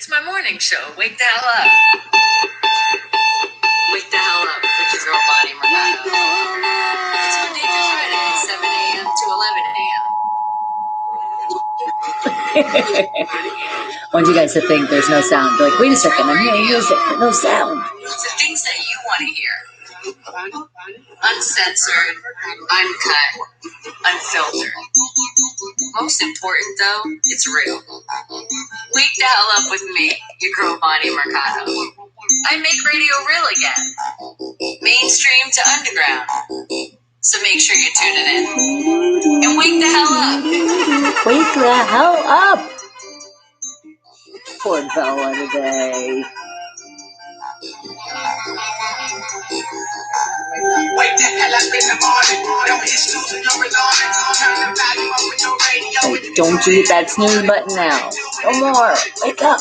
It's my morning show. Wake the hell up. Wake the hell up with your girl Bonnie Mercado. It's Monday through Friday, 7 a.m. to 11 a.m. I want you guys to think there's no sound. Be like, wait a second, I'm hearing music, but no sound. The things that you want to hear. Uncensored, uncut, unfiltered. Most important, though, it's real. Wake the hell up with me, your girl Bonnie Mercado. I make radio real again. Mainstream to underground. So make sure you're tuning in. And wake the hell up. Wake the hell up. Poor Bella today. Wake the hell up in the morning. Don't hit snooze and you're alarming. Turn the volume up with your radio. Hey, don't you hit that snooze button now. No more. Wake up.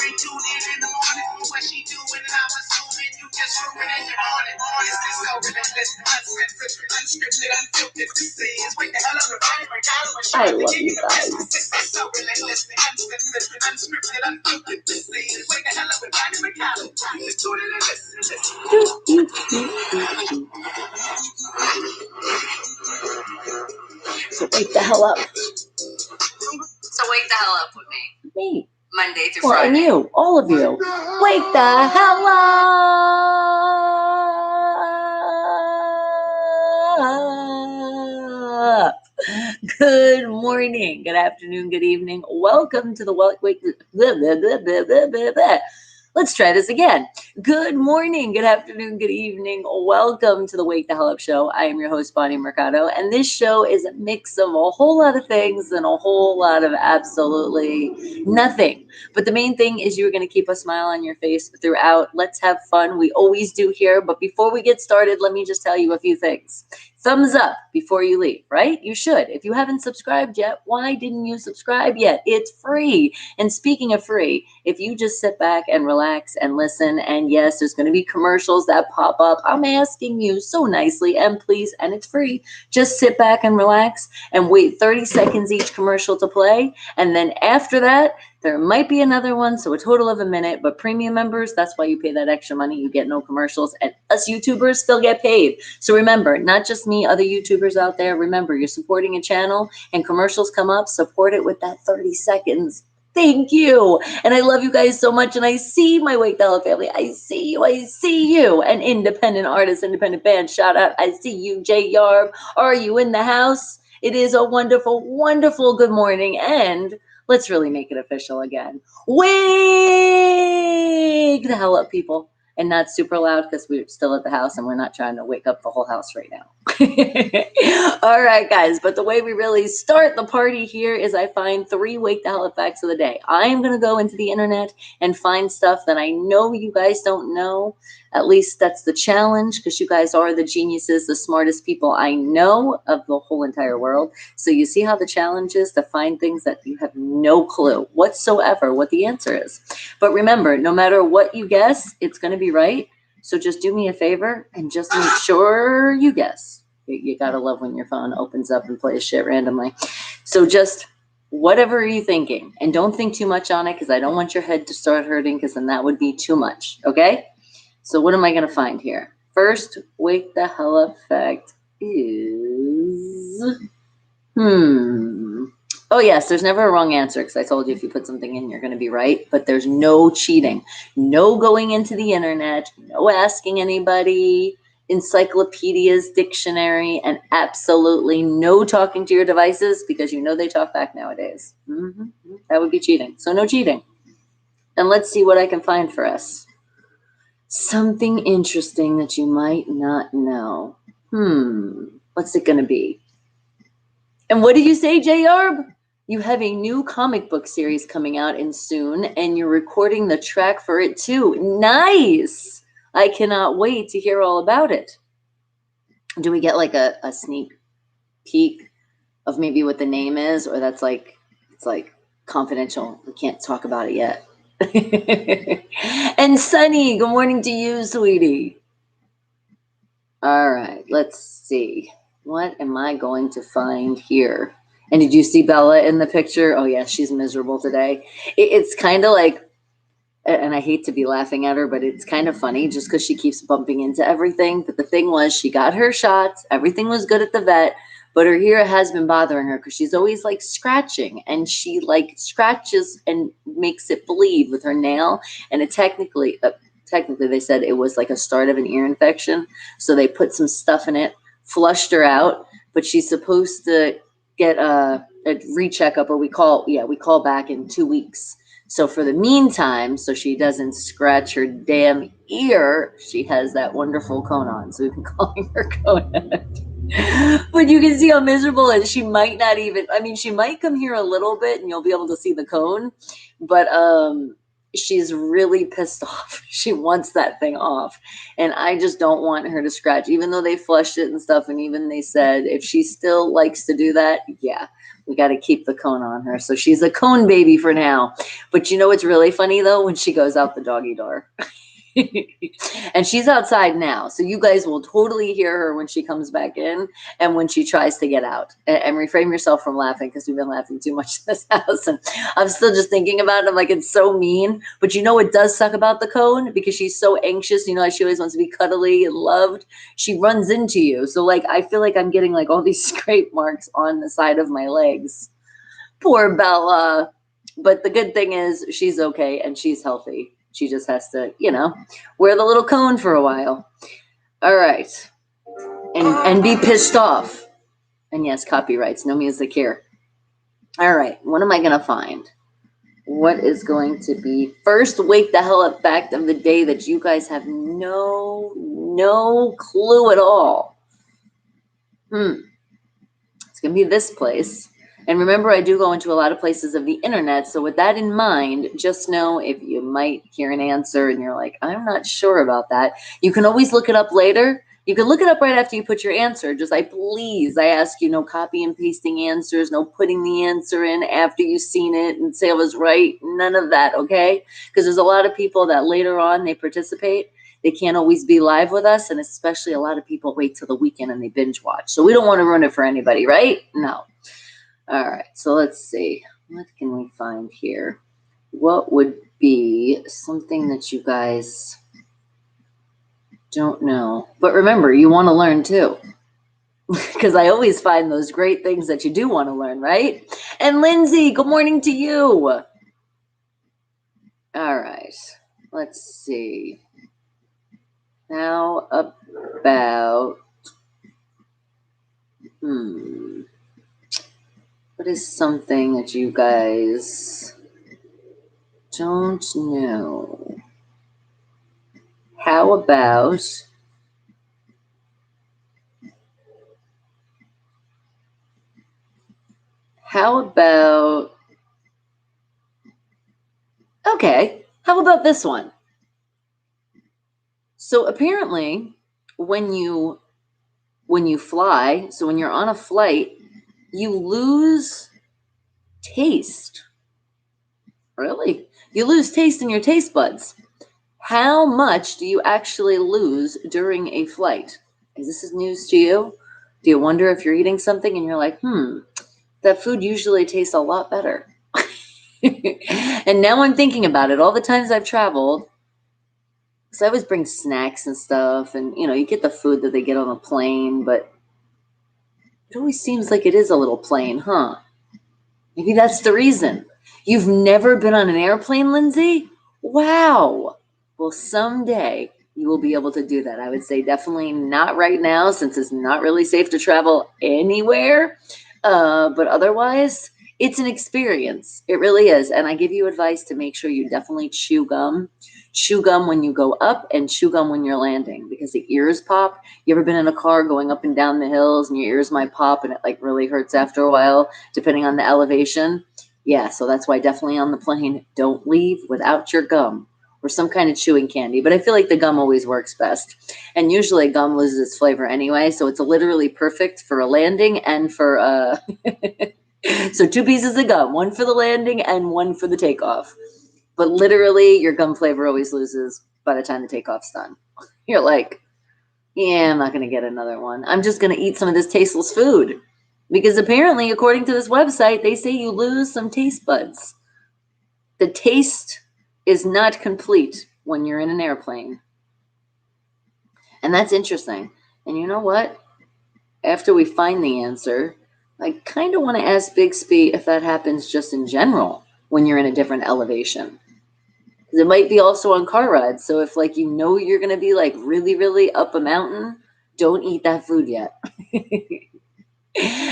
I love you guys. So wake the hell up. So wake the hell up with me. Me. Monday through Well, Friday. and you, all of you. Wake the hell up. Good morning, good afternoon, good evening. Welcome to the wake. Let's try this again. Good morning, good afternoon, good evening. Welcome to the Wake the Hell Up Show. I am your host, Bonnie Mercado, and this show is a mix of a whole lot of things and a whole lot of absolutely nothing. But the main thing is you're going to keep a smile on your face throughout. Let's have fun. We always do here. But before we get started, let me just tell you a few things. Thumbs up before you leave, right? You should. If you haven't subscribed yet, why didn't you subscribe yet? It's free. And speaking of free, if you just sit back and relax and listen, and yes, there's going to be commercials that pop up. I'm asking you so nicely and please, and it's free. Just sit back and relax and wait 30 seconds each commercial to play. And then after that, there might be another one, so a total of a minute, but premium members, that's why you pay that extra money. You get no commercials, and us YouTubers still get paid. So remember, not just me, other YouTubers out there, remember, you're supporting a channel and commercials come up, support it with that 30 seconds. Thank you. And I love you guys so much. And I see my Wake the Hell Up family. I see you. I see you. An independent artist, independent band. Shout out. I see you, Jay Yarb. Are you in the house? It is a wonderful, wonderful good morning. And let's really make it official again. Wake the hell up, people. And not super loud because we're still at the house and we're not trying to wake up the whole house right now. All right, guys. But the way we really start the party here is I find 3 Wake the Hell Up facts of the day. I am going to go into the internet and find stuff that I know you guys don't know. At least that's the challenge because you guys are the geniuses, the smartest people I know of the whole entire world. So you see how the challenge is to find things that you have no clue whatsoever what the answer is. But remember, no matter what you guess, it's going to be right. So just do me a favor and just make sure you guess. You got to love when your phone opens up and plays shit randomly. So just whatever are you thinking? And don't think too much on it because I don't want your head to start hurting because then that would be too much. Okay? So what am I going to find here? First, Wake the Hell Up fact is, oh yes, there's never a wrong answer because I told you if you put something in, you're going to be right, but there's no cheating, no going into the internet, no asking anybody, encyclopedias, dictionary, and absolutely no talking to your devices because you know they talk back nowadays. That would be cheating. So no cheating. And let's see what I can find for us. Something interesting that you might not know. What's it going to be? And what do you say, Jay Yarb? You have a new comic book series coming out in soon, and you're recording the track for it too. Nice! I cannot wait to hear all about it. Do we get like a sneak peek of maybe what the name is, or that's like, it's like confidential. We can't talk about it yet. And Sunny, good morning to you, sweetie. All right, let's see. What am I going to find here? And did you see Bella in the picture? Oh, yeah, she's miserable today. It's kind of like and I hate to be laughing at her, but it's kind of funny just because she keeps bumping into everything. But the thing was, she got her shots. Everything was good at the vet, but her ear has been bothering her because she's always like scratching, and she like scratches and makes it bleed with her nail. And it technically they said it was like a start of an ear infection. So they put some stuff in it, flushed her out, but she's supposed to get a recheckup, or we call back in 2 weeks. So for the meantime, so she doesn't scratch her damn ear, she has that wonderful cone on. So we've been calling her Conehead. But you can see how miserable, and she might not even, I mean, she might come here a little bit and you'll be able to see the cone, but she's really pissed off. She wants that thing off. And I just don't want her to scratch, even though they flushed it and stuff. And even they said if she still likes to do that, yeah, we got to keep the cone on her. So she's a cone baby for now. But you know what's really funny though? When she goes out the doggy door. And she's outside now, so you guys will totally hear her when she comes back in and when she tries to get out. And refrain yourself from laughing, because we've been laughing too much in this house, and I'm still just thinking about it. I'm like, it's so mean. But you know what does suck about the cone? Because she's so anxious, you know, she always wants to be cuddly and loved. She runs into you. So like, I feel like I'm getting like all these scrape marks on the side of my legs. Poor Bella. But the good thing is she's okay and she's healthy. She just has to, you know, wear the little cone for a while. All right. And be pissed off. And yes, copyrights, no music here. All right. What am I going to find? What is going to be first wake the hell up fact of the day that you guys have no clue at all? It's going to be this place. And remember, I do go into a lot of places of the internet. So with that in mind, just know if you might hear an answer and you're like, I'm not sure about that, you can always look it up later. You can look it up right after you put your answer. Just I ask you, no copy and pasting answers, no putting the answer in after you've seen it and say I was right. None of that, okay? Because there's a lot of people that later on they participate. They can't always be live with us. And especially a lot of people wait till the weekend and they binge watch. So we don't want to ruin it for anybody, right? No. All right, so let's see. What can we find here? What would be something that you guys don't know? But remember, you want to learn too. Because I always find those great things that you do want to learn, right? And Lindsay, good morning to you. All right, let's see. How about... What is something that you guys don't know? How about okay, how about this one? So apparently when you fly, so when you're on a flight, you lose taste. Really? You lose taste in your taste buds. How much do you actually lose during a flight? This is news to you. Do you wonder if you're eating something and you're like, that food usually tastes a lot better? And now I'm thinking about it. All the times I've traveled, because I always bring snacks and stuff, and you know, you get the food that they get on a plane, but it always seems like it is a little plain, huh? Maybe that's the reason. You've never been on an airplane, Lindsay? Wow. Well, someday you will be able to do that. I would say definitely not right now, since it's not really safe to travel anywhere. But otherwise, it's an experience. It really is. And I give you advice to make sure you definitely chew gum. Chew gum when you go up and chew gum when you're landing, because the ears pop. You ever been in a car going up and down the hills and your ears might pop and it like really hurts after a while, depending on the elevation? Yeah, so that's why definitely on the plane, don't leave without your gum or some kind of chewing candy. But I feel like the gum always works best. And usually gum loses its flavor anyway, so it's literally perfect for a landing and for so 2 pieces of gum, one for the landing and one for the takeoff. But literally your gum flavor always loses by the time the takeoff's done. You're like, yeah, I'm not going to get another one. I'm just going to eat some of this tasteless food. Because apparently, according to this website, they say you lose some taste buds. The taste is not complete when you're in an airplane. And that's interesting. And you know what? After we find the answer, I kind of want to ask Bixby if that happens just in general when you're in a different elevation. It might be also on car rides. So if like you're going to be like really, really up a mountain, don't eat that food yet.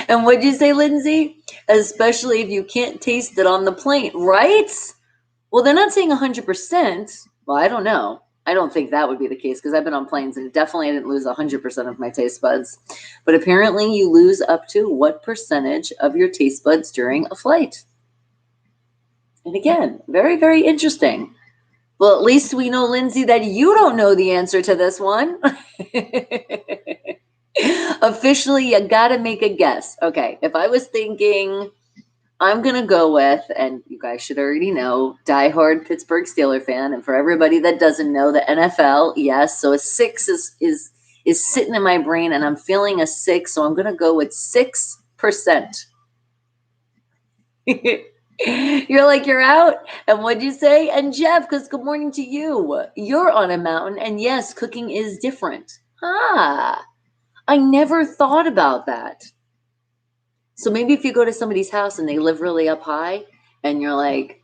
And what'd you say, Lindsay? Especially if you can't taste it on the plane, right? Well, they're not saying 100%. Well, I don't know. I don't think that would be the case because I've been on planes and definitely I didn't lose 100% of my taste buds. But apparently you lose up to what percentage of your taste buds during a flight? And again, very, very interesting. Well, at least we know, Lindsay, that you don't know the answer to this one. Officially, you got to make a guess. Okay, if I was thinking, I'm going to go with, and you guys should already know, diehard Pittsburgh Steelers fan. And for everybody that doesn't know, the NFL, yes. So a 6 is sitting in my brain, and I'm feeling a 6. So I'm going to go with 6%. You're like, you're out? And what'd you say? And Jeff, because good morning to you. You're on a mountain, and yes, cooking is different. I never thought about that. So maybe if you go to somebody's house and they live really up high and you're like,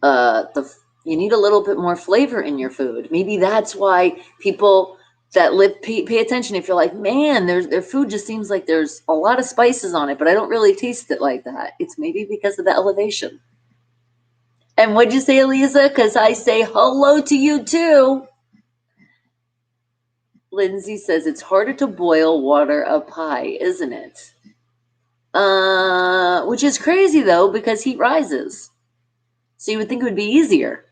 you need a little bit more flavor in your food. Maybe that's why people that live pay attention. If you're like, man, their food just seems like there's a lot of spices on it, but I don't really taste it like that. It's maybe because of the elevation. And what'd you say, Elisa? Because I say hello to you too. Lindsay says it's harder to boil water up high, isn't it? Which is crazy though, because heat rises. So you would think it would be easier.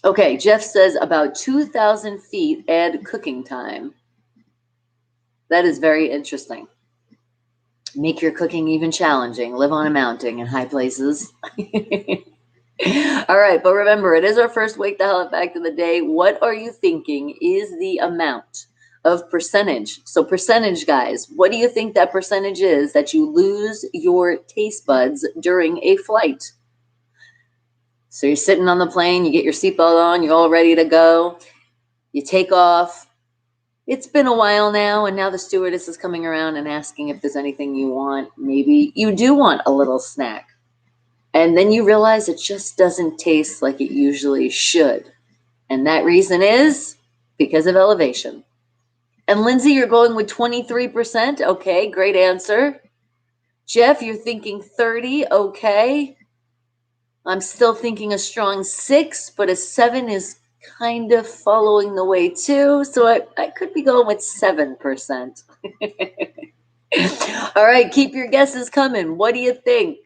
Okay, Jeff says about 2,000 feet add cooking time. That is very interesting. Make your cooking even challenging. Live on a mountain in high places. All right, but remember, it is our first Wake the Hell Up fact of the day. What are you thinking is the amount of percentage? So percentage, guys, what do you think that percentage is that you lose your taste buds during a flight? So you're sitting on the plane, you get your seatbelt on, you're all ready to go. You take off. It's been a while now, and now the stewardess is coming around and asking if there's anything you want. Maybe you do want a little snack. And then you realize it just doesn't taste like it usually should. And that reason is because of elevation. And Lindsay, you're going with 23%. Okay, great answer. Jeff, you're thinking 30. Okay. I'm still thinking a strong 6, but a 7 is kind of following the way too. So I could be going with 7%. All right, keep your guesses coming. What do you think?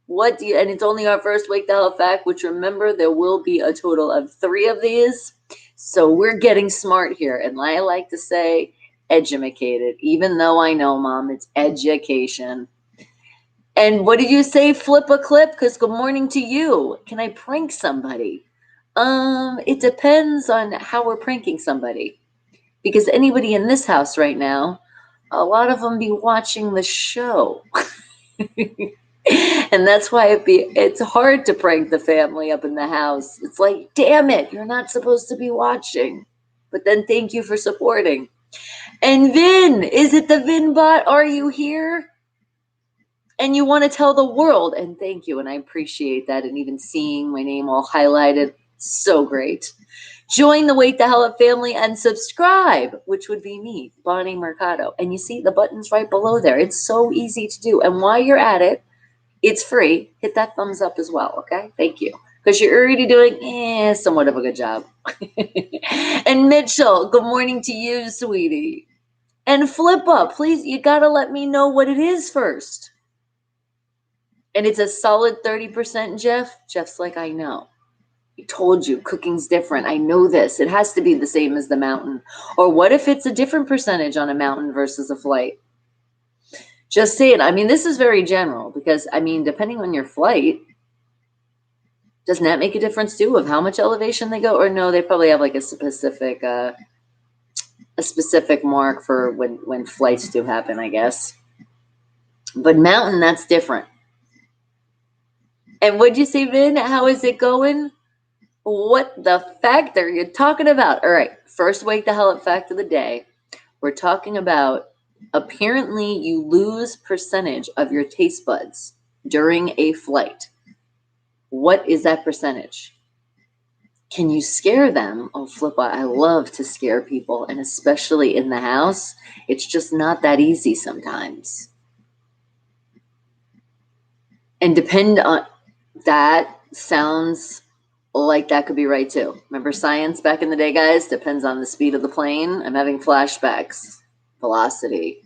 And it's only our first Wake the Hell Up fact, which remember, there will be a total of 3 of these. So we're getting smart here. And I like to say edumacated, even though I know, Mom, it's education. And what did you say? Flip a clip? Because good morning to you. Can I prank somebody? It depends on how we're pranking somebody. Because anybody in this house right now, a lot of them be watching the show. And that's why it's hard to prank the family up in the house. It's like, damn it, you're not supposed to be watching. But then thank you for supporting. And Vin, is it the Vin bot? Are you here? And you want to tell the world, and thank you, and I appreciate that, and even seeing my name all highlighted, so great. Join the Wake the Hell Up family and subscribe, which would be me, Bonnie Mercado. And you see the buttons right below there. It's so easy to do. And while you're at it, it's free. Hit that thumbs up as well, okay? Thank you. Because you're already doing somewhat of a good job. And Mitchell, good morning to you, sweetie. And Flippa, please, you got to let me know what it is first. And it's a solid 30%, Jeff. Jeff's like, I know. I told you, cooking's different. I know this. It has to be the same as the mountain. Or what if it's a different percentage on a mountain versus a flight? Just say it. I mean, this is very general because, I mean, depending on your flight, doesn't that make a difference too of how much elevation they go? Or no, they probably have like a specific mark for when flights do happen, I guess. But mountain, that's different. And what'd you say, Vin? How is it going? What the fact are you talking about? All right, first wake the hell up fact of the day. We're talking about apparently you lose percentage of your taste buds during a flight. What is that percentage? Can you scare them? Oh, Flippa, I love to scare people, and especially in the house. It's just not that easy sometimes. And depend on that sounds like that could be right too. Remember science back in the day, guys? Depends on the speed of the plane. I'm having flashbacks. Velocity.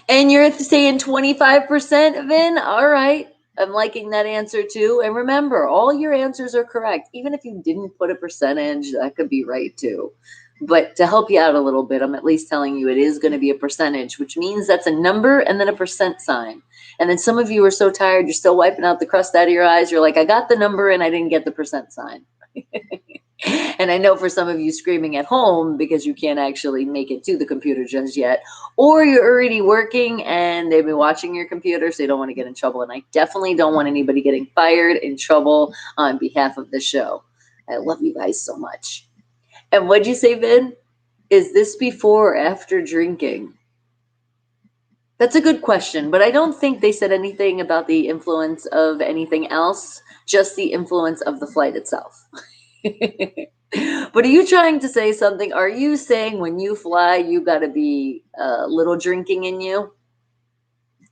And you're saying 25%, Vin? All right. I'm liking that answer too. And remember, all your answers are correct. Even if you didn't put a percentage, that could be right too. But to help you out a little bit, I'm at least telling you it is going to be a percentage, which means that's a number and then a percent sign. And then some of you are so tired, you're still wiping out the crust out of your eyes. You're like, I got the number and I didn't get the percent sign. And I know for some of you screaming at home because you can't actually make it to the computer just yet, or you're already working and they've been watching your computer, so you don't want to get in trouble. And I definitely don't want anybody getting fired, in trouble on behalf of the show. I love you guys so much. And what'd you say, Vin? Is this before or after drinking? That's a good question, but I don't think they said anything about the influence of anything else, just the influence of the flight itself. But are you trying to say something? Are you saying when you fly, you got to be a little drinking in you?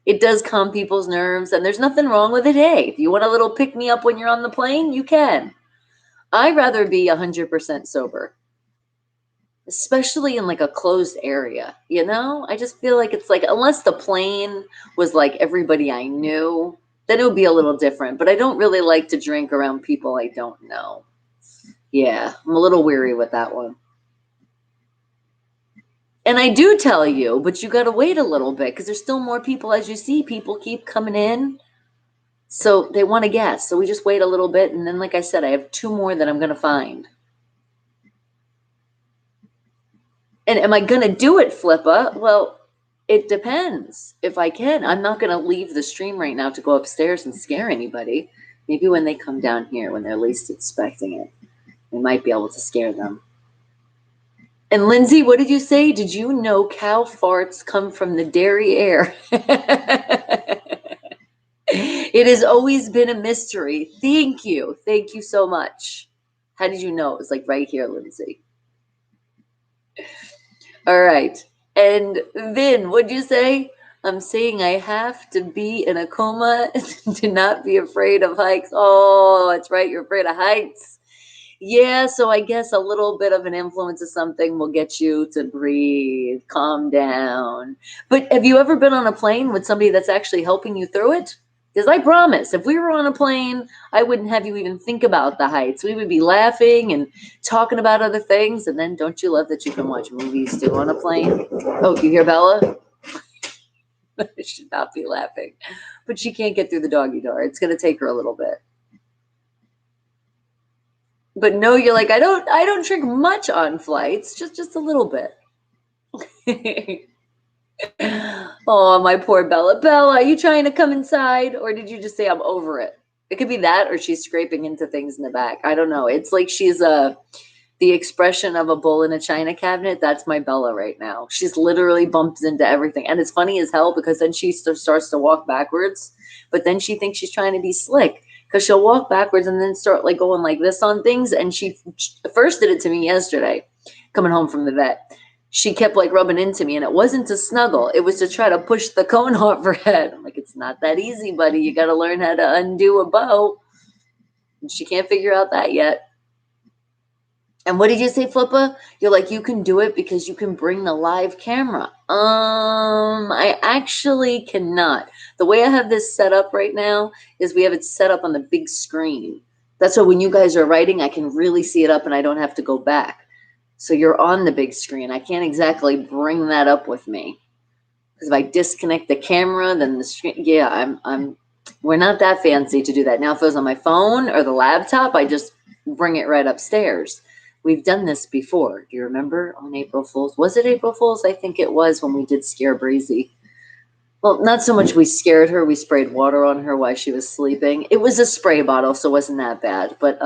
It does calm people's nerves, and there's nothing wrong with it. Hey, if you want a little pick me up when you're on the plane, you can. I'd rather be 100% sober, especially in like a closed area. You know, I just feel like it's like, unless the plane was like everybody I knew, then it would be a little different. But I don't really like to drink around people I don't know. Yeah, I'm a little weary with that one. And I do tell you, but you got to wait a little bit because there's still more people. As you see, people keep coming in. So they want to guess. So we just wait a little bit. And then, like I said, I have 2 more that I'm going to find. And am I going to do it, Flippa? Well, it depends if I can. I'm not going to leave the stream right now to go upstairs and scare anybody. Maybe when they come down here, when they're least expecting it, we might be able to scare them. And Lindsay, what did you say? Did you know cow farts come from the dairy air? It has always been a mystery. Thank you. Thank you so much. How did you know? It was like right here, Lindsay. All right. And Vin, what'd you say? I'm saying I have to be in a coma to not be afraid of heights. Oh, that's right. You're afraid of heights. Yeah, so I guess a little bit of an influence of something will get you to breathe, calm down. But have you ever been on a plane with somebody that's actually helping you through it? Because I promise, if we were on a plane, I wouldn't have you even think about the heights. We would be laughing and talking about other things. And then don't you love that you can watch movies too on a plane? Oh, you hear Bella? I should not be laughing. But she can't get through the doggy door. It's going to take her a little bit. But no, you're like, I don't drink much on flights, just a little bit. Oh, my poor Bella. Bella, are you trying to come inside? Or did you just say I'm over it? It could be that, or she's scraping into things in the back. I don't know. It's like she's the expression of a bull in a china cabinet. That's my Bella right now. She's literally bumped into everything. And it's funny as hell because then she starts to walk backwards, but then she thinks she's trying to be slick. Because she'll walk backwards and then start like going like this on things. And she first did it to me yesterday, coming home from the vet. She kept like rubbing into me, and it wasn't to snuggle. It was to try to push the cone off her head. I'm like, it's not that easy, buddy. You got to learn how to undo a bow. And she can't figure out that yet. And what did you say, Flippa? You're like, you can do it because you can bring the live camera. I actually cannot. The way I have this set up right now is we have it set up on the big screen. That's why when you guys are writing, I can really see it up and I don't have to go back. So you're on the big screen. I can't exactly bring that up with me. Because if I disconnect the camera, then the screen, yeah, we're not that fancy to do that. Now, if it was on my phone or the laptop, I just bring it right upstairs. We've done this before. Do you remember on April Fool's? Was it April Fool's? I think it was when we did Scare Breezy. Well, not so much we scared her. We sprayed water on her while she was sleeping. It was a spray bottle, so it wasn't that bad. But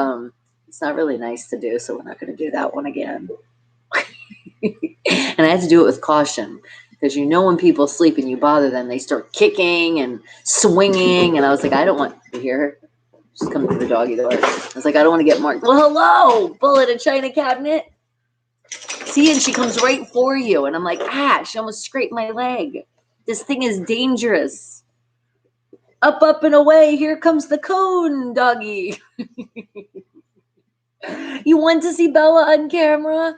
it's not really nice to do, so we're not going to do that one again. And I had to do it with caution because when people sleep and you bother them, they start kicking and swinging. And I was like, I don't want to hear her. She's coming through the doggy door. I was like, I don't want to get marked. Well, hello, bullet a china cabinet. See, and she comes right for you. And I'm like, she almost scraped my leg. This thing is dangerous. Up, up, and away. Here comes the cone, doggy. You want to see Bella on camera?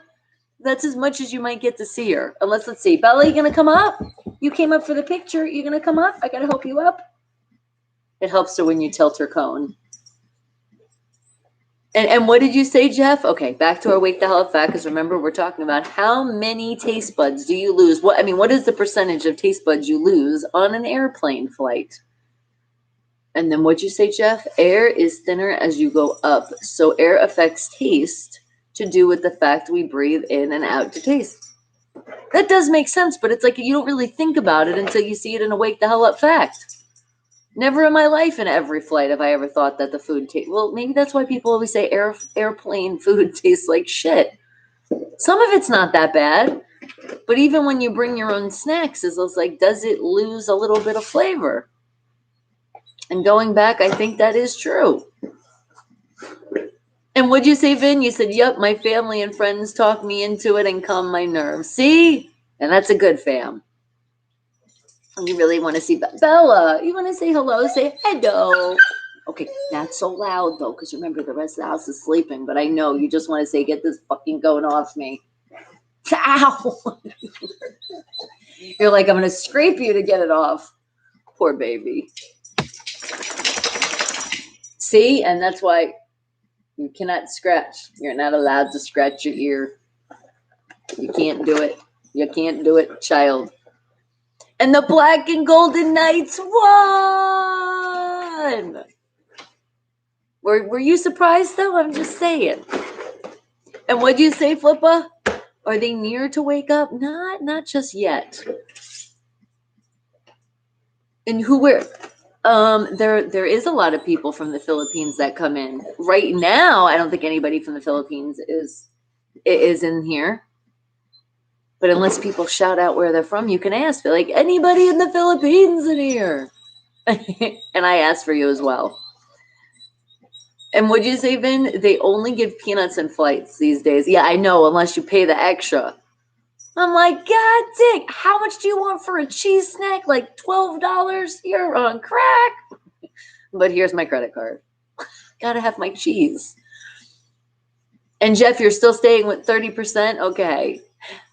That's as much as you might get to see her. Unless, let's see. Bella, you going to come up? You came up for the picture. You going to come up? I got to help you up. It helps her when you tilt her cone. And what did you say, Jeff? Okay, back to our Wake the Hell Up fact, because remember, we're talking about how many taste buds do you lose? What is the percentage of taste buds you lose on an airplane flight? And then what'd you say, Jeff? Air is thinner as you go up. So air affects taste to do with the fact we breathe in and out to taste. That does make sense, but it's like you don't really think about it until you see it in a Wake the Hell Up fact. Never in my life in every flight have I ever thought that the food tastes. Well, maybe that's why people always say airplane food tastes like shit. Some of it's not that bad, but even when you bring your own snacks, it's like, does it lose a little bit of flavor? And going back, I think that is true. And what'd you say, Vin? You said, yep, my family and friends talk me into it and calm my nerves. See? And that's a good fam. You really want to see Bella? You want to say hello? Say hello. Okay, not so loud though, because remember the rest of the house is sleeping. But I know you just want to say, "Get this fucking going off me." Ow! You're like, I'm gonna scrape you to get it off. Poor baby. See, and that's why you cannot scratch. You're not allowed to scratch your ear. You can't do it. You can't do it, child. And the Black and Golden Knights won. Were you surprised though? I'm just saying. And what'd you say, Flippa? Are they near to wake up? Not just yet. And there is a lot of people from the Philippines that come in. Right now, I don't think anybody from the Philippines is in here. But unless people shout out where they're from, you can ask. They're like, anybody in the Philippines in here? And I asked for you as well. And what'd you say, Vin? They only give peanuts in flights these days. Yeah, I know, unless you pay the extra. I'm like, God dang, how much do you want for a cheese snack? Like $12? You're on crack. But here's my credit card. Gotta have my cheese. And Jeff, you're still staying with 30%? Okay.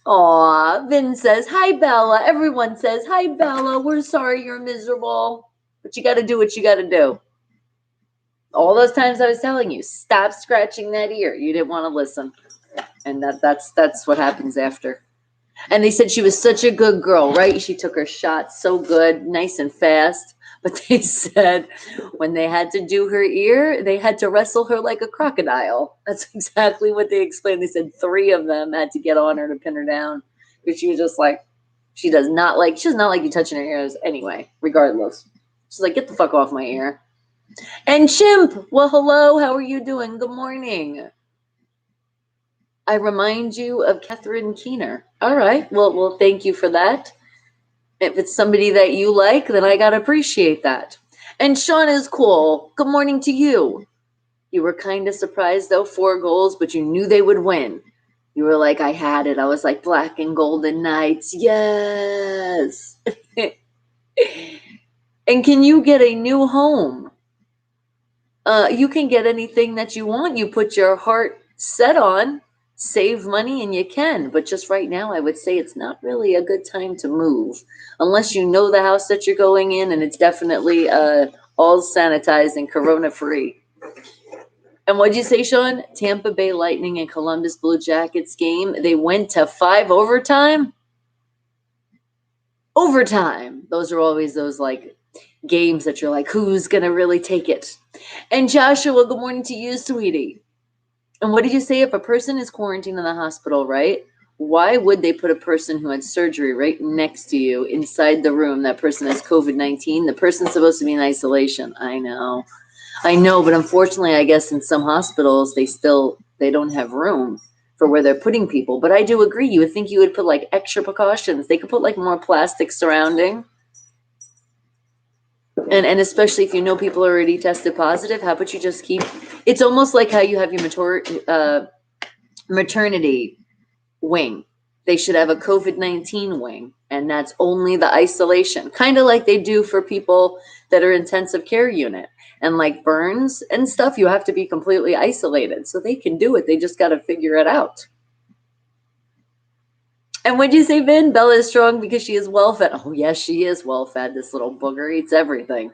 Aw, Vin says, hi, Bella. Everyone says, hi, Bella. We're sorry you're miserable. But you got to do what you got to do. All those times I was telling you, stop scratching that ear. You didn't want to listen. And that's what happens after. And they said she was such a good girl, right? She took her shots so good, nice and fast. But they said when they had to do her ear, they had to wrestle her like a crocodile. That's exactly what they explained. They said 3 of them had to get on her to pin her down. Because she was just like, she does not like you touching her ears anyway, regardless. She's like, get the fuck off my ear. And Chimp, well, hello, how are you doing? Good morning. I remind you of Catherine Keener. All right, well, thank you for that. If it's somebody that you like, then I gotta appreciate that. And Sean is cool. Good morning to you. You were kind of surprised, though, 4 goals, but you knew they would win. You were like, I had it. I was like, Black and Golden Knights. Yes. And can you get a new home? You can get anything that you want. You put your heart set on. Save money and you can, but just right now I would say it's not really a good time to move unless you know the house that you're going in and it's definitely all sanitized and corona free. And what'd you say, Sean? Tampa Bay Lightning and Columbus Blue Jackets game, they went to 5 overtime. Those are always those like games that you're like, who's gonna really take it? And Joshua, good morning to you, sweetie. And what did you say? If a person is quarantined in the hospital, right? Why would they put a person who had surgery right next to you inside the room? That person has COVID-19. The person's supposed to be in isolation. I know, but unfortunately, I guess in some hospitals, they don't have room for where they're putting people. But I do agree. You would think you would put like extra precautions. They could put like more plastic surrounding. And especially if you know people are already tested positive, how about you just keep, it's almost like how you have your maternity wing. They should have a COVID-19 wing, and that's only the isolation, kind of like they do for people that are intensive care unit. And like burns and stuff, you have to be completely isolated. So they can do it. They just got to figure it out. And what'd you say, Vin? Bella is strong because she is well fed. Oh, yes, she is well fed. This little booger eats everything.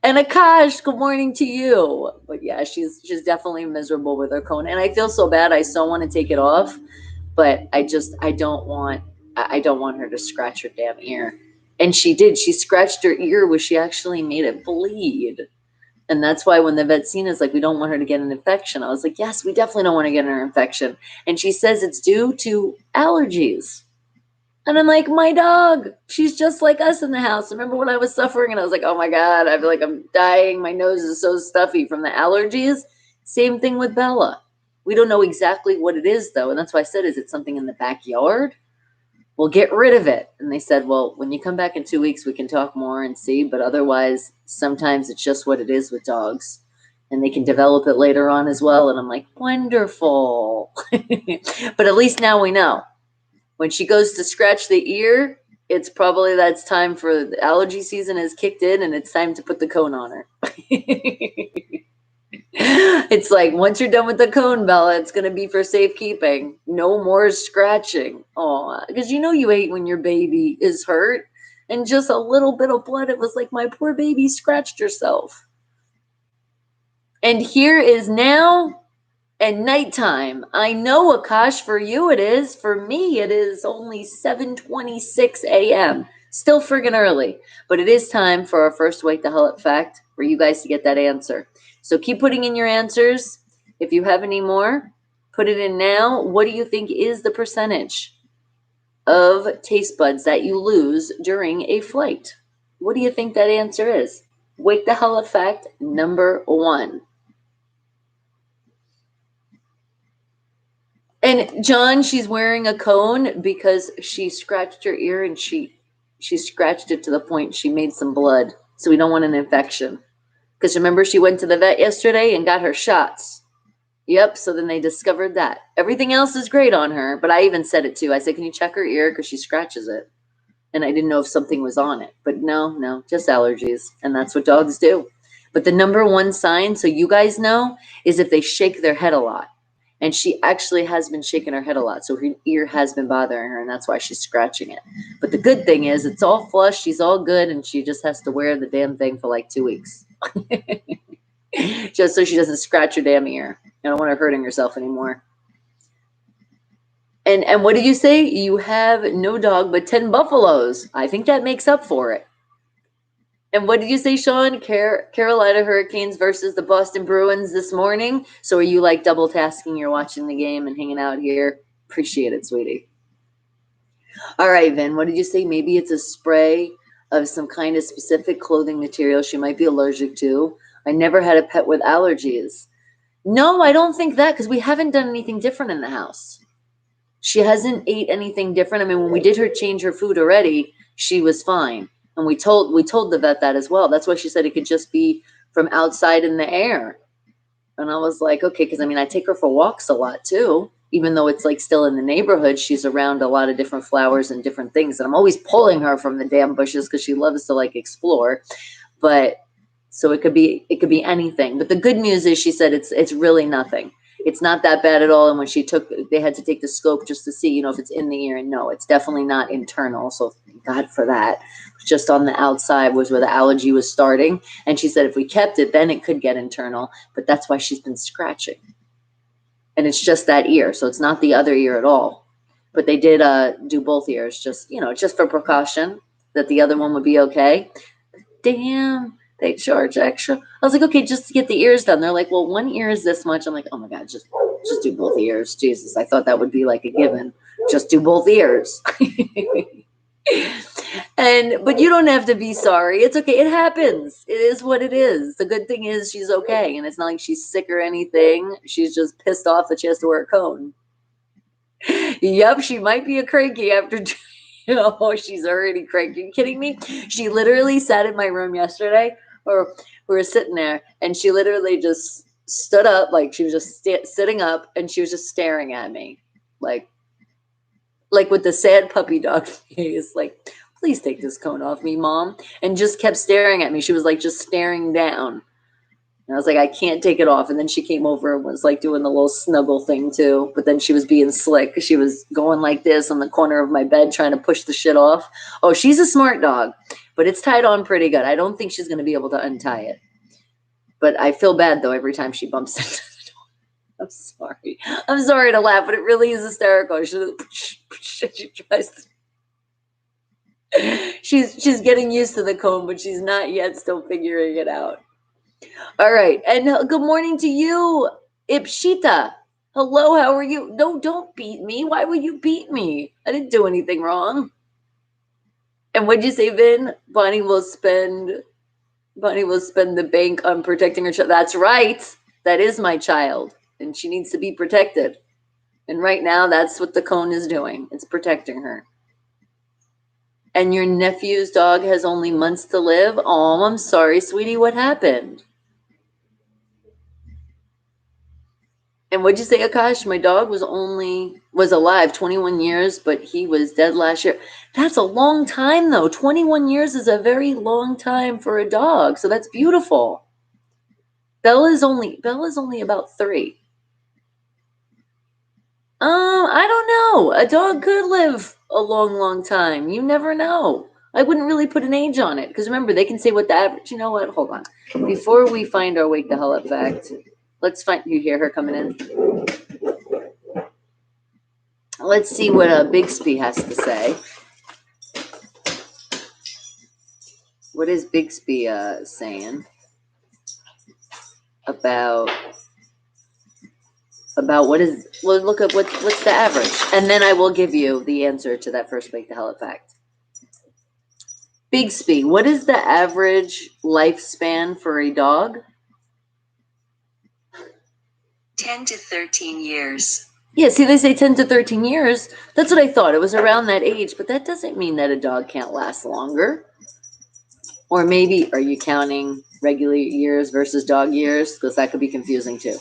And Akash, good morning to you. But yeah, she's definitely miserable with her cone. And I feel so bad. I so want to take it off, but I don't want her to scratch her damn ear. And she did. She scratched her ear where she actually made it bleed. And that's why when the vet seen is like, we don't want her to get an infection. I was like, yes, we definitely don't want to get an infection. And she says it's due to allergies. And I'm like, my dog, she's just like us in the house. Remember when I was suffering and I was like, oh my God, I feel like I'm dying. My nose is so stuffy from the allergies. Same thing with Bella. We don't know exactly what it is though. And that's why I said, is it something in the backyard? We'll get rid of it. And they said, well, when you come back in 2 weeks, we can talk more and see. But otherwise, sometimes it's just what it is with dogs. And they can develop it later on as well. And I'm like, wonderful. But at least now we know. When she goes to scratch the ear, it's probably that's time for the allergy season has kicked in and it's time to put the cone on her. It's like, once you're done with the cone, Bella, it's going to be for safekeeping. No more scratching. Oh, because you hate when your baby is hurt and just a little bit of blood. It was like, my poor baby scratched herself. And here is now and nighttime. I know, Akash, for you it is. For me, it is only 7:26 a.m. Still friggin' early. But it is time for our first Wake the Hell Up fact for you guys to get that answer. So keep putting in your answers. If you have any more, put it in now. What do you think is the percentage of taste buds that you lose during a flight? What do you think that answer is? Wake the Hell Up fact number 1. And John, she's wearing a cone because she scratched her ear and she scratched it to the point she made some blood. So we don't want an infection. Because remember, she went to the vet yesterday and got her shots. Yep, so then they discovered that. Everything else is great on her, but I even said it too. I said, can you check her ear? Because she scratches it. And I didn't know if something was on it. But no, just allergies. And that's what dogs do. But the number 1 sign, so you guys know, is if they shake their head a lot. And she actually has been shaking her head a lot. So her ear has been bothering her, and that's why she's scratching it. But the good thing is it's all flush. She's all good, and she just has to wear the damn thing for like 2 weeks. Just so she doesn't scratch her damn ear. I don't want her hurting herself anymore. And what did you say? You have no dog but 10 buffaloes. I think that makes up for it. And what did you say, Sean? Carolina Hurricanes versus the Boston Bruins this morning. So are you like double tasking? You're watching the game and hanging out here? Appreciate it, sweetie. All right, Vin, what did you say? Maybe it's a spray of some kind of specific clothing material she might be allergic to. I never had a pet with allergies. No, I don't think that, because we haven't done anything different in the house. She hasn't ate anything different. I mean, when we did her change her food already, she was fine. And we told the vet that as well. That's why she said it could just be from outside in the air. And I was like, okay, because I mean, I take her for walks a lot too. Even though it's like still in the neighborhood, she's around a lot of different flowers and different things. And I'm always pulling her from the damn bushes because she loves to like explore. But so it could be anything. But the good news is she said it's really nothing. It's not that bad at all. And when they had to take the scope just to see, if it's in the ear. And no, it's definitely not internal. So thank God for that. Just on the outside was where the allergy was starting. And she said if we kept it, then it could get internal. But that's why she's been scratching. And it's just that ear. So it's not the other ear at all. But they did do both ears, just for precaution, that the other one would be okay. Damn. They charge extra. I was like, okay, just to get the ears done. They're like, well, one ear is this much. I'm like, oh my God, just Just do both ears. Jesus, I thought that would be like a given. Just do both ears. But you don't have to be sorry. It's okay. It happens. It is what it is. The good thing is she's okay, and it's not like she's sick or anything. She's just pissed off that she has to wear a cone. Yep, she might be a cranky after. She's already cranky. Are you kidding me? She literally sat in my room yesterday, or we were sitting there, and she literally just stood up, like she was just sitting up, and she was just staring at me, like with the sad puppy dog face, like, please take this cone off me, Mom, and just kept staring at me. She was like just staring down. And I was like, I can't take it off. And then she came over and was like doing the little snuggle thing too. But then she was being slick. She was going like this on the corner of my bed trying to push the shit off. Oh, she's a smart dog, but it's tied on pretty good. I don't think she's going to be able to untie it. But I feel bad though every time she bumps into the door. I'm sorry. I'm sorry to laugh, but it really is hysterical. She tries to, she's getting used to the cone, but she's not yet, still figuring it out. All right. And good morning to you, Ipshita. Hello, how are you? No, don't beat me. Why would you beat me? I didn't do anything wrong. And what'd you say, Vin? Bonnie will spend the bank on protecting her child. That's right. That is my child. And she needs to be protected. And right now, that's what the cone is doing. It's protecting her. And your nephew's dog has only months to live? Oh, I'm sorry, sweetie. What happened? And what'd you say, Akash? My dog was alive 21 years, but he was dead last year. That's a long time, though. 21 years is a very long time for a dog. So that's beautiful. Bella's only about 3. I don't know. A dog could live a long, long time. You never know. I wouldn't really put an age on it because remember, they can say what the average. You know what? Hold on. Before we find our wake the hell up fact, let's find. You hear her coming in. Let's see what Bixby has to say. What is Bixby saying about what is? Well, look at what's the average, and then I will give you the answer to that first wake the hell up fact. Bixby, what is the average lifespan for a dog? 10 to 13 years. Yeah, see, they say 10 to 13 years. That's what I thought. It was around that age, but that doesn't mean that a dog can't last longer. Or maybe, are you counting regular years versus dog years? Because that could be confusing too.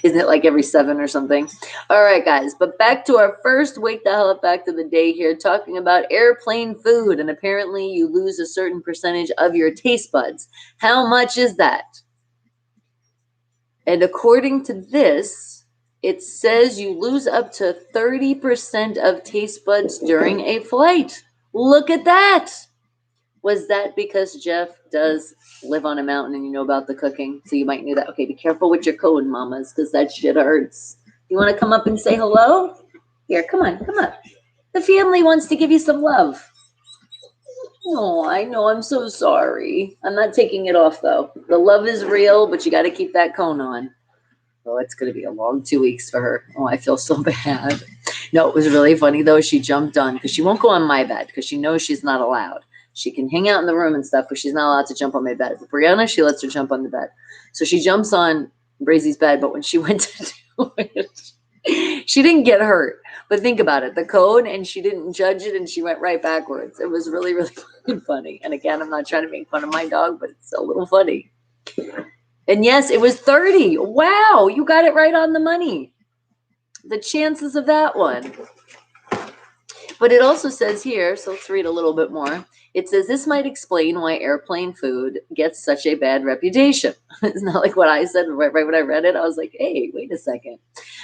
Isn't it like every 7 or something? All right, guys, but back to our first wake the hell up fact of the day here, talking about airplane food. And apparently you lose a certain percentage of your taste buds. How much is that? And according to this, it says you lose up to 30% of taste buds during a flight. Look at that. Was that because Jeff does live on a mountain and you know about the cooking? So you might know that. Okay, be careful with your cone, mamas, because that shit hurts. You want to come up and say hello? Here, come on, come up. The family wants to give you some love. Oh, I know. I'm so sorry. I'm not taking it off, though. The love is real, but you got to keep that cone on. Oh, it's going to be a long 2 weeks for her. Oh, I feel so bad. No, it was really funny, though. She jumped on, because she won't go on my bed, because she knows she's not allowed. She can hang out in the room and stuff, but she's not allowed to jump on my bed. But Brianna, she lets her jump on the bed. So she jumps on Brazy's bed, but when she went to do it, she didn't get hurt. But think about it, the cone, and she didn't judge it, and she went right backwards. It was really, really funny. And again, I'm not trying to make fun of my dog, but it's a little funny. And yes, it was 30. Wow, you got it right on the money. The chances of that one. But it also says here, so let's read a little bit more. It says, this might explain why airplane food gets such a bad reputation. It's not like what I said right when I read it. I was like, hey, wait a second.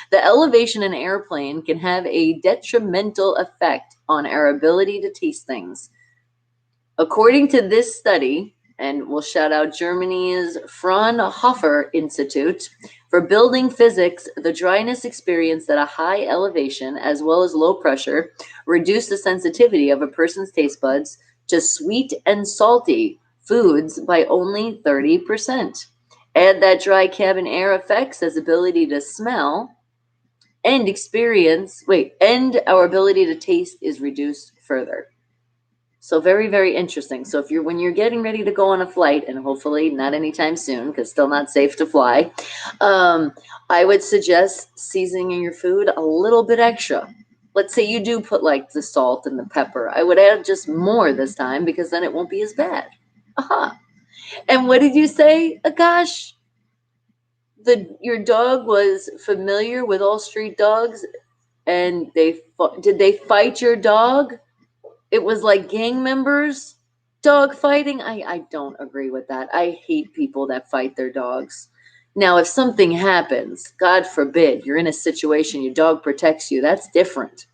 The elevation in an airplane can have a detrimental effect on our ability to taste things. According to this study, and we'll shout out Germany's Fraunhofer Institute, for building physics, the dryness experienced at a high elevation as well as low pressure reduce the sensitivity of a person's taste buds to sweet and salty foods by only 30%. Add that dry cabin air effects as ability to smell and and our ability to taste is reduced further. So very, very interesting. So when you're getting ready to go on a flight, and hopefully not anytime soon, because still not safe to fly, I would suggest seasoning your food a little bit extra. Let's say you do put like the salt and the pepper. I would add just more this time because then it won't be as bad. Aha. And what did you say, Akash? Your dog was familiar with all street dogs, and did they fight your dog? It was like gang members dog fighting. I don't agree with that. I hate people that fight their dogs. Now, if something happens, God forbid, you're in a situation, your dog protects you, that's different.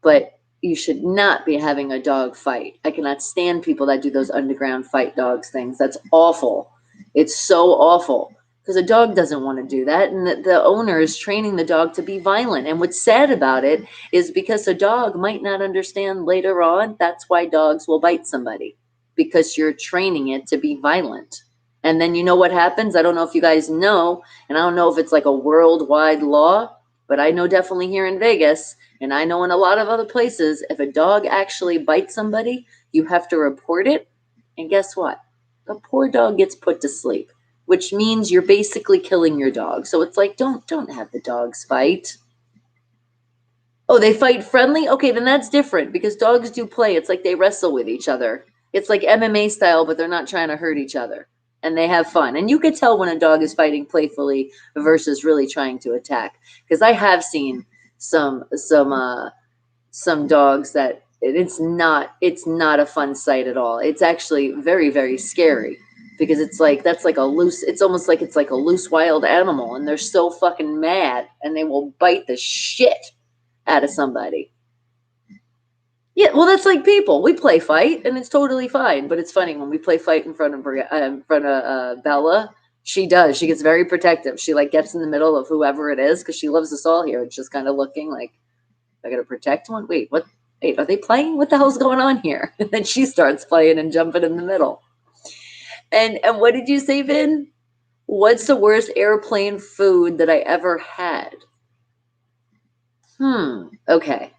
But you should not be having a dog fight. I cannot stand people that do those underground fight dogs things. That's awful. It's so awful because a dog doesn't want to do that. And the owner is training the dog to be violent. And what's sad about it is because a dog might not understand later on, that's why dogs will bite somebody, because you're training it to be violent. And then you know what happens? I don't know if you guys know, and I don't know if it's like a worldwide law, but I know definitely here in Vegas, and I know in a lot of other places, if a dog actually bites somebody, you have to report it. And guess what? The poor dog gets put to sleep, which means you're basically killing your dog. So it's like, don't have the dogs fight. Oh, they fight friendly? Okay, then that's different because dogs do play. It's like they wrestle with each other. It's like MMA style, but they're not trying to hurt each other. And they have fun. And you could tell when a dog is fighting playfully versus really trying to attack. Because I have seen some dogs that it's not a fun sight at all. It's actually very, very scary because it's almost like it's like a loose wild animal, and they're so fucking mad and they will bite the shit out of somebody. Yeah, well, that's like people. We play fight, and it's totally fine. But it's funny when we play fight in front of Bella. She does. She gets very protective. She like gets in the middle of whoever it is because she loves us all here. It's just kind of looking like I gotta protect one. Wait, what? Wait, are they playing? What the hell's going on here? And then she starts playing and jumping in the middle. And what did you say, Vin? What's the worst airplane food that I ever had? Okay.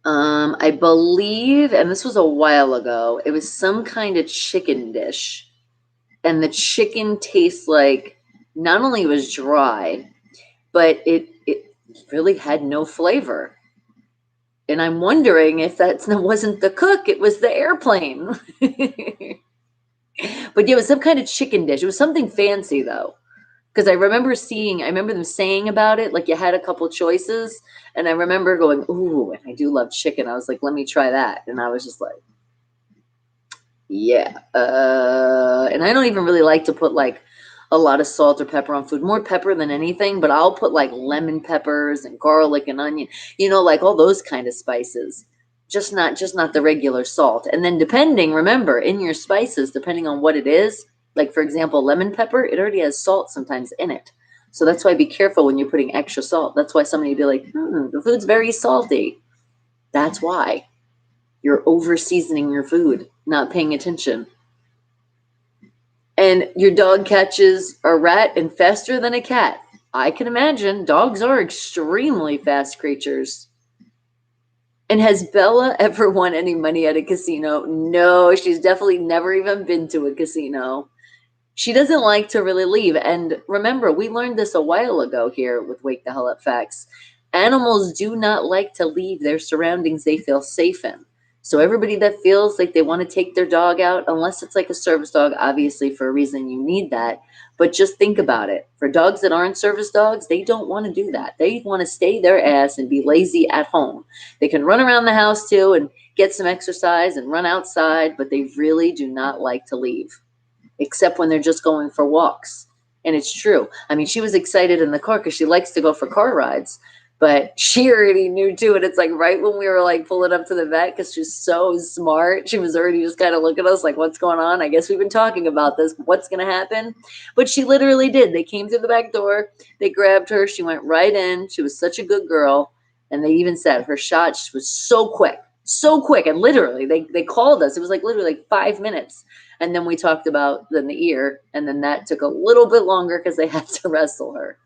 I believe, and this was a while ago, it was some kind of chicken dish. And the chicken tastes like, not only it was dry, but it really had no flavor. And I'm wondering if that wasn't the cook, it was the airplane. But yeah, it was some kind of chicken dish. It was something fancy though. Because I remember them saying about it, like you had a couple choices. And I remember going, ooh, and I do love chicken. I was like, let me try that. And I was just like, yeah. And I don't even really like to put like a lot of salt or pepper on food, more pepper than anything, but I'll put like lemon peppers and garlic and onion, like all those kind of spices, just not the regular salt. And then remember in your spices, depending on what it is, like for example, lemon pepper, it already has salt sometimes in it. So that's why be careful when you're putting extra salt. That's why somebody would be like, the food's very salty. That's why you're over seasoning your food, not paying attention. And your dog catches a rat and faster than a cat. I can imagine. Dogs are extremely fast creatures. And has Bella ever won any money at a casino? No, she's definitely never even been to a casino. She doesn't like to really leave. And remember, we learned this a while ago here with Wake the Hell Up Facts. Animals do not like to leave their surroundings they feel safe in. So everybody that feels like they want to take their dog out, unless it's like a service dog, obviously for a reason you need that. But just think about it. For dogs that aren't service dogs, they don't want to do that. They want to stay their ass and be lazy at home. They can run around the house too and get some exercise and run outside, but they really do not like to leave, except when they're just going for walks. And it's true. I mean, she was excited in the car because she likes to go for car rides. But she already knew too. And it's like right when we were like pulling up to the vet, because she's so smart, she was already just kind of looking at us like, what's going on? I guess we've been talking about this. What's going to happen? But she literally did. They came through the back door. They grabbed her. She went right in. She was such a good girl. And they even said her shot was so quick. So quick. And literally, they called us. It was like literally like 5 minutes. And then we talked about then the ear. And then that took a little bit longer because they had to wrestle her.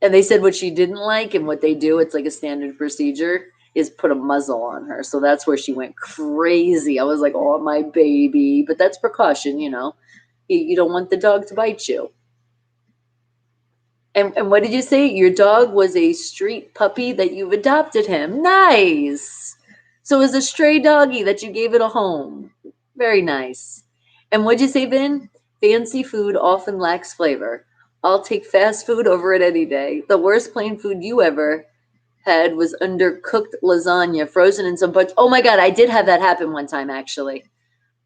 And they said what she didn't like and what they do, it's like a standard procedure, is put a muzzle on her. So that's where she went crazy. I was like, oh, my baby. But that's precaution, you know. You don't want the dog to bite you. And what did you say? Your dog was a street puppy that you've adopted him. Nice. So it was a stray doggy that you gave it a home. Very nice. And what'd you say, Vin? Fancy food often lacks flavor. I'll take fast food over it any day. The worst plain food you ever had was undercooked lasagna, frozen in some bunch. Oh my God, I did have that happen one time, actually.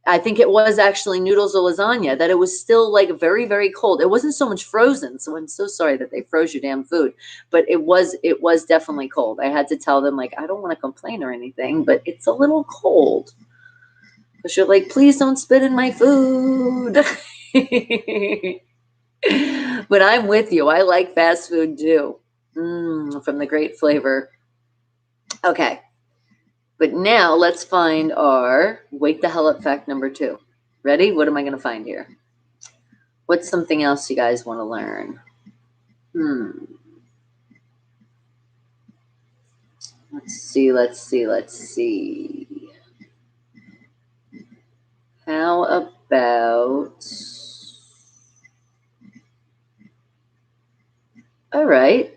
I think it was actually noodles or lasagna, that it was still like very, very cold. It wasn't so much frozen. So I'm so sorry that they froze your damn food, but it was definitely cold. I had to tell them, like, I don't want to complain or anything, but it's a little cold. But you're like, please don't spit in my food. But I'm with you. I like fast food too. From the great flavor. Okay. But now let's find our wake the hell up fact number 2. Ready? What am I going to find here? What's something else you guys want to learn? Let's see. How about... All right.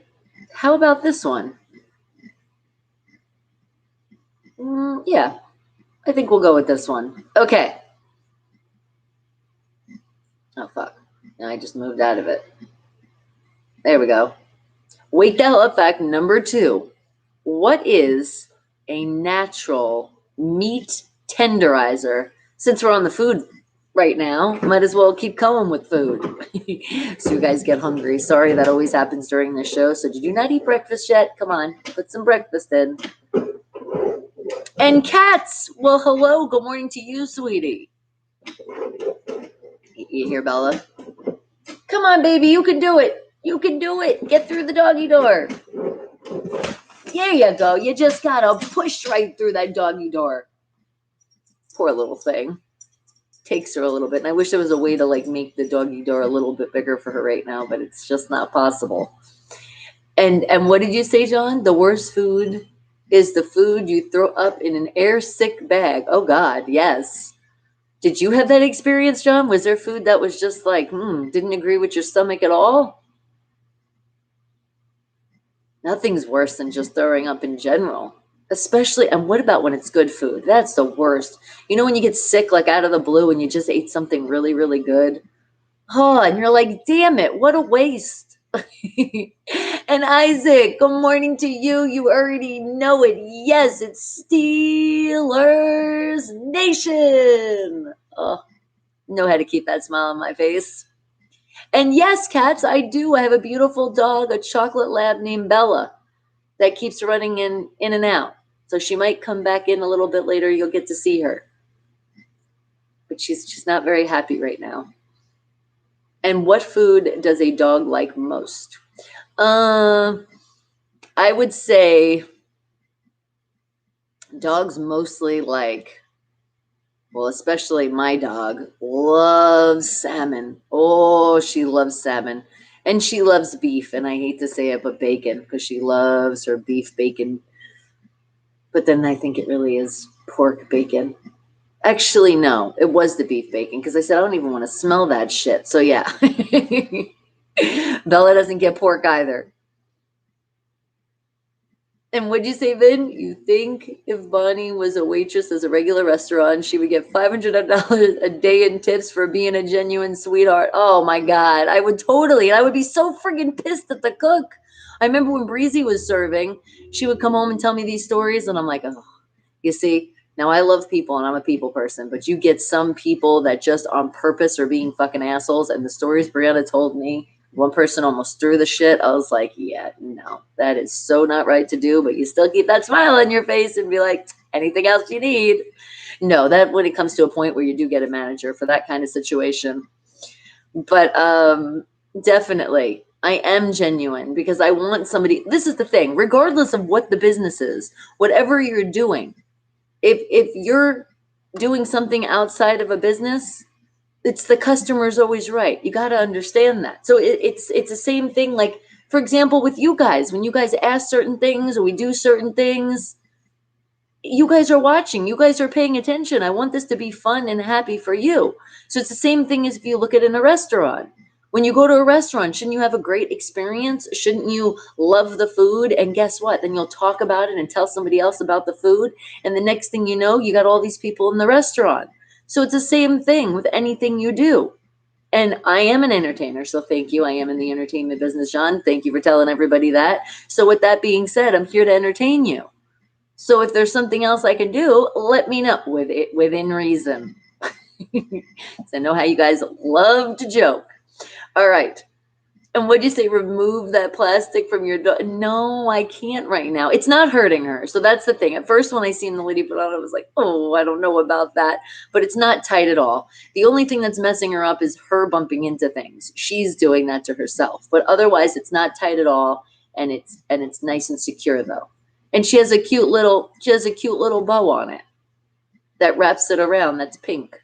How about this one? Yeah, I think we'll go with this one. Okay. Oh, fuck. Now I just moved out of it. There we go. Wake the hell up fact number 2. What is a natural meat tenderizer? Since we're on the food right now, might as well keep going with food. So you guys get hungry. Sorry, that always happens during the show. So did you not eat breakfast yet? Come on, put some breakfast in. And cats, well, hello, good morning to you, sweetie. You hear Bella? Come on, baby, you can do it. You can do it. Get through the doggy door. There you go. You just gotta push right through that doggy door. Poor little thing. Takes her a little bit. And I wish there was a way to like make the doggy door a little bit bigger for her right now, but it's just not possible. And what did you say, John? The worst food is the food you throw up in an air sick bag. Oh God, yes. Did you have that experience, John? Was there food that was just like, didn't agree with your stomach at all? Nothing's worse than just throwing up in general. Especially, and what about when it's good food? That's the worst. You know when you get sick like out of the blue and you just ate something really, really good? Oh, and you're like, damn it, what a waste. And Isaac, good morning to you. You already know it. Yes, it's Steelers Nation. Oh, know how to keep that smile on my face. And yes, cats, I do. I have a beautiful dog, a chocolate lab named Bella, that keeps running in and out. So she might come back in a little bit later. You'll get to see her. But she's not very happy right now. And what food does a dog like most? I would say dogs mostly like, well, especially my dog loves salmon. Oh, she loves salmon. And she loves beef. And I hate to say it, but bacon, because she loves her beef bacon. But then I think it really is pork bacon. Actually, no, it was the beef bacon, because I said I don't even want to smell that shit. So yeah. Bella doesn't get pork either. And what'd you say, Vin? You think if Bonnie was a waitress at a regular restaurant, she would get $500 a day in tips for being a genuine sweetheart? Oh my God, I would totally. I would be so friggin' pissed at the cook. I remember when Breezy was serving, she would come home and tell me these stories, and I'm like, oh, you see, now I love people and I'm a people person, but you get some people that just on purpose are being fucking assholes. And the stories Brianna told me, one person almost threw the shit. I was like, yeah, no, that is so not right to do, but you still keep that smile on your face and be like, anything else you need? No, that when it comes to a point where you do get a manager for that kind of situation. But definitely, I am genuine because I want somebody. This is the thing, regardless of what the business is, whatever you're doing, if you're doing something outside of a business, it's the customer's always right. You got to understand that. So it's the same thing. Like, for example, with you guys, when you guys ask certain things or we do certain things, you guys are watching, you guys are paying attention. I want this to be fun and happy for you. So it's the same thing as if you look at in a restaurant. When you go to a restaurant, shouldn't you have a great experience? Shouldn't you love the food? And guess what? Then you'll talk about it and tell somebody else about the food. And the next thing you know, you got all these people in the restaurant. So it's the same thing with anything you do. And I am an entertainer, so thank you. I am in the entertainment business, John. Thank you for telling everybody that. So with that being said, I'm here to entertain you. So if there's something else I can do, let me know within reason. I know how you guys love to joke. All right. And what'd you say? Remove that plastic from your dog? No, I can't right now. It's not hurting her. So that's the thing. At first, when I seen the lady put on, I was like, oh, I don't know about that. But it's not tight at all. The only thing that's messing her up is her bumping into things. She's doing that to herself. But otherwise, it's not tight at all. And it's nice and secure though. And she has a cute little bow on it that wraps it around. That's pink.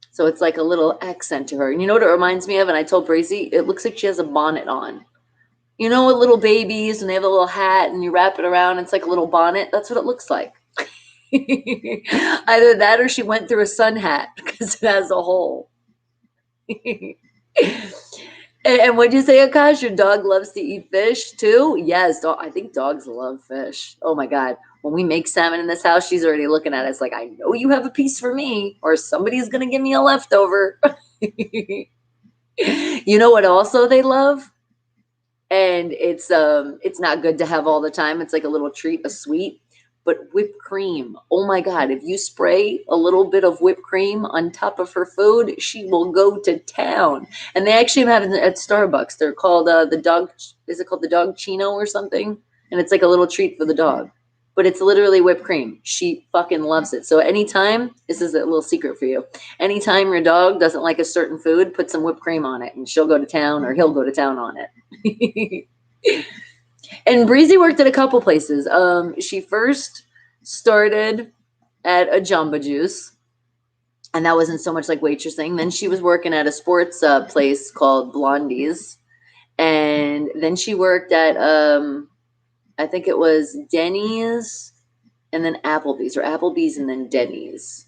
So it's like a little accent to her. And you know what it reminds me of? And I told Brazy, it looks like she has a bonnet on. You know, with little babies and they have a little hat and you wrap it around. It's like a little bonnet. That's what it looks like. Either that or she went through a sun hat because it has a hole. And what'd you say, Akash? Your dog loves to eat fish too? Yes, I think dogs love fish. Oh my God. When we make salmon in this house, she's already looking at it. It's like, I know you have a piece for me or somebody's going to give me a leftover. You know what also they love? And it's not good to have all the time. It's like a little treat, a sweet. But whipped cream, oh my God, if you spray a little bit of whipped cream on top of her food, she will go to town. And they actually have it at Starbucks. They're called the dog, is it called the dog chino or something? And it's like a little treat for the dog. But it's literally whipped cream. She fucking loves it. So anytime, this is a little secret for you, anytime your dog doesn't like a certain food, put some whipped cream on it and she'll go to town or he'll go to town on it. And Breezy worked at a couple places. She first started at a Jamba Juice, and that wasn't so much like waitressing. Then she was working at a sports place called Blondie's, and then she worked at I think it was Denny's, and then Applebee's, or Applebee's and then Denny's,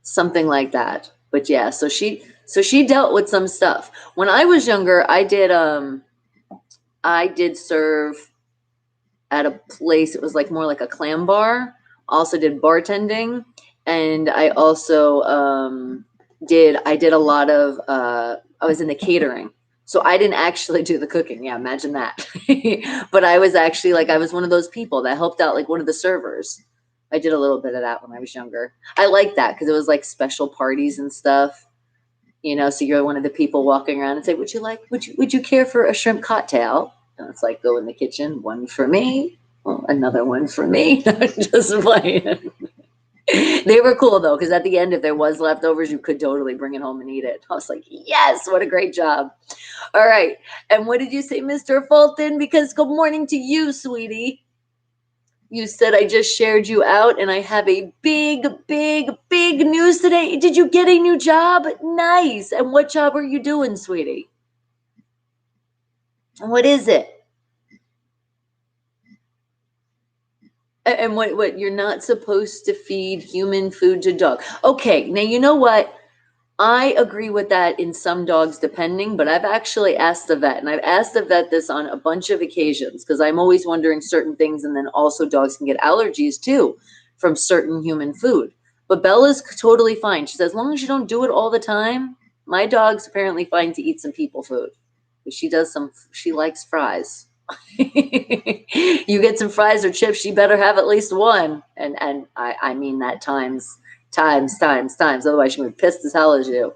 something like that. But yeah, so she dealt with some stuff. When I was younger, I did serve at a place. It was like more like a clam bar. Also did bartending, and I also did a lot of I was in the catering. So I didn't actually do the cooking. Yeah, imagine that. But I was actually I was one of those people that helped out, like one of the servers. I did a little bit of that when I was younger. I liked that because it was like special parties and stuff. You know, so you're one of the people walking around and say, would you care for a shrimp cocktail? And it's like, go in the kitchen, one for me, another one for me. Just playing. They were cool though, because at the end, if there was leftovers, you could totally bring it home and eat it. I was like, yes, what a great job. All right. And what did you say, Mr. Fulton? Because good morning to you, sweetie. You said I just shared you out, and I have a big, big, big news today. Did you get a new job? Nice. And what job are you doing, sweetie? What is it? And what you're not supposed to feed human food to dog. Okay, now you know what? I agree with that in some dogs, depending, but I've actually asked the vet, and I've asked the vet this on a bunch of occasions because I'm always wondering certain things, and then also dogs can get allergies too from certain human food. But Bella's totally fine. She says, as long as you don't do it all the time, my dog's apparently fine to eat some people food. She likes fries. You get some fries or chips, she better have at least one. And I mean that times. Otherwise, she would be pissed as hell as you.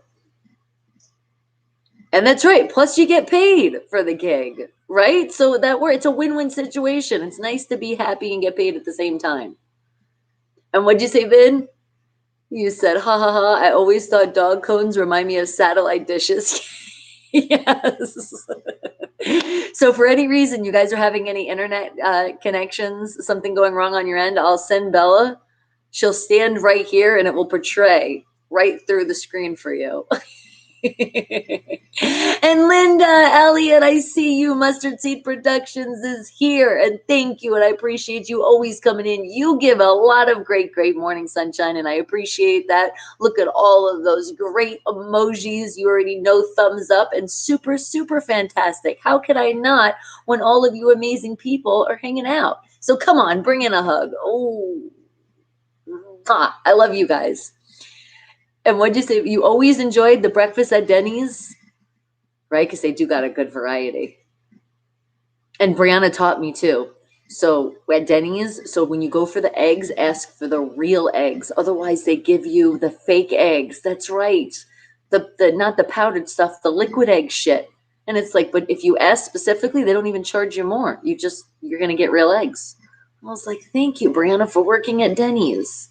And that's right. Plus, you get paid for the gig, right? So it's a win-win situation. It's nice to be happy and get paid at the same time. And what'd you say, Vin? You said, ha ha ha. I always thought dog cones remind me of satellite dishes. Yes. So for any reason you guys are having any internet connections, something going wrong on your end, I'll send Bella. She'll stand right here and it will portray right through the screen for you. And Linda Elliott, I see you. Mustard Seed Productions is here, and thank you, and I appreciate you always coming in. You give a lot of great morning sunshine, and I appreciate that. Look at all of those great emojis. You already know, thumbs up, and super fantastic. How could I not when all of you amazing people are hanging out? So come on, bring in a hug. Oh, I love you guys. And what'd you say? You always enjoyed the breakfast at Denny's, right? Because they do got a good variety. And Brianna taught me too. So at Denny's, so when you go for the eggs, ask for the real eggs. Otherwise, they give you the fake eggs. That's right. The not the powdered stuff, the liquid egg shit. And it's like, but if you ask specifically, they don't even charge you more. You're gonna get real eggs. I was like, thank you, Brianna, for working at Denny's.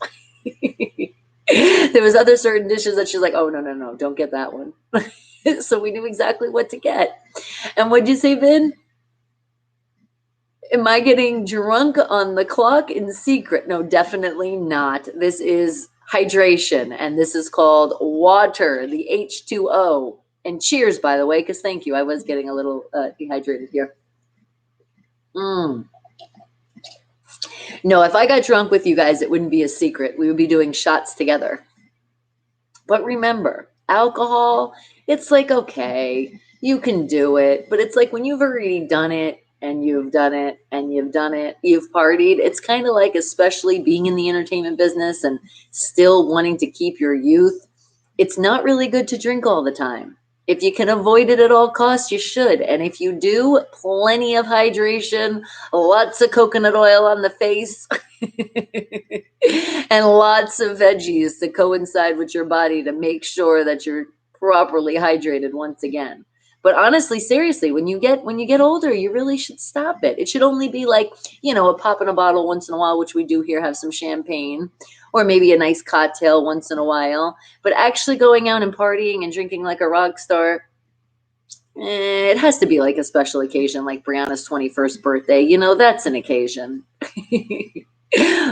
There was other certain dishes that she's like, oh, no, don't get that one. So we knew exactly what to get. And what'd you say, Vin? Am I getting drunk on the clock in secret? No, definitely not. This is hydration, and this is called water, the H2O. And cheers, by the way, because thank you. I was getting a little dehydrated here. No, if I got drunk with you guys, it wouldn't be a secret. We would be doing shots together. But remember, alcohol, it's like, okay, you can do it. But it's like when you've already done it and you've done it and you've done it, you've partied. It's kind of like, especially being in the entertainment business and still wanting to keep your youth, it's not really good to drink all the time. If you can avoid it at all costs, you should. And if you do, plenty of hydration, lots of coconut oil on the face, and lots of veggies to coincide with your body to make sure that you're properly hydrated once again. But honestly, seriously, when you get older, you really should stop it. It should only be like, a pop in a bottle once in a while, which we do here, have some champagne, or maybe a nice cocktail once in a while. But actually going out and partying and drinking like a rock star, it has to be like a special occasion, like Brianna's 21st birthday. That's an occasion.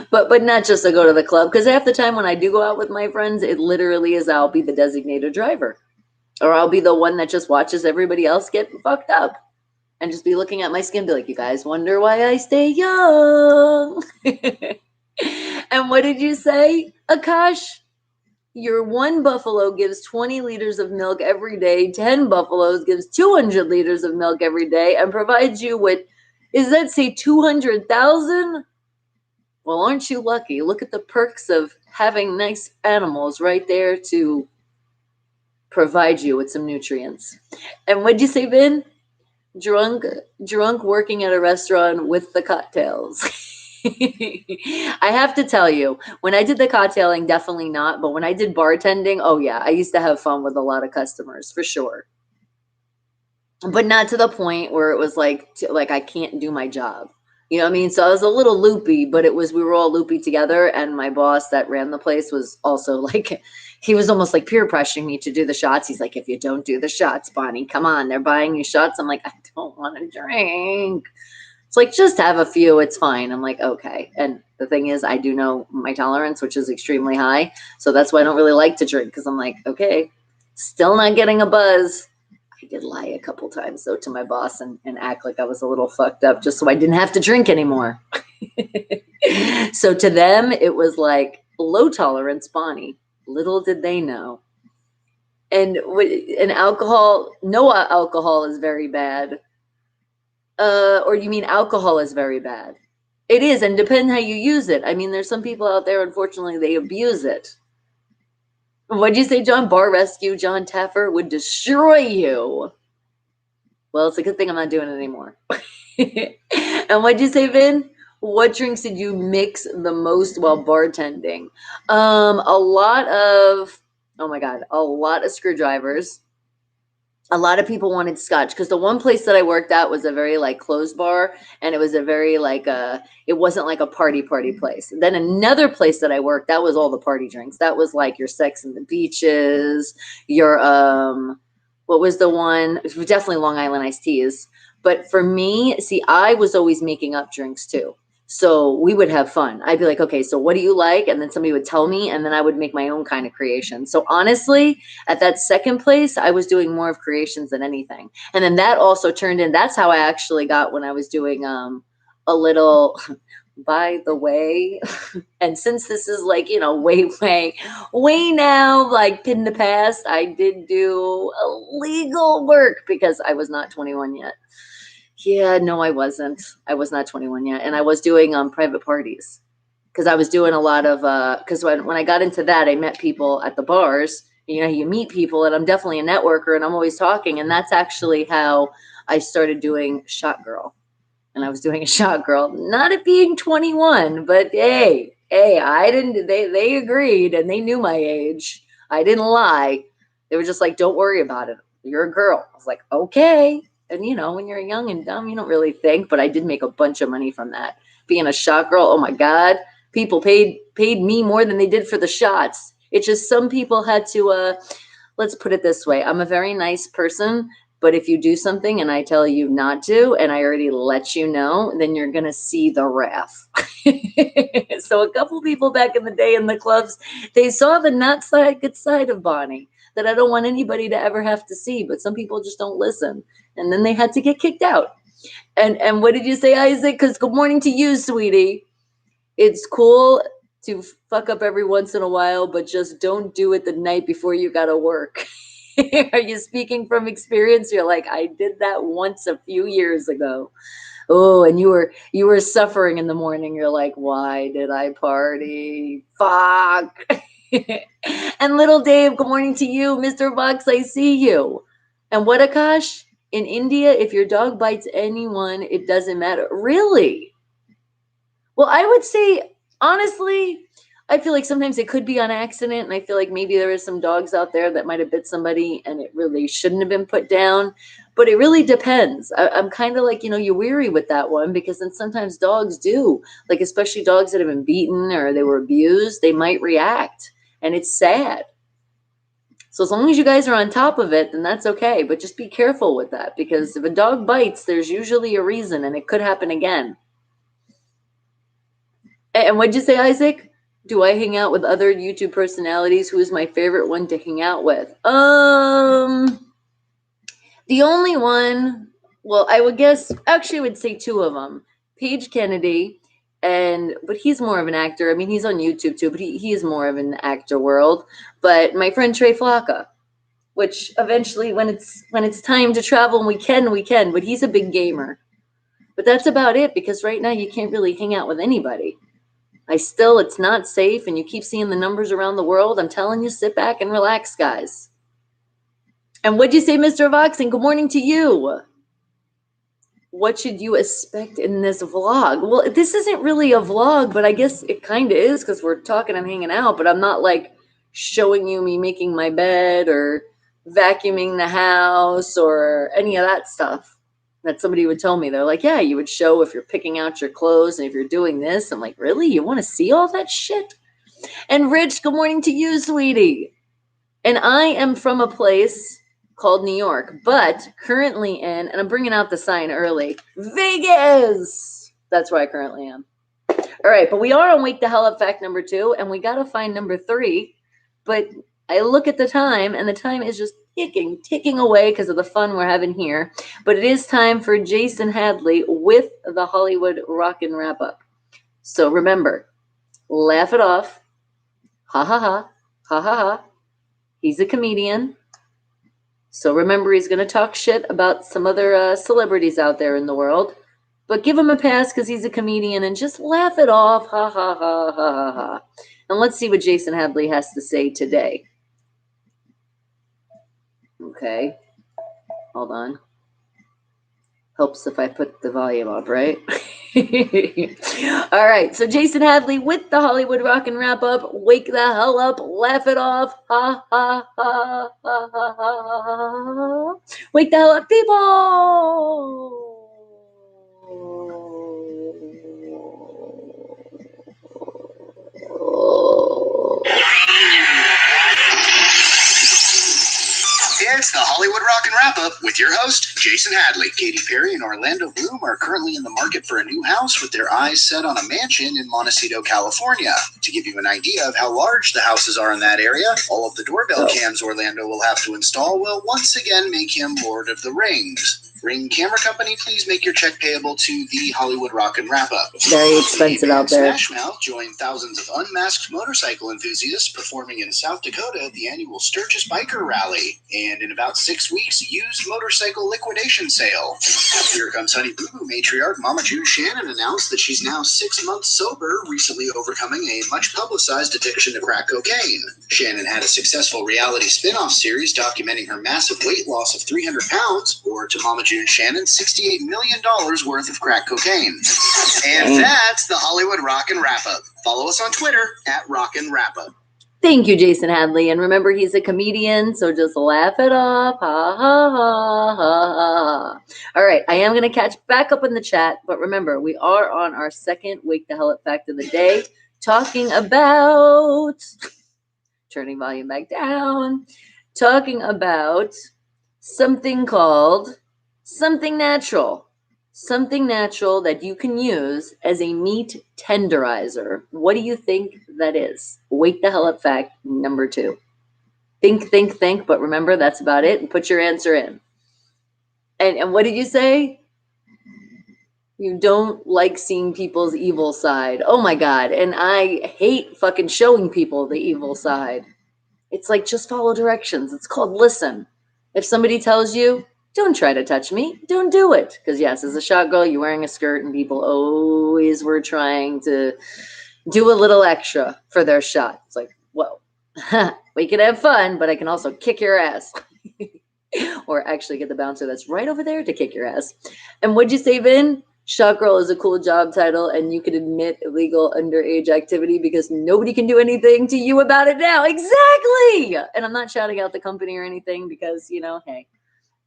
But not just to go to the club, because half the time when I do go out with my friends, it literally is I'll be the designated driver. Or I'll be the one that just watches everybody else get fucked up and just be looking at my skin, be like, you guys wonder why I stay young. And what did you say, Akash? Your one buffalo gives 20 liters of milk every day. 10 buffaloes gives 200 liters of milk every day and provides you with, is that say 200,000? Well, aren't you lucky? Look at the perks of having nice animals right there to provide you with some nutrients. And what'd you say, Vin? Drunk working at a restaurant with the cocktails. I have to tell you, when I did the cocktailing, definitely not. But when I did bartending, oh yeah, I used to have fun with a lot of customers for sure. But not to the point where it was like I can't do my job. You know what I mean? So I was a little loopy, but we were all loopy together. And my boss that ran the place was also like, he was almost like peer pressuring me to do the shots. He's like, if you don't do the shots, Bonnie, come on, they're buying you shots. I'm like, I don't want to drink. It's like, just have a few. It's fine. I'm like, okay. And the thing is, I do know my tolerance, which is extremely high. So that's why I don't really like to drink, because I'm like, okay, still not getting a buzz. I did lie a couple times, though, to my boss and act like I was a little fucked up just so I didn't have to drink anymore. So to them, it was like low tolerance Bonnie. Little did they know. And alcohol, no alcohol is very bad. Or you mean alcohol is very bad? It is, and depending how you use it. I mean, there's some people out there, unfortunately, they abuse it. What'd you say, John? Bar Rescue, John Taffer would destroy you. Well, it's a good thing I'm not doing it anymore. And what'd you say, Vin? What drinks did you mix the most while bartending? A lot of screwdrivers. A lot of people wanted scotch, because the one place that I worked at was a very like closed bar, and it was a very like it wasn't like a party place. Then another place that I worked, that was all the party drinks. That was like your Sex and the Beaches, your What was the one? It was definitely Long Island iced teas. But for me, see, I was always making up drinks too. So we would have fun. I'd be like, okay, so what do you like? And then somebody would tell me, and then I would make my own kind of creation. So honestly, at that second place, I was doing more of creations than anything. And then that also turned in, that's how I actually got when I was doing a little, by the way, and since this is like, way now, like in the past, I did do illegal work because I was not 21 yet. Yeah, no, I wasn't. I was not 21 yet. And I was doing private parties because I was doing a lot of, because when I got into that, I met people at the bars. You meet people, and I'm definitely a networker, and I'm always talking. And that's actually how I started doing Shot Girl. And I was doing a Shot Girl, not at being 21, but hey, I didn't, they agreed, and they knew my age. I didn't lie. They were just like, don't worry about it. You're a girl. I was like, okay. And when you're young and dumb, you don't really think, but I did make a bunch of money from that. Being a shot girl, oh my God, people paid me more than they did for the shots. It's just some people had to, let's put it this way. I'm a very nice person, but if you do something and I tell you not to, and I already let you know, then you're going to see the wrath. So a couple people back in the day in the clubs, they saw the not good side of Bonnie that I don't want anybody to ever have to see, but some people just don't listen. And then they had to get kicked out. And what did you say, Isaac? Because good morning to you, sweetie. It's cool to fuck up every once in a while, but just don't do it the night before you got to work. Are you speaking from experience? You're like, I did that once a few years ago. Oh, and you were suffering in the morning. You're like, why did I party? Fuck. And little Dave, good morning to you. Mr. Vox, I see you. And what, Akash? In India, if your dog bites anyone, it doesn't matter. Really? Well, I would say, honestly, I feel like sometimes it could be on accident. And I feel like maybe there are some dogs out there that might have bit somebody and it really shouldn't have been put down. But it really depends. I'm kind of like, you're weary with that one because then sometimes dogs do. Like, especially dogs that have been beaten or they were abused, they might react. And it's sad. So as long as you guys are on top of it, then that's okay. But just be careful with that because if a dog bites, there's usually a reason and it could happen again. And what'd you say, Isaac? Do I hang out with other YouTube personalities? Who is my favorite one to hang out with? The only one, well, I would guess, actually I would say two of them. Paige Kennedy, but he's more of an actor. I mean, he's on YouTube too, but he is more of an actor world. But my friend Trey Flocka, which eventually when it's time to travel and we can, but he's a big gamer. But that's about it because right now you can't really hang out with anybody. It's not safe, and you keep seeing the numbers around the world. I'm telling you, sit back and relax, guys. And what'd you say, Mr. Vox? And good morning to you. What should you expect in this vlog? Well, this isn't really a vlog, but I guess it kind of is because we're talking and hanging out, but I'm not like showing you me making my bed or vacuuming the house or any of that stuff. That somebody would tell me. They're like, yeah, you would show if you're picking out your clothes and if you're doing this. I'm like, really? You want to see all that shit? And Rich, good morning to you, sweetie. And I am from a place called New York, but currently and I'm bringing out the sign early, Vegas. That's where I currently am. All right, but we are on Wake the Hell Up fact number 2, and we got to find number 3. But I look at the time, and the time is just ticking away because of the fun we're having here. But it is time for Jason Hadley with the Hollywood Rockin' Wrap Up. So remember, laugh it off. Ha ha ha. Ha ha ha. He's a comedian. So remember, he's going to talk shit about some other celebrities out there in the world. But give him a pass because he's a comedian and just laugh it off. Ha ha ha ha ha ha. And let's see what Jason Hadley has to say today. Okay. Hold on. Helps if I put the volume up, right? All right. So Jason Hadley with the Hollywood Rockin' Wrap Up. Wake the hell up. Laugh it off. Ha ha ha ha ha ha. Wake the hell up, people. Yes, It's the Hollywood Rockin' Wrap-Up with your host, Jason Hadley. Katy Perry and Orlando Bloom are currently in the market for a new house with their eyes set on a mansion in Montecito, California. To give you an idea of how large the houses are in that area, all of the doorbell cams Orlando will have to install will once again make him Lord of the Rings. Ring Camera Company, please make your check payable to the Hollywood Rockin' Wrap-Up. Very expensive out there. Smash Mouth joined thousands of unmasked motorcycle enthusiasts performing in South Dakota at the annual Sturgis Biker Rally. And in about 6 weeks, used motorcycle liquidation sale. Here Comes Honey Boo Boo matriarch Mama June Shannon announced that she's now 6 months sober, recently overcoming a much-publicized addiction to crack cocaine. Shannon had a successful reality spin-off series documenting her massive weight loss of 300 pounds, or to Mama June Shannon, $68 million worth of crack cocaine. And that's the Hollywood Rockin' Wrap-Up. Follow us on Twitter at Rockin' Wrap-Up. Thank you, Jason Hadley. And remember, he's a comedian, so just laugh it off. Ha, ha, ha, ha, ha. All right, I am going to catch back up in the chat, but remember, we are on our second Wake the Hell Up fact of the day, talking about, turning volume back down, talking about something called something natural that you can use as a meat tenderizer. What do you think that is? Wake the hell up fact number 2. Think, but remember, that's about it. And put your answer in. And what did you say? You don't like seeing people's evil side. Oh my God. And I hate fucking showing people the evil side. It's like, just follow directions. It's called listen. If somebody tells you, don't try to touch me, don't do it. Because yes, as a shot girl, you're wearing a skirt and people always were trying to do a little extra for their shot. It's like, whoa, we can have fun, but I can also kick your ass. Or actually get the bouncer that's right over there to kick your ass. And what'd you say, Vin? Shot girl is a cool job title, and you can admit illegal underage activity because nobody can do anything to you about it now. Exactly. And I'm not shouting out the company or anything because, hey,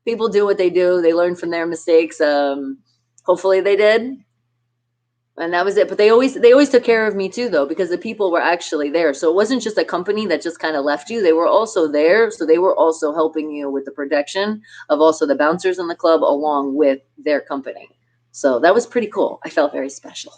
people do what they do. They learn from their mistakes. Hopefully they did. And that was it. But they always took care of me too, though, because the people were actually there. So it wasn't just a company that just kind of left you. They were also there. So they were also helping you with the protection of also the bouncers in the club along with their company. So that was pretty cool. I felt very special.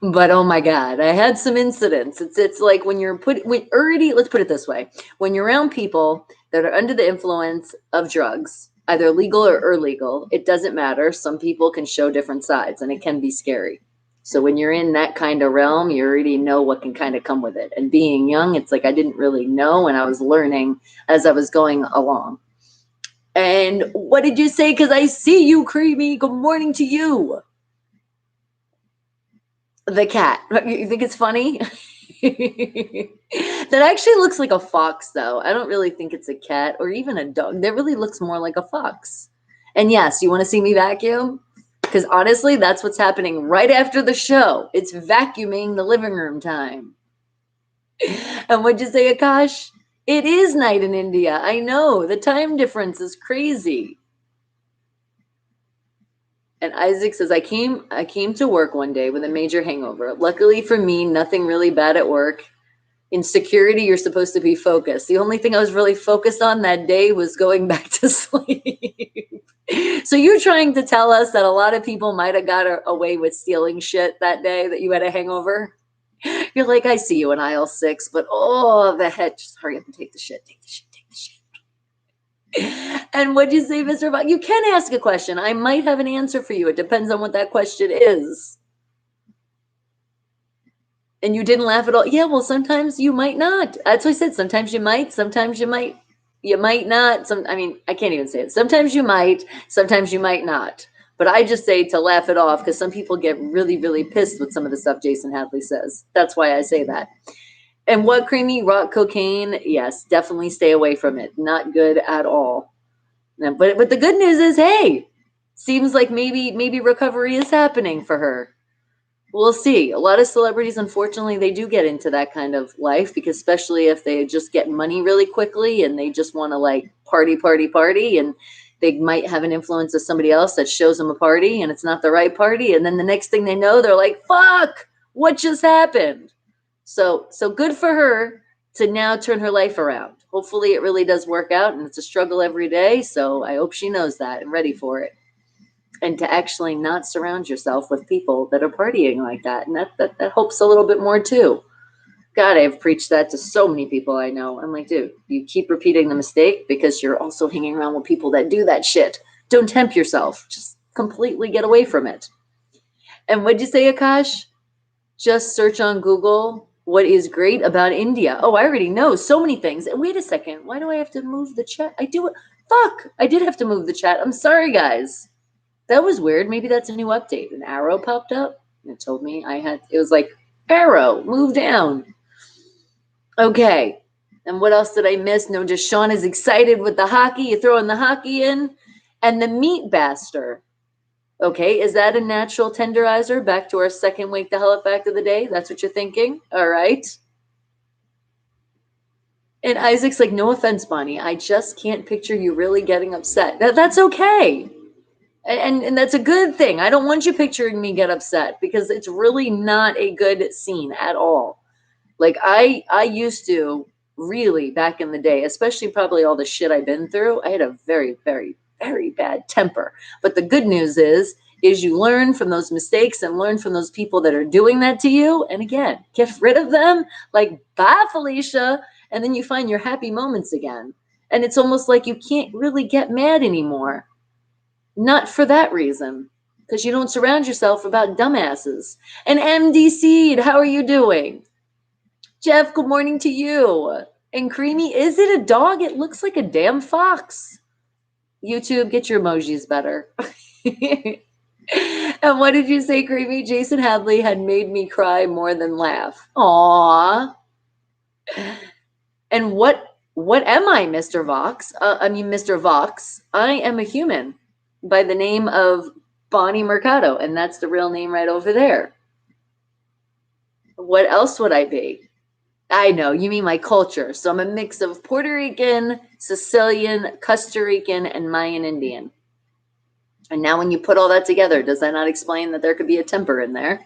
But oh my God, I had some incidents. It's like when let's put it this way. When you're around people that are under the influence of drugs, either legal or illegal, it doesn't matter. Some people can show different sides and it can be scary. So when you're in that kind of realm, you already know what can kind of come with it. And being young, it's like I didn't really know, and I was learning as I was going along. And what did you say? Because I see you, Creamy. Good morning to you. The cat. You think it's funny? That actually looks like a fox, though. I don't really think it's a cat or even a dog. That really looks more like a fox. And yes, you want to see me vacuum? Because honestly, that's what's happening right after the show. It's vacuuming the living room time. And what'd you say, Akash? It is night in India. I know. The time difference is crazy. And Isaac says, I came to work one day with a major hangover. Luckily for me, nothing really bad at work. In security, you're supposed to be focused. The only thing I was really focused on that day was going back to sleep. So you're trying to tell us that a lot of people might have got away with stealing shit that day that you had a hangover? You're like, I see you in aisle 6, but oh, the head, just hurry up and take the shit. And what'd you say, Mr. Bach? You can ask a question. I might have an answer for you. It depends on what that question is. And you didn't laugh at all. Yeah, well, sometimes you might not. That's what I said. Sometimes you might. Sometimes you might. You might not. I can't even say it. Sometimes you might. Sometimes you might not. But I just say to laugh it off because some people get really, really pissed with some of the stuff Jason Hadley says. That's why I say that. And what, Creamy? Rock cocaine? Yes, definitely stay away from it. Not good at all. But the good news is, hey, seems like maybe recovery is happening for her. We'll see. A lot of celebrities, unfortunately, they do get into that kind of life because especially if they just get money really quickly and they just want to like party, and they might have an influence of somebody else that shows them a party and it's not the right party. And then the next thing they know, they're like, fuck, what just happened? So good for her to now turn her life around. hopefully it really does work out, and it's a struggle every day. So I hope she knows that and ready for it. And to actually not surround yourself with people that are partying like that. And that hopes a little bit more too. God, I've preached that to so many people I know. I'm like, dude, you keep repeating the mistake because you're also hanging around with people that do that shit. Don't tempt yourself. Just completely get away from it. And what'd you say, Akash? Just search on Google what is great about India. Oh, I already know so many things. And wait a second. Why do I have to move the chat? I do it. Fuck. I did have to move the chat. I'm sorry, guys. That was weird. Maybe that's a new update. An arrow popped up and it told me it was like, arrow, move down. Okay. And what else did I miss? No, just Sean is excited with the hockey. You're throwing the hockey in. And the meat baster. Okay, is that a natural tenderizer? Back to our second wake the hell up fact of the day. That's what you're thinking? All right. And Isaac's like, no offense, Bonnie. I just can't picture you really getting upset. That's okay. And that's a good thing. I don't want you picturing me get upset because it's really not a good scene at all. Like I used to really back in the day, especially probably all the shit I've been through, I had a very, very, very bad temper. But the good news is you learn from those mistakes and learn from those people that are doing that to you. And again, get rid of them. Like, bye, Felicia. And then you find your happy moments again. And it's almost like you can't really get mad anymore. Not for that reason, because you don't surround yourself about dumbasses. And MD Seed, how are you doing? Jeff, good morning to you. And Creamy, is it a dog? It looks like a damn fox. YouTube, get your emojis better. And what did you say, Creamy? Jason Hadley had made me cry more than laugh. Aww. And what am I, Mr. Vox? Mr. Vox. I am a human by the name of Bonnie Mercado, and that's the real name right over there. What else would I be? I know, you mean my culture. So I'm a mix of Puerto Rican, Sicilian, Costa Rican, and Mayan Indian. And now when you put all that together, does that not explain that there could be a temper in there?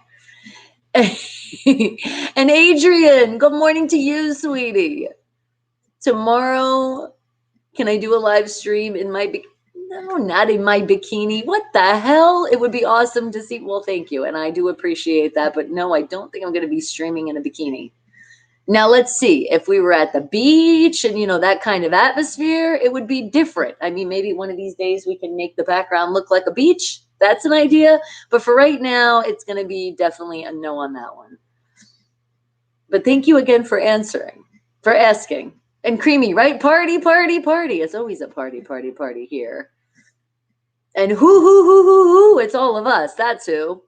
And Adrian, good morning to you, sweetie. Tomorrow, can I do a live stream in my no, not in my bikini. What the hell? It would be awesome to see. Well, thank you. And I do appreciate that. But no, I don't think I'm going to be streaming in a bikini. Now, let's see. If we were at the beach and, that kind of atmosphere, it would be different. I mean, maybe one of these days we can make the background look like a beach. That's an idea. But for right now, it's going to be definitely a no on that one. But thank you again for asking. And Creamy, right? Party, party, party. It's always a party, party, party here. And who, it's all of us. That's who.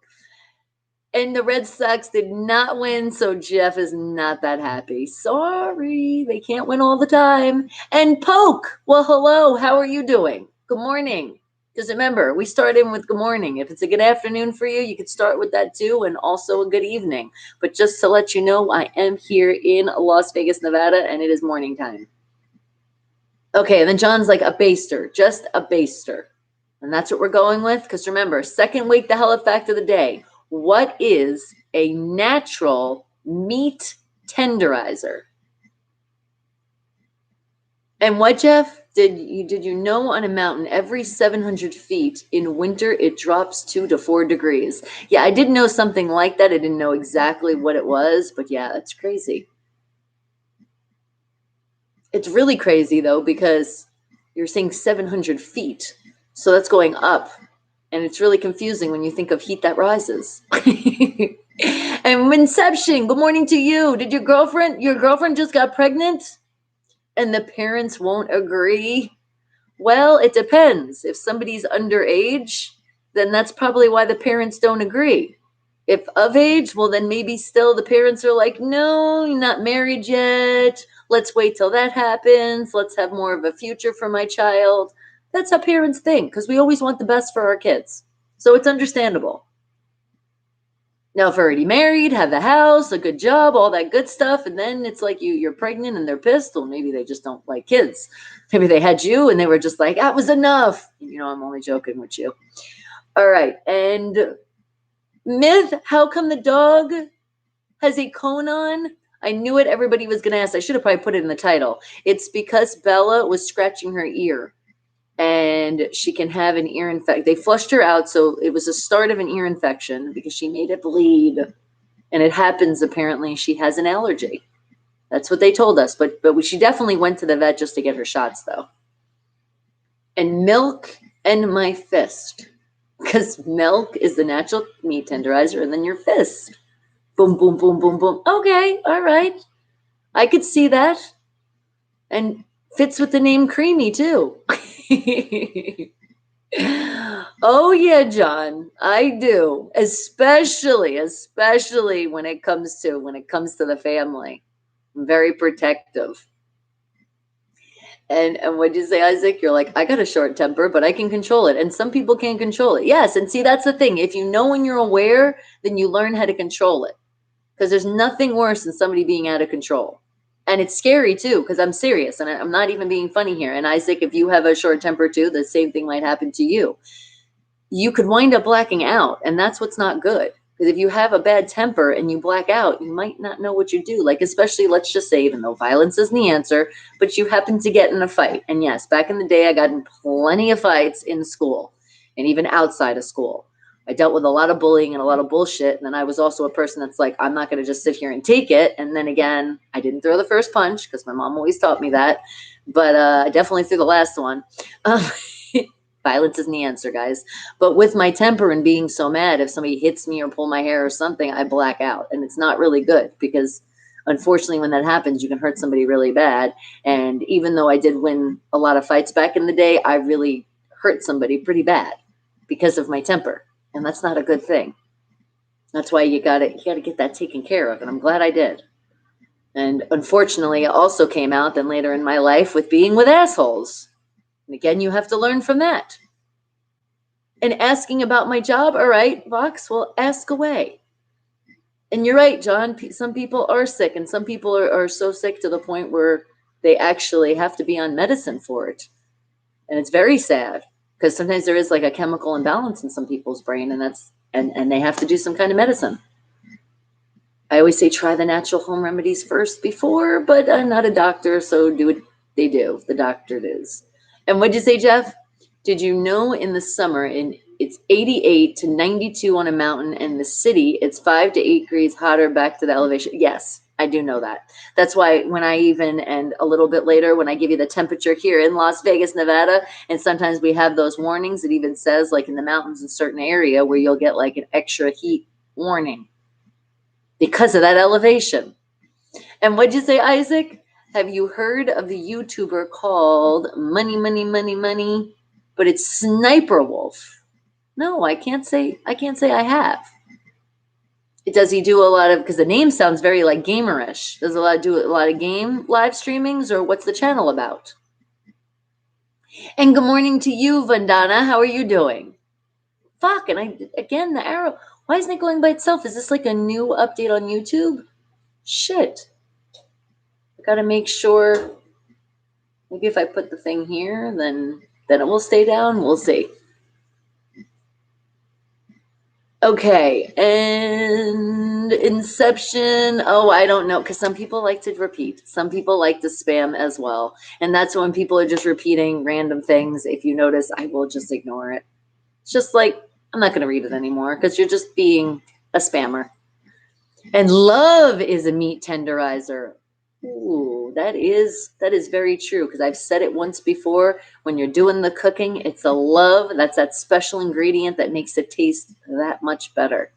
And the Red Sox did not win, so Jeff is not that happy. Sorry, they can't win all the time. And Poke, well, hello, how are you doing? Good morning. Because remember, we start in with good morning. If it's a good afternoon for you, you could start with that too, and also a good evening. But just to let you know, I am here in Las Vegas, Nevada, and it is morning time. Okay, and then John's like, a baster, just a baster. And that's what we're going with, because remember, second wake the hell up fact of the day. What is a natural meat tenderizer? And what, Jeff? Did you know on a mountain every 700 feet in winter it drops 2 to 4 degrees? Yeah, I did know something like that. I didn't know exactly what it was, but yeah, that's crazy. It's really crazy though, because you're saying 700 feet. So that's going up. And it's really confusing when you think of heat that rises. And Inception, good morning to you. Did your girlfriend just got pregnant? And the parents won't agree? Well, it depends. If somebody's underage, then that's probably why the parents don't agree. If of age, well, then maybe still the parents are like, no, you're not married yet. Let's wait till that happens. Let's have more of a future for my child. That's how parents think, because we always want the best for our kids. So it's understandable. Now, if already married, have the house, a good job, all that good stuff, and then it's like you're pregnant and they're pissed, or maybe they just don't like kids. Maybe they had you and they were just like, that was enough. I'm only joking with you. All right. And Myth, how come the dog has a cone on? I knew it. Everybody was going to ask. I should have probably put it in the title. It's because Bella was scratching her ear and she can have an ear infection. They flushed her out. So it was a start of an ear infection because she made it bleed. And it happens, apparently, she has an allergy. That's what they told us. But she definitely went to the vet just to get her shots, though. And milk and my fist. Because milk is the natural meat tenderizer, and then your fist. Boom, boom, boom, boom, boom. Okay, all right. I could see that. And fits with the name Creamy, too. Oh, yeah, John, I do. Especially when it comes to the family. I'm very protective. And what'd you say, Isaac? You're like, I got a short temper, but I can control it. And some people can't control it. Yes, and see, that's the thing. If you know when you're aware, then you learn how to control it. Because there's nothing worse than somebody being out of control. And it's scary, too, because I'm serious. And I'm not even being funny here. And Isaac, if you have a short temper, too, the same thing might happen to you. You could wind up blacking out. And that's what's not good. Because if you have a bad temper and you black out, you might not know what you do. Like, especially, let's just say, even though violence isn't the answer, but you happen to get in a fight. And yes, back in the day, I got in plenty of fights in school and even outside of school. I dealt with a lot of bullying and a lot of bullshit. And then I was also a person that's like, I'm not going to just sit here and take it. And then again, I didn't throw the first punch because my mom always taught me that. But I definitely threw the last one. Violence isn't the answer, guys. But with my temper and being so mad, if somebody hits me or pull my hair or something, I black out. And it's not really good because, unfortunately, when that happens, you can hurt somebody really bad. And even though I did win a lot of fights back in the day, I really hurt somebody pretty bad because of my temper. And that's not a good thing. That's why you gotta get that taken care of. And I'm glad I did. And unfortunately, it also came out then later in my life with being with assholes. And again, you have to learn from that. And asking about my job, all right, Vox, well, ask away. And you're right, John, some people are sick, and some people are so sick to the point where they actually have to be on medicine for it. And it's very sad, because sometimes there is like a chemical imbalance in some people's brain, and they have to do some kind of medicine. I always say try the natural home remedies first before, but I'm not a doctor, so do what they do. The doctor it is. And what'd you say, Jeff? Did you know in the summer, it's 88 to 92 on a mountain, and the city, it's 5 to 8 degrees hotter back to the elevation? Yes, I do know that. That's why when I and a little bit later, when I give you the temperature here in Las Vegas, Nevada, and sometimes we have those warnings, it even says like in the mountains in a certain area where you'll get like an extra heat warning because of that elevation. And what'd you say, Isaac? Have you heard of the YouTuber called Money, but it's Sniper Wolf? No, I can't say I have. Does he do a lot of, because the name sounds very like gamerish. Does do a lot of game live streamings, or what's the channel about? And good morning to you, Vandana. How are you doing? Fuck, and again, the arrow. Why isn't it going by itself? Is this like a new update on YouTube? Shit. I gotta make sure. Maybe if I put the thing here, then it will stay down. We'll see. Okay, and Inception. Oh, I don't know, because some people like to repeat. Some people like to spam as well. And that's when people are just repeating random things. If you notice, I will just ignore it. It's just like, I'm not going to read it anymore because you're just being a spammer. And love is a meat tenderizer. Ooh, that is very true, because I've said it once before. When you're doing the cooking, it's a love. That's that special ingredient that makes it taste that much better.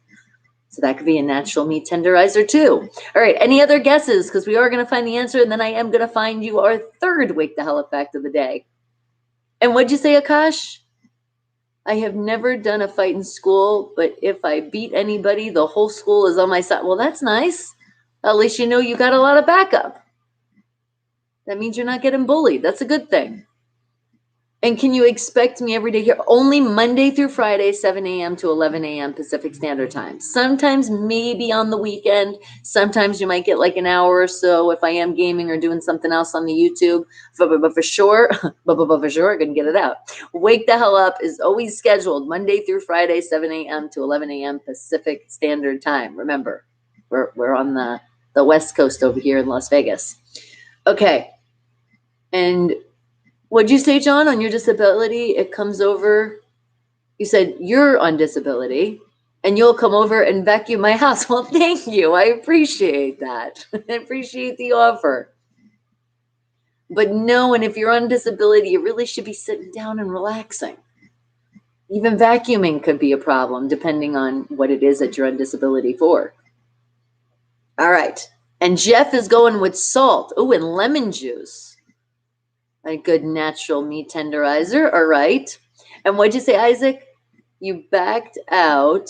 So that could be a natural meat tenderizer too. All right, any other guesses? Because we are going to find the answer, and then I am going to find you our third Wake the Hell Up fact of the day. And what'd you say, Akash? I have never done a fight in school, but if I beat anybody, the whole school is on my side. Well, that's nice. At least you know you got a lot of backup. That means you're not getting bullied. That's a good thing. And can you expect me every day here? Only Monday through Friday, 7 a.m. to 11 a.m. Pacific Standard Time. Sometimes maybe on the weekend. Sometimes you might get like an hour or so if I am gaming or doing something else on the YouTube. But for sure, I'm going to get it out. Wake the Hell Up is always scheduled Monday through Friday, 7 a.m. to 11 a.m. Pacific Standard Time. Remember, we're on the the West Coast over here in Las Vegas. Okay. And what'd you say, John, on your disability? It comes over. You said you're on disability and you'll come over and vacuum my house. Well, thank you. I appreciate that. I appreciate the offer. But no, and if you're on disability, you really should be sitting down and relaxing. Even vacuuming could be a problem depending on what it is that you're on disability for. All right. And Jeff is going with salt. Oh, and lemon juice. A good natural meat tenderizer. All right. And what'd you say, Isaac? You backed out.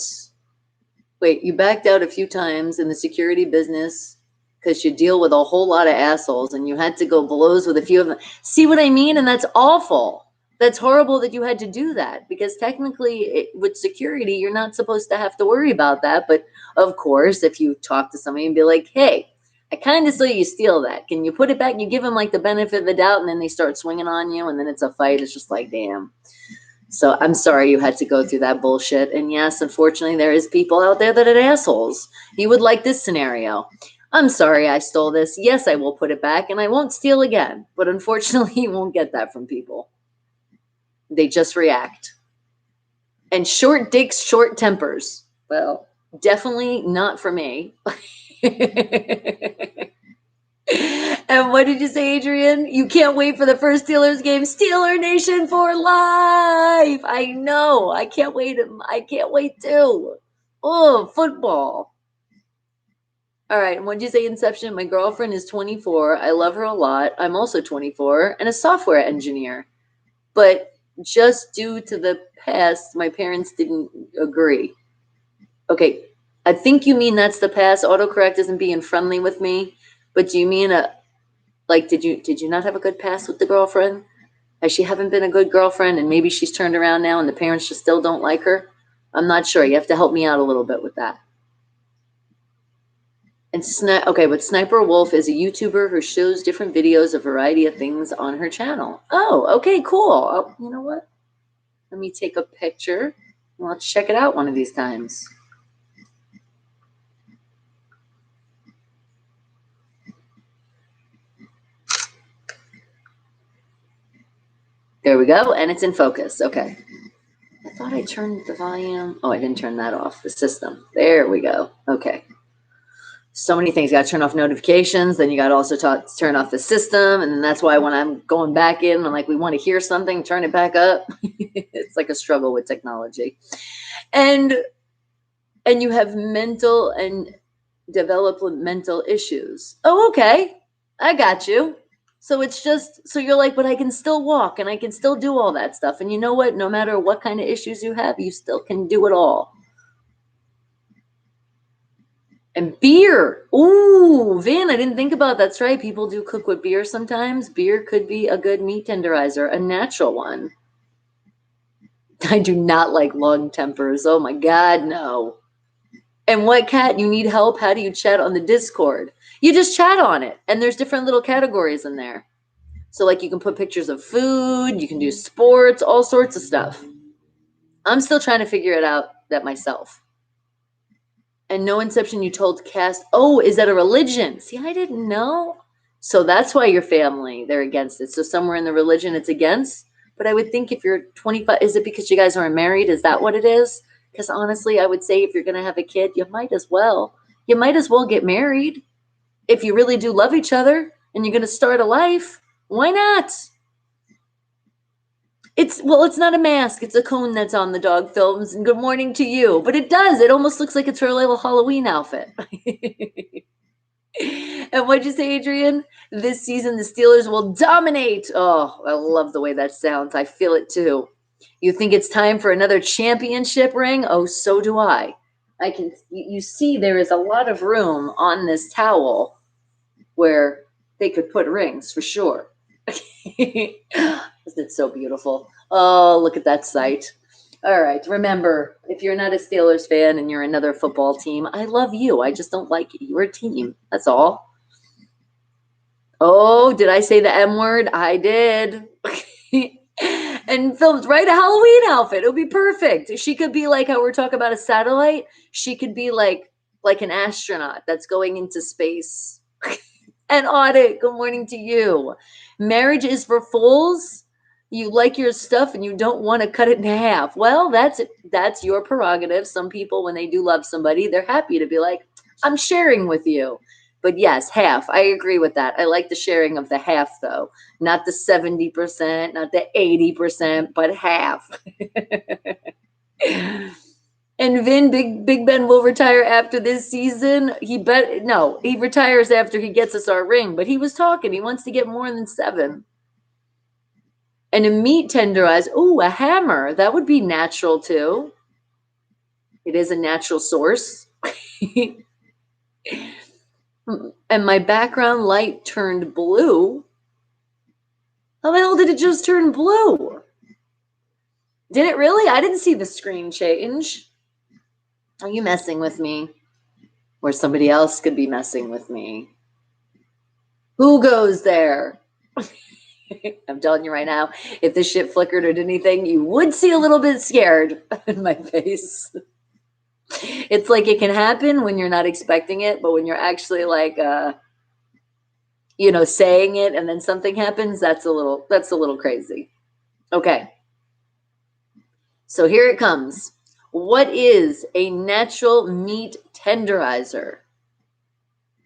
Wait, you backed out a few times in the security business because you deal with a whole lot of assholes and you had to go blows with a few of them. See what I mean? And that's awful. That's horrible that you had to do that because technically with security, you're not supposed to have to worry about that. But of course, if you talk to somebody and be like, hey, I kind of saw you steal that. Can you put it back? You give them like the benefit of the doubt and then they start swinging on you and then it's a fight. It's just like, damn. So I'm sorry you had to go through that bullshit. And yes, unfortunately, there is people out there that are assholes. You would like this scenario. I'm sorry I stole this. Yes, I will put it back and I won't steal again. But unfortunately, you won't get that from people. They just react. And short dicks, short tempers. Well, definitely not for me. And what did you say, Adrian? You can't wait for the first Steelers game. Steeler Nation for life. I know. I can't wait. I can't wait too. Oh, football. All right. And what did you say, Inception? My girlfriend is 24. I love her a lot. I'm also 24 and a software engineer. But just due to the past, my parents didn't agree. Okay. I think you mean that's the past. Autocorrect isn't being friendly with me. But do you mean did you not have a good past with the girlfriend? Has she haven't been a good girlfriend and maybe she's turned around now and the parents just still don't like her? I'm not sure. You have to help me out a little bit with that. And but Sniper Wolf is a YouTuber who shows different videos, a variety of things on her channel. Oh, okay, cool. Oh, you know what? Let me take a picture and let's check it out one of these times. There we go. And it's in focus. Okay. I thought I turned the volume. Oh, I didn't turn that off. The system. There we go. Okay. So many things. You got to turn off notifications. Then you got to also turn off the system. And then that's why when I'm going back in, I'm like, we want to hear something, turn it back up. It's like a struggle with technology. And you have mental and developmental issues. Oh, okay. I got you. So it's just, so you're like, but I can still walk and I can still do all that stuff. And you know what? No matter what kind of issues you have, you still can do it all. And beer. Ooh, Van, I didn't think about that. That's right. People do cook with beer sometimes. Beer could be a good meat tenderizer, a natural one. I do not like long tempers. Oh my God, no. And what, Kat? You need help? How do you chat on the Discord? You just chat on it. And there's different little categories in there. So like you can put pictures of food, you can do sports, all sorts of stuff. I'm still trying to figure it out that myself. And no Inception, you told Cass, oh, is that a religion? See, I didn't know. So that's why your family, they're against it. So somewhere in the religion it's against. But I would think if you're 25, is it because you guys aren't married? Is that what it is? Because honestly, I would say if you're going to have a kid, you might as well. You might as well get married. If you really do love each other and you're going to start a life, why not? It's not a mask. It's a cone that's on the dog films. And good morning to you. But it does. It almost looks like it's her little Halloween outfit. And what'd you say, Adrian? This season, the Steelers will dominate. Oh, I love the way that sounds. I feel it too. You think it's time for another championship ring? Oh, so do I. You see there is a lot of room on this towel where they could put rings for sure. Isn't it so beautiful? Oh, look at that sight. All right. Remember, if you're not a Steelers fan and you're another football team, I love you. I just don't like you. You're a team. That's all. Oh, did I say the M word? I did. And filmed right a Halloween outfit. It would be perfect. She could be like how we're talking about a satellite. She could be like like an astronaut that's going into space. And Audit, good morning to you. Marriage is for fools. You like your stuff and you don't want to cut it in half. Well, that's your prerogative. Some people, when they do love somebody, they're happy to be like, I'm sharing with you. But yes, half. I agree with that. I like the sharing of the half, though. Not the 70%, not the 80%, but half. And Vin, Big Ben will retire after this season. He retires after he gets us our ring. But he was talking. He wants to get more than 7. And a meat tenderizer. Ooh, a hammer. That would be natural too. It is a natural source. And my background light turned blue. How the hell did it just turn blue? Did it really? I didn't see the screen change. Are you messing with me? Or somebody else could be messing with me. Who goes there? I'm telling you right now, if this shit flickered or did anything, you would see a little bit scared in my face. It's like it can happen when you're not expecting it, but when you're actually like, saying it and then something happens, that's a little crazy. Okay. So here it comes. What is a natural meat tenderizer?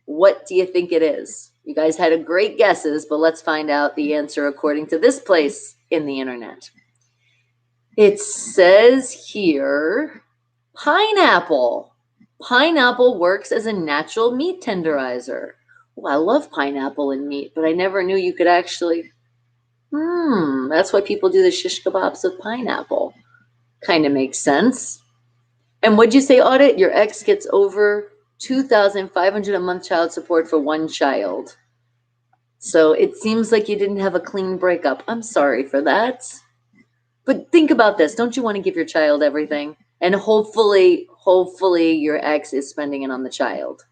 What do you think it is? You guys had a great guesses, but let's find out the answer according to this place in the internet. It says here, pineapple. Pineapple works as a natural meat tenderizer. Oh, I love pineapple in meat, but I never knew you could actually. That's why people do the shish kebabs with pineapple. Kind of makes sense. And what'd you say, Audit? Your ex gets over $2,500 a month child support for one child. So it seems like you didn't have a clean breakup. I'm sorry for that. But think about this. Don't you want to give your child everything? And hopefully your ex is spending it on the child.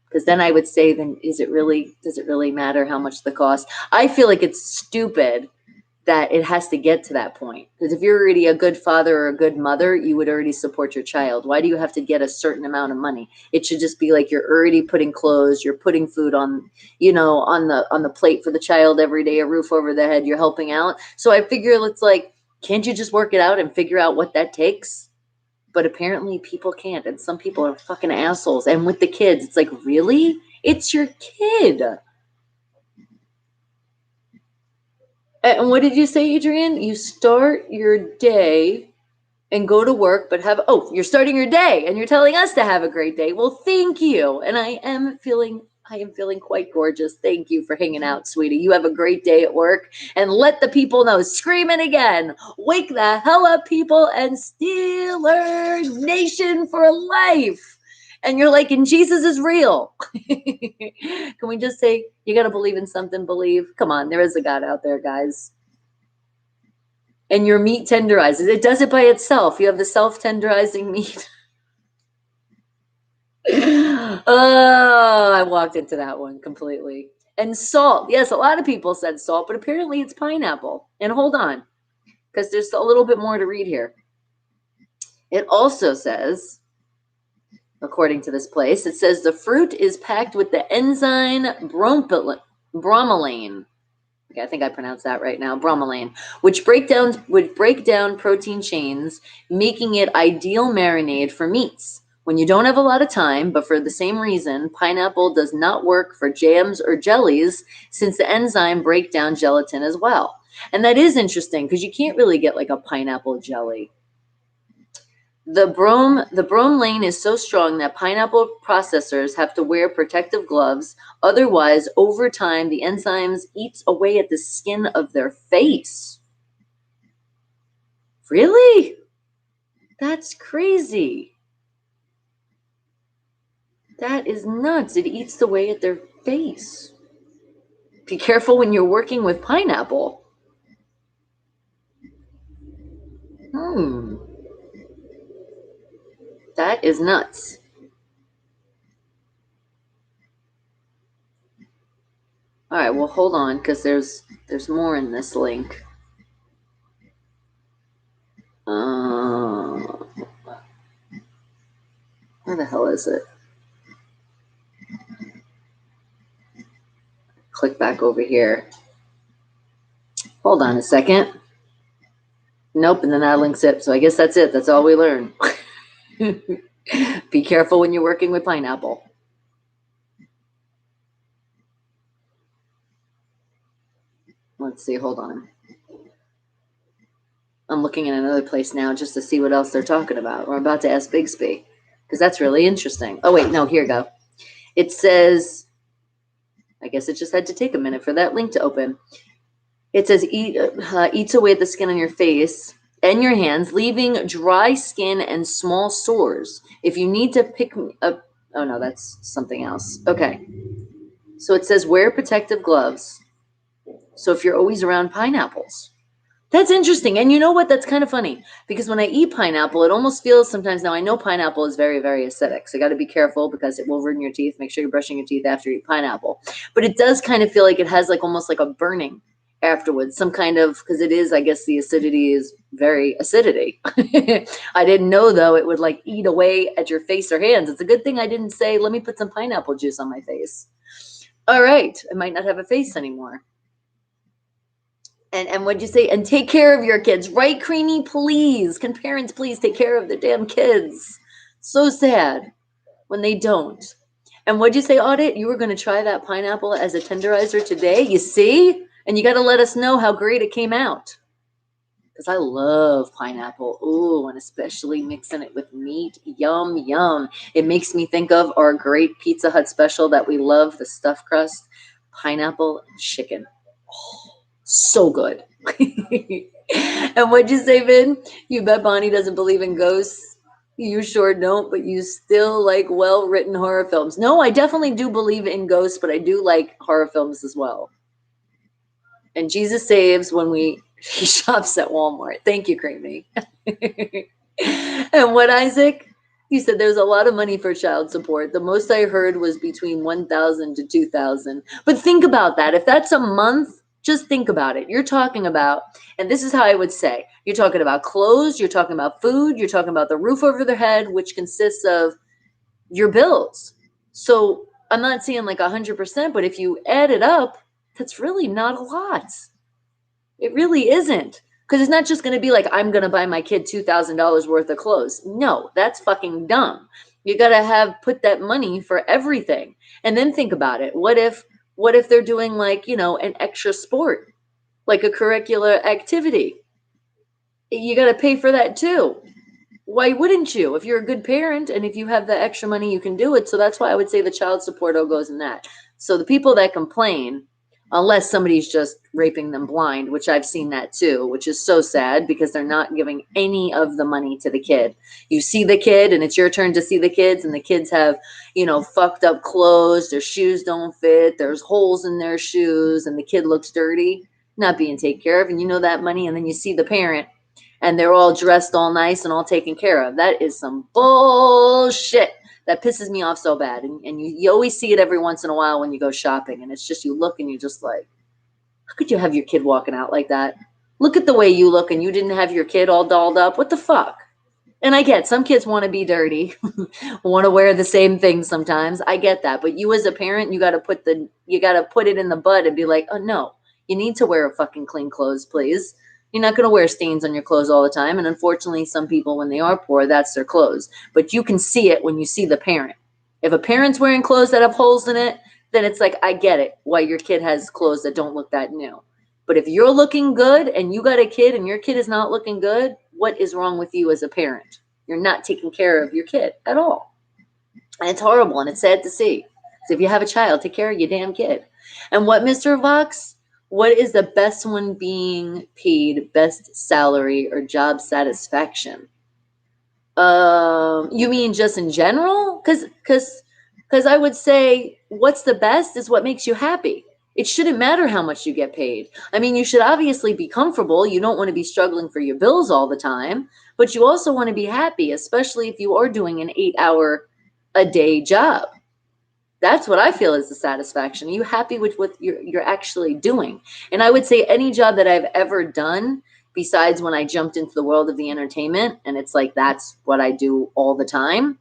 Because then I would say, then does it really matter how much the cost? I feel like it's stupid that it has to get to that point. Because if you're already a good father or a good mother, you would already support your child. Why do you have to get a certain amount of money? It should just be like you're already putting clothes, you're putting food on, on the plate for the child every day, a roof over the head, you're helping out. So I figure it's like, can't you just work it out and figure out what that takes? But apparently people can't. And some people are fucking assholes. And with the kids, it's like, really? It's your kid. And what did you say, Adrienne? You start your day and go to work, but you're starting your day and you're telling us to have a great day. Well, thank you. And I am feeling quite gorgeous. Thank you for hanging out, sweetie. You have a great day at work and let the people know. Screaming again. Wake the hell up, people, and Steelers Nation for life. And you're like, and Jesus is real. Can we just say, you got to believe in something, believe? Come on, there is a God out there, guys. And your meat tenderizes. It does it by itself. You have the self-tenderizing meat. Oh, I walked into that one completely. And salt. Yes, a lot of people said salt, but apparently it's pineapple. And hold on, because there's a little bit more to read here. It also says, according to this place, it says the fruit is packed with the enzyme bromelain. Okay, I think I pronounced that right now. Bromelain, which would break down protein chains, making it ideal marinade for meats. When you don't have a lot of time, but for the same reason, pineapple does not work for jams or jellies since the enzyme break down gelatin as well. And that is interesting because you can't really get like a pineapple jelly. The bromelain is so strong that pineapple processors have to wear protective gloves. Otherwise, over time, the enzymes eats away at the skin of their face. Really? That's crazy. That is nuts. It eats away at their face. Be careful when you're working with pineapple. That is nuts. All right, well, hold on, because there's more in this link. Where the hell is it? click back over here. Hold on a second. Nope, and then that links it. So I guess that's it. That's all we learn. Be careful when you're working with pineapple. Let's see, hold on. I'm looking in another place now just to see what else they're talking about. We're about to ask Bigsby because that's really interesting. Oh, wait, no, here you go. It says, I guess it just had to take a minute for that link to open. It says, eats away at the skin on your face and your hands, leaving dry skin and small sores. If you need to pick up, oh no, that's something else. Okay. So it says, wear protective gloves. So if you're always around pineapples. That's interesting. And you know what? That's kind of funny because when I eat pineapple, it almost feels sometimes, now I know pineapple is very, very acidic. So you got to be careful because it will ruin your teeth. Make sure you're brushing your teeth after you eat pineapple. But it does kind of feel like it has like almost like a burning afterwards. Some kind of, because it is, I guess the acidity is very acidity. I didn't know though it would like eat away at your face or hands. It's a good thing I didn't say, let me put some pineapple juice on my face. All right. I might not have a face anymore. And what'd you say? And take care of your kids, right, Creamy? Please, can parents please take care of their damn kids? So sad when they don't. And what'd you say, Audit? You were going to try that pineapple as a tenderizer today? You see? And you got to let us know how great it came out. Because I love pineapple. Ooh, and especially mixing it with meat. Yum, yum. It makes me think of our great Pizza Hut special that we love, the stuffed crust, pineapple and chicken. Oh. So good. And what'd you say, Vin? You bet Bonnie doesn't believe in ghosts. You sure don't, but you still like well-written horror films. No, I definitely do believe in ghosts, but I do like horror films as well. And Jesus saves when he shops at Walmart. Thank you, Creamy. And what, Isaac? You said there's a lot of money for child support. The most I heard was between $1,000 to $2,000. But think about that. If that's a month, just think about it. You're talking about, and this is how I would say, you're talking about clothes, you're talking about food, you're talking about the roof over their head, which consists of your bills. So I'm not saying like 100%, but if you add it up, that's really not a lot. It really isn't. Because it's not just going to be like, I'm going to buy my kid $2,000 worth of clothes. No, that's fucking dumb. You got to put that money for everything. And then think about it. What if they're doing like, an extra sport, like a curricular activity? You got to pay for that too. Why wouldn't you? If you're a good parent and if you have the extra money, you can do it. So that's why I would say the child support all goes in that. So the people that complain, unless somebody's just raping them blind, which I've seen that too, which is so sad because they're not giving any of the money to the kid. You see the kid and it's your turn to see the kids and the kids have, fucked up clothes. Their shoes don't fit. There's holes in their shoes and the kid looks dirty, not being taken care of. And you know that money. And then you see the parent and they're all dressed all nice and all taken care of. That is some bullshit. That pisses me off so bad. And you always see it every once in a while when you go shopping. And it's just, you look and you're just like, how could you have your kid walking out like that? Look at the way you look and you didn't have your kid all dolled up. What the fuck? And I get some kids want to be dirty, want to wear the same thing sometimes. I get that. But you as a parent, you got to put it in the bud and be like, oh no, you need to wear fucking clean clothes, please. You're not going to wear stains on your clothes all the time. And unfortunately, some people, when they are poor, that's their clothes. But you can see it when you see the parent. If a parent's wearing clothes that have holes in it, then it's like, I get it, why your kid has clothes that don't look that new. But if you're looking good and you got a kid and your kid is not looking good, what is wrong with you as a parent? You're not taking care of your kid at all. And it's horrible and it's sad to see. So if you have a child, take care of your damn kid. And what, Mr. Vox? What is the best one being paid, best salary or job satisfaction? You mean just in general? Because I would say what's the best is what makes you happy. It shouldn't matter how much you get paid. I mean, you should obviously be comfortable. You don't want to be struggling for your bills all the time, but you also want to be happy, especially if you are doing an 8-hour-a-day job. That's what I feel is the satisfaction. Are you happy with what you're actually doing? And I would say any job that I've ever done, besides when I jumped into the world of the entertainment, and it's like that's what I do all the time,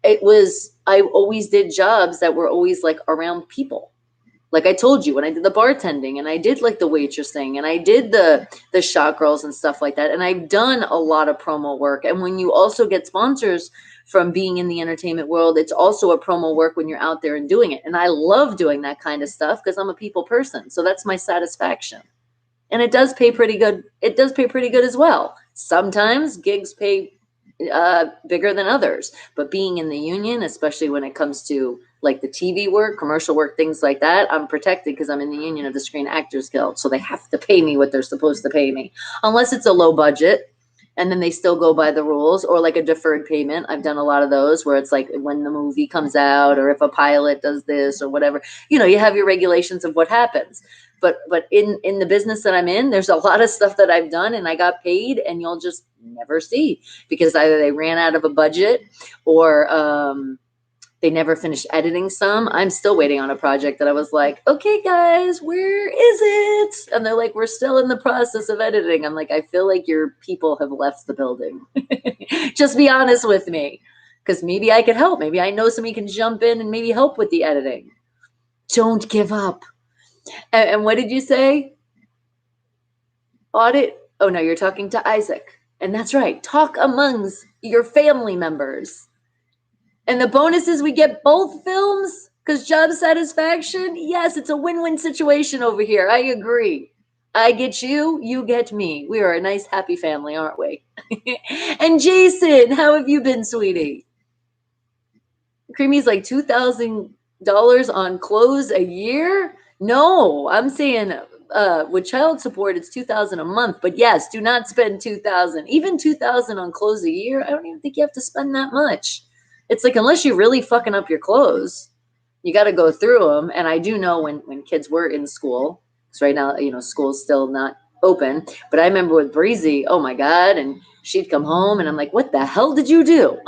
I always did jobs that were always like around people. Like I told you, when I did the bartending and I did like the waitressing and I did the shot girls and stuff like that. And I've done a lot of promo work. And when you also get sponsors from being in the entertainment world, it's also a promo work when you're out there and doing it. And I love doing that kind of stuff because I'm a people person. So that's my satisfaction. And it does pay pretty good. It does pay pretty good as well. Sometimes gigs pay bigger than others, but being in the union, especially when it comes to like the TV work, commercial work, things like that, I'm protected because I'm in the union of the Screen Actors Guild. So they have to pay me what they're supposed to pay me, unless it's a low budget. And then they still go by the rules, or like a deferred payment. I've done a lot of those where it's like when the movie comes out, or if a pilot does this or whatever, you know, you have your regulations of what happens. But in the business that I'm in, there's a lot of stuff that I've done and I got paid and you'll just never see because either they ran out of a budget or they never finished editing some. I'm still waiting on a project that I was like, okay, guys, where is it? And they're like, we're still in the process of editing. I'm like, I feel like your people have left the building. Just be honest with me, because maybe I could help. Maybe I know somebody can jump in and maybe help with the editing. Don't give up. And what did you say? Audit? Oh, no, you're talking to Isaac. And that's right. Talk amongst your family members. And the bonus is we get both films because job satisfaction. Yes, it's a win-win situation over here. I agree. I get you, you get me. We are a nice, happy family, aren't we? And Jason, how have you been, sweetie? Creamy's like $2,000 on clothes a year? No, I'm saying with child support, it's $2,000 a month. But yes, do not spend $2,000. Even $2,000 on clothes a year, I don't even think you have to spend that much. It's like, unless you're really fucking up your clothes, you got to go through them. And I do know when kids were in school, because right now, you know, school's still not open. But I remember with Breezy, oh my God, and she'd come home and I'm like, what the hell did you do?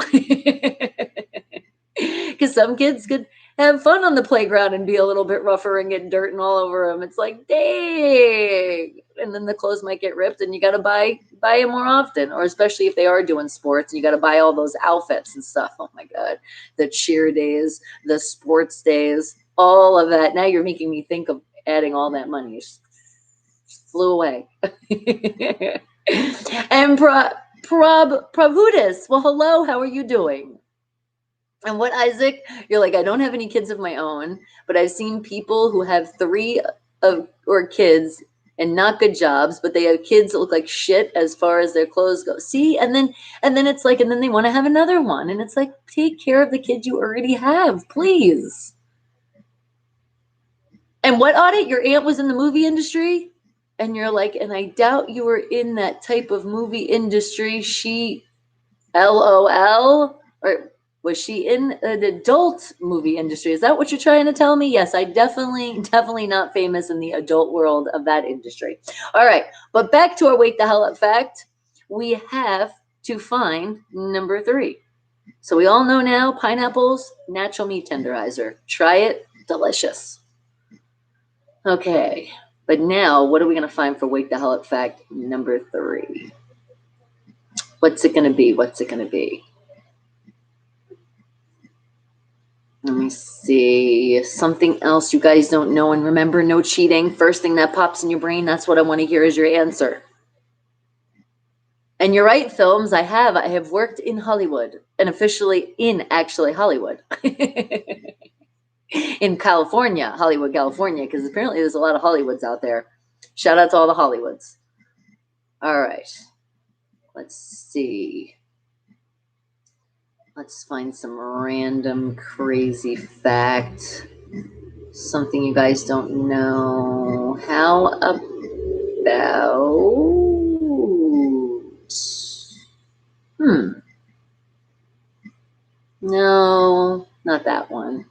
Because some kids could have fun on the playground and be a little bit rougher and get dirt and all over them. It's like, dang. And then the clothes might get ripped and you got to buy them more often, or especially if they are doing sports and you got to buy all those outfits and stuff. Oh my God. The cheer days, the sports days, all of that. Now you're making me think of adding all that money. It just flew away. And Prabhudas, well, hello, how are you doing? And what, Isaac? You're like, I don't have any kids of my own, but I've seen people who have 3 or kids and not good jobs, but they have kids that look like shit as far as their clothes go. See, and then it's like, and then they want to have another one, and it's like, take care of the kids you already have, please. And what, Audit? Your aunt was in the movie industry, and you're like, and I doubt you were in that type of movie industry. She, LOL, or was she in an adult movie industry? Is that what you're trying to tell me? Yes, I definitely not famous in the adult world of that industry. All right, but back to our wake the hell up fact. We have to find number 3. So we all know now, pineapples, natural meat tenderizer. Try it, delicious. Okay, but now what are we going to find for wake the hell up fact number 3? What's it going to be? What's it going to be? Let me see. Something else you guys don't know. And remember, no cheating. First thing that pops in your brain, that's what I want to hear is your answer. And you're right, films. I have worked in Hollywood, and officially in actually Hollywood. In California, Hollywood, California, because apparently there's a lot of Hollywoods out there. Shout out to all the Hollywoods. All right. Let's see. Let's find some random crazy fact. Something you guys don't know. How about... No, not that one.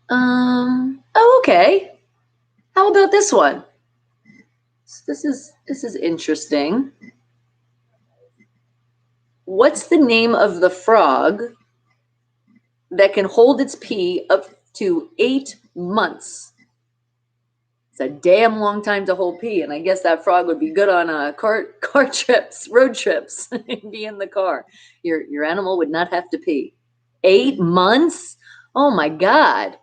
Oh, okay. How about this one? This is interesting. What's the name of the frog that can hold its pee up to 8 months? It's a damn long time to hold pee, and I guess that frog would be good on car trips, road trips, and be in the car. Your animal would not have to pee. 8 months? Oh my God.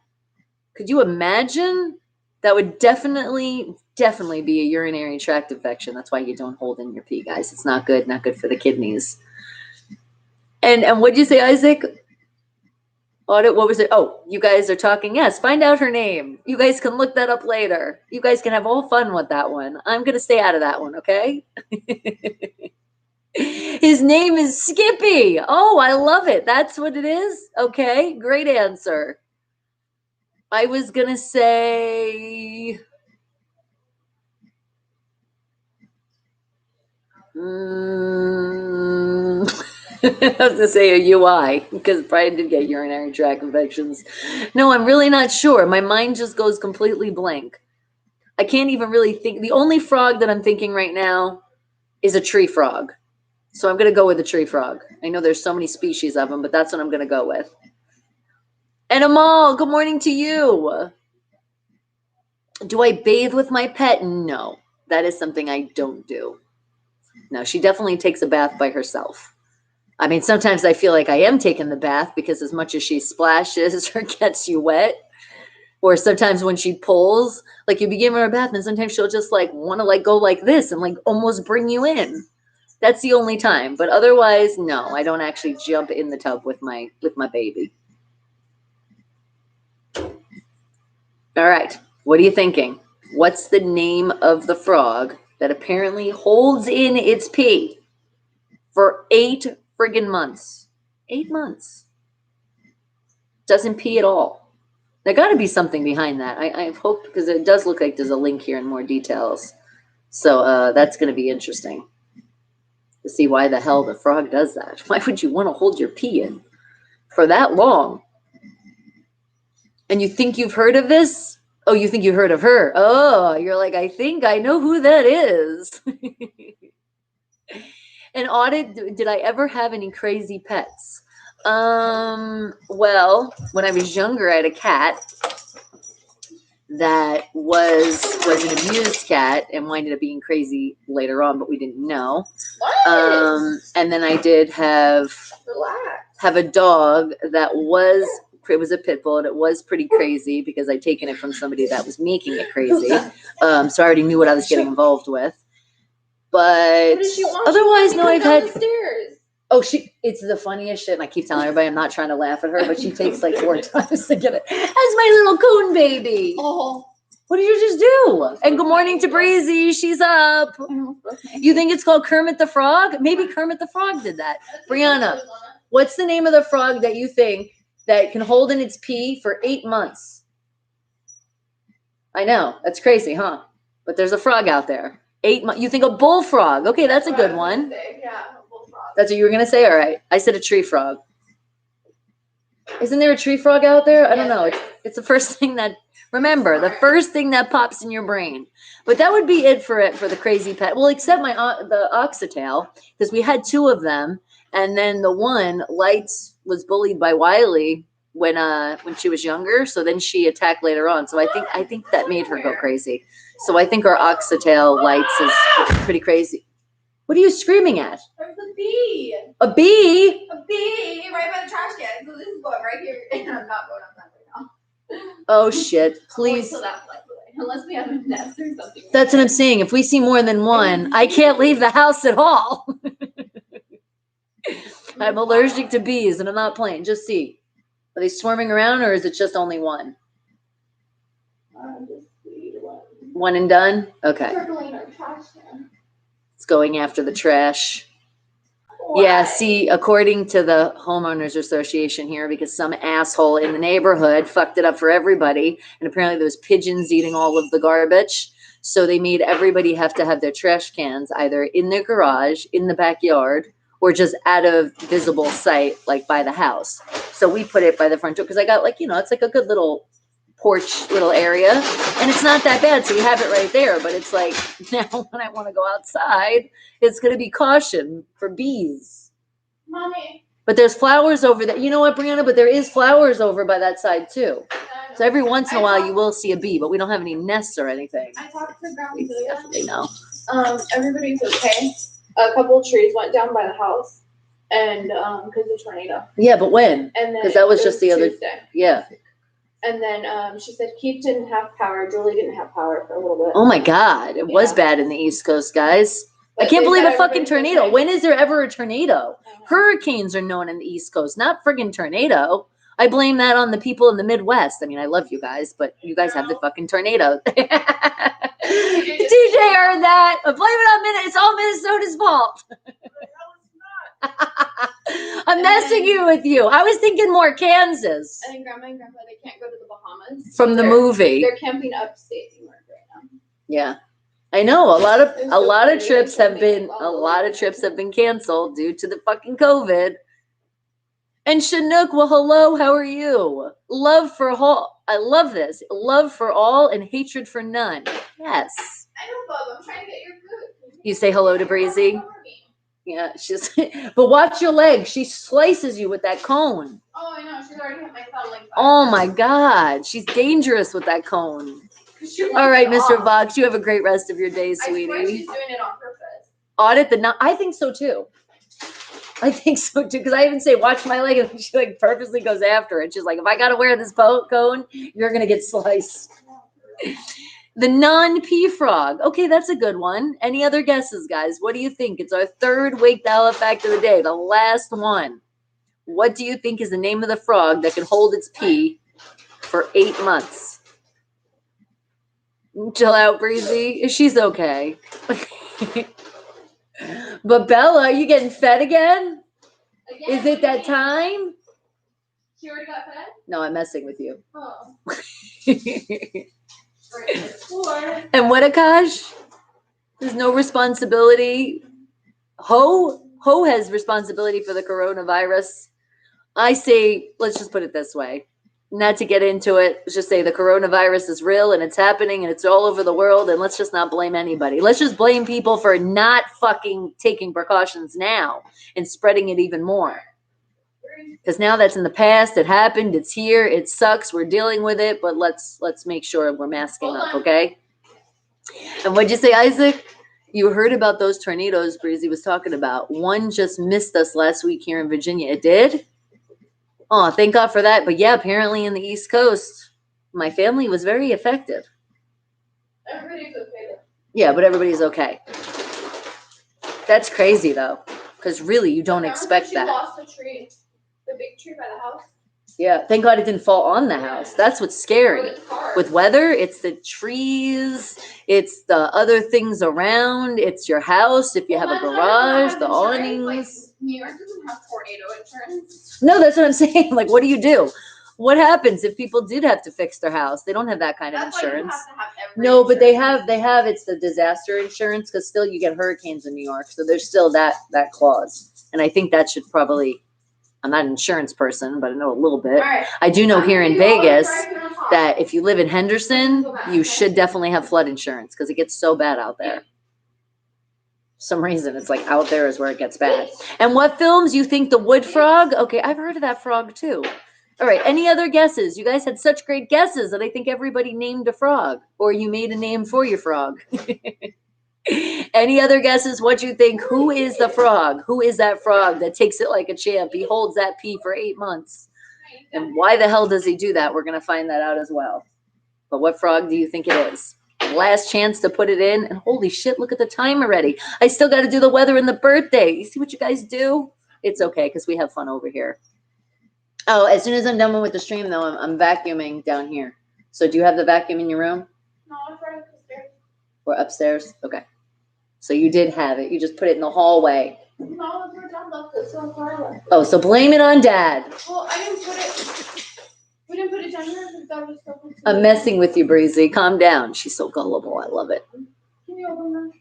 Could you imagine? That would definitely be a urinary tract infection. That's why you don't hold in your pee, guys. It's not good for the kidneys. And what'd you say, Isaac? Audit, what was it? Oh, you guys are talking. Yes, find out her name. You guys can look that up later. You guys can have all fun with that one. I'm going to stay out of that one, okay? His name is Skippy. Oh, I love it. That's what it is? Okay, great answer. I was going to say... I was going to say a UI because Brian did get urinary tract infections. No, I'm really not sure. My mind just goes completely blank. I can't even really think. The only frog that I'm thinking right now is a tree frog. So I'm going to go with a tree frog. I know there's so many species of them, but that's what I'm going to go with. And Amal, good morning to you. Do I bathe with my pet? No, that is something I don't do. No, she definitely takes a bath by herself. I mean, sometimes I feel like I am taking the bath because as much as she splashes or gets you wet, or sometimes when she pulls, like you be giving her a bath and sometimes she'll just like want to like go like this and like almost bring you in. That's the only time. But otherwise, no, I don't actually jump in the tub with my baby. All right. What are you thinking? What's the name of the frog that apparently holds in its pee for 8 friggin' months? 8 months. Doesn't pee at all. There got to be something behind that. I hope, because it does look like there's a link here in more details. So that's going to be interesting to see why the hell the frog does that. Why would you want to hold your pee in for that long? And you think you've heard of this? Oh, you think you've heard of her? Oh, you're like, I think I know who that is. An audit, did I ever have any crazy pets? Well, when I was younger, I had a cat that was an abused cat and winded up being crazy later on, but we didn't know. What? And then I did have a dog that was a pit bull, and it was pretty crazy because I'd taken it from somebody that was making it crazy. So I already knew what I was getting involved with. But otherwise, no, I've had. Oh, it's the funniest shit. And I keep telling everybody I'm not trying to laugh at her, but she takes like 4 times to get it. That's my little coon baby. Oh. What did you just do? And good morning to Breezy. She's up. You think it's called Kermit the Frog? Maybe Kermit the Frog did that. Brianna, what's the name of the frog that you think that can hold in its pee for 8 months? I know. That's crazy, huh? But there's a frog out there. 8 months. You think a bullfrog. Okay, that's a good one. Yeah. That's what you were going to say? All right. I said a tree frog. Isn't there a tree frog out there? I don't know. It's the first thing that, remember, the first thing that pops in your brain. But that would be it for the crazy pet. Well, except the oxtail, because we had 2 of them. And then the one, Lights, was bullied by Wiley when she was younger. So then she attacked later on. So I think that made her go crazy. So I think our oxtail, Lights, is pretty crazy. What are you screaming at? There's a bee. A bee? A bee right by the trash can. So this is going right here. And I'm not going outside right now. Oh, shit. Please. Unless we have a nest or something. That's what I'm saying. If we see more than one, I can't leave the house at all. I'm allergic to bees and I'm not playing. Just see. Are they swarming around or is it just only one? Just one. One and done? Okay. Circling our trash can. It's going after the trash. Why? Yeah, see, according to the homeowners association here, because some asshole in the neighborhood fucked it up for everybody, and apparently there was pigeons eating all of the garbage, so they made everybody have to have their trash cans either in their garage, in the backyard, or just out of visible sight, like by the house. So we put it by the front door, because I got it's like a good little porch little area, and it's not that bad, so we have it right there. But it's like, now when I want to go outside, it's going to be caution for bees. Mommy. But there's flowers over there. You know what, Brianna? But there is flowers over by that side too. So every once in a while you will see a bee, but we don't have any nests or anything. I talked to Grandma Julia. Definitely know. Everybody's okay. A couple of trees went down by the house. and because of the tornado. Yeah, but when? And then because that was just the other. Tuesday. Yeah. And then she said Keith didn't have power. Julie didn't have power for a little bit. Oh my God, it was bad in the East Coast, guys. But I can't believe a fucking everybody's tornado. okay. When is there ever a tornado? Hurricanes are known in the East Coast, not friggin' tornado. I blame that on the people in the Midwest. I mean, I love you guys, but you guys have the fucking tornado. DJ heard that. Blame it on Minnesota. It's all Minnesota's fault. I'm messing with you. I was thinking more Kansas. I think Grandma and Grandpa, they can't go to the Bahamas. From the movie. They're camping upstate New York right now. Yeah. I know a lot of trips have been canceled due to the fucking COVID. And Chinook, well, hello, how are you? Love for all. I love this. Love for all and hatred for none. Yes. I know, Bob. I'm trying to get your food. You say hello to Breezy? Yeah, she's. But watch your leg. She slices you with that cone. Oh, I know. She's already hit my thumb like 5 Oh my God, she's dangerous with that cone. All right, Mr. Vox, you have a great rest of your day, sweetie. I swear she's doing it on purpose. Audit the. I think so too. Because I even say watch my leg, and she like purposely goes after it. She's like, if I gotta wear this cone, you're gonna get sliced. The non-pea frog. Okay, that's a good one. Any other guesses, guys? What do you think? It's our third Wake the Hell Up fact of the day, the last one. What do you think is the name of the frog that can hold its pea for 8 months? Chill out, Breezy. She's okay. But Bella, are you getting fed again? Is it that time? She already got fed? No, I'm messing with you. Oh. And what, Akash? There's no responsibility. Ho has responsibility for the coronavirus. I say, let's just put it this way. Not to get into it, let's just say the coronavirus is real and it's happening and it's all over the world, and let's just not blame anybody. Let's just blame people for not fucking taking precautions now and spreading it even more. Because now that's in the past, it happened, it's here, it sucks, we're dealing with it, but let's make sure we're masking up, okay? And what'd you say, Isaac? You heard about those tornadoes Breezy was talking about. One just missed us last week here in Virginia. It did? Oh, thank God for that. But yeah, apparently in the East Coast, my family was very effective. Everybody's okay. Yeah, but everybody's okay. That's crazy though, because really you don't expect that. She lost a tree, the big tree by the house. Yeah, thank God it didn't fall on the house. That's what's scary. With weather, it's the trees, it's the other things around, it's your house, if you have a garage, the awnings. Like, New York doesn't have tornado insurance. No, that's what I'm saying. Like, what do you do? What happens if people did have to fix their house? They don't have that kind of insurance. No, but they have, it's the disaster insurance, because still you get hurricanes in New York. So there's still that clause. And I think that should probably, I'm not an insurance person, but I know a little bit. Right. I do know here in Vegas that if you live in Henderson, you should definitely have flood insurance because it gets so bad out there. For some reason, it's like out there is where it gets bad. And what films you think the wood frog? Okay, I've heard of that frog too. All right, any other guesses? You guys had such great guesses that I think everybody named a frog, or you made a name for your frog. Any other guesses? What you think? Who is the frog? Who is that frog that takes it like a champ? He holds that pea for 8 months. And why the hell does he do that? We're going to find that out as well. But what frog do you think it is? Last chance to put it in. And holy shit, look at the time already. I still got to do the weather and the birthday. You see what you guys do? It's okay because we have fun over here. Oh, as soon as I'm done with the stream, though, I'm vacuuming down here. So do you have the vacuum in your room? No, it's right upstairs. Or upstairs? Okay. So you did have it. You just put it in the hallway. No, your dad left it so far. Oh, so blame it on Dad. Well, I didn't put it. We didn't put it down here because Dad was so. I'm messing with you, Breezy. Calm down. She's so gullible. I love it. Can you open that?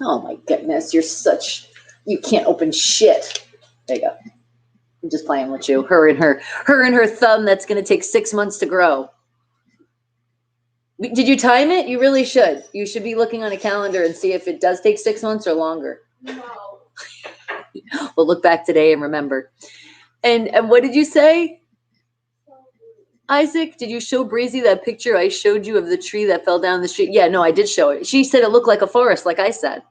Oh my goodness, you can't open shit. There you go. I'm just playing with you. Her and her thumb that's gonna take 6 months to grow. Did you time it? You really should. You should be looking on a calendar and see if it does take 6 months or longer. No. We'll look back today and remember. And what did you say? Isaac, did you show Breezy that picture I showed you of the tree that fell down the street? Yeah, no, I did show it. She said it looked like a forest, like I said.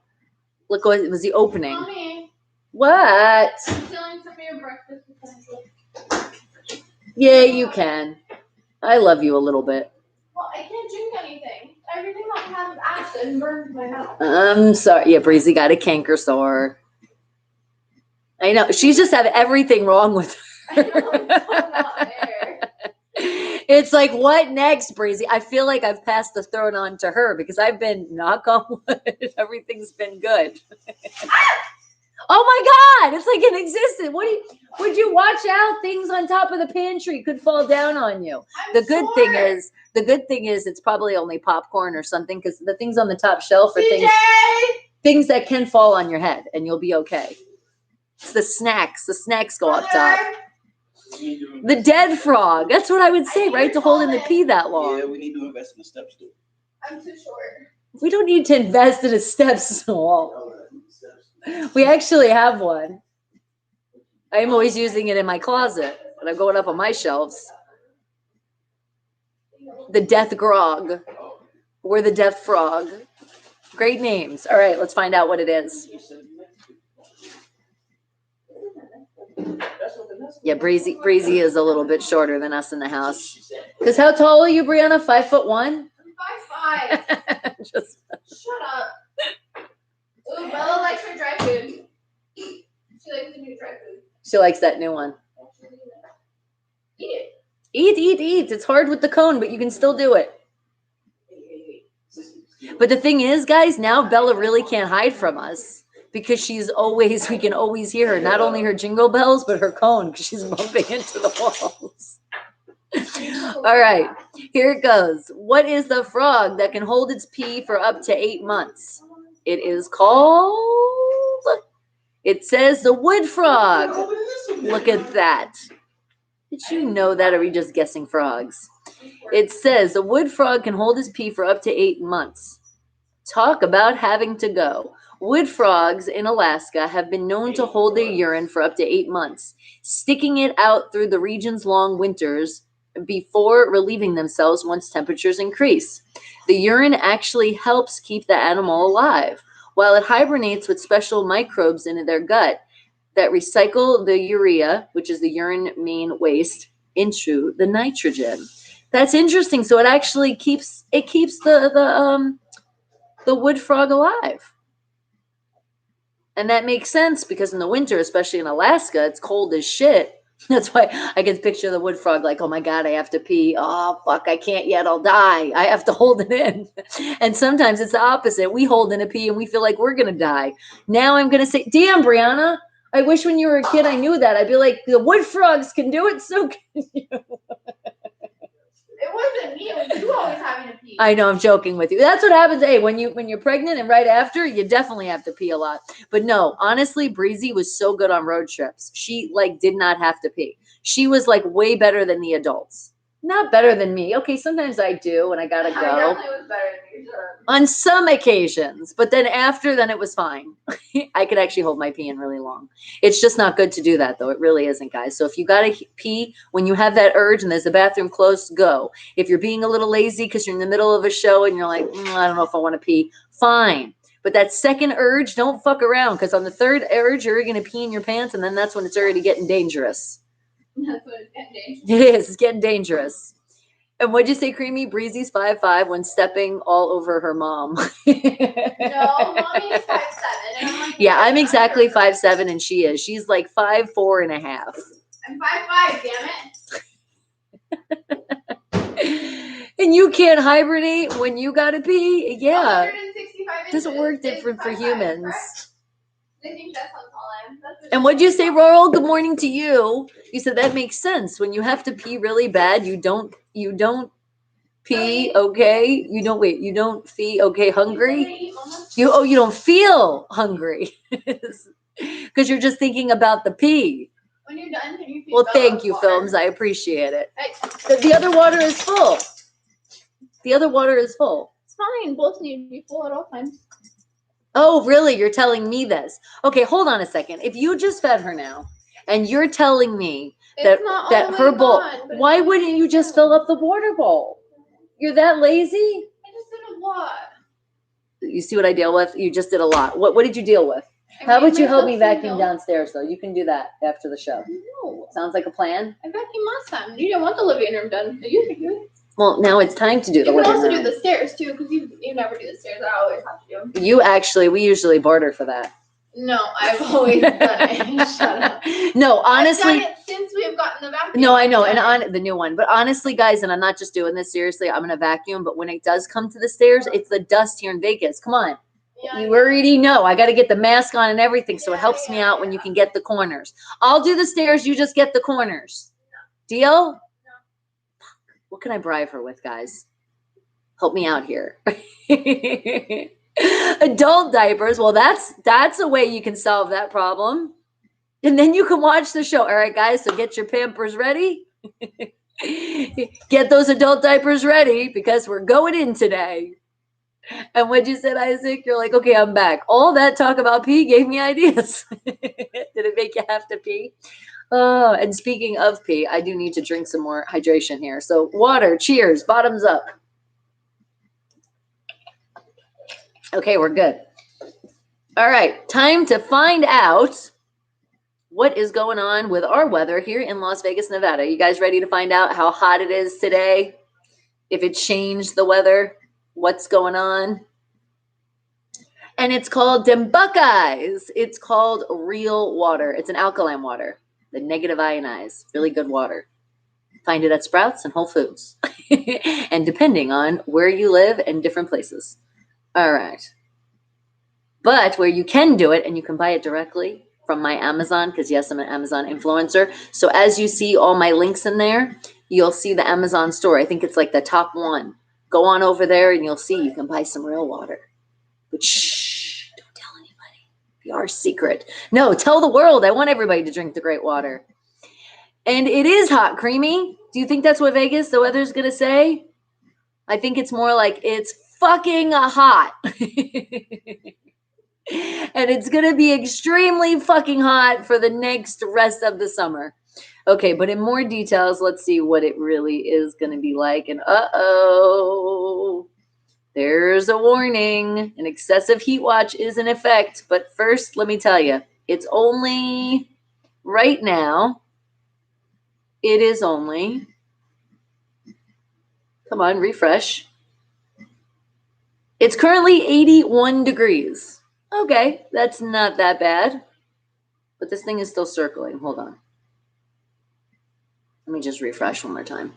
Look, it was the opening. Mommy. What? I'm telling somebody a breakfast potential. Yeah, you can. I love you a little bit. Well, I can't drink anything. Everything that has acid burns my mouth. I'm sorry. Yeah, Breezy got a canker sore. I know. She's just had everything wrong with her. I know it's so not fair. It's like, what next, Breezy? I feel like I've passed the throne on to her because I've been, knock on wood, everything's been good. Oh my God, it's like an existence. Would you watch out? Things on top of the pantry could fall down on you. The good thing is it's probably only popcorn or something, because the things on the top shelf are things that can fall on your head and you'll be okay. It's the snacks. The snacks go up top. The dead frog. That's what I would say, right? To hold in the pee that long. Yeah, we need to invest in the step stool. I'm too short. We don't need to invest in a step stool. We actually have one. I'm always using it in my closet, and I'm going up on my shelves. The Death Grog, or the Death Frog. Great names. All right, let's find out what it is. Yeah, Breezy is a little bit shorter than us in the house. Because how tall are you, Brianna? 5'1"? I'm 5'5". Just Shut up. Ooh, Bella likes her dry food. She likes the new dry food. she likes that new one. Eat it. Eat. It's hard with the cone, but you can still do it. But the thing is, guys, now Bella really can't hide from us because we can always hear her. Not only her jingle bells, but her cone, because she's bumping into the walls. All right, here it goes. What is the frog that can hold its pee for up to 8 months? It is called, it says the wood frog. Look at that. Did you know that, or are we just guessing frogs? It says the wood frog can hold his pee for up to 8 months. Talk about having to go. Wood frogs in Alaska have been known to hold their urine for up to 8 months, sticking it out through the region's long winters before relieving themselves once temperatures increase. The urine actually helps keep the animal alive, while it hibernates with special microbes in their gut that recycle the urea, which is the urine main waste, into the nitrogen. That's interesting. So it actually keeps the wood frog alive. And that makes sense because in the winter, especially in Alaska, it's cold as shit. That's why I can picture the wood frog like, oh my God, I have to pee. Oh, fuck, I can't yet. I'll die. I have to hold it in. And sometimes it's the opposite. We hold in a pee and we feel like we're going to die. Now I'm going to say, damn, Brianna, I wish when you were a kid I knew that. I'd be like, the wood frogs can do it, so can you. It wasn't me. It was you always having to pee. I know, I'm joking with you. That's what happens. Hey, when you're pregnant and right after, you definitely have to pee a lot. But no, honestly, Breezy was so good on road trips. She did not have to pee. She was way better than the adults. Not better than me. Okay, sometimes I do, and I gotta go. I definitely was better than you, sure. On some occasions, but then it was fine. I could actually hold my pee in really long. It's just not good to do that, though. It really isn't, guys. So if you gotta pee, when you have that urge and there's a bathroom close, go. If you're being a little lazy because you're in the middle of a show and you're like, I don't know if I want to pee, fine. But that second urge, don't fuck around, because on the third urge, you're gonna pee in your pants, and then that's when it's already getting dangerous. That's what it's getting dangerous. It is. It's getting dangerous. And what'd you say, Creamy? Breezy's 5'5" when stepping all over her mom. No, mommy is 5'7". And I'm like, yeah, I'm exactly 5'7", and she is. She's like 5'4" and a half. I'm 5'5", damn it. And you can't hibernate when you gotta pee? Yeah. 165 Doesn't work different for humans. Correct? They think that's how tall I am. And what'd you say, Roral? Good morning to you. You said that makes sense. When you have to pee really bad, you don't pee, okay? You don't pee, okay, hungry? You don't feel hungry. Because you're just thinking about the pee. When you're done, can you Well, thank you, Films. I appreciate it. Hey. The other water is full. The other water is full. It's fine. Both need to be full at all times. Oh, really? You're telling me this? Okay, hold on a second. If you just fed her now, and you're telling me that her bowl, why wouldn't you just fill up the water bowl? You're that lazy? I just did a lot. You see what I deal with? You just did a lot. What did you deal with? How about you help myself me some vacuum milk. downstairs, though? You can do that after the show. No, Sounds like a plan? I vacuumed last time. You didn't want the living room done. You can do it. Well, now it's time to do You the can living also room. do the stairs too, because you never do the stairs. I always have to do. You actually, we usually barter for that. No, I've always done it. Shut up. No, honestly. I've done it since we've gotten the vacuum. No, I know, I've and done on the new one. But honestly, guys, and I'm not just doing this seriously. I'm gonna vacuum, but when it does come to the stairs, it's the dust here in Vegas. Come on, Yeah, you already know. I got to get the mask on and everything, so it Yeah, helps me yeah, out when you can get the corners. I'll do the stairs. You just get the corners. Deal? What can I bribe her with, guys? Help me out here. Adult diapers. Well, that's a way you can solve that problem. And then you can watch the show. All right, guys, so get your Pampers ready. Get those adult diapers ready because we're going in today. And when you said, Isaac, you're like, okay, I'm back. All that talk about pee gave me ideas. Did it make you have to pee? Oh, and speaking of pee, I do need to drink some more hydration here. So water, cheers, bottoms up. Okay, we're good. All right, time to find out what is going on with our weather here in Las Vegas, Nevada. You guys ready to find out how hot it is today? If it changed the weather, what's going on? And it's called them Buckeyes. It's called real water. It's an alkaline water, the negative ionized, really good water. Find it at Sprouts and Whole Foods. And depending on where you live and different places. All right. But where you can do it and you can buy it directly from my Amazon, because yes, I'm an Amazon influencer. So as you see all my links in there, you'll see the Amazon store. I think it's like the top one. Go on over there and you'll see you can buy some real water. But shh, don't tell anybody. Be our secret. No, tell the world. I want everybody to drink the great water. And it is hot, creamy. Do you think that's what Vegas, the weather's going to say? I think it's more like it's fucking hot. And it's going to be extremely fucking hot for the next rest of the summer. Okay, but in more details, let's see what it really is going to be like. And uh-oh, there's a warning. An excessive heat watch is in effect. But first, let me tell you, it's only right now. It is only, come on, refresh. It's currently 81 degrees. Okay, that's not that bad. But this thing is still circling. Hold on. Let me just refresh one more time.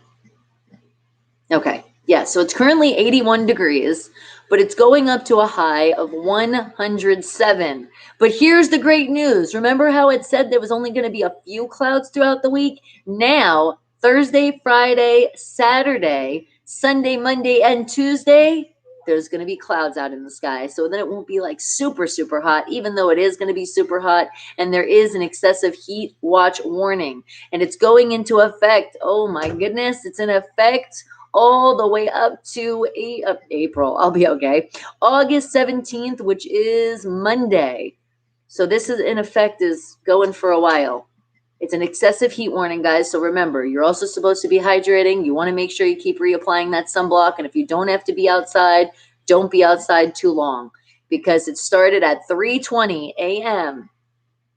Okay, yeah, so it's currently 81 degrees, but it's going up to a high of 107. But here's the great news. Remember how it said there was only going to be a few clouds throughout the week? Now, Thursday, Friday, Saturday, Sunday, Monday, and Tuesday, there's going to be clouds out in the sky. So then it won't be like super, super hot, even though it is going to be super hot. And there is an excessive heat watch warning. And it's going into effect. Oh my goodness, it's in effect all the way up to April. I'll be okay. August 17th, which is Monday. So this is in effect is going for a while. It's an excessive heat warning, guys. So remember, you're also supposed to be hydrating. You want to make sure you keep reapplying that sunblock. And if you don't have to be outside, don't be outside too long, because it started at 3:20 a.m.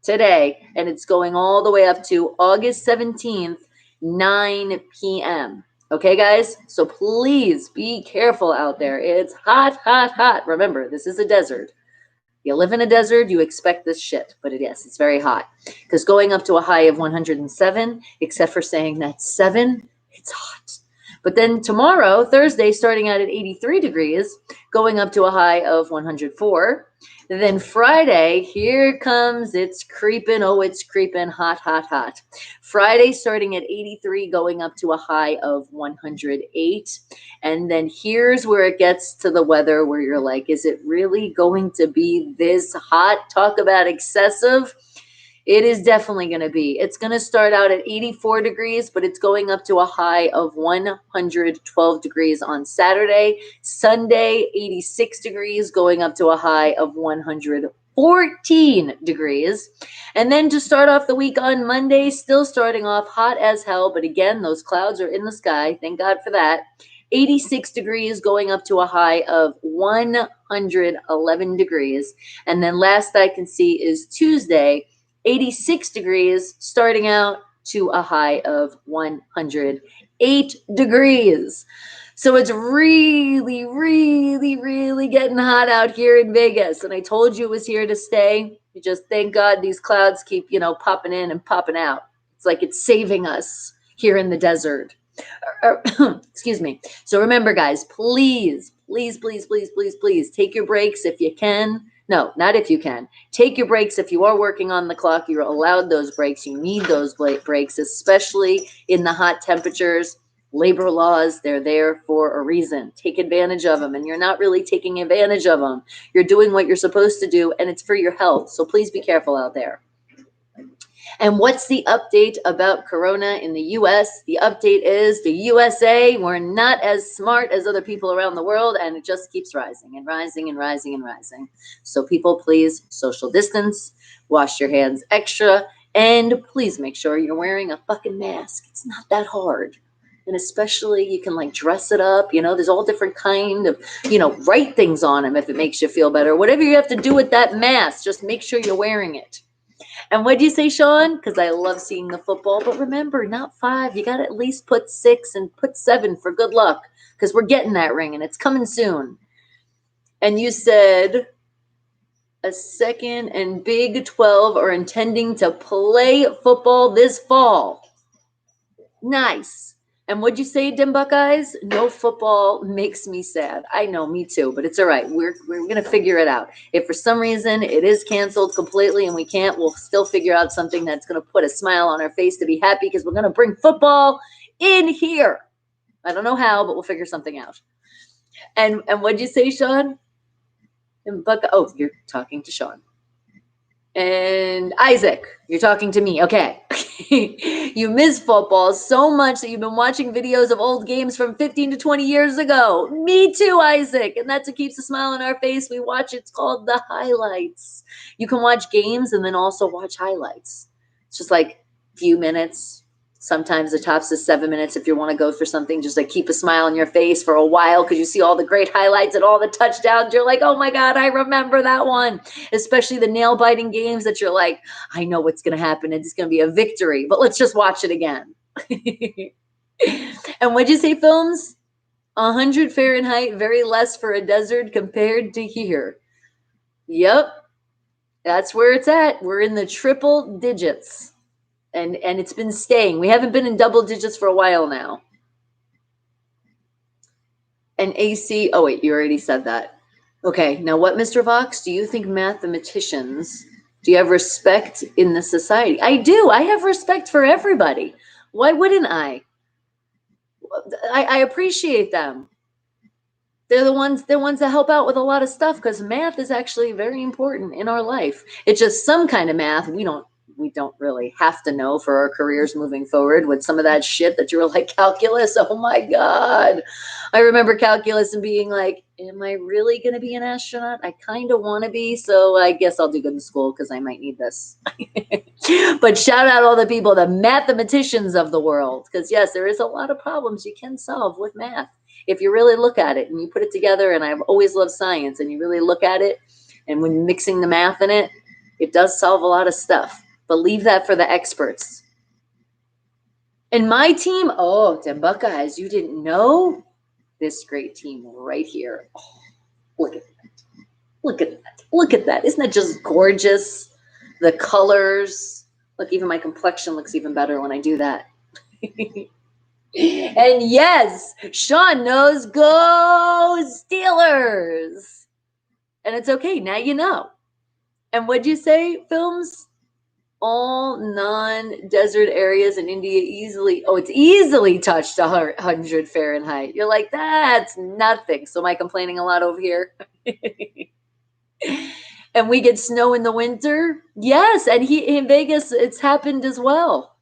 today, and it's going all the way up to August 17th, 9 p.m. Okay, guys? So please be careful out there. It's hot, hot, hot. Remember, this is a desert. You live in a desert, you expect this shit. But yes, it's very hot. Because going up to a high of 107, except for saying that's 7, it's hot. But then tomorrow, Thursday, starting out at 83 degrees, going up to a high of 104. Then Friday, here comes, it's creeping. Oh, it's creeping. Hot, hot, hot. Friday starting at 83, going up to a high of 108. And then here's where it gets to the weather where you're like, is it really going to be this hot? Talk about excessive. It is definitely going to be. It's going to start out at 84 degrees, but it's going up to a high of 112 degrees on Saturday. Sunday, 86 degrees, going up to a high of 114 degrees. And then to start off the week on Monday, still starting off hot as hell. But again, those clouds are in the sky. Thank God for that. 86 degrees going up to a high of 111 degrees. And then last I can see is Tuesday, 86 degrees starting out to a high of 108 degrees. So it's really, really, really getting hot out here in Vegas. And I told you it was here to stay. You just thank God these clouds keep, popping in and popping out. It's like it's saving us here in the desert. Excuse me. So remember, guys, please, please, please, please, please, please take your breaks if you can. No, not if you can. Take your breaks if you are working on the clock. You're allowed those breaks. You need those breaks, especially in the hot temperatures. Labor laws, they're there for a reason. Take advantage of them, and you're not really taking advantage of them. You're doing what you're supposed to do, and it's for your health. So please be careful out there. And what's the update about Corona in the U.S.? The update is the USA, we're not as smart as other people around the world, and it just keeps rising and rising and rising and rising. So people, please social distance, wash your hands extra, and please make sure you're wearing a fucking mask. It's not that hard. And especially you can dress it up, there's all different kind of, write things on them if it makes you feel better. Whatever you have to do with that mask, just make sure you're wearing it. And what'd you say, Sean? Because I love seeing the football. But remember, not 5. You got to at least put 6 and put 7 for good luck. Because we're getting that ring and it's coming soon. And you said a second and Big 12 are intending to play football this fall. Nice. And what'd you say, Dim Buckeyes? No football makes me sad. I know, me too, but it's all right. We're going to figure it out. If for some reason it is canceled completely and we can't, we'll still figure out something that's going to put a smile on our face to be happy because we're going to bring football in here. I don't know how, but we'll figure something out. And what'd you say, Sean? Oh, you're talking to Sean. And Isaac, you're talking to me. Okay. You miss football so much that you've been watching videos of old games from 15 to 20 years ago. Me too, Isaac. And that's what keeps a smile on our face. We watch, it's called the highlights. You can watch games and then also watch highlights. It's just like a few minutes. Sometimes the tops is 7 minutes if you want to go for something, just keep a smile on your face for a while because you see all the great highlights and all the touchdowns. You're like, oh my God, I remember that one. Especially the nail-biting games that you're like, I know what's going to happen. It's going to be a victory, but let's just watch it again. And what'd you say, Films? 100 Fahrenheit, very less for a desert compared to here. Yep, that's where it's at. We're in the triple digits. And it's been staying. We haven't been in double digits for a while now. And AC, oh wait, you already said that. Okay, now what, Mr. Vox, do you think mathematicians, do you have respect in the society? I do. I have respect for everybody. Why wouldn't I? I appreciate them. They're the ones that help out with a lot of stuff because math is actually very important in our life. It's just some kind of math we don't really have to know for our careers moving forward with some of that shit that you were like, calculus. Oh my God. I remember calculus and being like, am I really going to be an astronaut? I kind of want to be. So I guess I'll do good in school because I might need this. But shout out all the people, the mathematicians of the world. Because yes, there is a lot of problems you can solve with math. If you really look at it and you put it together, and I've always loved science, and you really look at it, and when mixing the math in it, it does solve a lot of stuff. But leave that for the experts. And my team, oh, the Buckeyes, you didn't know? This great team right here. Oh, look at that. Look at that. Look at that. Isn't that just gorgeous? The colors. Look, even my complexion looks even better when I do that. And yes, Sean knows, go Steelers. And it's okay. Now you know. And what'd you say, Films? All non-desert areas in India it's easily touched 100 Fahrenheit. You're like, that's nothing. So am I complaining a lot over here? And we get snow in the winter? Yes, and in Vegas, it's happened as well.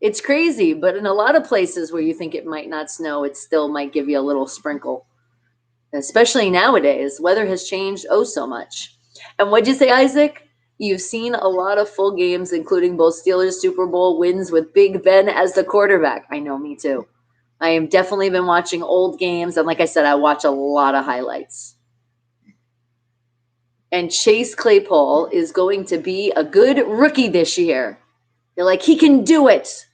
It's crazy, but in a lot of places where you think it might not snow, it still might give you a little sprinkle. Especially nowadays, weather has changed so much. And what'd you say, Isaac? You've seen a lot of full games, including both Steelers Super Bowl wins with Big Ben as the quarterback. I know, me too. I am definitely been watching old games. And like I said, I watch a lot of highlights. And Chase Claypool is going to be a good rookie this year. You're like, he can do it.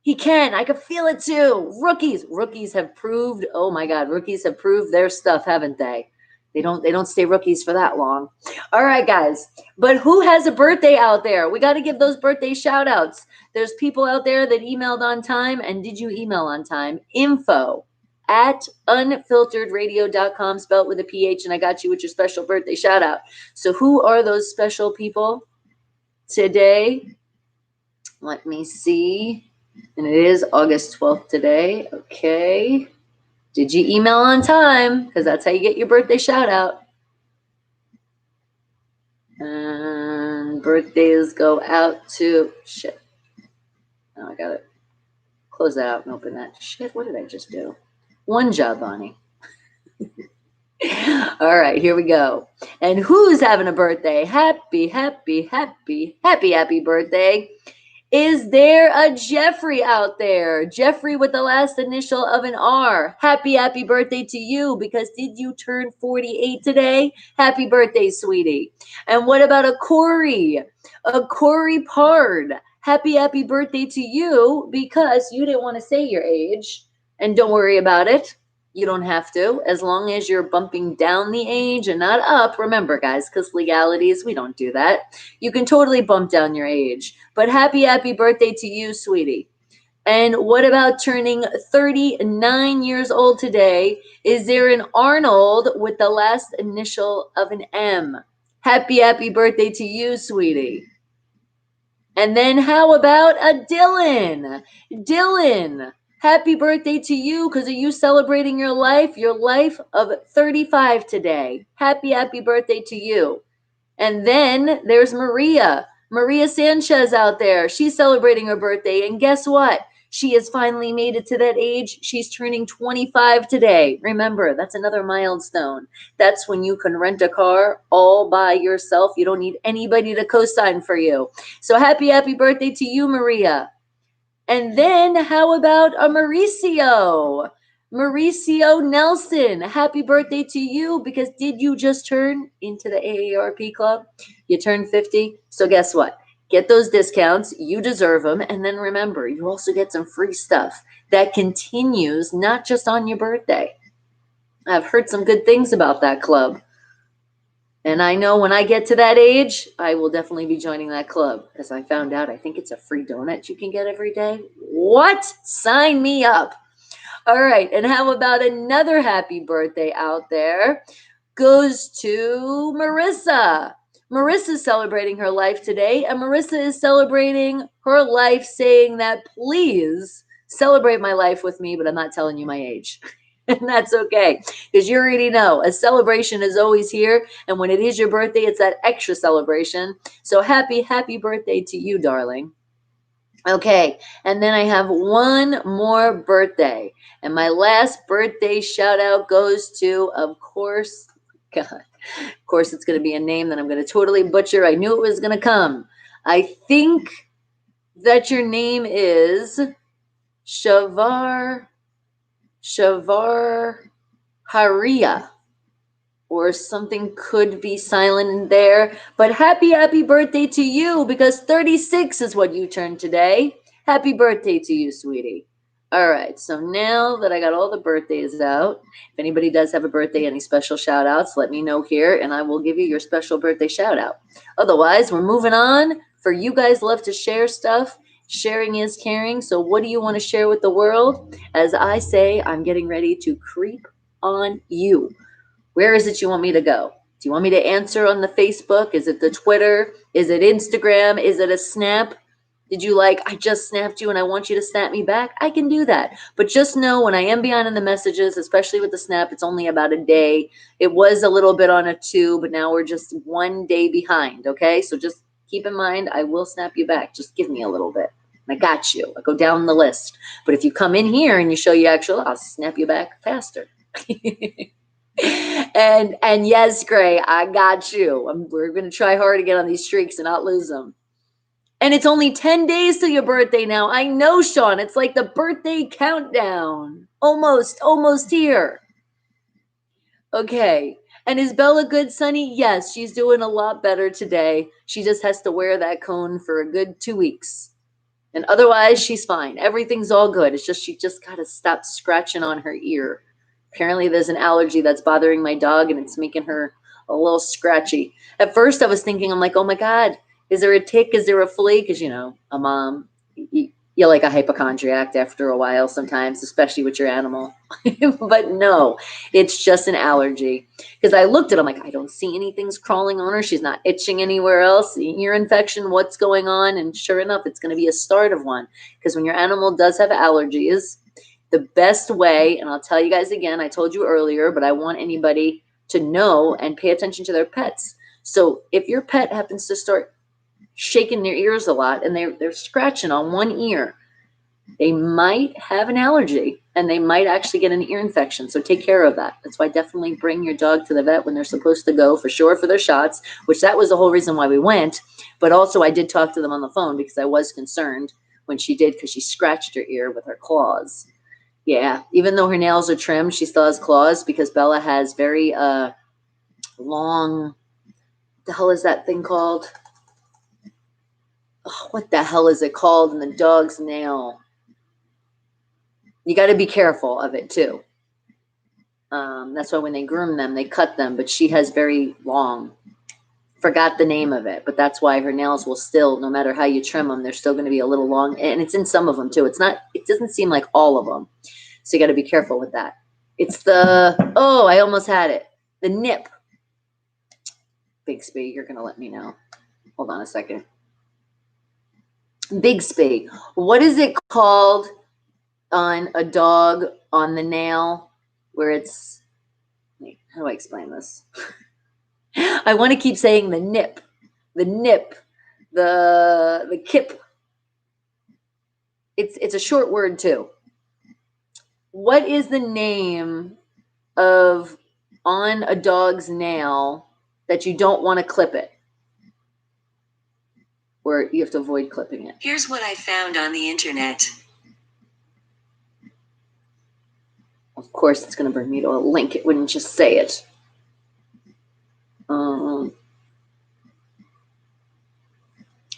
He can. I can feel it too. Rookies have proved, oh my God, rookies have proved their stuff, haven't they? They don't stay rookies for that long. All right, guys. But who has a birthday out there? We got to give those birthday shout outs. There's people out there that emailed on time. And did you email on time? info@unfilteredradio.com, spelled with a PH, and I got you with your special birthday shout out. So who are those special people today? Let me see. And it is August 12th today. Okay. Did you email on time? Because that's how you get your birthday shout out. And birthdays go out to, shit. Oh, I got to close that out and open that. Shit, what did I just do? One job, Bonnie. All right, here we go. And who's having a birthday? Happy birthday. Is there a Jeffrey out there? Jeffrey with the last initial of an R. Happy birthday to you, because did you turn 48 today? Happy birthday, sweetie. And what about a Corey? A Corey Pard. Happy birthday to you, because you didn't want to say your age. And don't worry about it. You don't have to, as long as you're bumping down the age and not up. Remember, guys, because legalities, we don't do that. You can totally bump down your age. But happy birthday to you, sweetie. And what about turning 39 years old today? Is there an Arnold with the last initial of an M? Happy birthday to you, sweetie. And then how about a Dylan? Dylan. Happy birthday to you, because are you celebrating your life of 35 today? Happy birthday to you. And then there's Maria Sanchez out there. She's celebrating her birthday. And guess what? She has finally made it to that age. She's turning 25 today. Remember, that's another milestone. That's when you can rent a car all by yourself. You don't need anybody to co-sign for you. So happy birthday to you, Maria. And then how about a Mauricio Nelson? Happy birthday to you, because did you just turn into the AARP club? You turned 50. So guess what? Get those discounts. You deserve them. And then remember, you also get some free stuff that continues not just on your birthday. I've heard some good things about that club. And I know when I get to that age, I will definitely be joining that club. As I found out, I think it's a free donut you can get every day. What? Sign me up. All right. And how about another happy birthday out there? Goes to Marissa. Marissa's celebrating her life today. And Marissa is celebrating her life saying that, please celebrate my life with me, but I'm not telling you my age. And that's okay, because you already know a celebration is always here. And when it is your birthday, it's that extra celebration. So happy birthday to you, darling. Okay, and then I have one more birthday. And my last birthday shout out goes to, of course, God, of course, it's going to be a name that I'm going to totally butcher. I knew it was going to come. I think that your name is Shavar Haria, or something could be silent in there. But happy birthday to you, because 36 is what you turned today. Happy birthday to you, sweetie. All right, so now that I got all the birthdays out, if anybody does have a birthday, any special shout outs, let me know here and I will give you your special birthday shout out. Otherwise, we're moving on. For you guys love to share stuff. Sharing is caring. So what do you want to share with the world? As I say, I'm getting ready to creep on you. Where is it you want me to go? Do you want me to answer on the Facebook? Is it the Twitter? Is it Instagram? Is it a snap? Did you I just snapped you and I want you to snap me back? I can do that. But just know when I am behind in the messages, especially with the snap, it's only about a day. It was a little bit on a 2, but now we're just 1 day behind, okay? So just keep in mind, I will snap you back. Just give me a little bit. I got you. I go down the list. But if you come in here and you show you actual, I'll snap you back faster. And yes, Gray, I got you. We're going to try hard to get on these streaks and not lose them. And it's only 10 days till your birthday now. I know, Sean. It's like the birthday countdown. Almost here. Okay. And is Bella good, Sonny? Yes, she's doing a lot better today. She just has to wear that cone for a good 2 weeks. And otherwise, she's fine. Everything's all good. It's just she just got to stop scratching on her ear. Apparently, there's an allergy that's bothering my dog, and it's making her a little scratchy. At first, I was thinking, I'm like, oh my God, is there a tick? Is there a flea? Because, you know, a mom, you're like a hypochondriac after a while sometimes, especially with your animal. But no, it's just an allergy. Because I looked at him like, I don't see anything's crawling on her. She's not itching anywhere else. Ear infection, what's going on? And sure enough, it's going to be a start of one. Because when your animal does have allergies, the best way, and I'll tell you guys again, I told you earlier, but I want anybody to know and pay attention to their pets. So if your pet happens to start shaking their ears a lot and they're scratching on one ear, they might have an allergy and they might actually get an ear infection. So take care of that. That's why definitely bring your dog to the vet when they're supposed to go, for sure, for their shots, which that was the whole reason why we went. But also I did talk to them on the phone because I was concerned when she did, because she scratched her ear with her claws. Yeah, even though her nails are trimmed, she still has claws because Bella has very long, the hell is that thing called? Oh, what the hell is it called in the dog's nail? You got to be careful of it too. That's why when they groom them, they cut them, but she has very long, forgot the name of it, but that's why her nails will still, no matter how you trim them, they're still going to be a little long, and it's in some of them too. It doesn't seem like all of them. So you got to be careful with that. It's I almost had it. The nip. Bixby, you're going to let me know. Hold on a second. Bixby. What is it called on a dog on the nail where it's, how do I explain this? I want to keep saying the nip, the kip. It's a short word too. What is the name of on a dog's nail that you don't want to clip it? Where you have to avoid clipping it. Here's what I found on the internet. Of course, it's going to bring me to a link. It wouldn't just say it.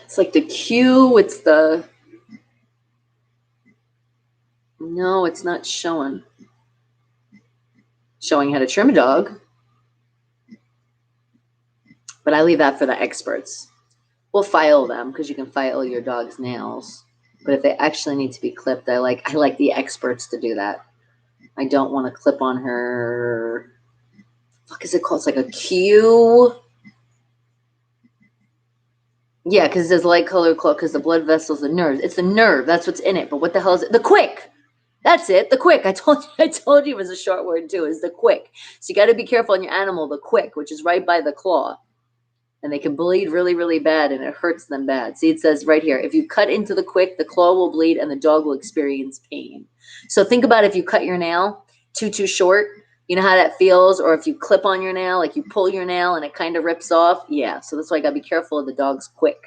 It's like the Q. It's the... No, it's not showing. Showing how to trim a dog. But I leave that for the experts. We'll file them because you can file your dog's nails. But if they actually need to be clipped, I like the experts to do that. I don't want to clip on her. What is it called? It's like a Q. Yeah, because there's light color claw, because the blood vessels, the nerves. It's the nerve. That's what's in it. But what the hell is it? The quick. That's it. The quick. I told you it was a short word too. Is the quick. So you got to be careful on your animal. The quick, which is right by the claw. And they can bleed really, really bad, and it hurts them bad. See, it says right here, if you cut into the quick, the claw will bleed and the dog will experience pain. So think about if you cut your nail too short, you know how that feels? Or if you clip on your nail, like you pull your nail and it kind of rips off. Yeah, so that's why I got to be careful of the dog's quick.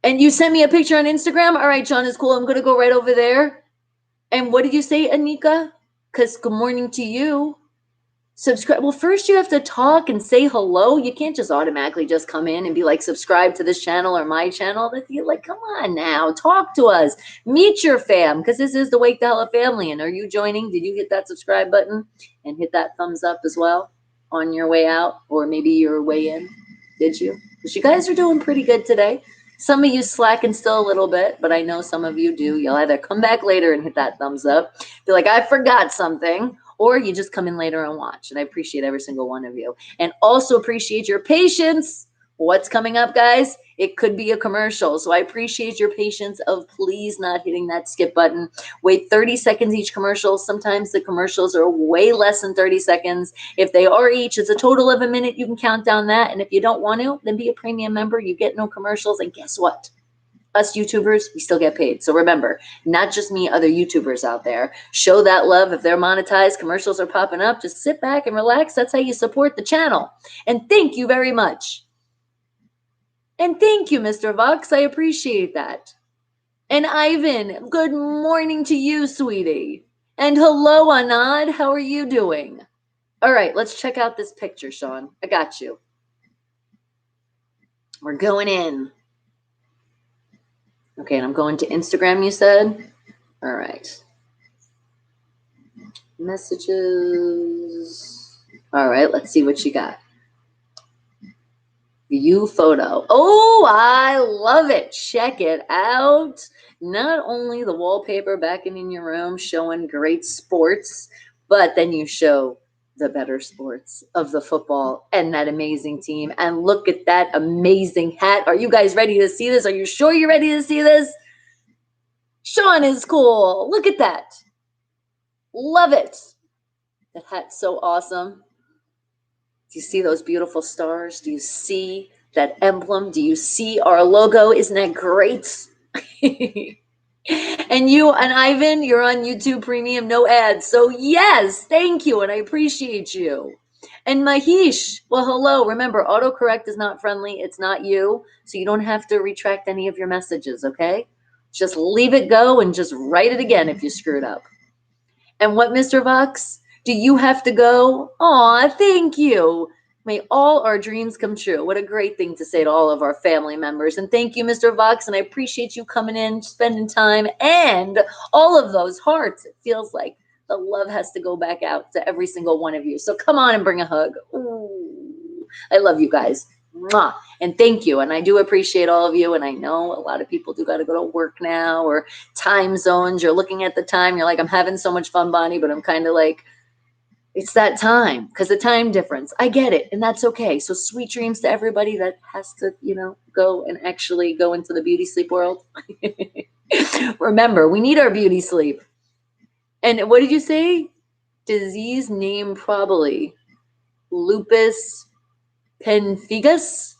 And you sent me a picture on Instagram? All right, John, is cool. I'm going to go right over there. And what did you say, Anika? Because good morning to you. Subscribe. Well, first you have to talk and say hello. You can't just automatically just come in and be like, subscribe to this channel or my channel. You're like, come on now, talk to us. Meet your fam, because this is the Wake the Hell Up family. And are you joining? Did you hit that subscribe button and hit that thumbs up as well on your way out, or maybe your way in? Did you? Because you guys are doing pretty good today. Some of you slacking still a little bit, but I know some of you do. You'll either come back later and hit that thumbs up, be like, I forgot something, or you just come in later and watch. And I appreciate every single one of you. And also appreciate your patience. What's coming up, guys? It could be a commercial. So I appreciate your patience of please not hitting that skip button. Wait 30 seconds each commercial. Sometimes the commercials are way less than 30 seconds. If they are each, it's a total of a minute. You can count down that. And if you don't want to, then be a premium member. You get no commercials. And guess what? Us YouTubers, we still get paid. So remember, not just me, other YouTubers out there. Show that love. If they're monetized, commercials are popping up, just sit back and relax. That's how you support the channel. And thank you very much. And thank you, Mr. Vox. I appreciate that. And Ivan, good morning to you, sweetie. And hello, Anad. How are you doing? All right, let's check out this picture, Sean. I got you. We're going in. Okay, and I'm going to Instagram, you said? All right. Messages. All right, let's see what you got. View photo. Oh, I love it. Check it out. Not only the wallpaper back in your room showing great sports, but then you show the better sports of the football and that amazing team. And look at that amazing hat. Are you guys ready to see this? Are you sure you're ready to see this? Sean is cool. Look at that. Love it. That hat's so awesome. Do you see those beautiful stars? Do you see that emblem? Do you see our logo? Isn't that great? And you and Ivan, you're on YouTube Premium, no ads. So yes, thank you, and I appreciate you. And Mahish, well, hello. Remember, autocorrect is not friendly. It's not you. So you don't have to retract any of your messages, okay? Just leave it go and just write it again if you screwed up. And what, Mr. Vox? Do you have to go? Aw, thank you. May all our dreams come true. What a great thing to say to all of our family members. And thank you, Mr. Vox. And I appreciate you coming in, spending time, and all of those hearts. It feels like the love has to go back out to every single one of you. So come on and bring a hug. Ooh, I love you guys. Mwah. And thank you. And I do appreciate all of you. And I know a lot of people do got to go to work now, or time zones. You're looking at the time. You're like, I'm having so much fun, Bonnie, but I'm kind of like, it's that time because the time difference. I get it. And that's okay. So sweet dreams to everybody that has to, go and actually go into the beauty sleep world. Remember, we need our beauty sleep. And what did you say? Disease name probably lupus pemphigus.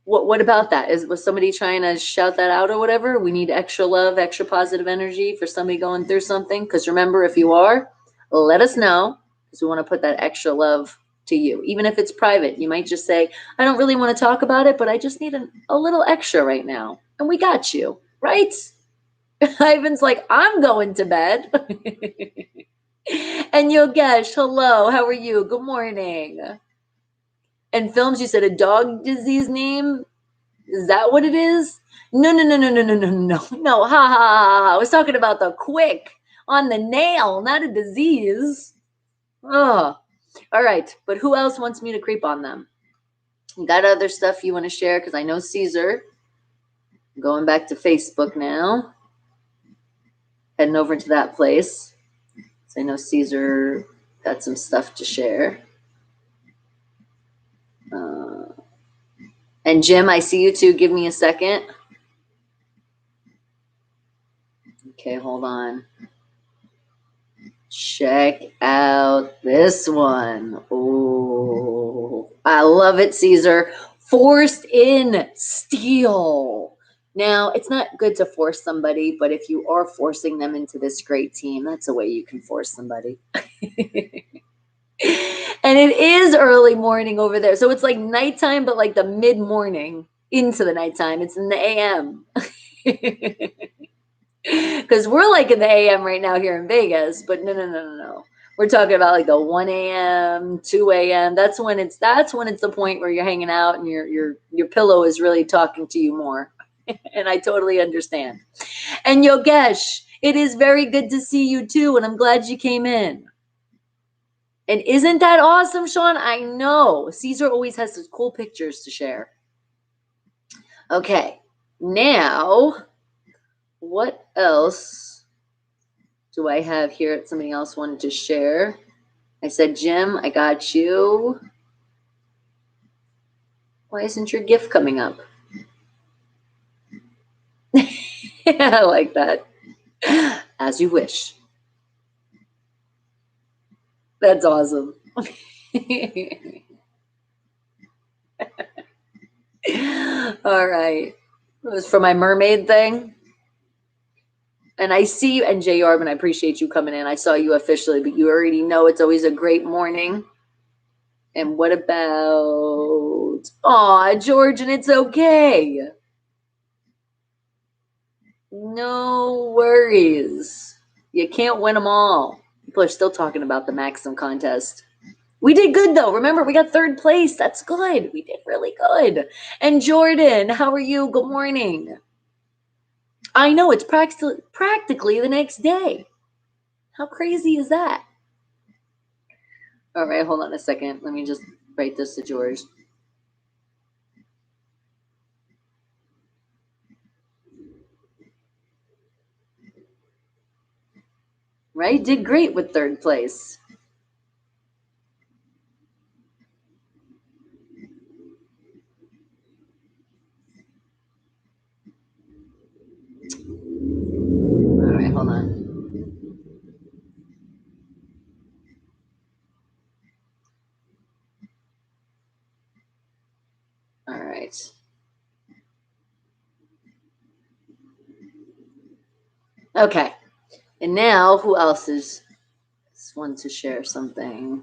What about that? Was somebody trying to shout that out or whatever? We need extra love, extra positive energy for somebody going through something. Because remember, if you are, let us know, because we want to put that extra love to you. Even if it's private, you might just say, I don't really want to talk about it, but I just need a little extra right now. And we got you, right? Ivan's like, I'm going to bed. And Yogesh, hello, how are you? Good morning. And Films, you said a dog disease name? Is that what it is? No. Ha ha ha. I was talking about the quick on the nail, not a disease. Oh, all right. But who else wants me to creep on them? You got other stuff you want to share? Because I know Caesar. I'm going back to Facebook now. Heading over to that place. So I know Caesar got some stuff to share. And Jim, I see you too. Give me a second. Okay, hold on. Check out this one. Oh, I love it, Caesar. Forced in steel. Now, it's not good to force somebody, but if you are forcing them into this great team, that's a way you can force somebody. And it is early morning over there. So it's like nighttime, but like the mid-morning into the nighttime. It's in the AM. Because we're like in the AM right now here in Vegas, but no. We're talking about like the 1 a.m., 2 a.m. That's when it's the point where you're hanging out and your pillow is really talking to you more. And I totally understand. And Yogesh, it is very good to see you too, and I'm glad you came in. And isn't that awesome, Sean? I know. Caesar always has those cool pictures to share. Okay, now, what else do I have here that somebody else wanted to share? I said, Jim, I got you. Why isn't your gift coming up? I like that. As you wish. That's awesome. All right. It was for my mermaid thing. And I see you, and Jay Arbin, I appreciate you coming in. I saw you officially, but you already know it's always a great morning. And what about cute. Aw, George, and it's okay. No worries. You can't win them all. People are still talking about the Maxim contest. We did good, though. Remember, we got 3rd place. That's good. We did really good. And Jordan, how are you? Good morning. I know, it's practically the next day. How crazy is that? All right, hold on a second. Let me just write this to George. Right? Did great with 3rd place. All right, hold on. All right. Okay. And now, who else is one to share something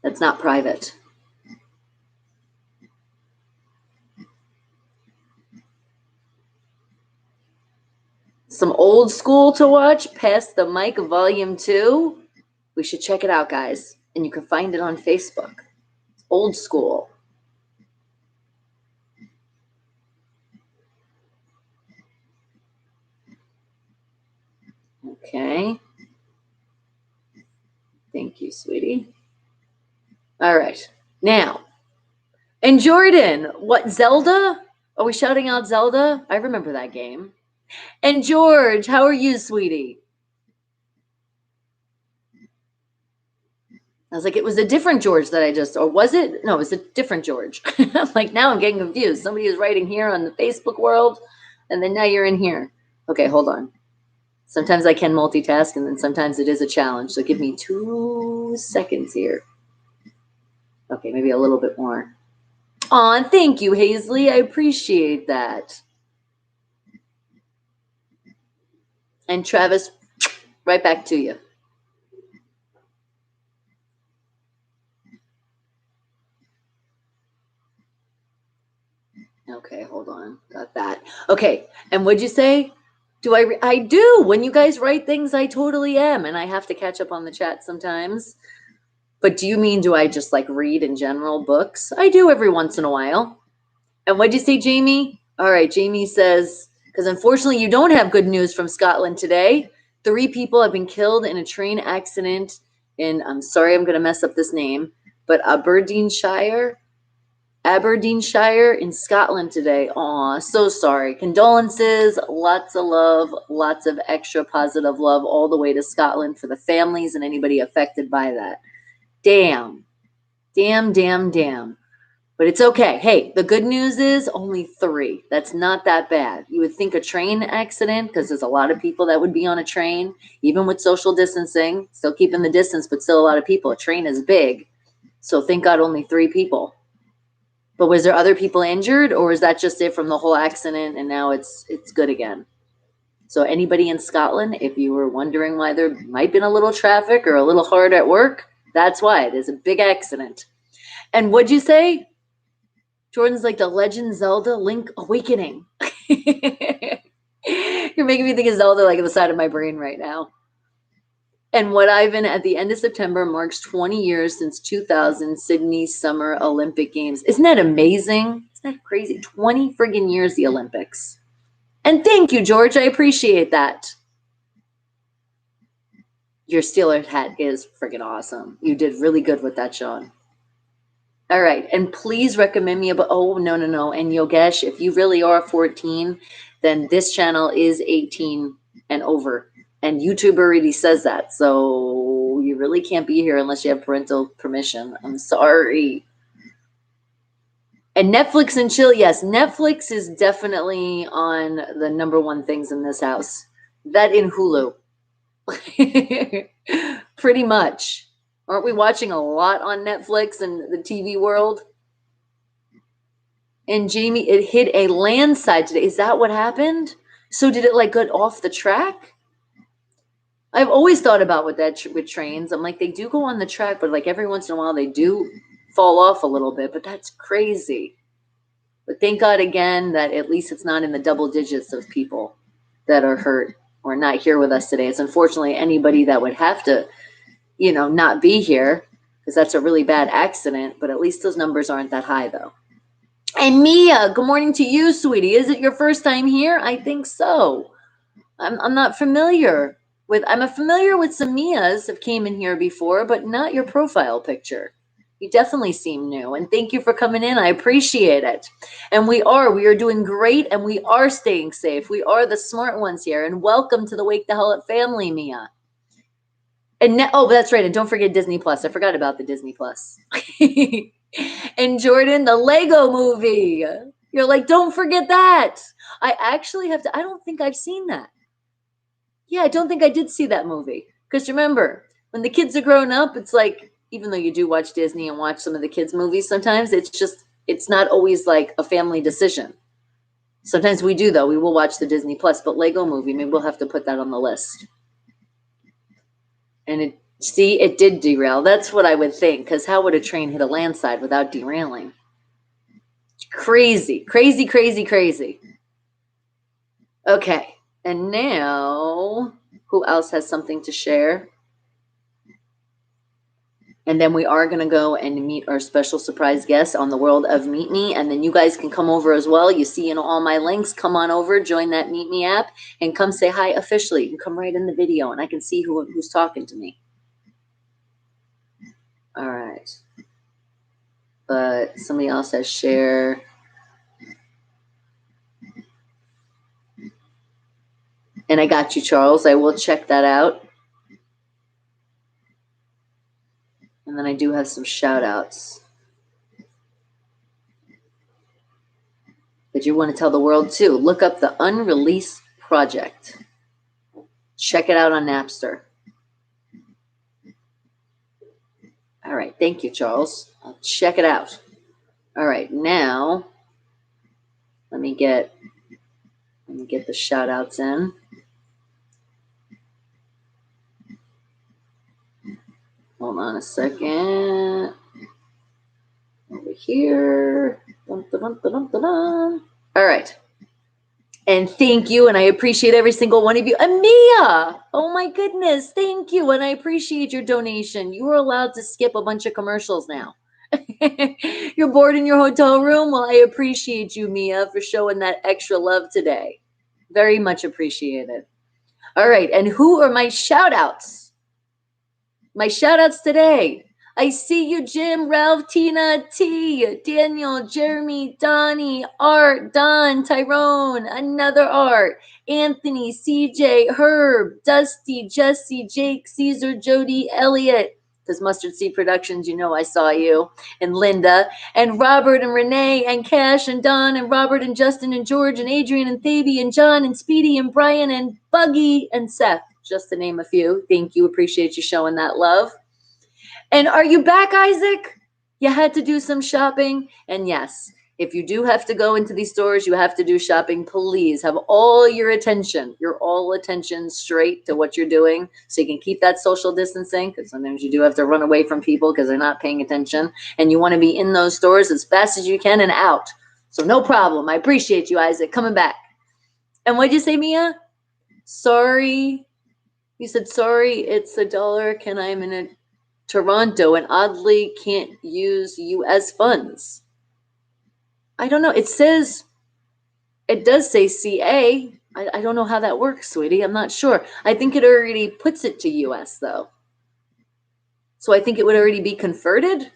that's not private? Some old school to watch, Pass the Mic Volume 2. We should check it out, guys. And you can find it on Facebook. Old school. Okay. Thank you, sweetie. All right. Now, and Jordan, what, Zelda? Are we shouting out Zelda? I remember that game. And George, how are you, sweetie? I was like, it was a different George that I just, or was it? No, it was a different George. Like, now I'm getting confused. Somebody is writing here on the Facebook world, and then now you're in here. Okay, hold on. Sometimes I can multitask, and then sometimes it is a challenge. So give me 2 seconds here. Okay, maybe a little bit more. Aw, thank you, Hazley. I appreciate that. And Travis, right back to you. Okay, hold on. Got that. Okay, and what'd you say? Do I do. When you guys write things, I totally am. And I have to catch up on the chat sometimes. But do you mean, do I just like read in general books? I do every once in a while. And what'd you say, Jamie? All right, Jamie says, because unfortunately you don't have good news from Scotland today. 3 people have been killed in a train accident in, I'm sorry, I'm going to mess up this name, but Aberdeenshire in Scotland today. Aw, so sorry. Condolences, lots of love, lots of extra positive love all the way to Scotland for the families and anybody affected by that. Damn. But it's okay. Hey, the good news is only 3. That's not that bad. You would think a train accident, because there's a lot of people that would be on a train, even with social distancing, still keeping the distance, but still a lot of people. A train is big. So thank God only 3 people. But was there other people injured, or is that just it from the whole accident and now it's good again? So anybody in Scotland, if you were wondering why there might have been a little traffic or a little hard at work, that's why. It is a big accident. And what'd you say? Jordan's like the Legend Zelda Link Awakening. You're making me think of Zelda like at the side of my brain right now. And what I've been at the end of September marks 20 years since 2000 Sydney Summer Olympic Games. Isn't that amazing? Isn't that crazy? 20 friggin' years, the Olympics. And thank you, George. I appreciate that. Your Steeler hat is friggin' awesome. You did really good with that, Sean. All right. And please recommend me about, oh, no. And Yogesh, if you really are 14, then this channel is 18 and over. And YouTube already says that. So you really can't be here unless you have parental permission. I'm sorry. And Netflix and chill. Yes, Netflix is definitely on the #1 things in this house. That in Hulu. Pretty much. Aren't we watching a lot on Netflix and the TV world? And Jamie, it hit a landslide today. Is that what happened? So did it like get off the track? I've always thought about with trains. I'm like, they do go on the track, but like every once in a while they do fall off a little bit, but that's crazy. But thank God again that at least it's not in the double digits of people that are hurt or not here with us today. It's unfortunately anybody that would have to, not be here, because that's a really bad accident, but at least those numbers aren't that high though. And Mia, good morning to you, sweetie. Is it your first time here? I think so. I'm not familiar with, I'm familiar with some Mias have came in here before, but not your profile picture. You definitely seem new, and thank you for coming in. I appreciate it. And we are doing great, and we are staying safe. We are the smart ones here, and welcome to the Wake the Hell Up family, Mia. And oh, that's right. And don't forget Disney Plus. I forgot about the Disney Plus. And Jordan, the Lego movie. You're like, don't forget that. I actually have to, I don't think I've seen that. Yeah, I don't think I did see that movie. Because remember, when the kids are growing up, it's like, even though you do watch Disney and watch some of the kids' movies sometimes, it's not always like a family decision. Sometimes we do, though. We will watch the Disney Plus, but Lego movie, maybe we'll have to put that on the list. And it did derail. That's what I would think, because how would a train hit a landslide without derailing? Crazy, crazy, crazy, crazy. Okay, and now, who else has something to share? And then we are going to go and meet our special surprise guest on the World of Meet Me. And then you guys can come over as well. You see in all my links, come on over, join that Meet Me app, and come say hi officially. You can come right in the video, and I can see who's talking to me. All right. But somebody else has share. And I got you, Charles. I will check that out. And then I do have some shout outs that you want to tell the world too. Look up the Unreleased Project. Check it out on Napster. All right. Thank you, Charles. I'll check it out. All right. Now, let me get the shout outs in. Hold on a second. Over here. Dun, dun, dun, dun, dun, dun. All right. And thank you. And I appreciate every single one of you. Amia! Oh my goodness. Thank you. And I appreciate your donation. You are allowed to skip a bunch of commercials now. You're bored in your hotel room? Well, I appreciate you, Mia, for showing that extra love today. Very much appreciated. All right. And who are my shout outs? My shout outs today. I see you, Jim, Ralph, Tina, T, Daniel, Jeremy, Donnie, Art, Don, Tyrone, another Art, Anthony, CJ, Herb, Dusty, Jesse, Jake, Caesar, Jody, Elliot, because Mustard Seed Productions, I saw you, and Linda, and Robert, and Renee, and Cash, and Don, and Robert, and Justin, and George, and Adrian, and Thaby, and John, and Speedy, and Brian, and Buggy, and Seth, just to name a few. Thank you. Appreciate you showing that love. And are you back, Isaac? You had to do some shopping. And yes, if you do have to go into these stores, you have to do shopping. Please have all your attention, straight to what you're doing so you can keep that social distancing, because sometimes you do have to run away from people because they're not paying attention. And you want to be in those stores as fast as you can and out. So no problem. I appreciate you, Isaac, coming back. And what'd you say, Mia? Sorry. You said, sorry, it's $1. I'm in Toronto and oddly can't use US funds. I don't know. It does say CA. I don't know how that works, sweetie. I'm not sure. I think it already puts it to US though. So I think it would already be converted.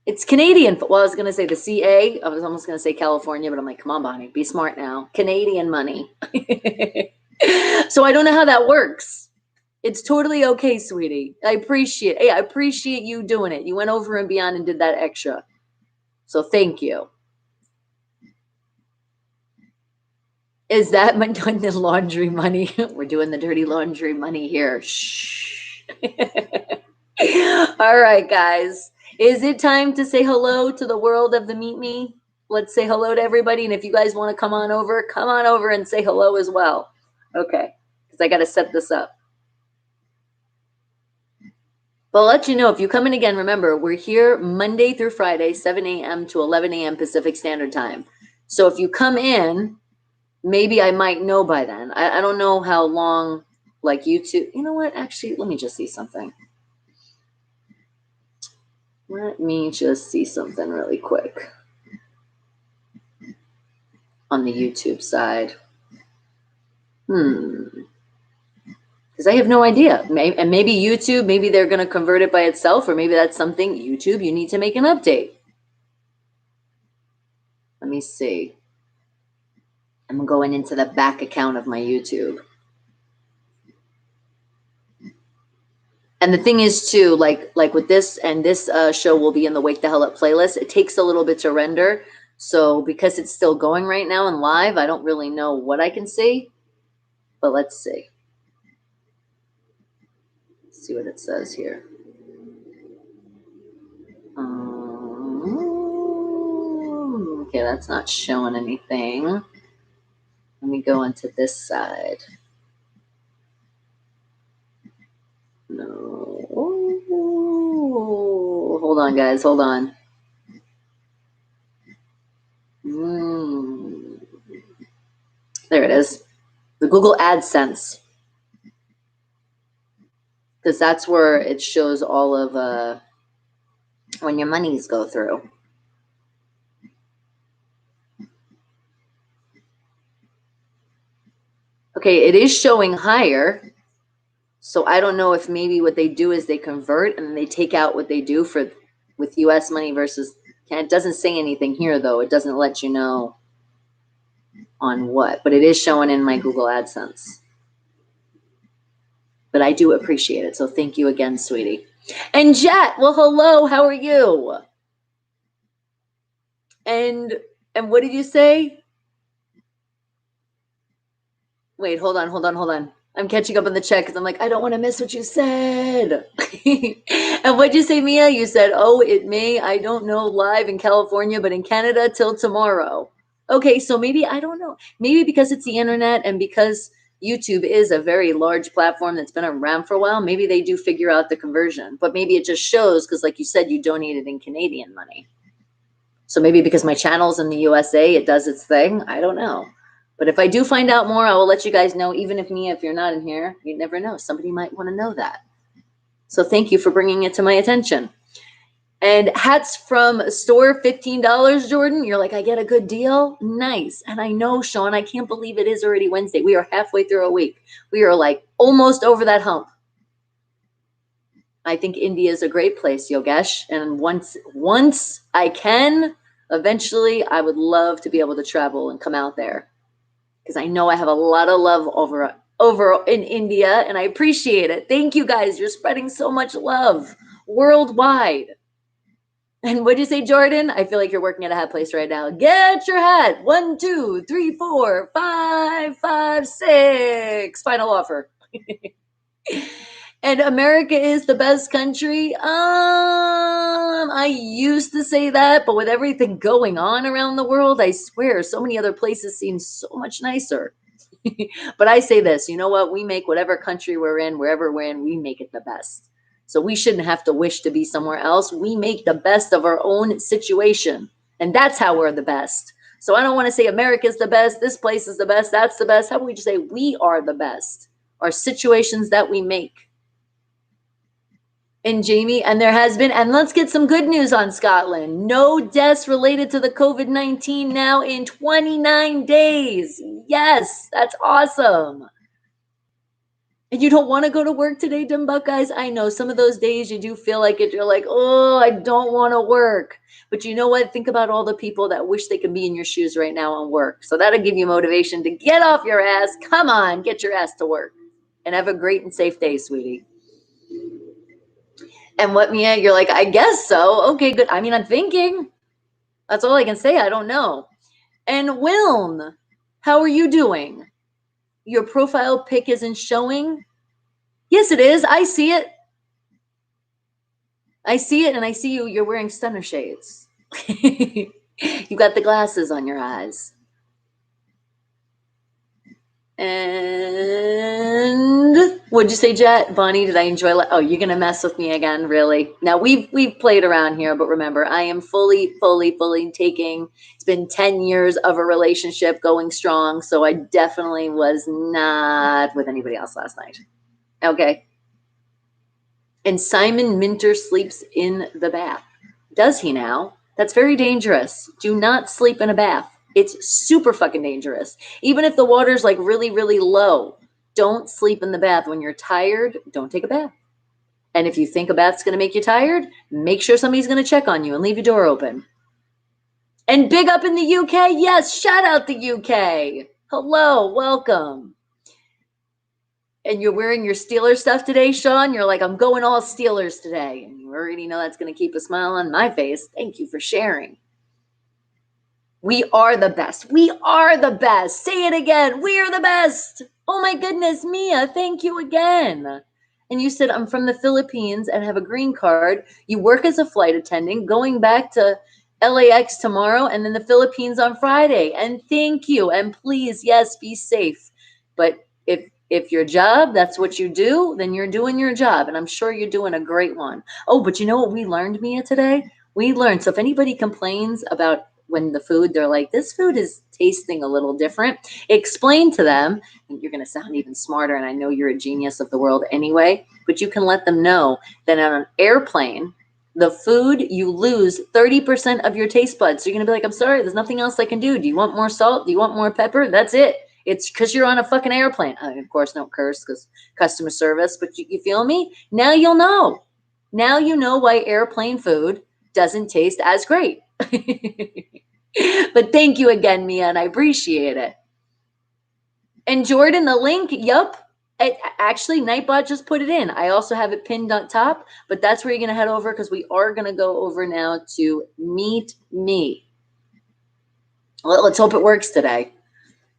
It's Canadian. Well, I was going to say the CA. I was almost going to say California, but I'm like, come on, Bonnie, be smart now. Canadian money. So I don't know how that works. It's totally okay, sweetie. I appreciate you doing it. You went over and beyond and did that extra. So thank you. Is that my laundry money? We're doing the dirty laundry money here. Shh. All right, guys. Is it time to say hello to the world of the Meet Me? Let's say hello to everybody. And if you guys want to come on over and say hello as well. Okay. Because I got to set this up. But I'll let you know if you come in again. Remember, we're here Monday through Friday, 7 a.m. to 11 a.m. Pacific Standard Time. So if you come in, maybe I might know by then. I don't know how long, like YouTube. You know what? Actually, let me just see something. Let me just see something really quick on the YouTube side. Because I have no idea. And maybe YouTube, maybe they're going to convert it by itself, or maybe that's something YouTube, you need to make an update. Let me see. I'm going into the back account of my YouTube. And the thing is too, like with this, and this show will be in the Wake the Hell Up playlist. It takes a little bit to render. So because it's still going right now and live, I don't really know what I can see. But let's see. Let's see what it says here. Okay, that's not showing anything. Let me go into this side. No. Hold on, guys. Hold on. There it is. The Google AdSense. Because that's where it shows all of when your monies go through. Okay, it is showing higher. So I don't know if maybe what they do is they convert and they take out what they do for with US money versus it doesn't say anything here though. It doesn't let you know on what, but it is showing in my Google AdSense. But I do appreciate it. So thank you again, sweetie. And Jet, well, hello, how are you? And what did you say? Wait, hold on. I'm catching up on the chat because I'm like, I don't want to miss what you said. And what'd you say, Mia? You said, oh, it may, I don't know, live in California, but in Canada till tomorrow. Okay, so maybe, I don't know. Maybe because it's the internet and because YouTube is a very large platform that's been around for a while, maybe they do figure out the conversion. But maybe it just shows because, like you said, you donated in Canadian money. So maybe because my channel's in the USA, it does its thing. I don't know. But if I do find out more, I will let you guys know. Even if you're not in here, you never know. Somebody might want to know that. So thank you for bringing it to my attention. And hats from store, $15, Jordan. You're like, I get a good deal? Nice. And I know, Sean, I can't believe it is already Wednesday. We are halfway through a week. We are like almost over that hump. I think India is a great place, Yogesh. And once I can, eventually I would love to be able to travel and come out there. Because I know I have a lot of love over in India, and I appreciate it. Thank you, guys. You're spreading so much love worldwide. And what'd you say, Jordan? I feel like you're working at a hat place right now. Get your hat. 1, 2, 3, 4, 5, 5, 6. Final offer. And America is the best country. I used to say that, but with everything going on around the world, I swear so many other places seem so much nicer. But I say this, you know what? We make whatever country we're in, wherever we're in, we make it the best. So we shouldn't have to wish to be somewhere else. We make the best of our own situation. And that's how we're the best. So I don't want to say America's the best, this place is the best, that's the best. How about we just say we are the best? Our situations that we make. And Jamie, and there has been, and let's get some good news on Scotland. No deaths related to the COVID-19 now in 29 days. Yes, that's awesome. And you don't want to go to work today, dumb Buckeyes? I know some of those days you do feel like it. You're like, oh, I don't want to work. But you know what? Think about all the people that wish they could be in your shoes right now and work. So that'll give you motivation to get off your ass. Come on, get your ass to work. And have a great and safe day, sweetie. And what, Mia? You're like, I guess so. Okay, good. I mean, I'm thinking. That's all I can say. I don't know. And Wilm, how are you doing? Your profile pic isn't showing? Yes, it is. I see it. I see it, and I see you. You're wearing stunner shades. You got the glasses on your eyes. And What'd you say, Jet? Bonnie, did I enjoy? Oh, you're gonna mess with me again, really? Now we've played around here, but remember, I am fully taking. It's been 10 years of a relationship going strong, so I definitely was not with anybody else last night. Okay. And Simon Minter sleeps in the bath. Does he now? That's very dangerous. Do not sleep in a bath. It's super fucking dangerous. Even if the water's like really, really low, don't sleep in the bath. When you're tired, don't take a bath. And if you think a bath's going to make you tired, make sure somebody's going to check on you and leave your door open. And big up in the UK. Yes, shout out the UK. Hello, welcome. And you're wearing your Steelers stuff today, Sean. You're like, I'm going all Steelers today. And you already know that's going to keep a smile on my face. Thank you for sharing. We are the best. We are the best. Say it again. We are the best. Oh my goodness, Mia, thank you again. And you said, I'm from the Philippines and have a green card. You work as a flight attendant, going back to LAX tomorrow and then the Philippines on Friday. And thank you. And please, yes, be safe. But if your job, that's what you do, then you're doing your job. And I'm sure you're doing a great one. Oh, but you know what we learned, Mia, today? We learned. So if anybody complains about when the food, they're like, this food is tasting a little different, explain to them, and you're going to sound even smarter. And I know you're a genius of the world anyway, but you can let them know that on an airplane, the food, you lose 30% of your taste buds. So you're going to be like, I'm sorry, there's nothing else I can do. Do you want more salt? Do you want more pepper? That's it. It's because you're on a fucking airplane. Of course, don't curse because customer service, but you feel me? Now you'll know. Now you know why airplane food doesn't taste as great. But thank you again, Mia, and I appreciate it. And Jordan, the link, yup. Actually, Nightbot just put it in. I also have it pinned on top, but that's where you're going to head over because we are going to go over now to Meet Me. Well, let's hope it works today.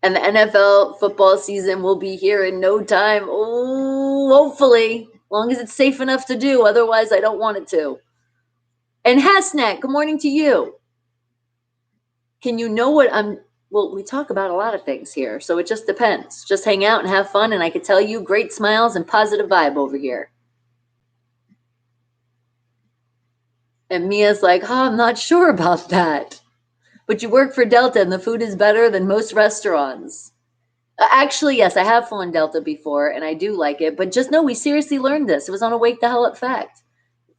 And the NFL football season will be here in no time. Oh, hopefully. As long as it's safe enough to do. Otherwise, I don't want it to. And Hasnet, good morning to you. Can you know what I'm... Well, we talk about a lot of things here, so it just depends. Just hang out and have fun, and I can tell you great smiles and positive vibe over here. And Mia's like, I'm not sure about that. But you work for Delta, and the food is better than most restaurants. Actually, yes, I have flown Delta before, and I do like it. But just know we seriously learned this. It was on a Wake the Hell Up fact.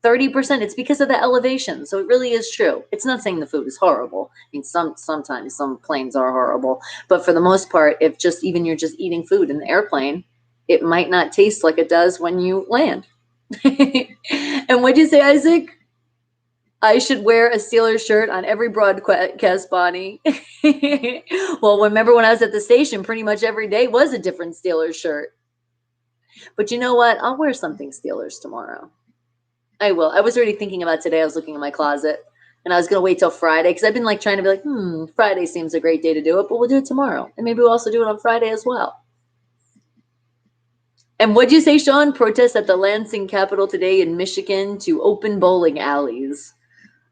30%, it's because of the elevation. So it really is true. It's not saying the food is horrible. I mean, sometimes some planes are horrible. But for the most part, if just even you're just eating food in the airplane, it might not taste like it does when you land. And what'd you say, Isaac? I should wear a Steelers shirt on every broadcast, Bonnie. Well, remember when I was at the station, pretty much every day was a different Steelers shirt. But you know what? I'll wear something Steelers tomorrow. I will. I was already thinking about today. I was looking in my closet, and I was going to wait till Friday because I've been like trying to be like, Friday seems a great day to do it, but we'll do it tomorrow. And maybe we'll also do it on Friday as well. And what'd you say, Sean? Protests at the Lansing Capitol today in Michigan to open bowling alleys.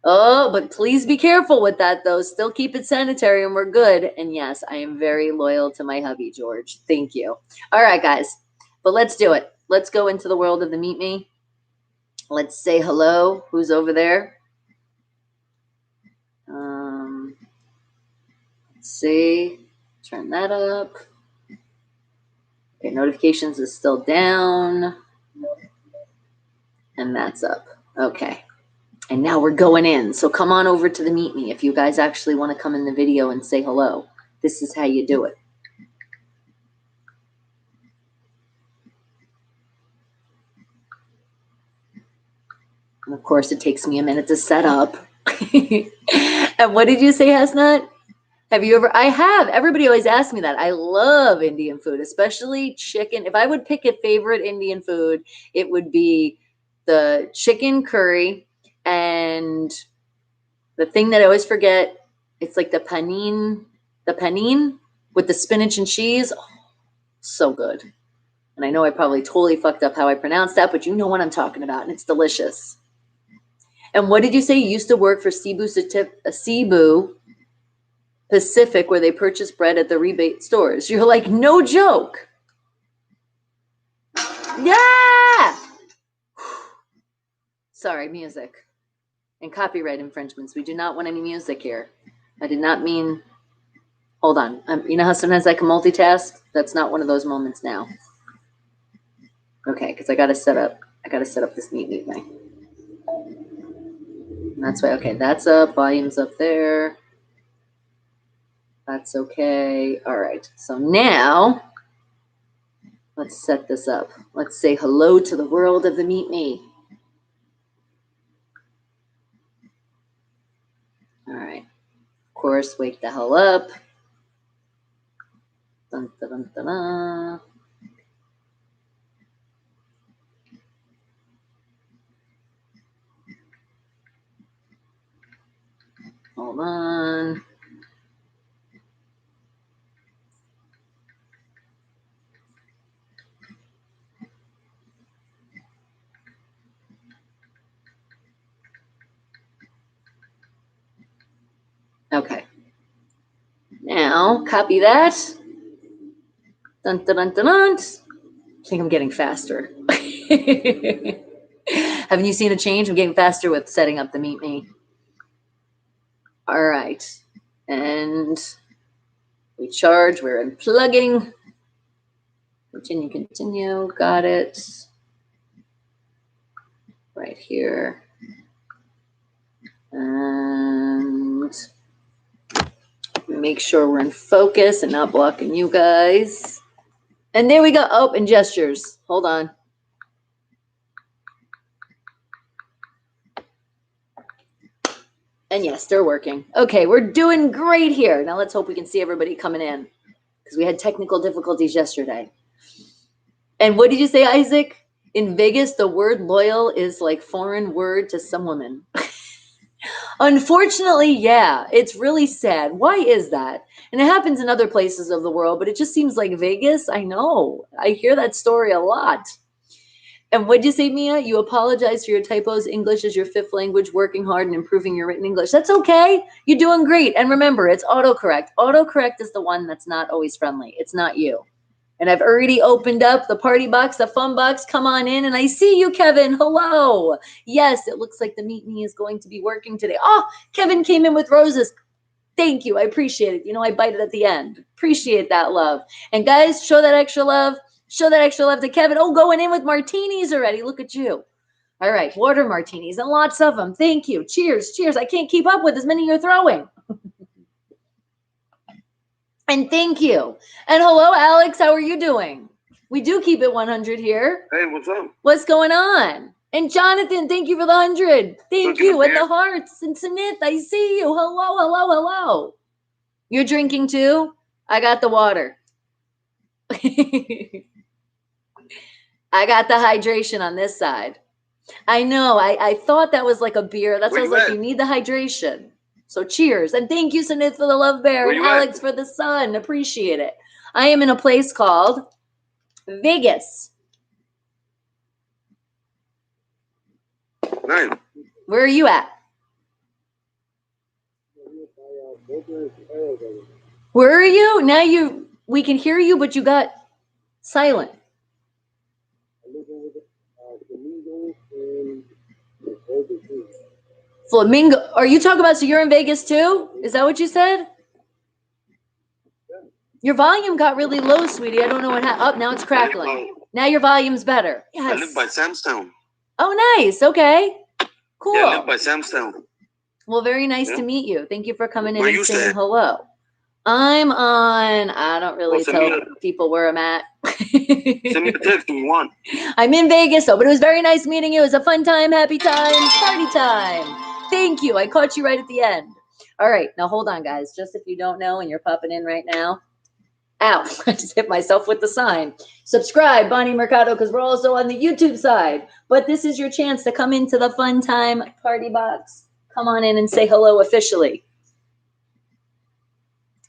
Oh, but please be careful with that, though. Still keep it sanitary and we're good. And yes, I am very loyal to my hubby, George. Thank you. All right, guys. But let's do it. Let's go into the world of the Meet Me. Let's say hello. Who's over there? Let's see. Turn that up. Okay, notifications is still down. And that's up. Okay. And now we're going in. So come on over to the Meet Me if you guys actually want to come in the video and say hello. This is how you do it. And of course, it takes me a minute to set up. And what did you say, Hasnat? Have you ever? I have. Everybody always asks me that. I love Indian food, especially chicken. If I would pick a favorite Indian food, it would be the chicken curry and the thing that I always forget. It's like the paneen with the spinach and cheese. Oh, so good. And I know I probably totally fucked up how I pronounced that, but you know what I'm talking about, and it's delicious. And what did you say? You used to work for Cebu Pacific, where they purchase bread at the rebate stores. You're like, no joke. Yeah! Sorry, music. And copyright infringements. We do not want any music here. I did not mean... Hold on. You know how sometimes I can multitask? That's not one of those moments now. Okay, because I got to set up this meet thing. And that's why, okay, that's up. Volume's up there. That's okay. All right. So now... let's set this up. Let's say hello to the world of the Meet Me. All right. Of course, wake the hell up. Dun, dun, dun, dun, dun. Hold on. Okay. Now, copy that. Dun, dun, dun, dun, dun. I think I'm getting faster. Haven't you seen a change? I'm getting faster with setting up the Meet Me. All right. And we charge. We're unplugging. Continue, continue. Got it. Right here. And make sure we're in focus and not blocking you guys. And there we go. Oh, and gestures. Hold on. And yes, they're working. Okay, we're doing great here. Now let's hope we can see everybody coming in, because we had technical difficulties yesterday. And what did you say, Isaac? In Vegas, the word loyal is like foreign word to some women. Unfortunately, yeah, it's really sad. Why is that? And it happens in other places of the world, but it just seems like Vegas. I know. I hear that story a lot. And what'd you say, Mia? You apologize for your typos. English is your fifth language, working hard and improving your written English. That's okay. You're doing great. And remember, it's autocorrect. Autocorrect is the one that's not always friendly. It's not you. And I've already opened up the party box, the fun box. Come on in. And I see you, Kevin. Hello. Yes, it looks like the Meet Me is going to be working today. Oh, Kevin came in with roses. Thank you. I appreciate it. You know, I bite it at the end. Appreciate that love. And guys, show that extra love. Show that extra love to Kevin. Oh, going in with martinis already. Look at you. All right. Water martinis and lots of them. Thank you. Cheers. Cheers. I can't keep up with as many you're throwing. And thank you. And hello, Alex. How are you doing? We do keep it 100 here. Hey, what's up? What's going on? And Jonathan, thank you for the 100. Thank you. And the hearts. And Sanith, I see you. Hello, hello, hello. You're drinking too? I got the water. I got the hydration on this side. I know. I thought that was like a beer. That's why I was like, you need the hydration. So cheers. And thank you, Sanith, for the love bear. And Alex for the sun. Appreciate it. I am in a place called Vegas. Nice. Where are you at? Where are you? Now we can hear you, but you got silent. Flamingo. Are you talking about, so you're in Vegas too? Is that what you said? Your volume got really low, sweetie. I don't know what happened. Oh, now it's crackling. Now your volume's better. Yes. I live by Samstown. Oh, nice. Okay. Cool. Yeah, I live by Samstown. Well, very nice to meet you. Thank you for coming in Where and you saying stay? hello. I'm on, I don't really tell people where I'm at. Send me a text if you want. I'm in Vegas, though, but it was very nice meeting you. It was a fun time, happy time, party time. Thank you. I caught you right at the end. All right. Now, hold on, guys. Just if you don't know and you're popping in right now. Ow. I just hit myself with the sign. Subscribe, Bonnie Mercado, because we're also on the YouTube side. But this is your chance to come into the fun time party box. Come on in and say hello officially.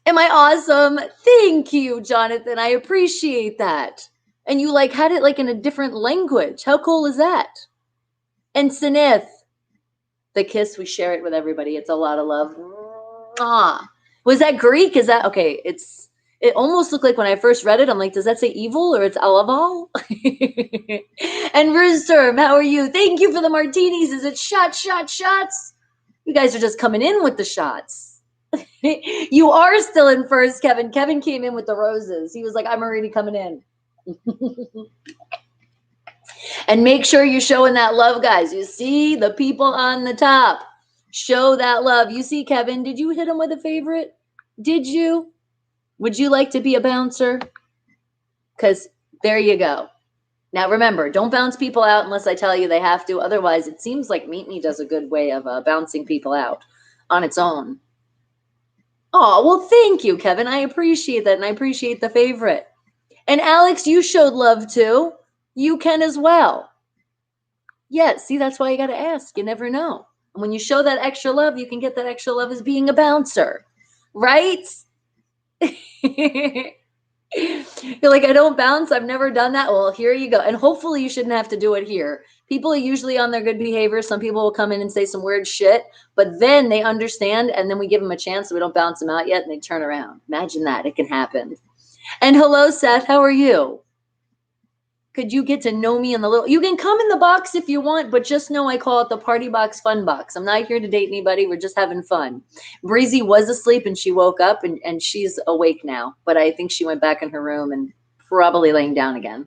Am I awesome? Thank you, Jonathan. I appreciate that. And you had it in a different language. How cool is that? And Sanith, the kiss, we share it with everybody. It's a lot of love. Mwah. Was that Greek? Is that okay? It's It almost looked like when I first read it, I'm like, does that say evil or it's Alaval? And Rooster, how are you? Thank you for the martinis. Is it shots? You guys are just coming in with the shots. You are still in first, Kevin. Kevin came in with the roses. He was like, I'm already coming in. And make sure you're showing that love, guys. You see the people on the top. Show that love. You see, Kevin, did you hit him with a favorite? Did you? Would you like to be a bouncer? Because there you go. Now, remember, don't bounce people out unless I tell you they have to. Otherwise, it seems like Meet Me does a good way of bouncing people out on its own. Oh, well, thank you, Kevin. I appreciate that, and I appreciate the favorite. And Alex, you showed love too. You can as well. Yeah, see, that's why you got to ask. You never know. And when you show that extra love, you can get that extra love as being a bouncer, right? You're like, I don't bounce. I've never done that. Well, here you go. And hopefully you shouldn't have to do it here. People are usually on their good behavior. Some people will come in and say some weird shit, but then they understand, and then we give them a chance so we don't bounce them out yet, and they turn around. Imagine that. It can happen. And hello, Seth. How are you? Could you get to know me in the little... You can come in the box if you want, but just know I call it the party box fun box. I'm not here to date anybody. We're just having fun. Breezy was asleep and she woke up and she's awake now, but I think she went back in her room and probably laying down again.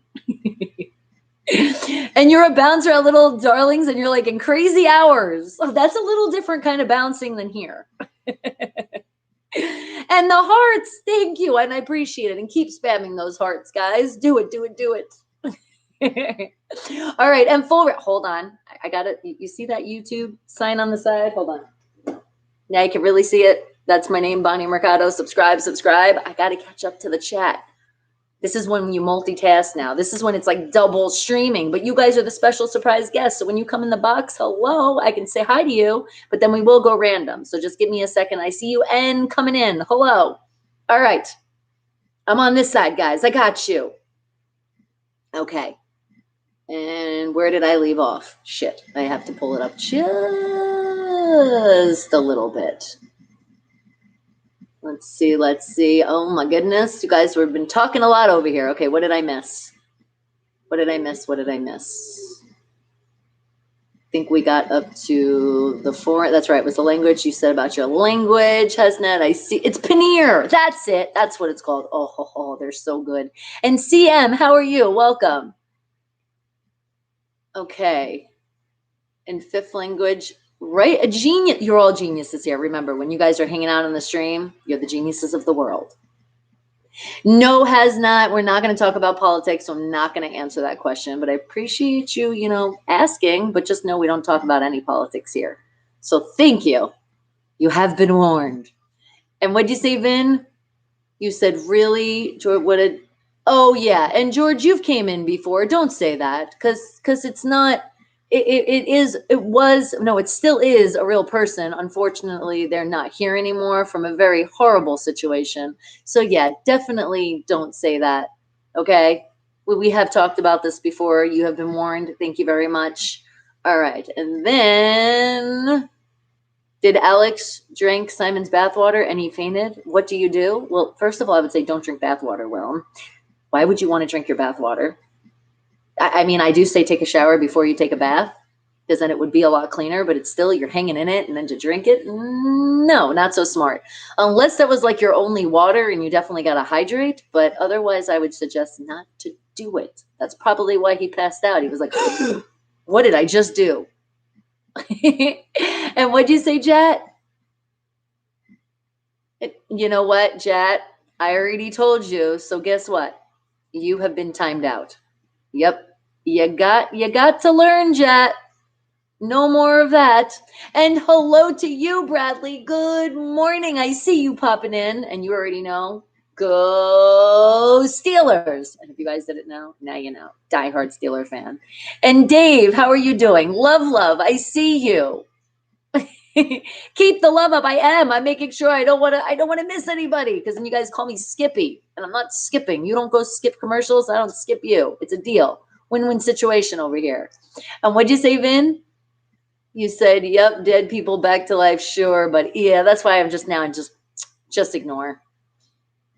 And you're a bouncer at Little Darlings and you're like in crazy hours. Oh, that's a little different kind of bouncing than here. And the hearts, thank you. And I appreciate it. And keep spamming those hearts, guys. Do it. All right, and hold on. I got it. You see that YouTube sign on the side? Hold on. Now you can really see it. That's my name, Bonnie Mercado. Subscribe. I got to catch up to the chat. This is when you multitask now. This is when it's like double streaming, but you guys are the special surprise guests. So when you come in the box, hello, I can say hi to you, but then we will go random. So just give me a second. I see you and coming in. Hello. All right. I'm on this side, guys. I got you. Okay. And where did I leave off? Shit, I have to pull it up just a little bit. Let's see. Oh my goodness. You guys, we've been talking a lot over here. Okay, what did I miss? I think we got up to the four. That's right. It was the language you said about your language, Hasnet. I see. It's paneer. That's it. That's what it's called. Oh, they're so good. And CM, how are you? Welcome. Okay. And fifth language, right? A genius. You're all geniuses here. Remember, when you guys are hanging out on the stream, you're the geniuses of the world. No, has not. We're not going to talk about politics, so I'm not going to answer that question. But I appreciate you, asking. But just know we don't talk about any politics here. So thank you. You have been warned. And what'd you say, Vin? You said, really? George, what did... Oh, yeah. And George, you've came in before. Don't say that because it's not... It still is a real person. Unfortunately, they're not here anymore from a very horrible situation. So yeah, definitely don't say that. Okay. We have talked about this before. You have been warned. Thank you very much. All right. And then did Alex drink Simon's bathwater and he fainted? What do you do? Well, first of all, I would say don't drink bathwater, Will. Why would you want to drink your bathwater? I mean, I do say take a shower before you take a bath because then it would be a lot cleaner, but it's still, you're hanging in it and then to drink it. No, not so smart. Unless that was like your only water and you definitely got to hydrate. But otherwise, I would suggest not to do it. That's probably why he passed out. He was like, what did I just do? And what'd you say, Jet? You know what, Jet? I already told you. So guess what? You have been timed out. Yep. You got to learn, Jet. No more of that. And hello to you, Bradley. Good morning. I see you popping in, and you already know. Go Steelers. And if you guys didn't know, now you know. Diehard Steeler fan. And Dave, how are you doing? Love. I see you. Keep the love up. I am. I'm making sure I don't want to miss anybody because then you guys call me Skippy, and I'm not skipping. You don't go skip commercials. I don't skip you. It's a deal. Win-win situation over here. And what'd you say, Vin? You said, yep, dead people back to life. Sure. But yeah, that's why I'm just ignore.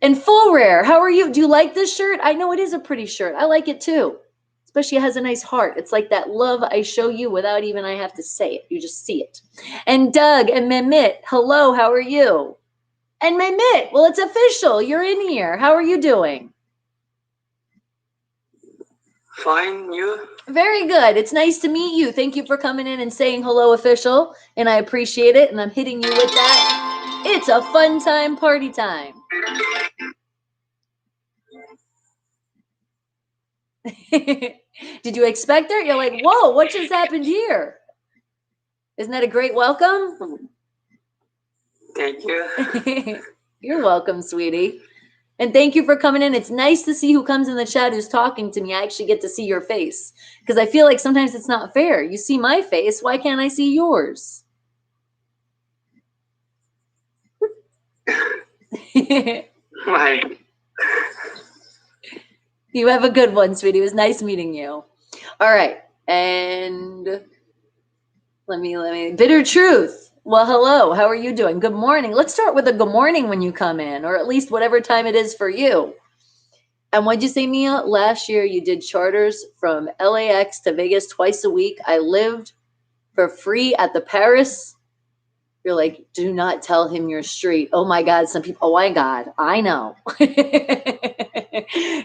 And Full Rare, how are you? Do you like this shirt? I know it is a pretty shirt. I like it too. Especially it has a nice heart. It's like that love I show you without even I have to say it. You just see it. And Doug and Mehmet, hello, how are you? And Mehmet, well, it's official. You're in here. How are you doing? Fine, you? Very good. It's nice to meet you. Thank you for coming in and saying hello, official. And I appreciate it. And I'm hitting you with that. It's a fun time, party time. Did you expect it? You're like, whoa, what just happened here? Isn't that a great welcome? Thank you. You're welcome, sweetie. And thank you for coming in. It's nice to see who comes in the chat who's talking to me. I actually get to see your face because I feel like sometimes it's not fair. You see my face. Why can't I see yours? Why? You have a good one, sweetie. It was nice meeting you. All right. And let me Bitter Truth. Well, hello. How are you doing? Good morning. Let's start with a good morning when you come in, or at least whatever time it is for you. And what'd you say, Mia? Last year you did charters from LAX to Vegas twice a week. I lived for free at the Paris. You're like, do not tell him you're street. Oh my God, some people, oh my God, I know.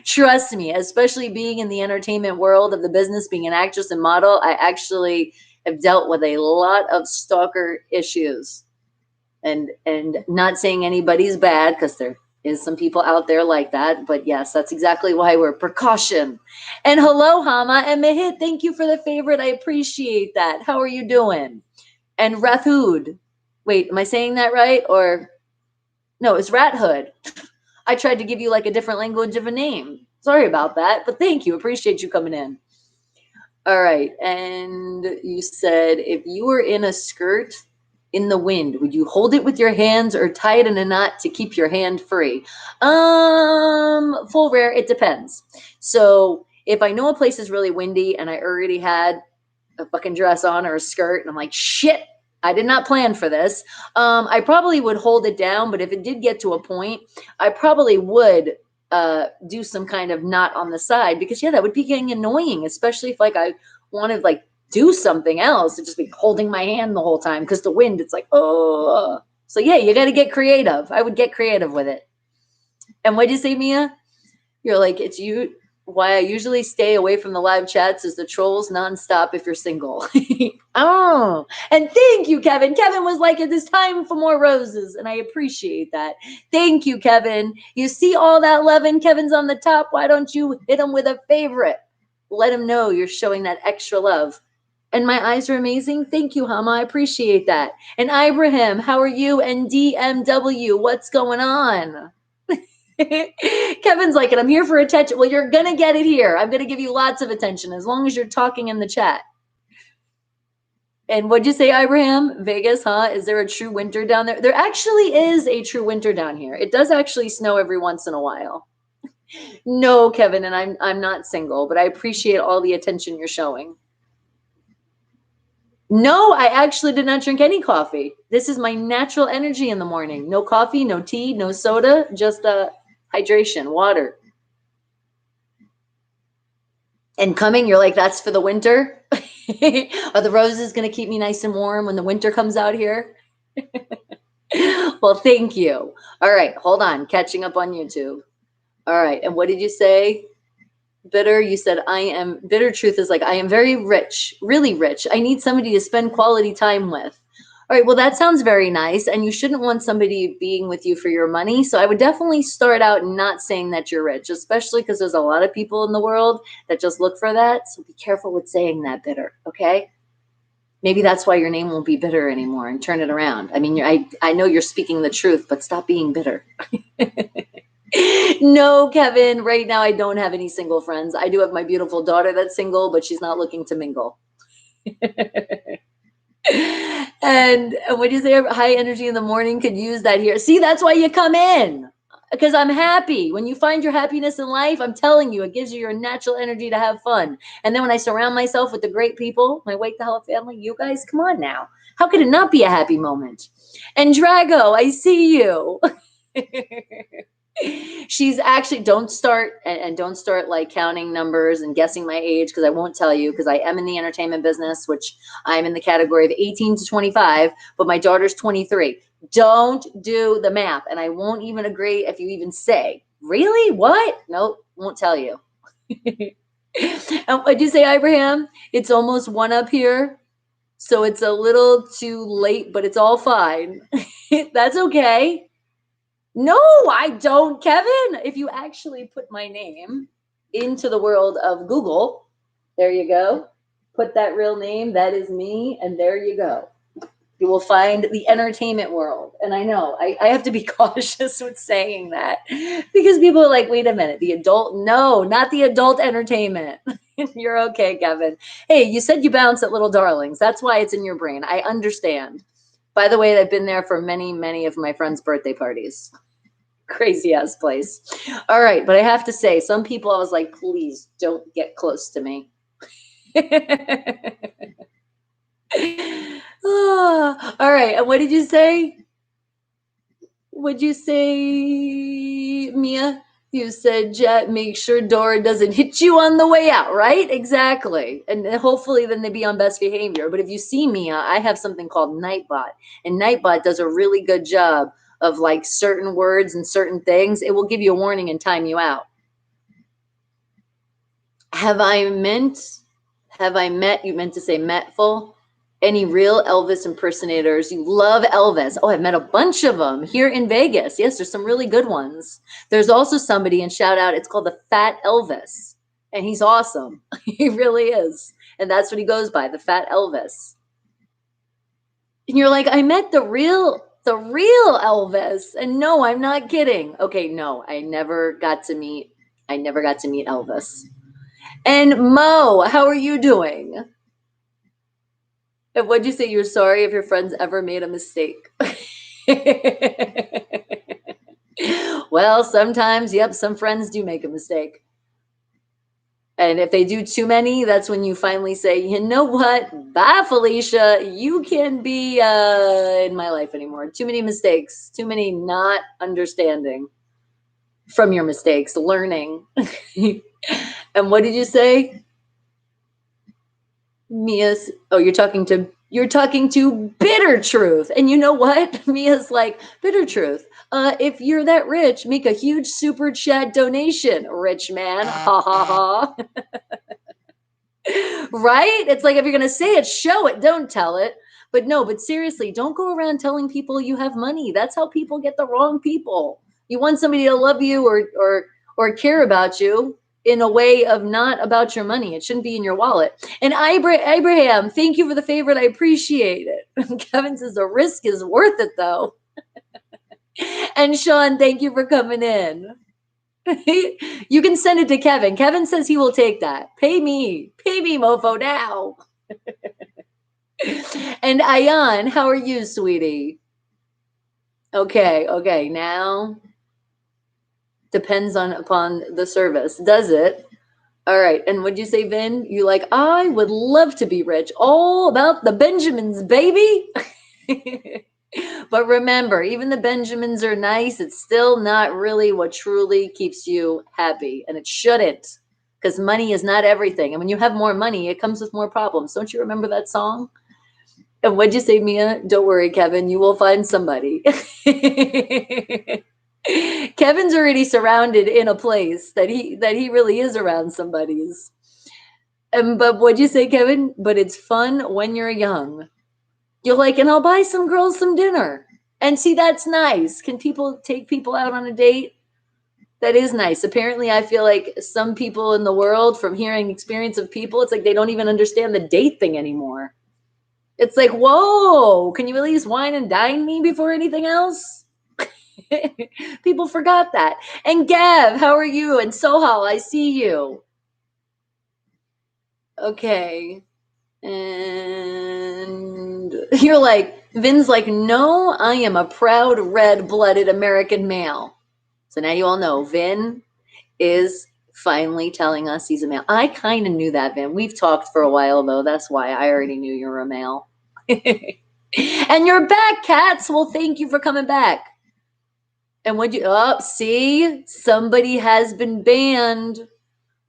Trust me, especially being in the entertainment world of the business, being an actress and model, I actually have dealt with a lot of stalker issues. And not saying anybody's bad, because there is some people out there like that. But yes, that's exactly why we're precaution. And hello, Hama and Mehit. Thank you for the favorite. I appreciate that. How are you doing? And Rathud. Wait, am I saying that right? Or no, it's Rat Hood. I tried to give you like a different language of a name. Sorry about that, but thank you. Appreciate you coming in. All right. And you said if you were in a skirt in the wind, would you hold it with your hands or tie it in a knot to keep your hand free? Full Rare, it depends. So if I know a place is really windy and I already had a fucking dress on or a skirt and I'm like, shit, I did not plan for this. I probably would hold it down, but if it did get to a point, I probably would do some kind of knot on the side because yeah, that would be getting annoying, especially if like I wanted like do something else to just be holding my hand the whole time because the wind, it's like, oh. So yeah, you got to get creative. I would get creative with it. And what'd you say, Mia? You're like, it's you. Why I usually stay away from the live chats is the trolls nonstop if you're single. Oh, and thank you, Kevin. Kevin was like, it is time for more roses, and I appreciate that. Thank you, Kevin. You see all that love, and Kevin's on the top. Why don't you hit him with a favorite? Let him know you're showing that extra love. And my eyes are amazing. Thank you, Hama. I appreciate that. And Ibrahim, how are you? And DMW, what's going on? Kevin's like, and I'm here for attention. Well, you're going to get it here. I'm going to give you lots of attention as long as you're talking in the chat. And what'd you say, Ibrahim? Vegas, huh? Is there a true winter down there? There actually is a true winter down here. It does actually snow every once in a while. No, Kevin, and I'm not single, but I appreciate all the attention you're showing. No, I actually did not drink any coffee. This is my natural energy in the morning. No coffee, no tea, no soda, just hydration, water. And coming, you're like, that's for the winter? Are the roses going to keep me nice and warm when the winter comes out here? Well, thank you. All right, hold on. Catching up on YouTube. All right, and what did you say? Bitter, you said I am, bitter truth is like, I am very rich, really rich. I need somebody to spend quality time with. All right, well, that sounds very nice. And you shouldn't want somebody being with you for your money. So I would definitely start out not saying that you're rich, especially because there's a lot of people in the world that just look for that. So be careful with saying that, Bitter, okay? Maybe that's why your name won't be Bitter anymore and turn it around. I mean, I know you're speaking the truth, but stop being bitter. No, Kevin, right now I don't have any single friends. I do have my beautiful daughter that's single, but she's not looking to mingle. And what do you say? High energy in the morning, could use that here. See, that's why you come in, because I'm happy. When you find your happiness in life, I'm telling you, it gives you your natural energy to have fun. And then when I surround myself with the great people, my Wake the Hell Up family, you guys, come on now. How could it not be a happy moment? And Drago, I see you. She's actually, don't start and don't start like counting numbers and guessing my age, because I won't tell you, because I am in the entertainment business, which I'm in the category of 18 to 25, but my daughter's 23. Don't do the math, and I won't even agree if you even say, really? What? Nope, won't tell you. And what'd you say, Abraham? It's almost 1 up here, so it's a little too late, but it's all fine. That's okay. No, I don't, Kevin. If you actually put my name into the world of Google, there you go. Put that real name, that is me, and there you go. You will find the entertainment world. And I know I have to be cautious with saying that, because people are like, wait a minute, the adult? No, not the adult entertainment. You're okay, Kevin. Hey, you said you bounce at Little Darlings. That's why it's in your brain. I understand. By the way, I've been there for many, many of my friends' birthday parties. Crazy ass place. All right, but I have to say, some people I was like, please don't get close to me. Oh, all right, and what did you say? What'd you say, Mia? You said, Jet, make sure Dora doesn't hit you on the way out, right? Exactly. And hopefully then they be on best behavior. But if you see Mia, I have something called Nightbot. And Nightbot does a really good job of like certain words and certain things. It will give you a warning and time you out. Have I met, you meant to say metful? Any real Elvis impersonators? You love Elvis. Oh, I've met a bunch of them here in Vegas. Yes, there's some really good ones. There's also somebody, and shout out, it's called the Fat Elvis. And he's awesome. He really is. And that's what he goes by, the Fat Elvis. And you're like, I met the real Elvis. And no, I'm not kidding. Okay, no, I never got to meet Elvis. And Mo, how are you doing? And what'd you say? You're sorry if your friends ever made a mistake. Well, sometimes, yep, some friends do make a mistake. And if they do too many, that's when you finally say, you know what? Bye, Felicia. You can't be in my life anymore. Too many mistakes. Too many not understanding from your mistakes, learning. And what did you say? Mia's, oh, you're talking to Bitter Truth. And you know what? Mia's like, Bitter Truth, if you're that rich, make a huge super chat donation, rich man. Ha ha ha. Right? It's like, if you're going to say it, show it, don't tell it. But no, but seriously, don't go around telling people you have money. That's how people get the wrong people. You want somebody to love you or care about you in a way of not about your money. It shouldn't be in your wallet. And Abraham, thank you for the favorite. I appreciate it. Kevin says the risk is worth it, though. And Sean, thank you for coming in. You can send it to Kevin. Kevin says he will take that. Pay me, mofo, now. And Ayan, how are you, sweetie? Okay. Now depends upon the service. Does it? All right. And what'd you say, Vin? You like, I would love to be rich. All about the Benjamins, baby. But remember, even the Benjamins are nice. It's still not really what truly keeps you happy. And it shouldn't, because money is not everything. And when you have more money, it comes with more problems. Don't you remember that song? And what'd you say, Mia? Don't worry, Kevin. You will find somebody. Kevin's already surrounded in a place that he really is around somebody's. But what'd you say, Kevin? But it's fun when you're young. You're like, and I'll buy some girls some dinner. And see, that's nice. Can people take people out on a date? That is nice. Apparently, I feel like some people in the world, from hearing experience of people, it's like they don't even understand the date thing anymore. It's like, whoa, can you at least wine and dine me before anything else? People forgot that. And Gav, how are you? And Sohal, I see you. Okay. And you're like, Vin's like, no, I am a proud red-blooded American male. So now you all know Vin is finally telling us he's a male. I kind of knew that, Vin. We've talked for a while, though. That's why I already knew you were a male. And you're back, Cats. Well, thank you for coming back. And see, somebody has been banned.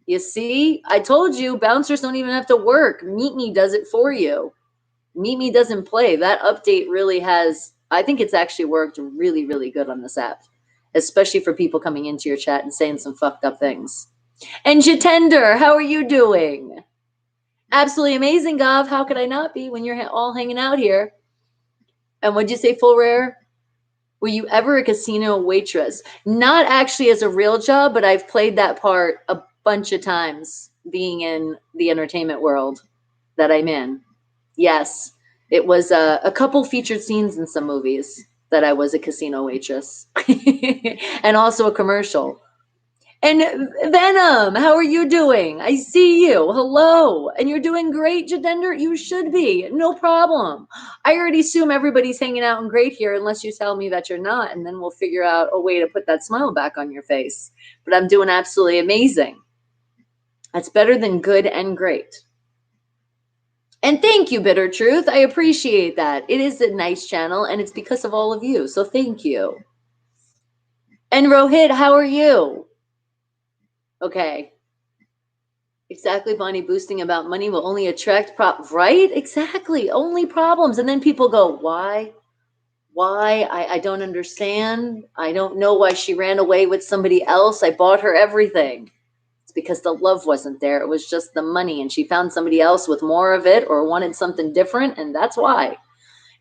You see, I told you, bouncers don't even have to work. Meet Me does it for you. Meet Me doesn't play. That update really has, I think it's actually worked really, really good on this app, especially for people coming into your chat and saying some fucked up things. And Jitender, how are you doing? Absolutely amazing, Gav. How could I not be when you're all hanging out here? And what'd you say, Full Rare? Were you ever a casino waitress? Not actually as a real job, but I've played that part a bunch of times being in the entertainment world that I'm in. Yes, it was a couple featured scenes in some movies that I was a casino waitress and also a commercial. And Venom, how are you doing? I see you. Hello. And you're doing great, Jadender. You should be. No problem. I already assume everybody's hanging out and great here unless you tell me that you're not. And then we'll figure out a way to put that smile back on your face. But I'm doing absolutely amazing. That's better than good and great. And thank you, Bitter Truth. I appreciate that. It is a nice channel, and it's because of all of you. So thank you. And Rohit, how are you? Okay. Exactly, Bonnie. Boosting about money will only attract right? Exactly. Only problems. And then people go, why? Why? I don't understand. I don't know why she ran away with somebody else. I bought her everything. It's because the love wasn't there. It was just the money. And she found somebody else with more of it or wanted something different. And that's why.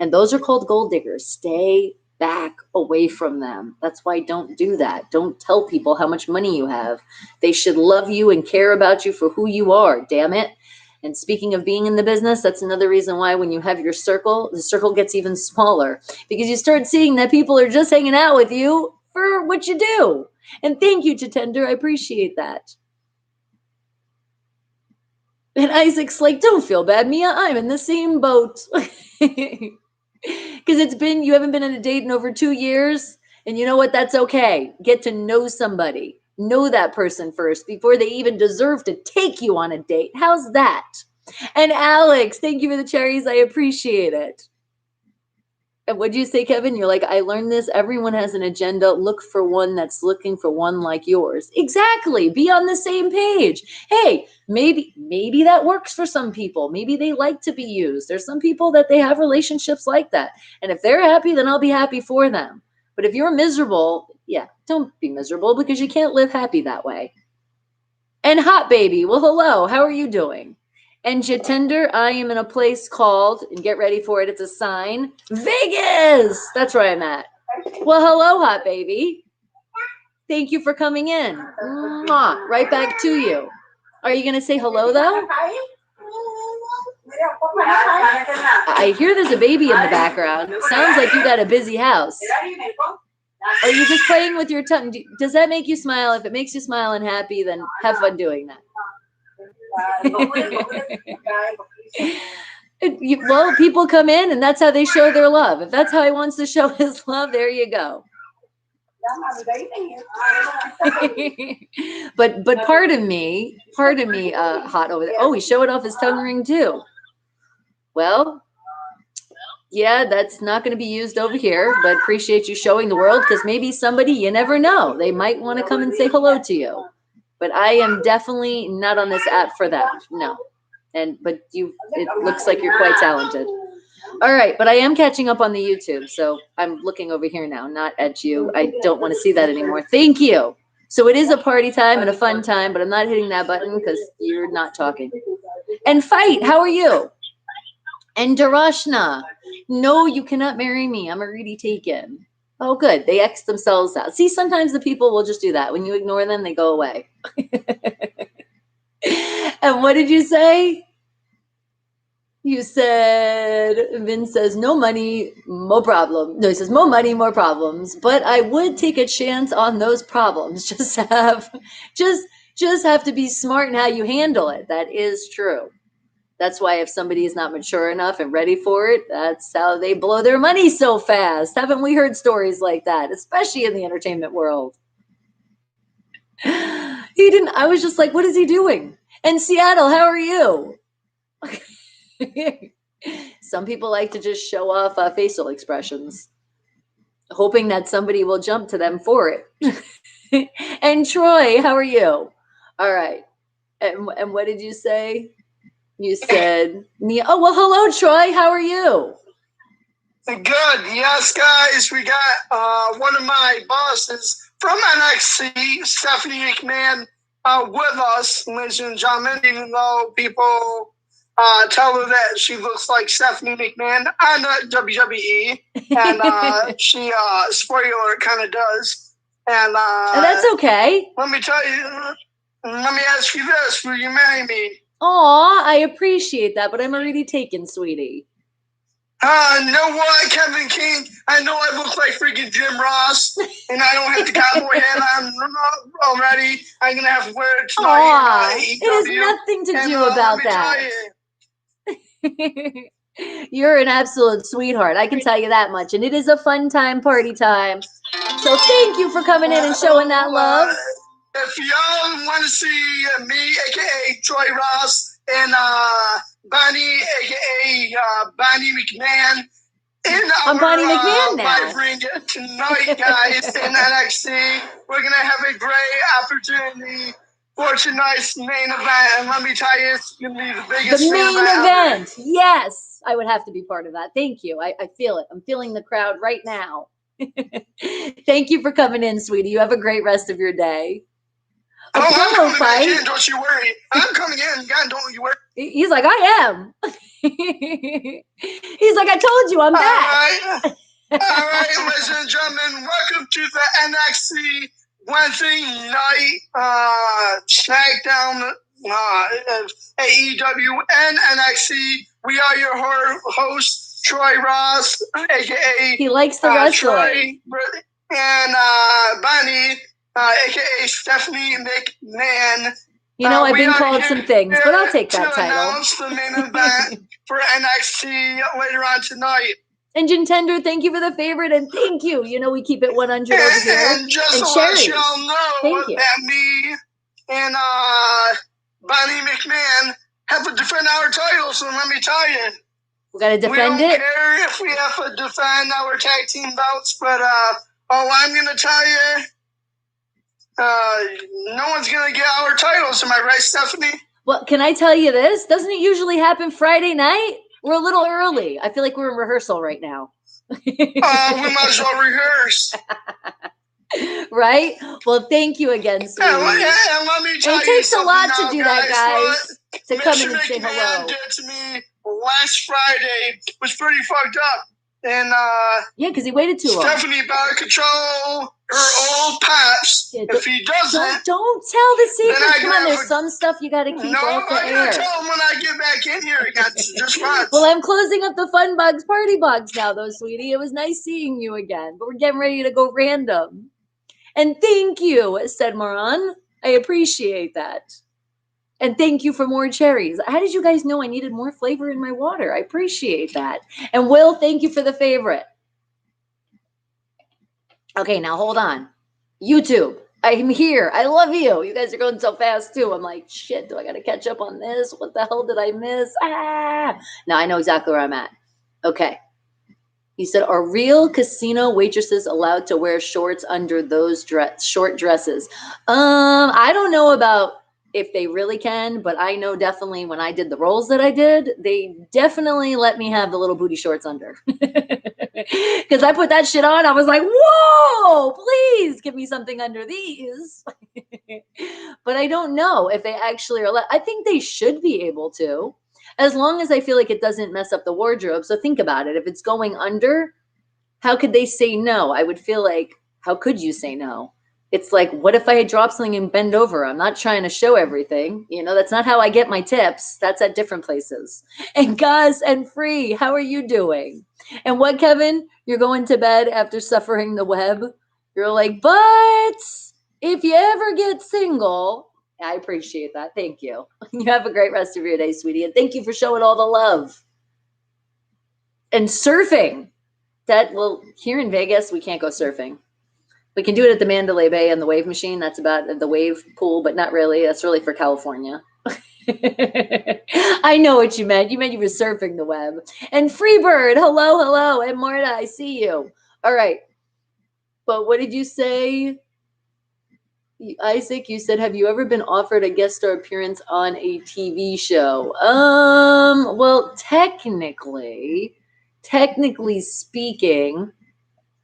And those are called gold diggers. Stay back away from them. That's why don't do that. Don't tell people how much money you have. They should love you and care about you for who you are, damn it. And speaking of being in the business, that's another reason why when you have your circle, the circle gets even smaller because you start seeing that people are just hanging out with you for what you do. And thank you, Jitender. I appreciate that. And Isaac's like, don't feel bad, Mia. I'm in the same boat. Because you haven't been on a date in over 2 years. And you know what? That's okay. Get to know somebody. Know that person first before they even deserve to take you on a date. How's that? And Alex, thank you for the cherries. I appreciate it. And what'd you say, Kevin? You're like, I learned this. Everyone has an agenda. Look for one that's looking for one like yours. Exactly. Be on the same page. Hey, maybe that works for some people. Maybe they like to be used. There's some people that they have relationships like that. And if they're happy, then I'll be happy for them. But if you're miserable, yeah, don't be miserable because you can't live happy that way. And Hot Baby, well, hello. How are you doing? And Jitender, I am in a place called, and get ready for it, it's a sign, Vegas! That's where I'm at. Well, hello, Hot Baby. Thank you for coming in. Mwah. Right back to you. Are you going to say hello, though? I hear there's a baby in the background. Sounds like you got a busy house. Are you just playing with your tongue? Does that make you smile? If it makes you smile and happy, then have fun doing that. Well, people come in and that's how they show their love. If that's how he wants to show his love, there you go. but part of me, hot over there. Oh, he's showing off his tongue ring too. Well, yeah, that's not going to be used over here, but appreciate you showing the world because maybe somebody, you never know, they might want to come and say hello to you. But I am definitely not on this app for that. No. But it looks like you're quite talented. All right, but I am catching up on the YouTube, so I'm looking over here now, not at you. I don't want to see that anymore. Thank you. So it is a party time and a fun time, but I'm not hitting that button because you're not talking. And Fight, how are you? And Darashna, no, you cannot marry me. I'm already taken. Oh, good. They X themselves out. See, sometimes the people will just do that. When you ignore them, they go away. And what did you say? You said, Vin says, no money, more problem. No, he says, more money, more problems. But I would take a chance on those problems. Just have to be smart in how you handle it. That is true. That's why if somebody is not mature enough and ready for it, that's how they blow their money so fast. Haven't we heard stories like that, especially in the entertainment world? He didn't. I was just like, what is he doing? And Seattle, how are you? Some people like to just show off facial expressions. hoping that somebody will jump to them for it. And Troy, how are you? All right. And what did you say? You said, oh, well, hello, Troy. How are you? Good. Yes, guys. We got one of my bosses from NXT, Stephanie McMahon, with us, ladies and gentlemen, even though people tell her that she looks like Stephanie McMahon on the WWE. And she, spoiler, kind of does. And that's okay. let me tell you, let me ask you this. Will you marry me? Aw, I appreciate that, but I'm already taken, sweetie. Know what, Kevin King? I know I look like freaking Jim Ross, and I don't have the cowboy hat on already. I'm gonna have to wear it tonight. It has nothing to do about that. You're an absolute sweetheart. I can tell you that much. And it is a fun time, party time. So thank you for coming in and showing that love. If y'all want to see me, aka Troy Ross, and Bonnie, aka Bonnie McMahon, I'm Bonnie McMahon now. Live ring tonight, guys, in NXT, we're gonna have a great opportunity for tonight's main event, and let me tell you, it's gonna be the biggest main event. Ever. Yes, I would have to be part of that. Thank you. I feel it. I'm feeling the crowd right now. Thank you for coming in, sweetie. You have a great rest of your day. I'm coming back in, don't you worry. I'm coming in, God, don't you worry. He's like, I am. He's like, I told you, I'm back. All right, ladies and gentlemen, welcome to the NXT Wednesday night SmackDown AEW and NXT. We are your hosts, Troy Ross, aka he likes the wrestling, and Bonnie, aka Stephanie McMahon. You know, I've been called some things, but I'll take that title. Announce the main event for NXT later on tonight. And Gentender, thank you for the favorite, and thank you. You know, we keep it 100 over here. And just to let y'all know that me and Bonnie McMahon have to defend our titles, and let me tell you, we got to defend it. We don't care if we have to defend our tag team belts, but all I'm going to tell you, no one's going to get our titles. Am I right, Stephanie? Well, can I tell you this? Doesn't it usually happen Friday night? We're a little early. I feel like we're in rehearsal right now. We might as well rehearse. Right? Well, thank you again, sweetie. And let me tell you, it takes a lot to do guys, that, guys. To come in and say hello. Did to me last Friday was pretty fucked up. And yeah, because he waited too long. Stephanie better control her old pops. Yeah, if he doesn't, don't tell the secret. Come on, there's some stuff you got to keep off the air. No, I'm gonna tell him when I get back in here. I got just watch. Well, I'm closing up the Fun Bugs Party Bugs now, though, sweetie. It was nice seeing you again, but we're getting ready to go random. And thank you, said Moran. I appreciate that. And thank you for more cherries. How did you guys know I needed more flavor in my water? I appreciate that. And Will, thank you for the favorite. Okay, now hold on. YouTube, I'm here. I love you. You guys are going so fast too. I'm like, shit, do I got to catch up on this? What the hell did I miss? Now I know exactly where I'm at. Okay. He said, are real casino waitresses allowed to wear shorts under those short dresses? I don't know about if they really can, but I know definitely when I did the roles that I did, they definitely let me have the little booty shorts under. Because I put that shit on, I was like, whoa, please give me something under these. But I don't know if they actually are I think they should be able to, as long as I feel like it doesn't mess up the wardrobe. So think about it. If it's going under, how could they say no? I would feel like, how could you say no? It's like, what if I drop something and bend over? I'm not trying to show everything. You know, that's not how I get my tips. That's at different places. And Gaz and Free, how are you doing? And what, Kevin? You're going to bed after suffering the web? You're like, but if you ever get single, I appreciate that. Thank you. You have a great rest of your day, sweetie. And thank you for showing all the love. And surfing. Well, here in Vegas, we can't go surfing. We can do it at the Mandalay Bay and the wave machine. That's about the wave pool, but not really. That's really for California. I know what you meant. You meant you were surfing the web. And Freebird, hello. And Marta, I see you. All right. But what did you say? Isaac, you said, have you ever been offered a guest star appearance on a TV show? Well, technically speaking,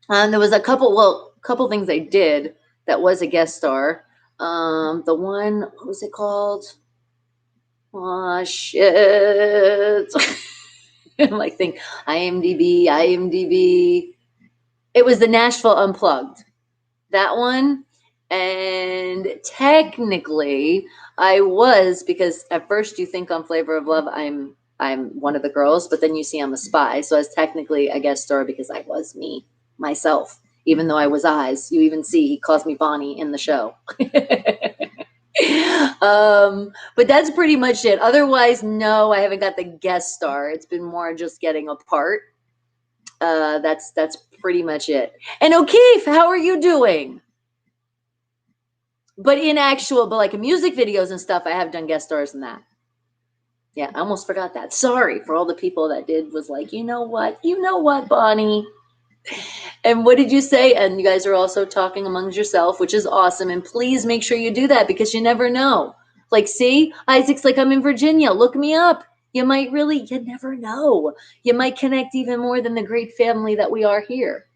there was a couple things I did that was a guest star. The one, what was it called? Oh, shit. I'm like, IMDb. It was the Nashville Unplugged. That one. And technically I was, because at first you think on Flavor of Love I'm one of the girls, but then you see I'm a spy. So I was technically a guest star because I was myself, even though I was Eyes. You even see he calls me Bonnie in the show. But that's pretty much it. Otherwise, no, I haven't got the guest star. It's been more just getting a part. That's pretty much it. And O'Keefe, how are you doing? But like music videos and stuff, I have done guest stars in that. Yeah, I almost forgot that. Sorry for all the people that was like, you know what, Bonnie. And what did you say? And you guys are also talking amongst yourself, which is awesome. And please make sure you do that because you never know. Like, see, Isaac's like, I'm in Virginia. Look me up. You never know. You might connect even more than the great family that we are here.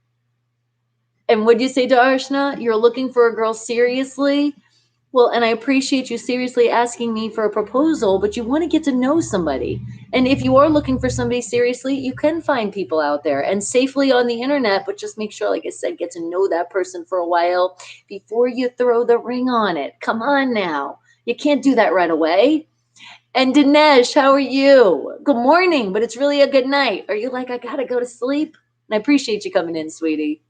And what'd you say to Arshna? You're looking for a girl seriously? Well, and I appreciate you seriously asking me for a proposal, but you want to get to know somebody. And if you are looking for somebody seriously, you can find people out there and safely on the internet, but just make sure, like I said, get to know that person for a while before you throw the ring on it. Come on now. You can't do that right away. And Dinesh, how are you? Good morning, but it's really a good night. Are you like, I got to go to sleep? And I appreciate you coming in, sweetie.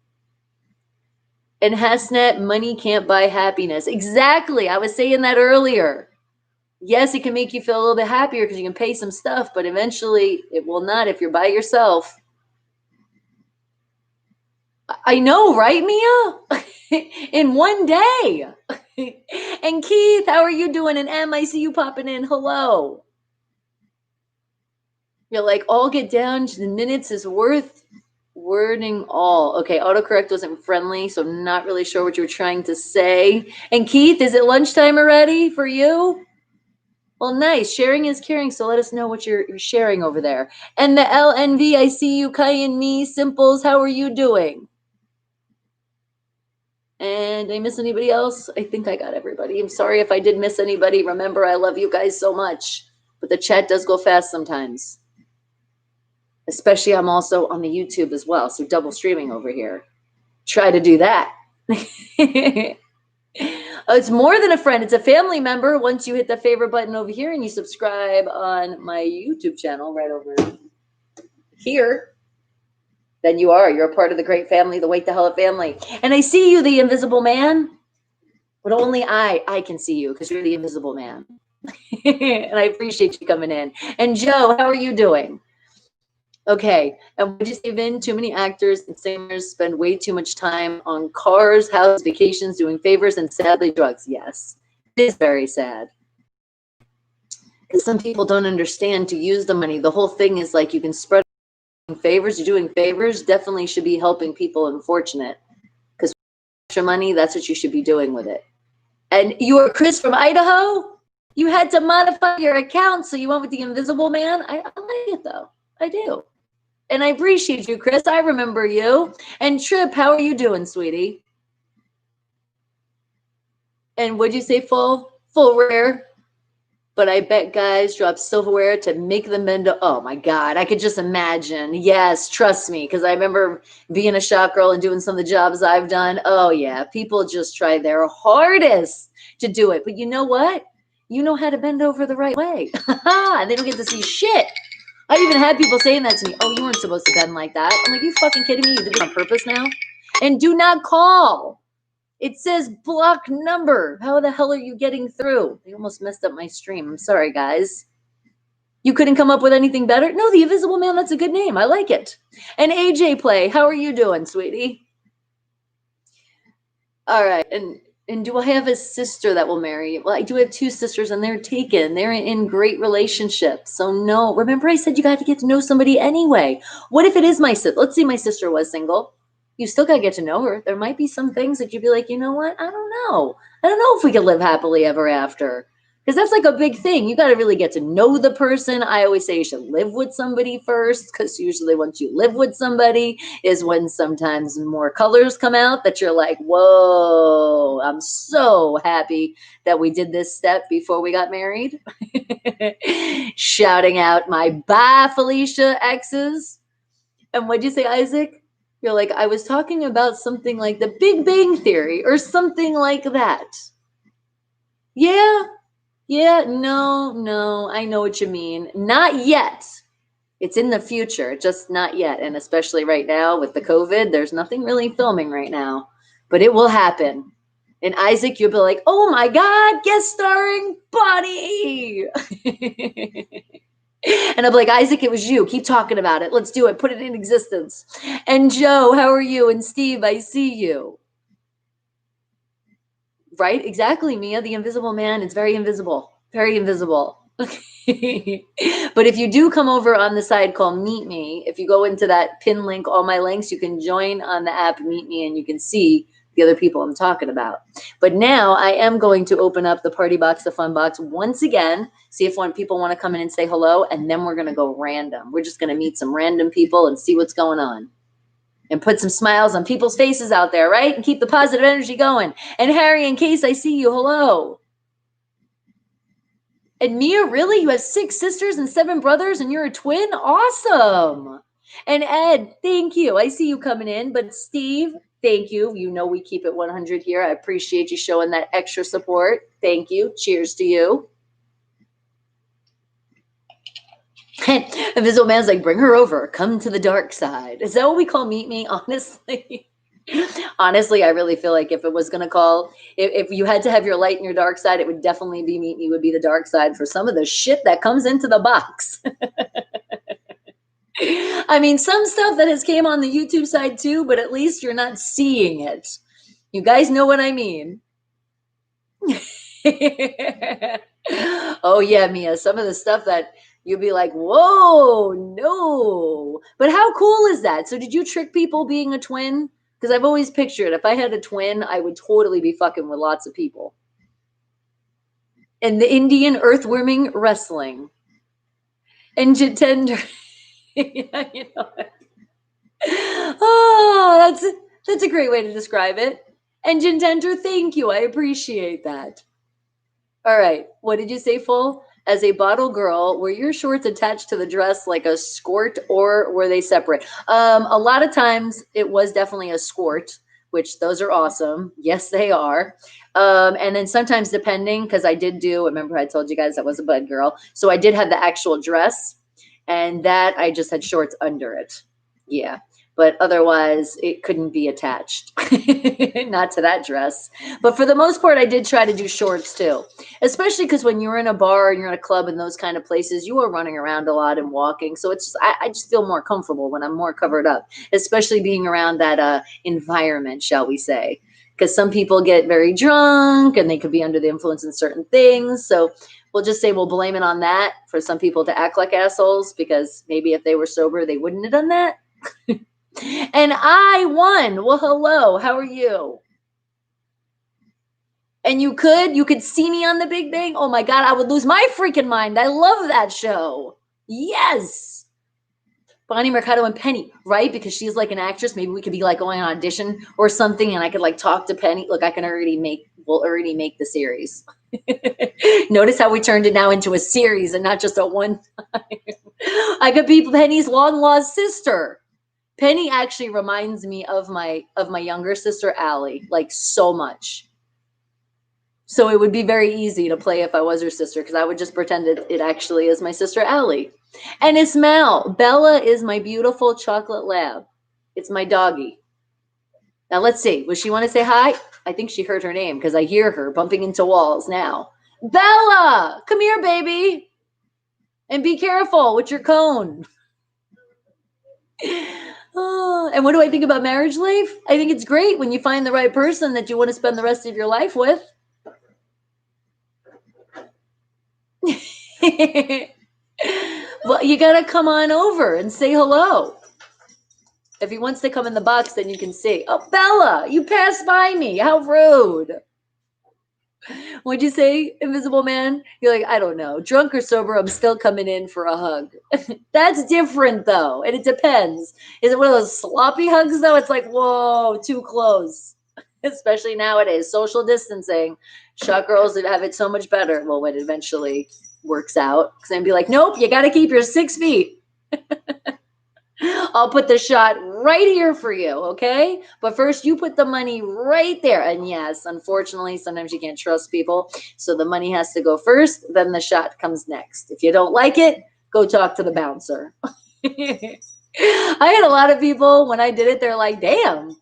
And Hasnet, money can't buy happiness. Exactly. I was saying that earlier. Yes, it can make you feel a little bit happier because you can pay some stuff, but eventually it will not if you're by yourself. I know, right, Mia? In one day. And Keith, how are you doing? And Em, I see you popping in. Hello. You're like, all get down to the minutes is worth wording all. Okay, autocorrect wasn't friendly, so I'm not really sure what you were trying to say. And Keith, is it lunchtime already for you? Well, nice. Sharing is caring, so let us know what you're sharing over there. And the LNV, I see you, Kai and me. Simples, how are you doing? And did I miss anybody else? I think I got everybody. I'm sorry if I did miss anybody. Remember, I love you guys so much, but the chat does go fast sometimes. Especially I'm also on the YouTube as well, so double streaming over here. Try to do that. It's more than a friend. It's a family member. Once you hit the favorite button over here and you subscribe on my YouTube channel right over here, then you're a part of the great family, the Wake the Hell Up family. And I see you, the invisible man, but only I can see you because you're the invisible man. And I appreciate you coming in. And Joe, how are you doing? Okay, and what did you say, Vin? Too many actors and singers spend way too much time on cars, houses, vacations, doing favors, and sadly drugs. Yes, it is very sad. Because some people don't understand to use the money. The whole thing is like you can spread favors. You're doing favors, definitely should be helping people unfortunate. Because extra money, that's what you should be doing with it. And you are Chris from Idaho? You had to modify your account, so you went with the invisible man? I like it, though. I do. And I appreciate you, Chris. I remember you. And Trip, how are you doing, sweetie? And would you say full rare? But I bet guys drop silverware to make them bend. Oh my God, I could just imagine. Yes, trust me, because I remember being a shop girl and doing some of the jobs I've done. Oh yeah, people just try their hardest to do it. But you know what? You know how to bend over the right way. They don't get to see shit. I even had people saying that to me. Oh, you weren't supposed to bend like that. I'm like, you fucking kidding me? You did it on purpose now? And do not call. It says block number. How the hell are you getting through? They almost messed up my stream. I'm sorry, guys. You couldn't come up with anything better? No, the Invisible Man, that's a good name. I like it. And AJ Play, how are you doing, sweetie? All right. And do I have a sister that will marry? Well, I do have two sisters, and they're taken. They're in great relationships. So no, remember I said you got to get to know somebody anyway. What if it is my sister? Let's say my sister was single. You still got to get to know her. There might be some things that you'd be like, you know what? I don't know. I don't know if we could live happily ever after. Because that's like a big thing. You got to really get to know the person. I always say you should live with somebody first, because usually once you live with somebody is when sometimes more colors come out that you're like, whoa, I'm so happy that we did this step before we got married. Shouting out my bye, Felicia exes. And what'd you say, Isaac? You're like, I was talking about something like the Big Bang Theory or something like that. Yeah, no, I know what you mean. Not yet. It's in the future, just not yet. And especially right now with the COVID, there's nothing really filming right now, but it will happen. And Isaac, you'll be like, oh my God, guest starring Bonnie. And I'm like, Isaac, it was you. Keep talking about it. Let's do it. Put it in existence. And Joe, how are you? And Steve, I see you. Right? Exactly, Mia. The invisible man is very invisible. Very invisible. But if you do come over on the side called Meet Me, if you go into that pin link, all my links, you can join on the app Meet Me and you can see the other people I'm talking about. But now I am going to open up the party box, the fun box once again, see if people want to come in and say hello, and then we're going to go random. We're just going to meet some random people and see what's going on. And put some smiles on people's faces out there, right? And keep the positive energy going. And Harry, in case I see you, hello. And Mia, really? You have 6 sisters and 7 brothers and you're a twin? Awesome. And Ed, thank you. I see you coming in. But Steve, thank you. You know we keep it 100 here. I appreciate you showing that extra support. Thank you. Cheers to you. Invisible Man's like, bring her over. Come to the dark side. Is that what we call Meet Me? Honestly. Honestly, I really feel like if it was going to call, if you had to have your light and your dark side, it would definitely be Meet Me would be the dark side for some of the shit that comes into the box. I mean, some stuff that has came on the YouTube side too, but at least you're not seeing it. You guys know what I mean. Oh yeah, Mia, some of the stuff that you'll be like, whoa, no. But how cool is that? So did you trick people being a twin? Because I've always pictured if I had a twin, I would totally be fucking with lots of people. And the Indian earthworming wrestling. And Jitender. Yeah, you know. Oh, that's a great way to describe it. And Jitender, thank you. I appreciate that. All right. What did you say, Full? As a bottle girl, were your shorts attached to the dress like a skirt or were they separate? A lot of times it was definitely a skirt, which those are awesome. Yes, they are. And then sometimes depending, because I did remember I told you guys I was a bud girl. So I did have the actual dress and that I just had shorts under it. Yeah. But otherwise it couldn't be attached. Not to that dress. But for the most part, I did try to do shorts too. Especially because when you're in a bar and you're in a club and those kind of places, you are running around a lot and walking. So it's just, I just feel more comfortable when I'm more covered up, especially being around that environment, shall we say. Because some people get very drunk and they could be under the influence in certain things. So we'll just say we'll blame it on that for some people to act like assholes because maybe if they were sober, they wouldn't have done that. And I won. Well, hello. How are you? And you could see me on the Big Bang. Oh my God, I would lose my freaking mind. I love that show. Yes. Bonnie Mercado and Penny, right? Because she's like an actress. Maybe we could be like going on audition or something and I could like talk to Penny. Look, we'll already make the series. Notice how we turned it now into a series and not just a one time. I could be Penny's long lost sister. Penny actually reminds me of my younger sister, Allie, like so much. So it would be very easy to play if I was her sister because I would just pretend it actually is my sister, Allie. And Ismail, Bella is my beautiful chocolate lab. It's my doggy. Now let's see. Does she want to say hi? I think she heard her name because I hear her bumping into walls now. Bella, come here, baby. And be careful with your cone. Oh, and what do I think about marriage life? I think it's great when you find the right person that you want to spend the rest of your life with. Well, you got to come on over and say hello. If he wants to come in the box, then you can see. Oh, Bella, you passed by me. How rude. What'd you say, Invisible Man? You're like, I don't know. Drunk or sober, I'm still coming in for a hug. That's different, though. And it depends. Is it one of those sloppy hugs, though? It's like, whoa, too close. Especially nowadays. Social distancing. Shot girls that have it so much better. Well, when it eventually works out. Because then be like, nope, you got to keep your 6 feet. I'll put the shot right here for you, okay? But first, you put the money right there. And yes, unfortunately, sometimes you can't trust people. So the money has to go first, then the shot comes next. If you don't like it, go talk to the bouncer. I had a lot of people, when I did it, they're like, damn,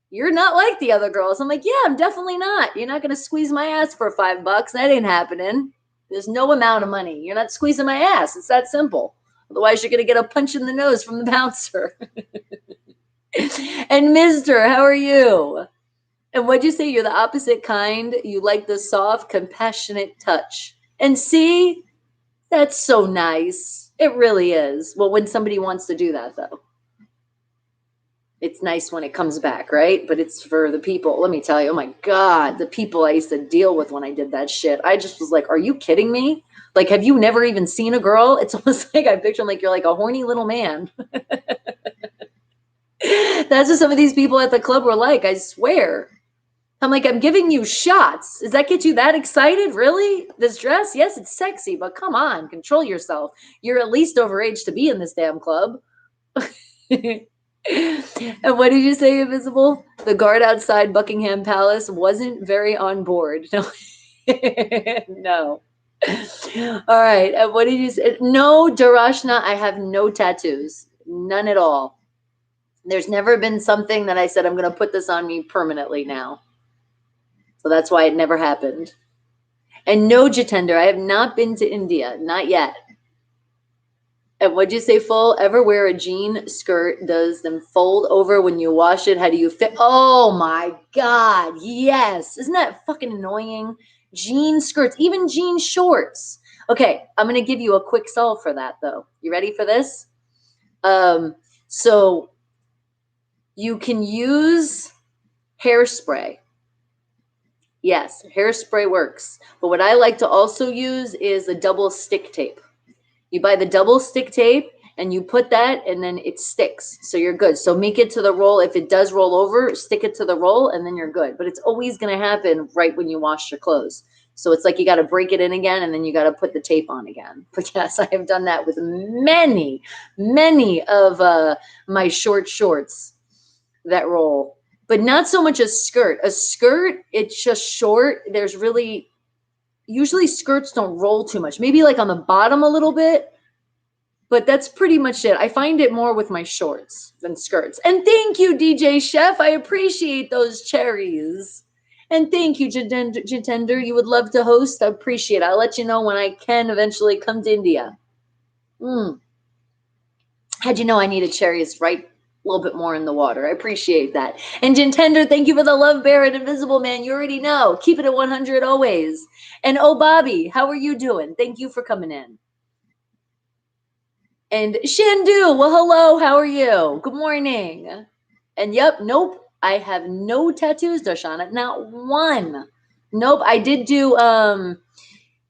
you're not like the other girls. I'm like, yeah, I'm definitely not. You're not going to squeeze my ass for $5. That ain't happening. There's no amount of money. You're not squeezing my ass. It's that simple. Otherwise, you're going to get a punch in the nose from the bouncer. And Mister, how are you? And what'd you say? You're the opposite kind. You like the soft, compassionate touch. And see, that's so nice. It really is. Well, when somebody wants to do that, though. It's nice when it comes back, right? But it's for the people. Let me tell you, oh my God, the people I used to deal with when I did that shit. I just was like, are you kidding me? Like, have you never even seen a girl? It's almost like I picture them like you're like a horny little man. That's what some of these people at the club were like, I swear. I'm like, I'm giving you shots. Does that get you that excited? Really? This dress? Yes, it's sexy, but come on, control yourself. You're at least overage to be in this damn club. And what did you say, Invisible? The guard outside Buckingham Palace wasn't very on board. No. No. All right. And what did you say? No, Darashna, I have no tattoos. None at all. There's never been something that I said, I'm going to put this on me permanently now. So that's why it never happened. And no, Jitender, I have not been to India. Not yet. And what'd you say, Full? Ever wear a jean skirt? Does them fold over when you wash it? How do you fit? Oh my God. Yes. Isn't that fucking annoying? Jean skirts, even jean shorts. Okay. I'm going to give you a quick solve for that though. You ready for this? So you can use hairspray. Yes, hairspray works. But what I like to also use is a double stick tape. You buy the double stick tape and you put that and then it sticks. So you're good. So make it to the roll. If it does roll over, stick it to the roll and then you're good. But it's always going to happen right when you wash your clothes. So it's like you got to break it in again and then you got to put the tape on again. But yes, I have done that with many, many of my shorts that roll. But not so much a skirt. A skirt, it's just short. There's really... Usually skirts don't roll too much. Maybe like on the bottom a little bit. But that's pretty much it. I find it more with my shorts than skirts. And thank you, DJ Chef. I appreciate those cherries. And thank you, Jitender. You would love to host. I appreciate it. I'll let you know when I can eventually come to India. How'd you know I needed cherries right a little bit more in the water? I appreciate that. And Jintender, thank you for the love, Bear and Invisible Man. You already know. Keep it at 100 always. And oh, Bobby, how are you doing? Thank you for coming in. And Shandu, well, hello. How are you? Good morning. And yep, nope. I have no tattoos, Darshana. Not one. Nope. I did do,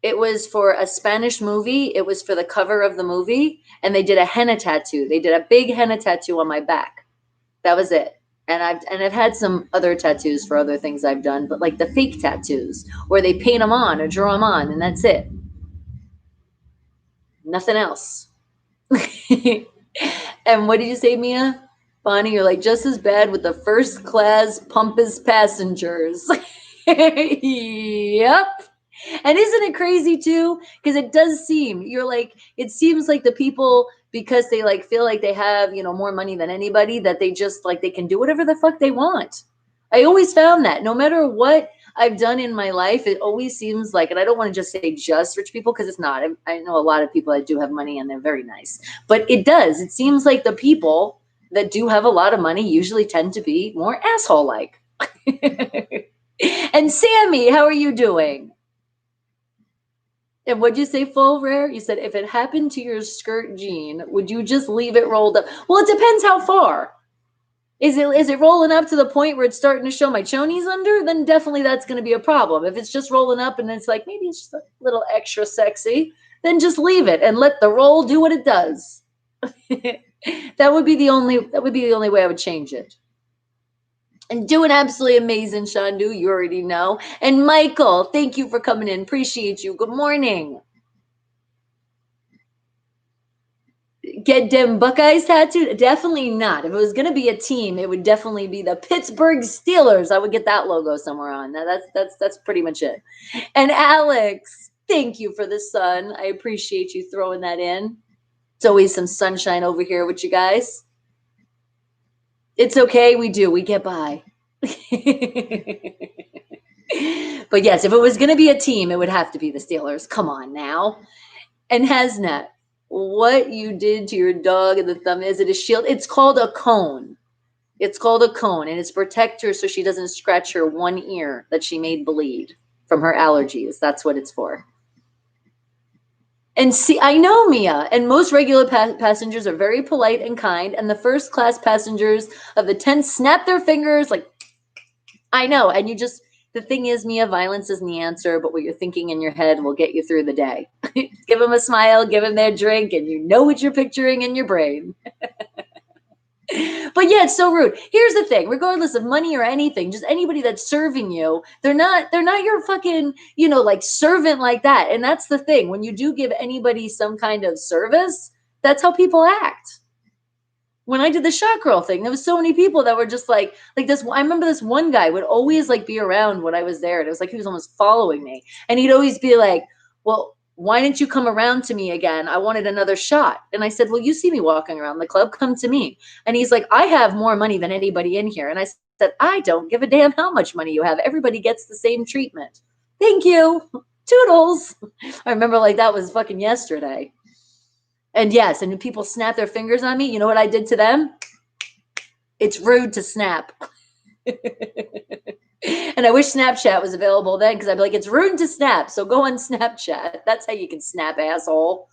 it was for a Spanish movie. It was for the cover of the movie. And they did a henna tattoo. They did a big henna tattoo on my back. That was it. And I've had some other tattoos for other things I've done, but like the fake tattoos where they paint them on or draw them on and that's it. Nothing else. And what did you say, Mia? Bonnie, you're like just as bad with the first class pompous passengers. Yep. And isn't it crazy too? Because it does seem, you're like, it seems like the people, because they like feel like they have, you know, more money than anybody, that they just like, they can do whatever the fuck they want. I always found that no matter what I've done in my life, it always seems like, and I don't want to just say just rich people because it's not. I know a lot of people that do have money and they're very nice, but it does. It seems like the people that do have a lot of money usually tend to be more asshole-like. And Sammy, how are you doing? And what'd you say, Full Rare? You said, if it happened to your skirt jean, would you just leave it rolled up? Well, it depends how far. Is it rolling up to the point where it's starting to show my chonies under? Then definitely that's going to be a problem. If it's just rolling up and it's like, maybe it's just a little extra sexy, then just leave it and let the roll do what it does. That would be the only way I would change it. And doing absolutely amazing, Shandu. You already know. And Michael, thank you for coming in. Appreciate you. Good morning. Get them Buckeyes tattooed? Definitely not. If it was going to be a team, it would definitely be the Pittsburgh Steelers. I would get that logo somewhere on. Now that's pretty much it. And Alex, thank you for the sun. I appreciate you throwing that in. It's always some sunshine over here with you guys. It's okay. We get by. But yes, if it was going to be a team, it would have to be the Steelers. Come on now. And Hasnat, what you did to your dog and the thumb, is it a shield? It's called a cone. It's called a cone, and it's protect her so she doesn't scratch her one ear that she made bleed from her allergies. That's what it's for. And see, I know, Mia, and most regular passengers are very polite and kind, and the first class passengers of the tent snap their fingers like, I know, and you just, the thing is, Mia, violence isn't the answer, but what you're thinking in your head will get you through the day. Give them a smile, give them their drink, and you know what you're picturing in your brain. But yeah, it's so rude. Here's the thing, regardless of money or anything, just anybody that's serving you, they're not your fucking, like servant like that. And that's the thing. When you do give anybody some kind of service, that's how people act. When I did the shot girl thing, there was so many people that were just like this. I remember this one guy would always like be around when I was there. And it was like he was almost following me. And he'd always be like, well, why didn't you come around to me again? I wanted another shot. And I said, well, you see me walking around the club, come to me. And he's like, I have more money than anybody in here. And I said, I don't give a damn how much money you have. Everybody gets the same treatment. Thank you. Toodles. I remember like that was fucking yesterday. And yes, and when people snap their fingers on me, you know what I did to them? It's rude to snap. And I wish Snapchat was available then, because I'd be like, it's rude to snap. So go on Snapchat. That's how you can snap, asshole.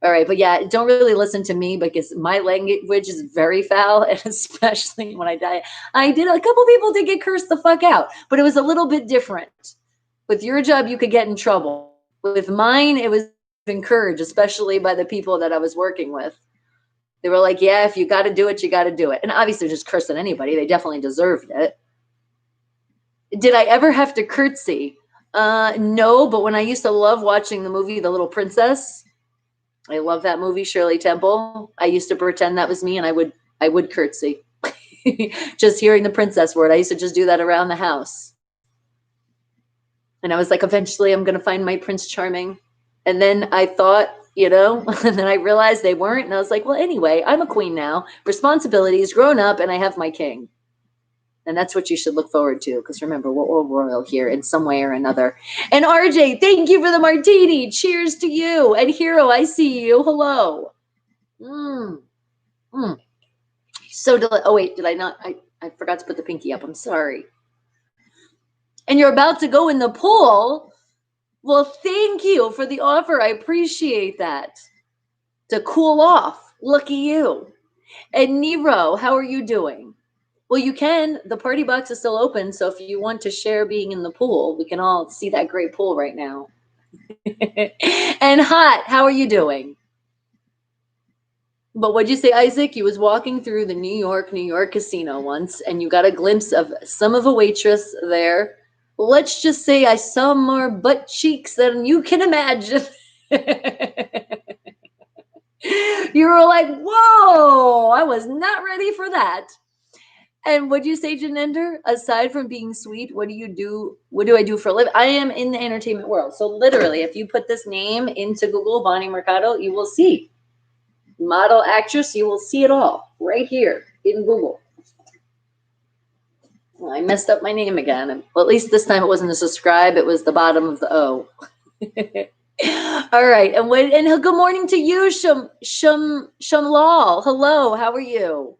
All right. But yeah, don't really listen to me because my language is very foul. And especially when I die, a couple people did get cursed the fuck out, but it was a little bit different. With your job, you could get in trouble. With mine, it was encouraged, especially by the people that I was working with. They were like, yeah, if you got to do it, you got to do it. And obviously just cursing anybody. They definitely deserved it. Did I ever have to curtsy? No, but when I used to love watching the movie The Little Princess, I love that movie, Shirley Temple. I used to pretend that was me, and I would curtsy. Just hearing the princess word, I used to just do that around the house. And I was like, eventually I'm going to find my Prince Charming. And then I thought, and then I realized they weren't. And I was like, well, anyway, I'm a queen now. Responsibilities, grown up, and I have my king. And that's what you should look forward to. Because remember, we're all royal here in some way or another. And RJ, thank you for the martini. Cheers to you. And Hero, I see you. Hello. So, oh wait, did I not? I forgot to put the pinky up. I'm sorry. And you're about to go in the pool. Well, thank you for the offer. I appreciate that. To cool off. Lucky you. And Nero, how are you doing? Well, you can. The party box is still open. So if you want to share being in the pool, we can all see that great pool right now. And Hot, how are you doing? But what'd you say, Isaac? You was walking through the New York casino once, and you got a glimpse of some of a waitress there. Let's just say I saw more butt cheeks than you can imagine. You were like, whoa, I was not ready for that. And what'd you say, Janender? Aside from being sweet, what do you do? What do I do for a living? I am in the entertainment world. So literally, if you put this name into Google, Bonnie Mercado, you will see. Model, actress, you will see it all right here in Google. Well, I messed up my name again. Well, at least this time it wasn't a subscribe. It was the bottom of the O. All right. And good morning to you, Shamlal. Hello. How are you?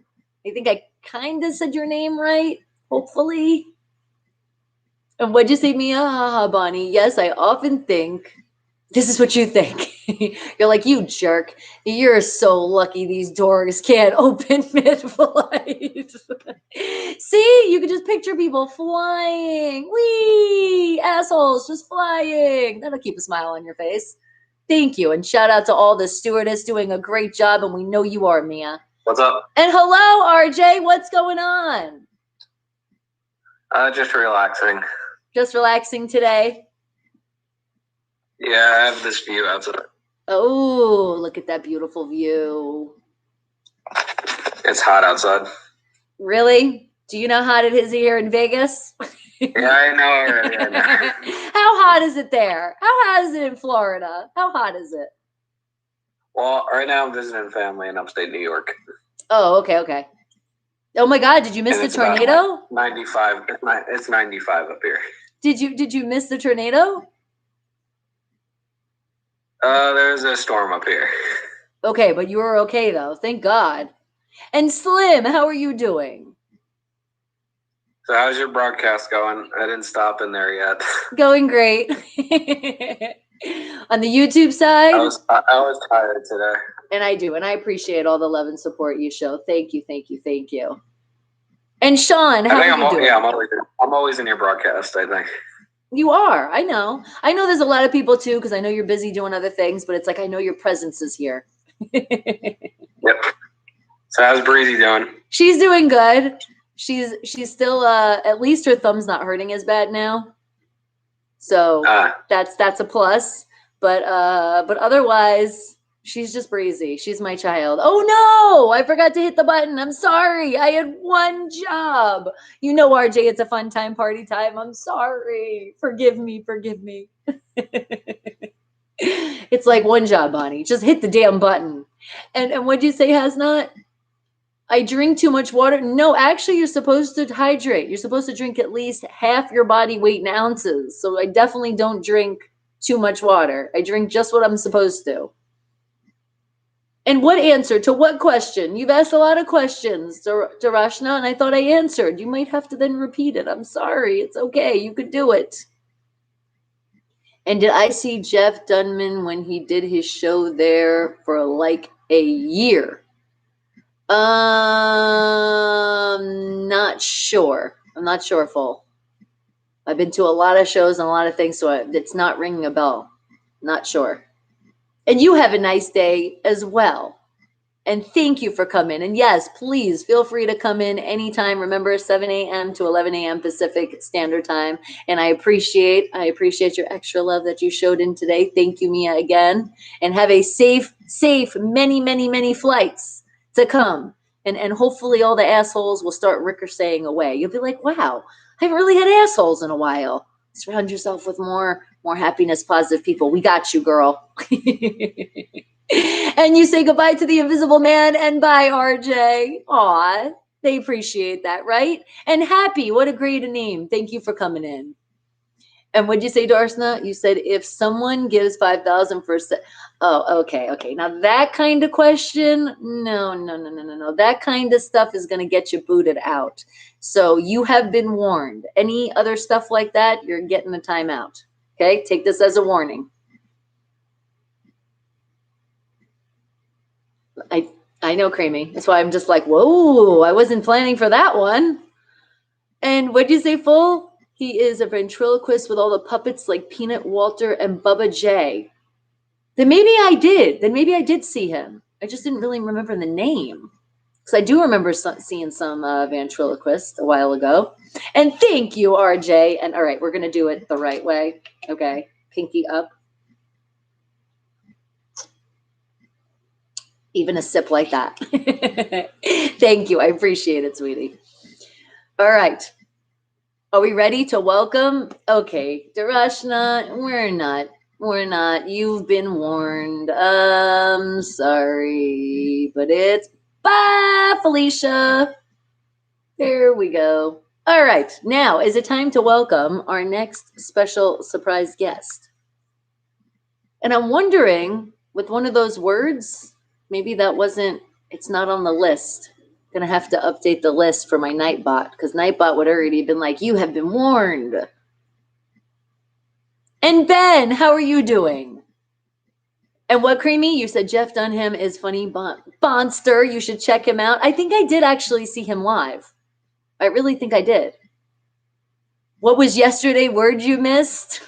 I think I kind of said your name right. Hopefully. And what'd you say, Mia? Haha, Bonnie. Yes, I often think This is what you think. You're like, you jerk. You're so lucky these doors can't open mid-flight. See, you can just picture people flying. Whee! Assholes just flying. That'll keep a smile on your face. Thank you. And shout out to all the stewardess doing a great job. And we know you are, Mia. What's up? And hello, RJ. What's going on? Just relaxing. Just relaxing today. Yeah, I have this view outside. Oh, look at that beautiful view. It's hot outside. Really? Do you know how hot it is here in Vegas? Yeah, I know already. I know. How hot is it there? How hot is it in Florida? How hot is it? Well, right now I'm visiting family in upstate New York. Oh, okay. Oh my God, did you miss And the it's about tornado? 95. It's 95 up here. Did you miss the tornado? There's a storm up here. Okay, but you were okay though. Thank God. And Slim, how are you doing? So how's your broadcast going? I didn't stop in there yet. Going great. On the YouTube side? I was tired today. And I do, and I appreciate all the love and support you show. Thank you. And Sean, how are you doing? Yeah, I'm always in your broadcast, I think. You are. I know there's a lot of people too, because I know you're busy doing other things, but it's like I know your presence is here. Yep. So how's Breezy doing? She's doing good. She's still at least her thumb's not hurting as bad now. So that's a plus. But otherwise, she's just Breezy. She's my child. Oh no, I forgot to hit the button. I'm sorry. I had one job. You know, RJ, it's a fun time, party time. I'm sorry. Forgive me. It's like one job, Bonnie. Just hit the damn button. And what'd you say, Hasnat? I drink too much water. No, actually, you're supposed to hydrate. You're supposed to drink at least half your body weight in ounces. So I definitely don't drink too much water. I drink just what I'm supposed to. And what answer to what question? You've asked a lot of questions, Darashna, and I thought I answered. You might have to then repeat it. I'm sorry. It's okay. You could do it. And did I see Jeff Dunman when he did his show there for like a year? Not sure. I'm not sure, full. I've been to a lot of shows and a lot of things, so it's not ringing a bell. Not sure. And you have a nice day as well. And thank you for coming. And yes, please feel free to come in anytime. Remember, 7 a.m. to 11 a.m. Pacific Standard Time. And I appreciate your extra love that you showed in today. Thank you, Mia, again. And have a safe, many flights to come. And hopefully all the assholes will start ricocheting away. You'll be like, wow, I haven't really had assholes in a while. Surround yourself with more happiness, positive people. We got you, girl. And you say goodbye to the invisible man and bye, RJ. Aw, they appreciate that, right? And Happy, what a great name. Thank you for coming in. And what'd you say, Darsna? You said if someone gives 5,000 for oh, okay. Now that kind of question, no. That kind of stuff is going to get you booted out. So you have been warned. Any other stuff like that, you're getting a timeout. Okay, take this as a warning. I know, Creamy. That's why I'm just like, whoa, I wasn't planning for that one. And what'd you say, Full? He is a ventriloquist with all the puppets like Peanut, Walter, and Bubba J. Then maybe I did see him. I just didn't really remember the name. Because I do remember seeing some ventriloquist a while ago. And thank you, RJ. And all right, we're going to do it the right way. Okay, pinky up. Even a sip like that. Thank you. I appreciate it, sweetie. All right. Are we ready to welcome? Okay, Darashna, we're not. You've been warned. Sorry, but it's bye, Felicia. There we go. All right, now is it time to welcome our next special surprise guest. And I'm wondering, with one of those words, maybe it's not on the list. Gonna have to update the list for my Nightbot, because Nightbot would already been like, you have been warned. And Ben, how are you doing? And what, Creamy? You said Jeff Dunham is funny. Bonster, you should check him out. I think I did actually see him live. I really think I did. What was yesterday word you missed?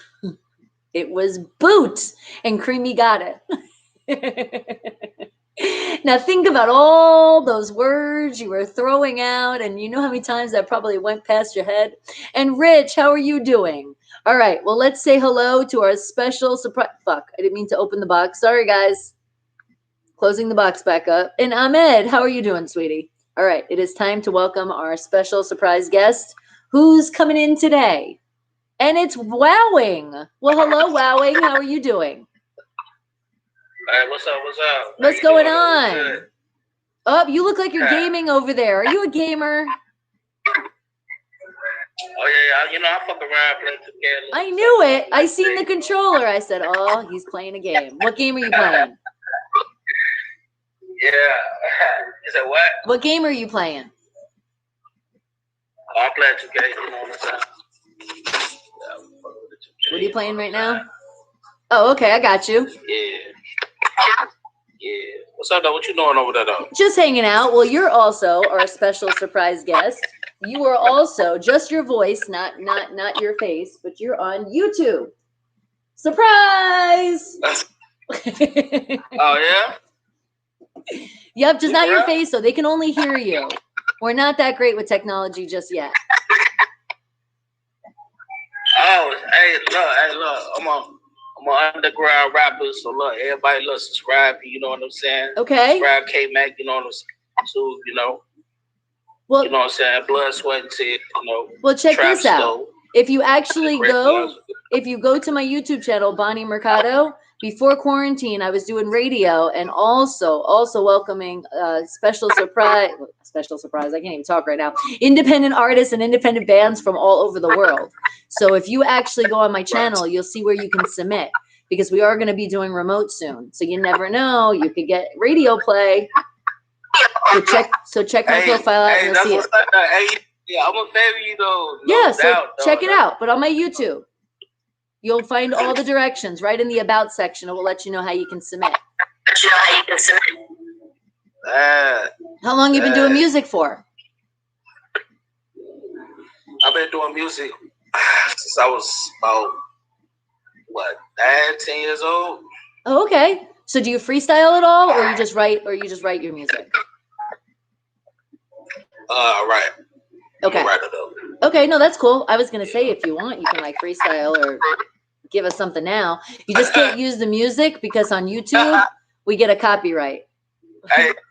It was boot, and Creamy got it. Now think about all those words you were throwing out, and you know how many times that probably went past your head. And Rich, how are you doing? All right, well, let's say hello to our special surprise. Fuck, I didn't mean to open the box. Sorry, guys. Closing the box back up. And Ahmed, how are you doing, sweetie? All right, it is time to welcome our special surprise guest who's coming in today. And it's Wowing. Well, hello, Wowing. How are you doing? Hey, what's up? What's up? What's going on? Oh, you look like you're gaming over there. Are you a gamer? Oh, yeah, you know, I fuck around playing 2K. I knew it. I seen the controller. I said, oh, he's playing a game. What game are you playing? Yeah. You said what? What game are you playing? Oh, I'm playing 2K, you know what I'm saying? What are you playing right now? Oh, okay, I got you. Yeah. Yeah. What's up, though? What you doing over there, though? Just hanging out. Well, you're also our special surprise guest. You are also just your voice, not your face, but you're on YouTube. Surprise! Oh, yeah? Yep, just not your face, so they can only hear you. We're not that great with technology just yet. Oh, hey, look, I'm an underground rapper, so look, everybody look, subscribe, you know what I'm saying? Okay. Subscribe K-Mac, you know what I'm saying? So, you know. Well, you know what I'm saying? Blood, sweat, and tears, you know. Well, check this out. Stove. If you actually go to my YouTube channel, Bonnie Mercado, before quarantine, I was doing radio and also welcoming special surprise. I can't even talk right now. Independent artists and independent bands from all over the world. So if you actually go on my channel, you'll see where you can submit, because we are going to be doing remote soon. So you never know, you could get radio play. So check my profile out and you'll see it. Yeah, I'm gonna favor you though. Check it out. But on my YouTube, you'll find all the directions right in the about section. It will let you know how you can submit. How long you been doing music for? I've been doing music since I was about 10 years old. Oh, okay. So do you freestyle at all, or you just write your music? Right. Okay. Okay, no, that's cool. I was gonna say, if you want, you can like freestyle or give us something now. You just can't use the music because on YouTube we get a copyright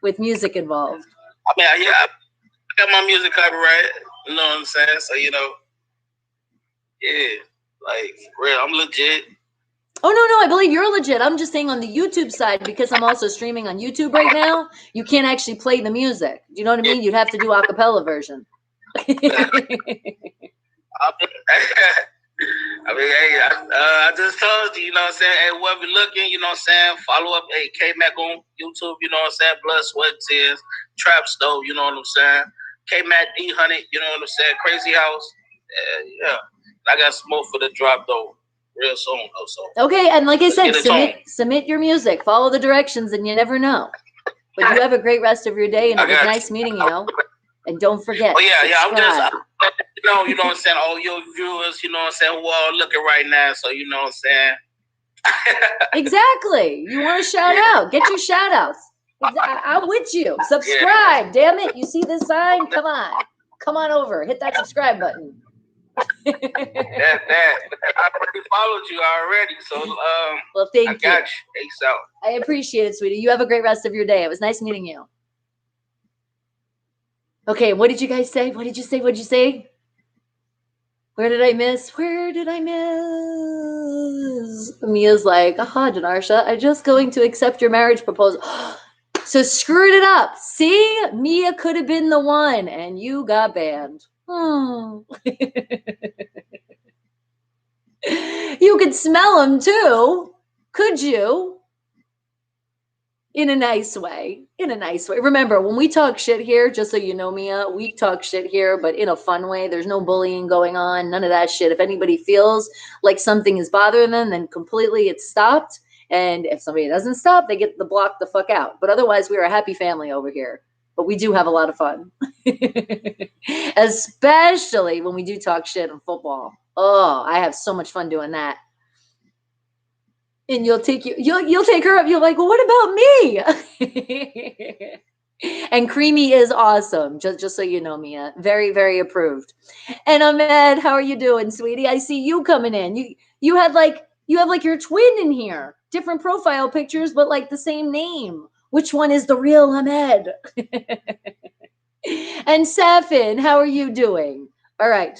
with music involved. I mean, yeah, I got my music copyright. You know what I'm saying? So yeah, like real, I'm legit. Oh, no, I believe you're legit. I'm just saying on the YouTube side, because I'm also streaming on YouTube right now, you can't actually play the music. Do you know what I mean? You'd have to do a cappella version. I just told you, you know what I'm saying? Hey, whoever looking, you know what I'm saying? Follow up, hey, K-Mac on YouTube, you know what I'm saying? Blood, sweat, tears, Trap Stove, you know what I'm saying? K-Mac D100, you know what I'm saying? Crazy House. Yeah. I got smoke for the drop, though. Real soon, though. So. Okay, and like I said, submit your music. Follow the directions, and you never know. But you have a great rest of your day, and it was nice meeting you. And don't forget. Oh, yeah, I'm just, you know what I'm saying? All your viewers, you know what I'm saying, who are looking right now, so you know what I'm saying? Exactly. You want to shout out. Get your shout outs. I'm with you. Subscribe. Damn it. You see this sign? Come on over. Hit that subscribe button. I already followed you already, so well, thank you. I got you. Peace out. I appreciate it, sweetie. You have a great rest of your day. It was nice meeting you. Okay, what did you guys say? What did you say? Where did I miss? Mia's like, aha, Janarsha, I'm just going to accept your marriage proposal. So screwed it up. See? Mia could have been the one, and you got banned. You could smell them too, could you? In a nice way. Remember, when we talk shit here, just so you know, Mia, we talk shit here, but in a fun way. There's no bullying going on, none of that shit. If anybody feels like something is bothering them, then completely it's stopped. And if somebody doesn't stop, they get the block the fuck out. But otherwise, we are a happy family over here. But we do have a lot of fun. Especially when we do talk shit on football. Oh, I have so much fun doing that. And you'll take her up. You're like, well, what about me? And Creamy is awesome. Just so you know, Mia. Very, very approved. And Ahmed, how are you doing, sweetie? I see you coming in. You have like your twin in here. Different profile pictures, but like the same name. Which one is the real Ahmed? And Safin, how are you doing? All right.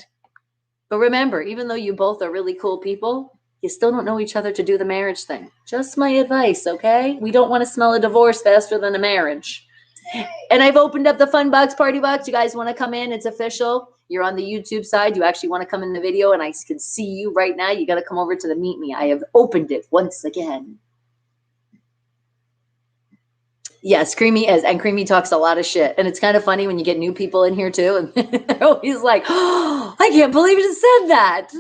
But remember, even though you both are really cool people, you still don't know each other to do the marriage thing. Just my advice, okay? We don't want to smell a divorce faster than a marriage. And I've opened up the fun box, party box. You guys want to come in? It's official. You're on the YouTube side. You actually want to come in the video, and I can see you right now. You got to come over to the Meet Me. I have opened it once again. Yes, Creamy is. And Creamy talks a lot of shit. And it's kind of funny when you get new people in here, too. And they're always like, oh, I can't believe you said that.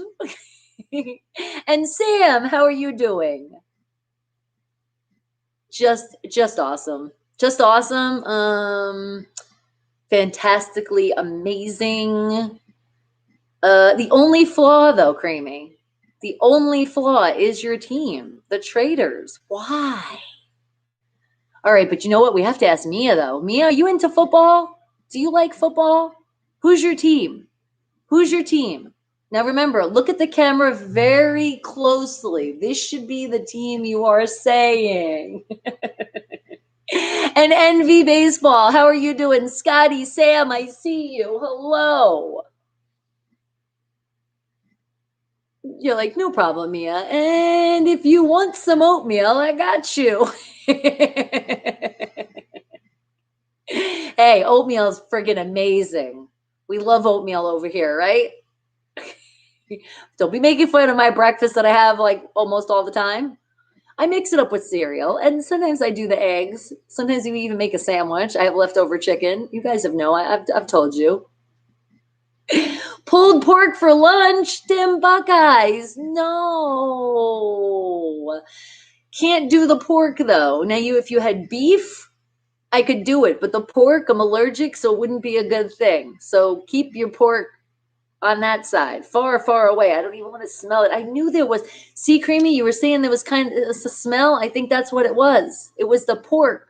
And Sam, how are you doing? Just awesome. Just awesome. Fantastically amazing. The only flaw, though, Creamy, the only flaw is your team, the Traders. Why? All right, but you know what? We have to ask Mia, though. Mia, are you into football? Do you like football? Who's your team? Who's your team? Now, remember, look at the camera very closely. This should be the team you are saying. And Envy Baseball, how are you doing? Scotty, Sam, I see you. Hello. You're like, no problem, Mia. And if you want some oatmeal, I got you. Hey, oatmeal is friggin' amazing. We love oatmeal over here, right? Don't be making fun of my breakfast that I have like almost all the time. I mix it up with cereal, and sometimes I do the eggs. Sometimes we even make a sandwich. I have leftover chicken. You guys have I've told you. Pulled pork for lunch, Tim Buckeyes. No. Can't do the pork, though. Now, if you had beef, I could do it. But the pork, I'm allergic, so it wouldn't be a good thing. So keep your pork on that side, far, far away. I don't even want to smell it. I knew there was. See, Creamy, you were saying there was kind of a smell. I think that's what it was. It was the pork.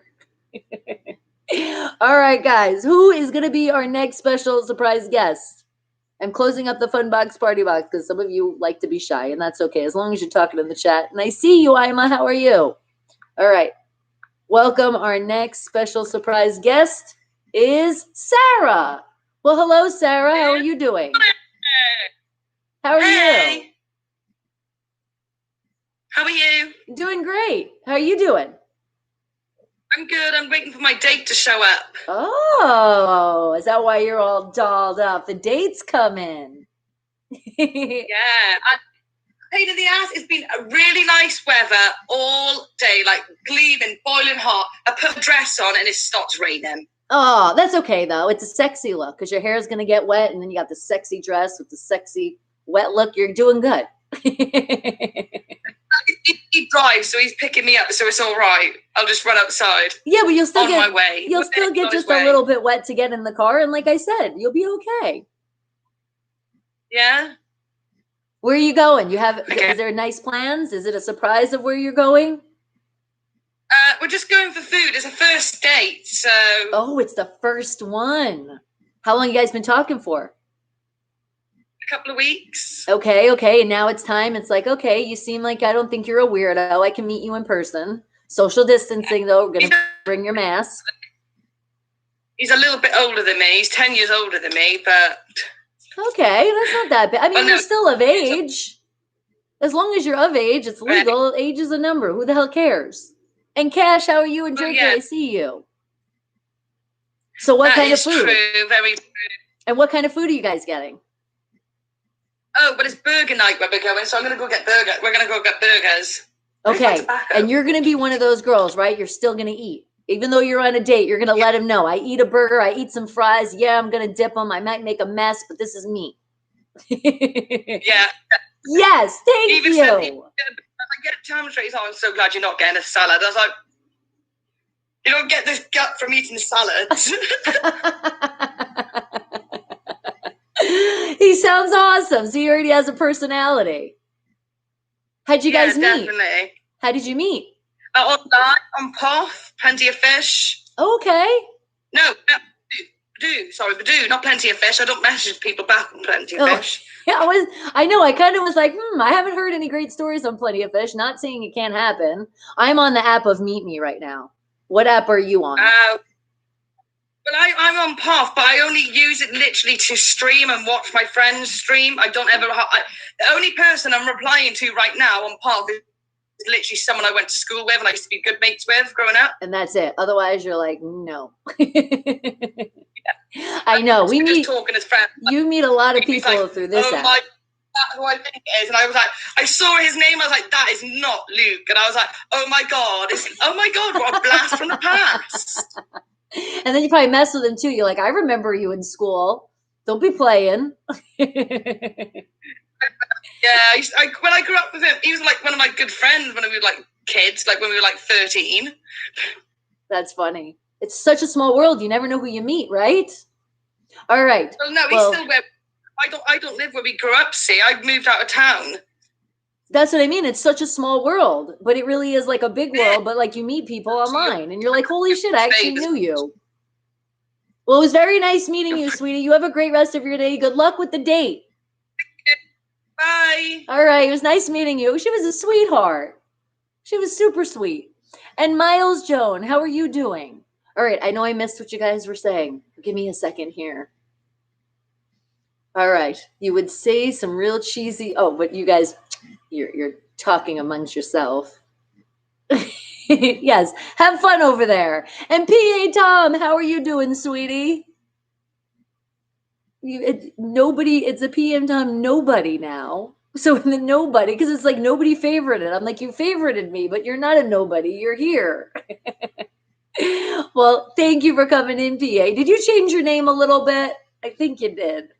All right, guys. Who is going to be our next special surprise guest? I'm closing up the fun box party box because some of you like to be shy, and that's okay as long as you're talking in the chat. And I see you, Ima. How are you? All right. Welcome. Our next special surprise guest is Sarah. Well, hello, Sarah. How are you doing? How are you? How are you? Doing great. How are you doing? I'm good. I'm waiting for my date to show up. Oh, is that why you're all dolled up? The date's coming. Yeah. Pain in the ass. It's been a really nice weather all day, like gleaming, boiling hot. I put a dress on and it starts raining. Oh, that's okay, though. It's a sexy look because your hair is going to get wet, and then you got the sexy dress with the sexy wet look. You're doing good. He drives, so he's picking me up, so it's all right. I'll just run outside. Yeah, but you'll still on my way. You'll still get just a little bit wet to get in the car, and like I said, you'll be okay. Yeah. Where are you going? Is there nice plans? Is it a surprise of where you're going? We're just going for food. It's a first date, so. Oh, it's the first one. How long you guys been talking for? A couple of weeks. Okay. And now it's time. It's like, okay, you seem like I don't think you're a weirdo. I can meet you in person. Social distancing, though. We're going to bring your mask. He's a little bit older than me. He's 10 years older than me, but. Okay, that's not that bad. I mean, you're still of age. As long as you're of age, it's legal. Right. Age is a number. Who the hell cares? And Cash, how are you and Draco? I see you. So what kind of food? True, very true. And what kind of food are you guys getting? Oh, but it's burger night where we're going, so I'm going to go get burger. We're going to go get burgers. Okay, and you're going to be one of those girls, right? You're still going to eat. Even though you're on a date, you're going to let him know. I eat a burger. I eat some fries. Yeah, I'm going to dip them. I might make a mess, but this is me. Yeah. Yes, thank you. get Tam straight. Oh, I'm so glad you're not getting a salad. I was like, you don't get this gut from eating salads. He sounds awesome. So he already has a personality. How'd you guys meet? Definitely. How did you meet? Online, on POF, Plenty of Fish. Okay. No, Badoo, not Plenty of Fish. I don't message people back on Plenty of Fish. Yeah, I know. I kind of was like, I haven't heard any great stories on Plenty of Fish. Not saying it can't happen. I'm on the app of Meet Me right now. What app are you on? Well, I'm on POF, but I only use it literally to stream and watch my friends stream. I don't ever. The only person I'm replying to right now on POF is literally someone I went to school with and I used to be good mates with growing up. And that's it. Otherwise, you're like, no. I know. We meet talking as friends. You meet a lot of people through this app. That's who I think it is. And I was like, I saw his name. I was like, that is not Luke. And I was like, oh my God, what a blast from the past. And then you probably mess with him too. You're like, I remember you in school. Don't be playing. Yeah, when I grew up with him, he was like one of my good friends when we were like kids, like when we were like 13. That's funny. It's such a small world. You never know who you meet, right? All right. Well, no, he's still where I don't live where we grew up. See, I moved out of town. That's what I mean. It's such a small world, but it really is like a big world. But like you meet people online, and you're like, holy shit, I actually knew you. Well, it was very nice meeting you, sweetie. You have a great rest of your day. Good luck with the date. Bye. All right. It was nice meeting you. She was a sweetheart. She was super sweet. And Miles Joan, how are you doing? All right. I know I missed what you guys were saying. Give me a second here. All right. You would say some real cheesy. Oh, but you guys, you're talking amongst yourself. Yes. Have fun over there. And PA Tom, how are you doing, sweetie? It's a PM Tom nobody now. So the nobody, because it's like nobody favorited. I'm like, you favorited me, but you're not a nobody. You're here. Well, thank you for coming in, PA. Did you change your name a little bit? I think you did.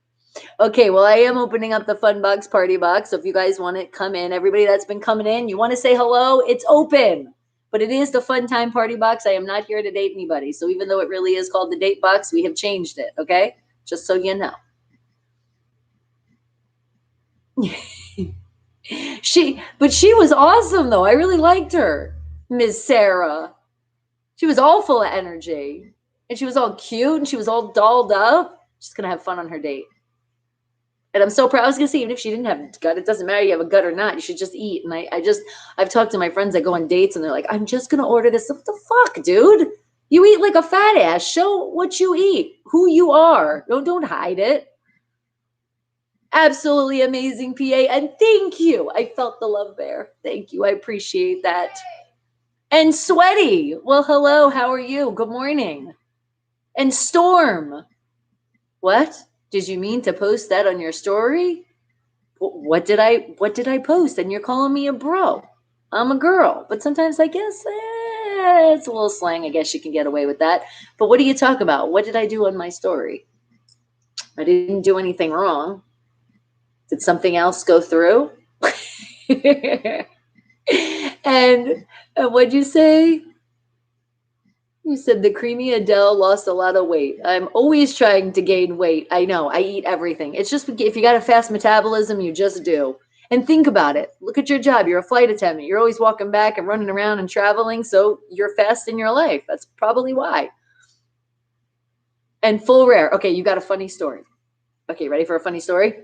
Okay, well, I am opening up the Fun Box Party Box. So if you guys want to come in, everybody that's been coming in, you want to say hello, it's open. But it is the Fun Time Party Box. I am not here to date anybody. So even though it really is called the Date Box, we have changed it, okay? Just so you know. She was awesome, though. I really liked her, Miss Sarah. She was all full of energy. And she was all cute, and she was all dolled up. She's going to have fun on her date. And I'm so proud. I was going to say, even if she didn't have a gut, it doesn't matter you have a gut or not. You should just eat. And I've talked to my friends that go on dates, and they're like, I'm just going to order this. What the fuck, dude? You eat like a fat ass. Show what you eat, who you are. Don't hide it. Absolutely amazing, PA. And thank you. I felt the love there. Thank you. I appreciate that. And Sweaty. Well, hello. How are you? Good morning. And Storm. What? Did you mean to post that on your story? What did I post? And you're calling me a bro. I'm a girl. But sometimes I guess it's a little slang. I guess you can get away with that. But what do you talk about? What did I do on my story? I didn't do anything wrong. Did something else go through? And what'd you say? You said the creamy Adele lost a lot of weight. I'm always trying to gain weight. I know. I eat everything. It's just if you got a fast metabolism, you just do. And think about it. Look at your job. You're a flight attendant. You're always walking back and running around and traveling. So you're fast in your life. That's probably why. And full rare. Okay, you got a funny story. Okay, ready for a funny story?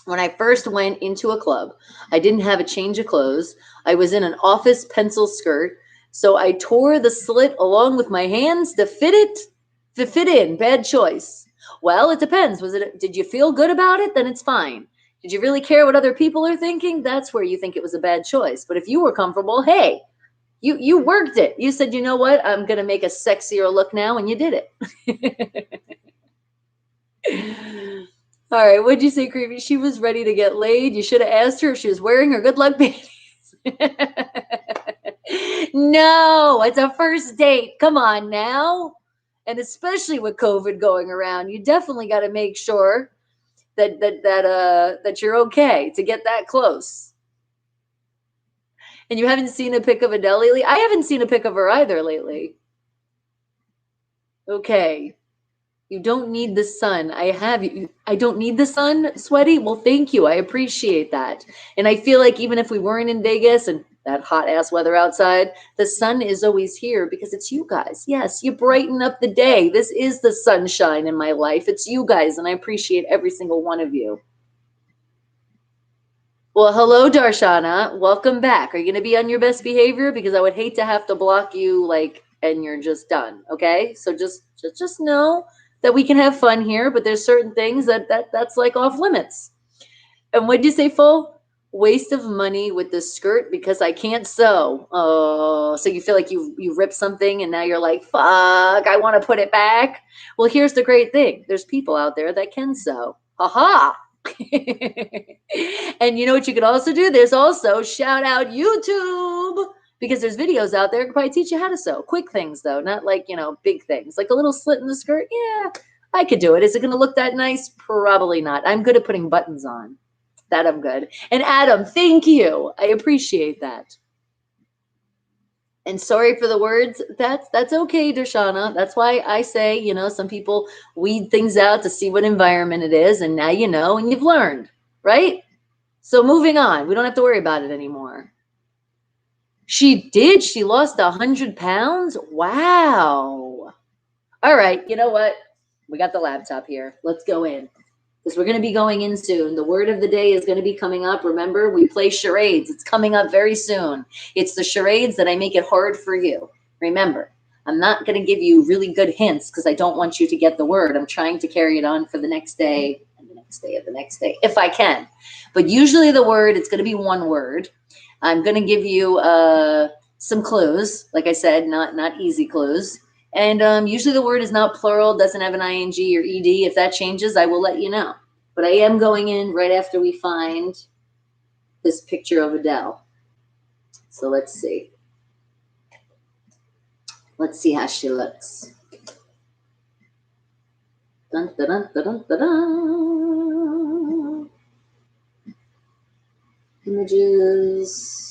When I first went into a club, I didn't have a change of clothes. I was in an office pencil skirt. So I tore the slit along with my hands to fit in. Bad choice. Well, it depends. Did you feel good about it? Then it's fine. Did you really care what other people are thinking? That's where you think it was a bad choice. But if you were comfortable, hey, you worked it. You said, you know what? I'm going to make a sexier look now. And you did it. All right. What'd you say, Creepy? She was ready to get laid. You should have asked her if she was wearing her good luck panties. No, it's a first date. Come on now. And especially with COVID going around, you definitely got to make sure that you're okay to get that close. And you haven't seen a pic of Adele lately? I haven't seen a pic of her either lately. Okay. You don't need the sun. I don't need the sun, Sweaty. Well, thank you. I appreciate that. And I feel like even if we weren't in Vegas and that hot ass weather outside, the sun is always here because it's you guys. Yes, you brighten up the day. This is the sunshine in my life. It's you guys, and I appreciate every single one of you. Well, hello, Darshana. Welcome back. Are you going to be on your best behavior? Because I would hate to have to block you, and you're just done. Okay, so just know that we can have fun here, but there's certain things that's like off limits. And what'd you say, Full? Waste of money with the skirt because I can't sew. Oh, so you feel like you ripped something and now you're like, fuck, I want to put it back. Well, here's the great thing. There's people out there that can sew. Ha. And you know what you could also do? There's also shout out YouTube. Because there's videos out there that can probably teach you how to sew. Quick things, though, not big things. Like a little slit in the skirt. Yeah, I could do it. Is it going to look that nice? Probably not. I'm good at putting buttons on. That I'm good. And Adam, thank you. I appreciate that. And sorry for the words. That's okay, Darshana. That's why I say, some people weed things out to see what environment it is. And now you know and you've learned, right? So moving on. We don't have to worry about it anymore. She did. She lost 100 pounds. Wow. All right. You know what? We got the laptop here. Let's go in because we're going to be going in soon. The word of the day is going to be coming up. Remember, we play charades. It's coming up very soon. It's the charades that I make it hard for you. Remember, I'm not going to give you really good hints because I don't want you to get the word. I'm trying to carry it on for the next day and the next day and the next day if I can. But usually the word, it's going to be one word. I'm going to give you some clues. Like I said, not easy clues. And usually the word is not plural, doesn't have an ing or ed. If that changes, I will let you know. But I am going in right after we find this picture of Adele. So let's see. Let's see how she looks. Dun, dun, dun, dun, dun, dun. Images.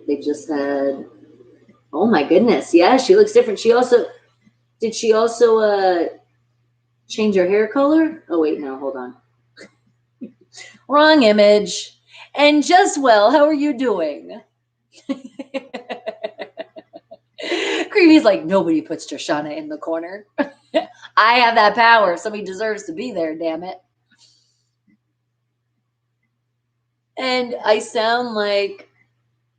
They just had, oh my goodness. Yeah, she looks different. Did she also change her hair color? Oh wait, no, hold on. Wrong image. And just well, how are you doing? Creepy's like, nobody puts Darshana in the corner. I have that power. Somebody deserves to be there, damn it. And I sound like,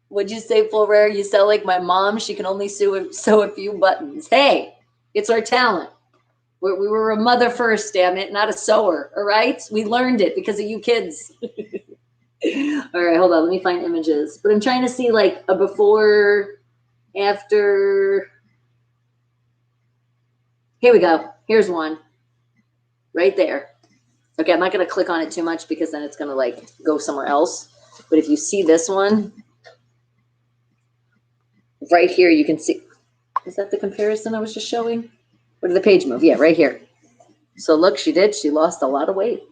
what'd you say, Full Rare? You sound like my mom. She can only sew a few buttons. Hey, it's our talent. We were a mother first, damn it, not a sewer, all right? We learned it because of you kids. All right, hold on. Let me find images. But I'm trying to see like a before, after. Here we go. Here's one. Right there. Okay, I'm not going to click on it too much because then it's going to like go somewhere else. But if you see this one, right here, you can see. Is that the comparison I was just showing? Where did the page move? Yeah, right here. So look, she did. She lost a lot of weight.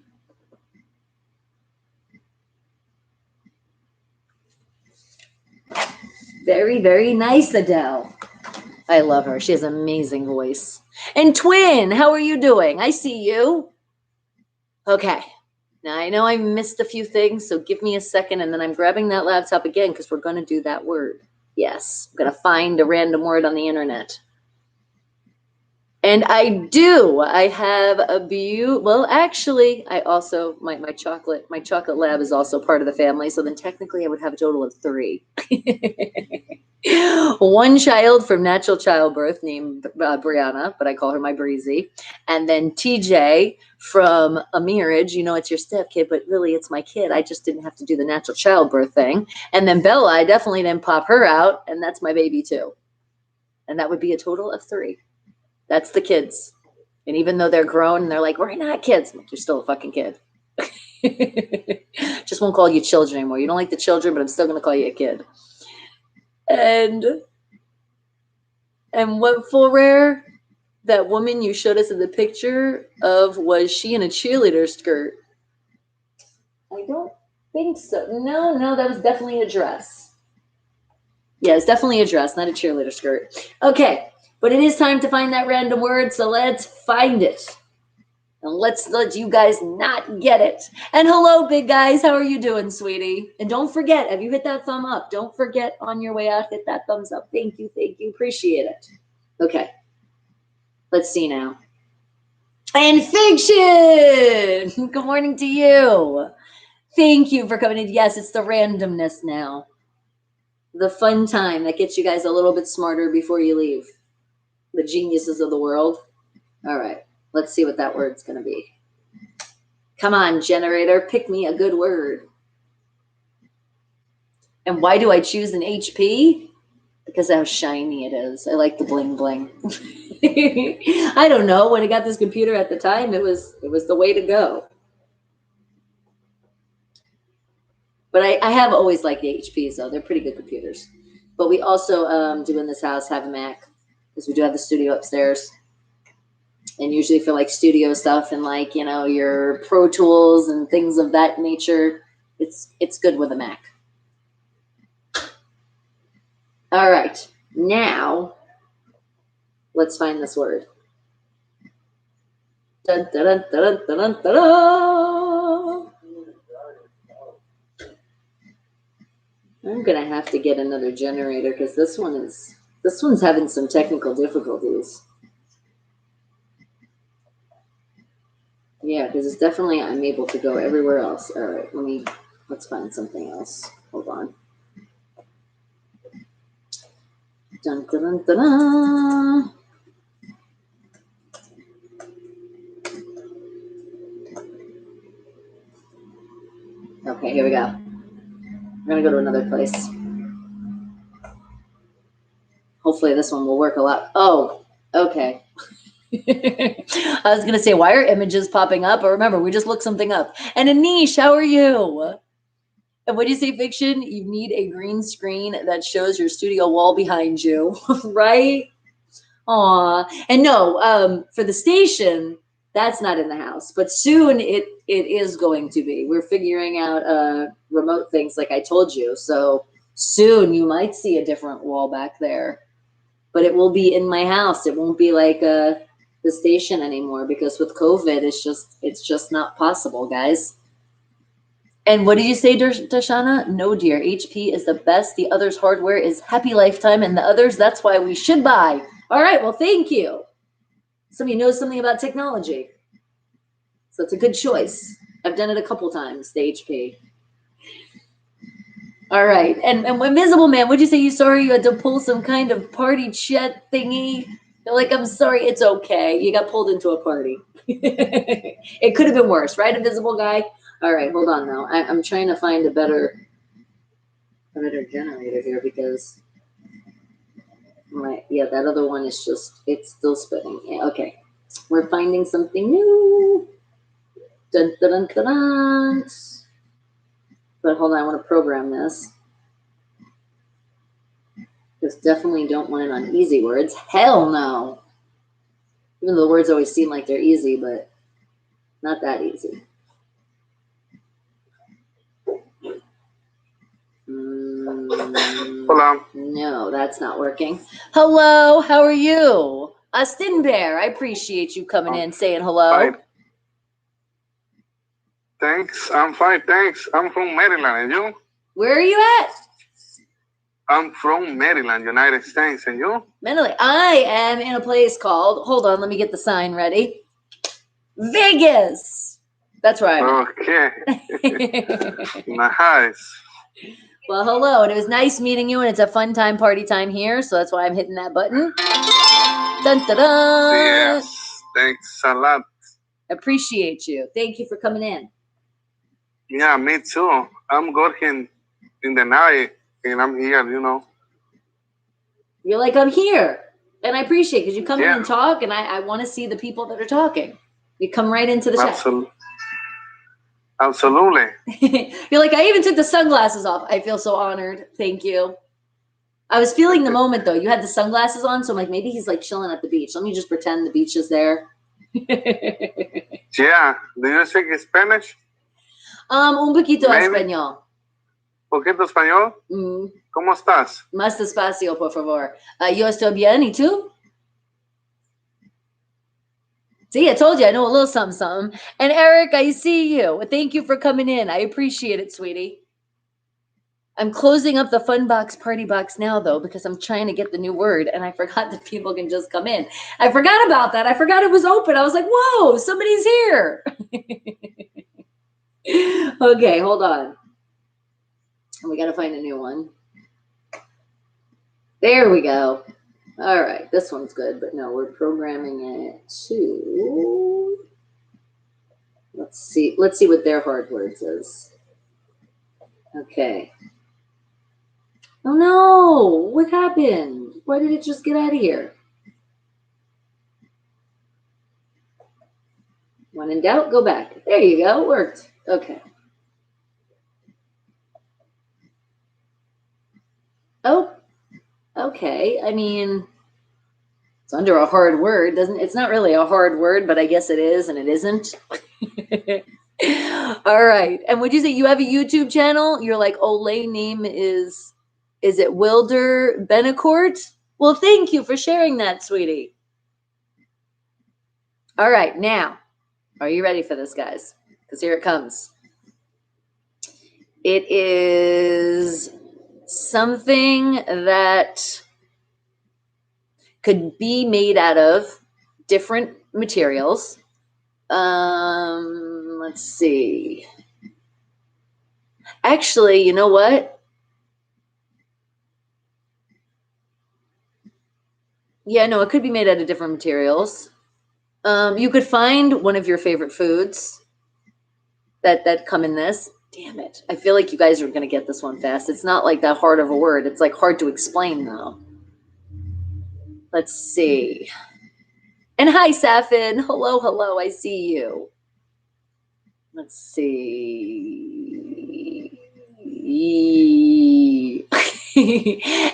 Very, very nice, Adele. I love her. She has an amazing voice. And Twin, how are you doing? I see you. Okay. Now, I know I missed a few things, so give me a second, and then I'm grabbing that laptop again because we're going to do that word. Yes, I'm going to find a random word on the internet. And I have a well, actually, I also, my chocolate lab is also part of the family, so then technically I would have a total of 3. One child from natural childbirth named Brianna, but I call her my Breezy. And then TJ from a marriage. It's your step kid, but really it's my kid. I just didn't have to do the natural childbirth thing. And then Bella, I definitely didn't pop her out, and that's my baby too. And that would be a total of 3. That's the kids. And even though they're grown and they're like, we're not kids, but you're still a fucking kid. Just won't call you children anymore. You don't like the children, but I'm still going to call you a kid. And what, Full Rare? that woman you showed us in the picture of, was she in a cheerleader skirt? I don't think so. No, that was definitely a dress. Yeah, it's definitely a dress, not a cheerleader skirt. Okay, but it is time to find that random word, so let's find it. And let's let you guys not get it. And hello, big guys. How are you doing, sweetie? And don't forget, have you hit that thumb up? Don't forget on your way out, hit that thumbs up. Thank you. Appreciate it. Okay. Let's see now. And fiction. Good morning to you. Thank you for coming in. Yes, it's the randomness now. The fun time that gets you guys a little bit smarter before you leave. The geniuses of the world. All right. Let's see what that word's going to be. Come on, generator. Pick me a good word. And why do I choose an HP? Because of how shiny it is. I like the bling bling. I don't know. When I got this computer at the time, it was the way to go. But I have always liked the HPs, though. They're pretty good computers. But we also do in this house have a Mac, because we do have the studio upstairs. And usually for like studio stuff and like, you know, your Pro Tools and things of that nature, it's good with a Mac. All right, now let's find this word. Dun, dun, dun, dun, dun, dun, dun, dun. I'm gonna have to get another generator because this one's having some technical difficulties. Yeah, because it's definitely, I'm able to go everywhere else. All right, let's find something else. Hold on. Dun, dun, dun, dun, dun. Okay, here we go. I'm going to go to another place. Hopefully this one will work a lot. Oh, okay. I was going to say, why are images popping up? But remember, we just looked something up. And Anish, how are you? And when you say fiction, you need a green screen that shows your studio wall behind you, right? Aw. And no, for the station, that's not in the house. But soon it is going to be. We're figuring out remote things like I told you. So soon you might see a different wall back there. But it will be in my house. It won't be like the station anymore, because with COVID, it's just not possible, guys. And what did you say, Darshana? No, dear. HP is the best. The others' hardware is Happy Lifetime, and the others, that's why we should buy. All right. Well, thank you. Somebody knows something about technology. So it's a good choice. I've done it a couple times, the HP. All right. And Invisible Man, what'd you say? You sorry you had to pull some kind of party chat thingy? You're like, I'm sorry. It's okay. You got pulled into a party. It could have been worse, right, Invisible Guy? All right, hold on now. I'm trying to find a better generator here, because that other one is it's still spinning. Yeah, okay. We're finding something new. Dun, dun, dun, dun, dun. But hold on, I want to program this. Just definitely don't want it on easy words. Hell no. Even though the words always seem like they're easy, but not that easy. Hello. No, that's not working. Hello, how are you? Austin Bear, I appreciate you coming in, saying hello. Fine. Thanks. I'm fine, thanks. I'm from Maryland, and you? Where are you at? I'm from Maryland, United States, and you? Maryland. I am in a place called, hold on, let me get the sign ready. Vegas. That's where I'm at. Okay. Nice. Well, hello, and it was nice meeting you, and it's a fun time, party time here, so that's why I'm hitting that button. Dun, dun, dun. Yes, thanks a lot. Appreciate you. Thank you for coming in. Yeah, me too. I'm working in the night, and I'm here, you know. You're like, I'm here, and I appreciate it, because you come in and talk, and I want to see the people that are talking. You come right into the chat. Absolutely. You're like, I even took the sunglasses off. I feel so honored. Thank you. I was feeling the moment though. You had the sunglasses on, so I'm like, maybe he's like chilling at the beach. Let me just pretend the beach is there. Yeah. Do you speak Spanish? Un poquito Maybe. español. ¿Poquito español? Mm, ¿Cómo estás? más despacio, por favor. Yo estoy bien, ¿y tú? See, I told you I know a little something, something. And Eric, I see you. Thank you for coming in. I appreciate it, sweetie. I'm closing up the fun box party box now, though, because I'm trying to get the new word, and I forgot that people can just come in. I forgot about that. I forgot it was open. I was like, whoa, somebody's here. Okay, hold on. We got to find a new one. There we go. All right, this one's good, but no, we're programming it to... Let's see what their hard words is. Okay. Oh no, what happened? Why did it just get out of here? When in doubt, go back. There you go, it worked. Okay. Oh, okay. I mean, it's under a hard word, it's not really a hard word, but I guess it is and it isn't. All right. And would you say you have a YouTube channel? You're like, Olay name is it Wilder Benacourt? Well, thank you for sharing that, sweetie. All right. Now, are you ready for this, guys? Because here it comes. It is something that could be made out of different materials. Let's see. Actually, you know what? Yeah, no, it could be made out of different materials. You could find one of your favorite foods that come in this. Damn it. I feel like you guys are going to get this one fast. It's not like that hard of a word. It's like hard to explain though. Let's see. And hi, Safin. Hello, hello. I see you. Let's see.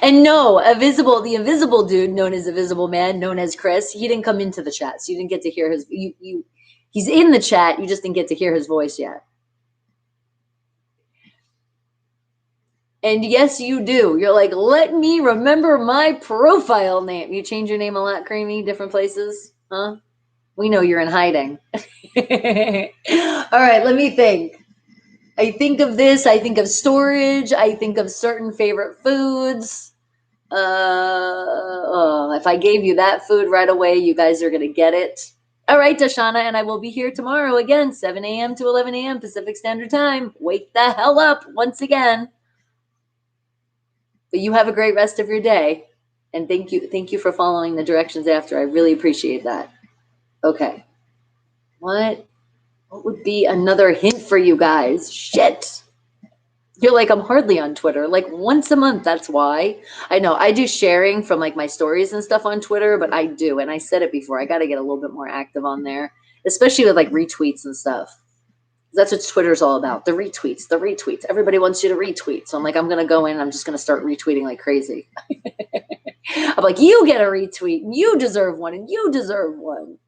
And no, the invisible dude known as Invisible Man, known as Chris, he didn't come into the chat, so you didn't get to hear his. He's in the chat. You just didn't get to hear his voice yet. And yes, you do. You're like, let me remember my profile name. You change your name a lot, Creamy, different places, huh? We know you're in hiding. All right, let me think. I think of this. I think of storage. I think of certain favorite foods. If I gave you that food right away, you guys are going to get it. All right, Dashana, and I will be here tomorrow again, 7 a.m. to 11 a.m. Pacific Standard Time. Wake the hell up once again. But you have a great rest of your day. And thank you for following the directions after. I really appreciate that. Okay. What would be another hint for you guys? Shit. You're like, I'm hardly on Twitter. Like once a month, that's why. I know I do sharing from like my stories and stuff on Twitter, but I do. And I said it before, I got to get a little bit more active on there, especially with like retweets and stuff. That's what Twitter's all about. The retweets. Everybody wants you to retweet. So I'm like, I'm going to go in and I'm just going to start retweeting like crazy. I'm like, you get a retweet and you deserve one and you deserve one.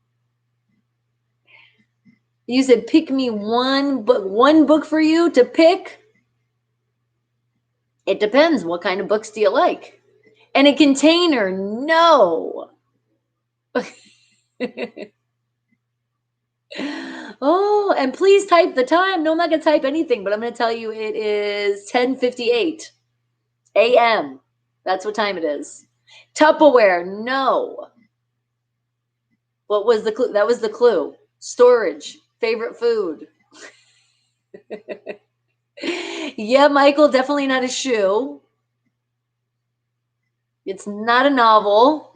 You said, pick me one book for you to pick. It depends. What kind of books do you like? And a container, no. Oh, and please type the time. No, I'm not going to type anything, but I'm going to tell you it is 10:58 a.m. That's what time it is. Tupperware, no. What was the clue? That was the clue. Storage, favorite food. Yeah, Michael, definitely not a shoe. It's not a novel.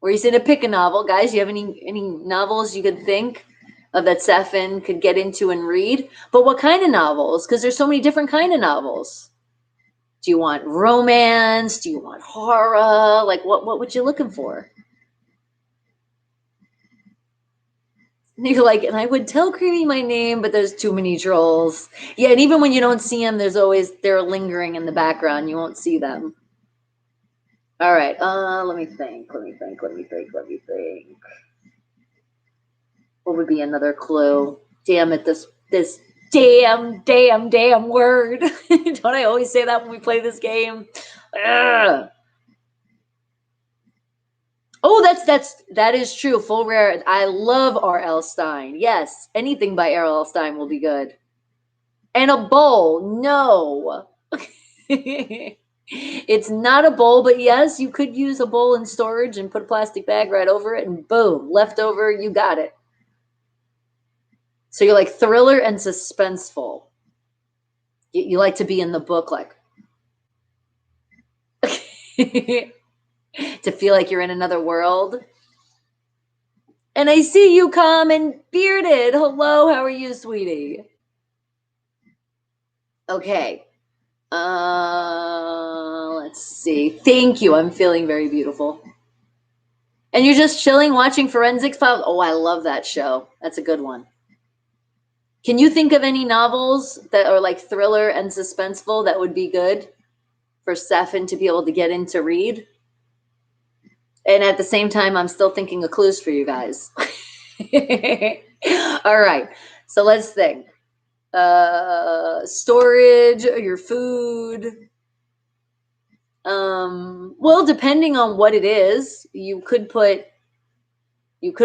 Or you said to pick a novel. Guys, you have any novels you could think of that Safin could get into and read? But what kind of novels? Because there's so many different kind of novels. Do you want romance? Do you want horror? Like what you looking for? And you're like, and I would tell Creamy my name, but there's too many trolls. Yeah, and even when you don't see them, they're lingering in the background. You won't see them. All right, let me think. What would be another clue? Damn it, this damn word. Don't I always say that when we play this game? Ugh. Oh, that is true. Full rare. I love R.L. Stein. Yes, anything by R.L. Stein will be good. And a bowl. No. It's not a bowl, but yes, you could use a bowl in storage and put a plastic bag right over it, and boom, leftover, you got it. So you're like thriller and suspenseful. You like to be in the book, like to feel like you're in another world. And I see you come and bearded. Hello, how are you, sweetie? Okay. Let's see. Thank you. I'm feeling very beautiful. And you're just chilling watching Forensics Files? Oh, I love that show. That's a good one. Can you think of any novels that are like thriller and suspenseful that would be good for Stefan to be able to get into read? And at the same time, I'm still thinking of clues for you guys. All right. So let's think. Storage, your food. Well, depending on what it is, you could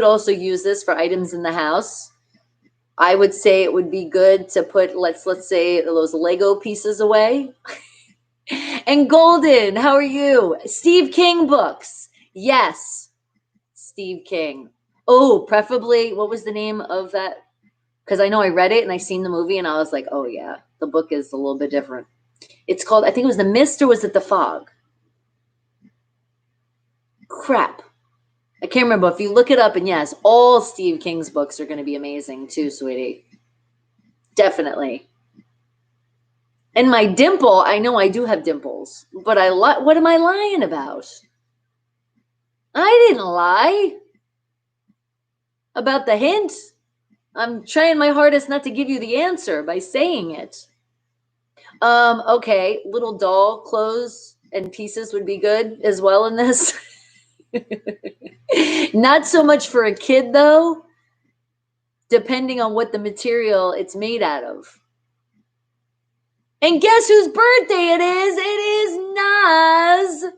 also use this for items in the house. I would say it would be good to put, let's say, those Lego pieces away. And Golden, how are you? Steve King books. Yes, Steve King. Oh, preferably, what was the name of that? Because I know I read it and I seen the movie and I was like, oh yeah, the book is a little bit different. It's called, I think it was The Mist, or was it The Fog? Crap. I can't remember. If you look it up, and yes, all Steve King's books are going to be amazing too, sweetie. Definitely. And my dimple, I know I do have dimples, but what am I lying about? I didn't lie about the hint. I'm trying my hardest not to give you the answer by saying it. Okay, little doll clothes and pieces would be good as well in this. Not so much for a kid though, depending on what the material it's made out of. And guess whose birthday it is? It is Nas,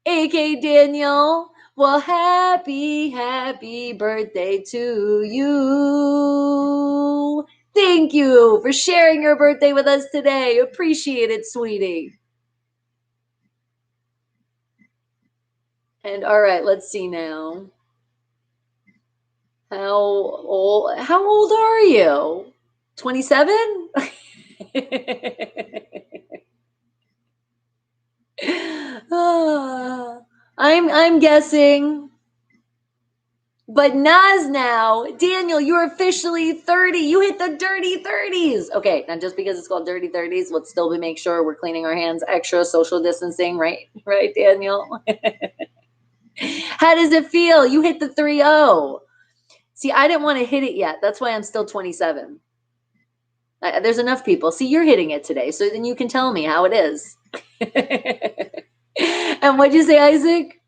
aka Daniel. Well, happy birthday to you. Thank you for sharing your birthday with us today. Appreciate it, sweetie. And all right, let's see now. How old are you? 27? I'm guessing. But Nas now, Daniel, you're officially 30. You hit the dirty 30s. Okay, now just because it's called dirty 30s, let's still make sure we're cleaning our hands, extra social distancing, right? Right, Daniel? How does it feel? You hit the 3-0. See, I didn't want to hit it yet. That's why I'm still 27. There's enough people. See, you're hitting it today, so then you can tell me how it is. And what'd you say, Isaac?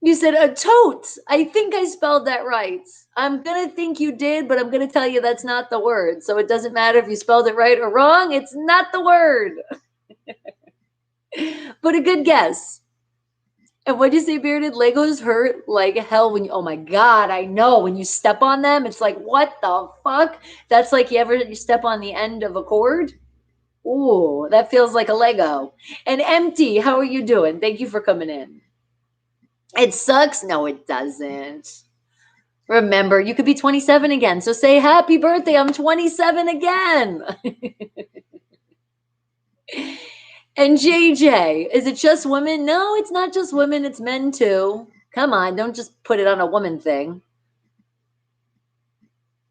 You said a tote. I think I spelled that right. I'm going to think you did, but I'm going to tell you that's not the word. So it doesn't matter if you spelled it right or wrong. It's not the word. But a good guess. And what'd you say, Bearded? Legos hurt like hell when you, oh my God, I know. When you step on them, it's like, what the fuck? That's like you step on the end of a cord? Ooh, that feels like a Lego. And Empty, how are you doing? Thank you for coming in. It sucks. No, it doesn't. Remember, you could be 27 again. So say happy birthday. I'm 27 again. And JJ, is it just women? No, it's not just women. It's men too. Come on, don't just put it on a woman thing.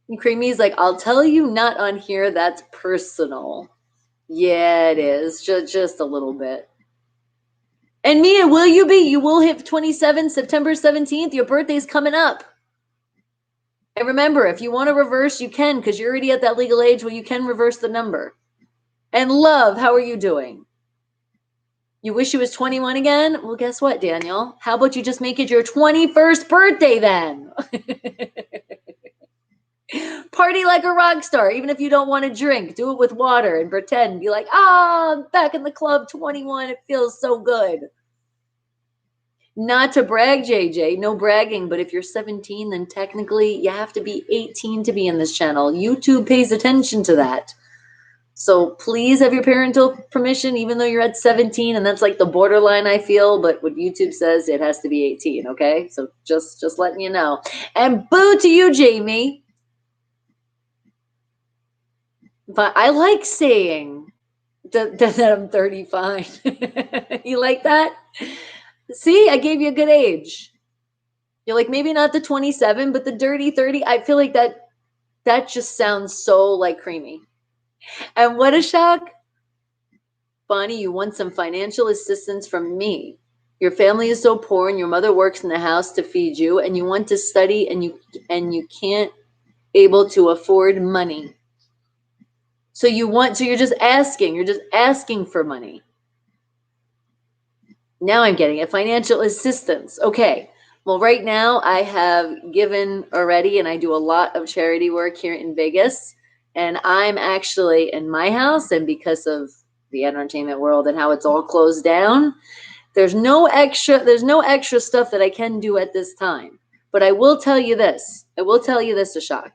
And Creamy's like, I'll tell you not on here. That's personal. Yeah, it is. Just a little bit. And Mia, will you be? You will hit 27 September 17th. Your birthday's coming up. And remember, if you want to reverse, you can, because you're already at that legal age where you can reverse the number. And love, how are you doing? You wish you was 21 again? Well, guess what, Daniel? How about you just make it your 21st birthday then? Party like a rock star, even if you don't want to drink. Do it with water and pretend. Be like, I'm back in the club, 21. It feels so good. Not to brag, JJ. No bragging. But if you're 17, then technically you have to be 18 to be in this channel. YouTube pays attention to that. So please have your parental permission, even though you're at 17, and that's like the borderline, I feel. But what YouTube says, it has to be 18. Okay, so just letting you know. And boo to you, Jamie. But I like saying that I'm 35. You like that? See, I gave you a good age. You're like, maybe not the 27, but the dirty 30. I feel like that just sounds so like creamy. And what a shock. Bonnie, you want some financial assistance from me. Your family is so poor and your mother works in the house to feed you, and you want to study and you can't able to afford money. So you're just asking for money. Now I'm getting it. Financial assistance. Okay. Well, right now I have given already, and I do a lot of charity work here in Vegas. And I'm actually in my house, and because of the entertainment world and how it's all closed down, there's no extra stuff that I can do at this time. But I will tell you this. Ashok.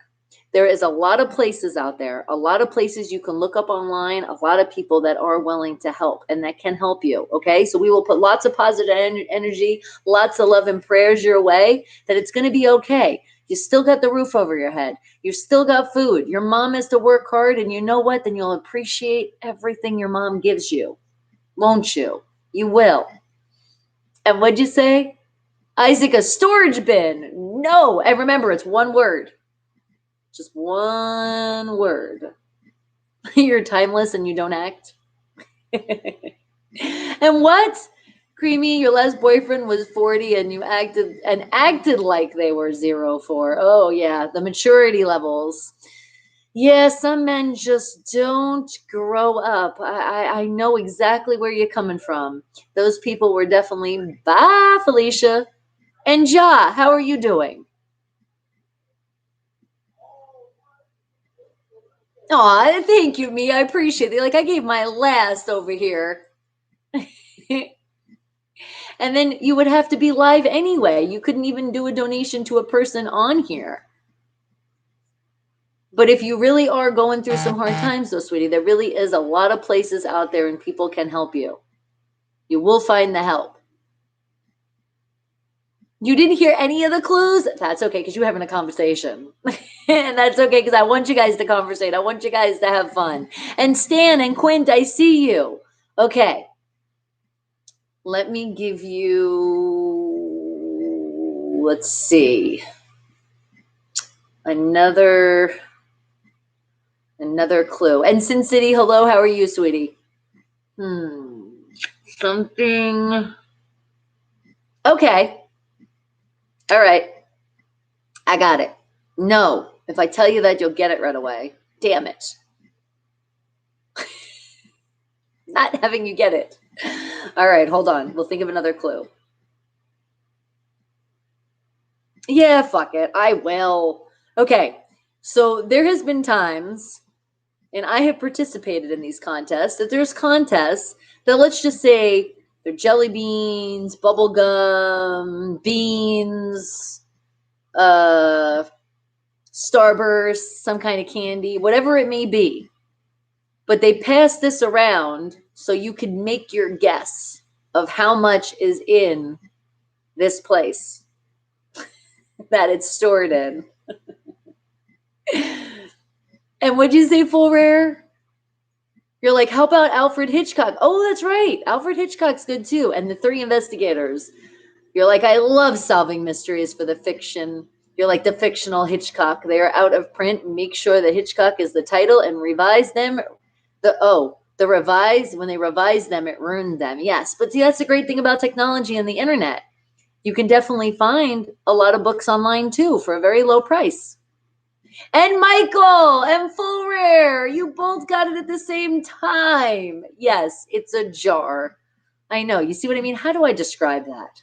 There is a lot of places out there, a lot of places you can look up online, a lot of people that are willing to help and that can help you, okay? So we will put lots of positive energy, lots of love and prayers your way, that it's going to be okay. You still got the roof over your head. You still got food. Your mom has to work hard, and you know what? Then you'll appreciate everything your mom gives you, won't you? You will. And what'd you say? Isaac, a storage bin. No, and remember, it's one word. Just one word. You're timeless and you don't act. And what? Creamy, your last boyfriend was 40 and you acted like they were 04. Oh yeah, the maturity levels. Yeah, some men just don't grow up. I know exactly where you're coming from. Those people were definitely, bye, Felicia. And Ja, how are you doing? Aw, thank you, me. I appreciate it. Like, I gave my last over here. And then you would have to be live anyway. You couldn't even do a donation to a person on here. But if you really are going through some hard times, though, sweetie, there really is a lot of places out there and people can help you. You will find the help. You didn't hear any of the clues? That's okay, because you're having a conversation. And that's okay, because I want you guys to conversate. I want you guys to have fun. And Stan and Quint, I see you. Okay. Let me give you, let's see, another clue. And Sin City, hello, how are you, sweetie? Something. Okay. All right. I got it. No. If I tell you that, you'll get it right away. Damn it. Not having you get it. All right, hold on. We'll think of another clue. Yeah, fuck it. I will. Okay. So there has been times, and I have participated in these contests, that there's contests that, let's just say, they're jelly beans, bubble gum, beans, Starburst, some kind of candy, whatever it may be. But they pass this around so you can make your guess of how much is in this place that it's stored in. And what'd you say, Full Rare? You're like, how about Alfred Hitchcock? Oh, that's right. Alfred Hitchcock's good too. And the Three Investigators. You're like, I love solving mysteries for the fiction. You're like the fictional Hitchcock. They are out of print. Make sure that Hitchcock is the title and revise them. When they revise them, it ruined them. Yes, but see, that's the great thing about technology and the internet. You can definitely find a lot of books online too for a very low price. And Michael and Full Rare, you both got it at the same time. Yes, it's a jar. I know. You see what I mean? How do I describe that?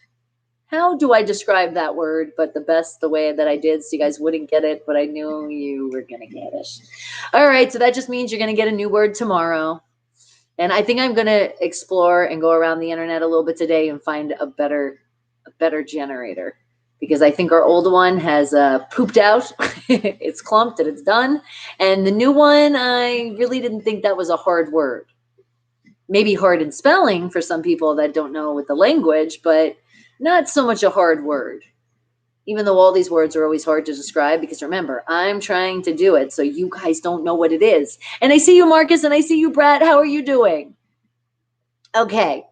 How do I describe that word, but the way that I did, so you guys wouldn't get it, but I knew you were going to get it. All right, so that just means you're going to get a new word tomorrow. And I think I'm going to explore and go around the internet a little bit today and find a better generator, because I think our old one has pooped out. It's clumped and it's done. And the new one, I really didn't think that was a hard word. Maybe hard in spelling for some people that don't know with the language, but not so much a hard word, even though all these words are always hard to describe, because remember, I'm trying to do it so you guys don't know what it is. And I see you, Marcus, and I see you, Brad. How are you doing? Okay.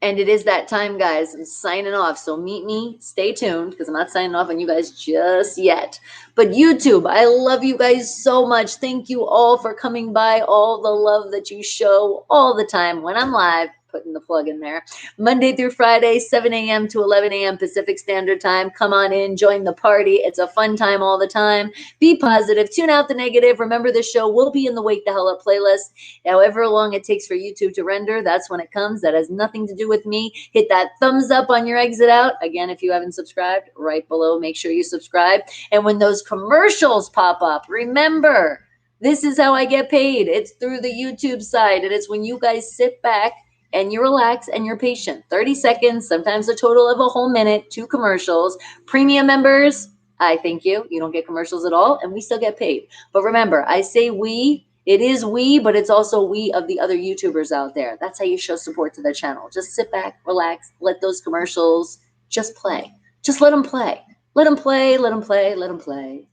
And it is that time, guys. I'm signing off. So meet me. Stay tuned, because I'm not signing off on you guys just yet. But YouTube, I love you guys so much. Thank you all for coming by. All the love that you show all the time when I'm live. Putting the plug in there. Monday through Friday, 7 a.m. to 11 a.m. Pacific Standard Time. Come on in, join the party. It's a fun time all the time. Be positive, tune out the negative. Remember, the show will be in the Wake the Hell Up playlist. However long it takes for YouTube to render, that's when it comes. That has nothing to do with me. Hit that thumbs up on your exit out. Again, if you haven't subscribed, right below, make sure you subscribe. And when those commercials pop up, remember, this is how I get paid. It's through the YouTube side. And it's when you guys sit back and you relax and you're patient. 30 seconds, sometimes a total of a whole minute, 2 commercials. Premium members, I thank you. You don't get commercials at all, and we still get paid. But remember, I say we. It is we, but it's also we of the other YouTubers out there. That's how you show support to the channel. Just sit back, relax, let those commercials just play. Just let them play. Let them play, let them play, let them play.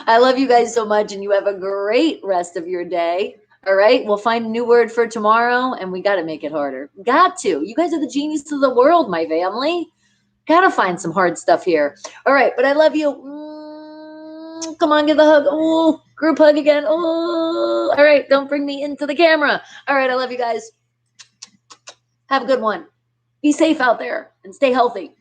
I love you guys so much, and you have a great rest of your day. All right, we'll find a new word for tomorrow, and we got to make it harder. Got to. You guys are the genius of the world, my family. Got to find some hard stuff here. All right, but I love you. Come on, give the hug. Oh, group hug again. Oh, all right, don't bring me into the camera. All right, I love you guys. Have a good one. Be safe out there and stay healthy.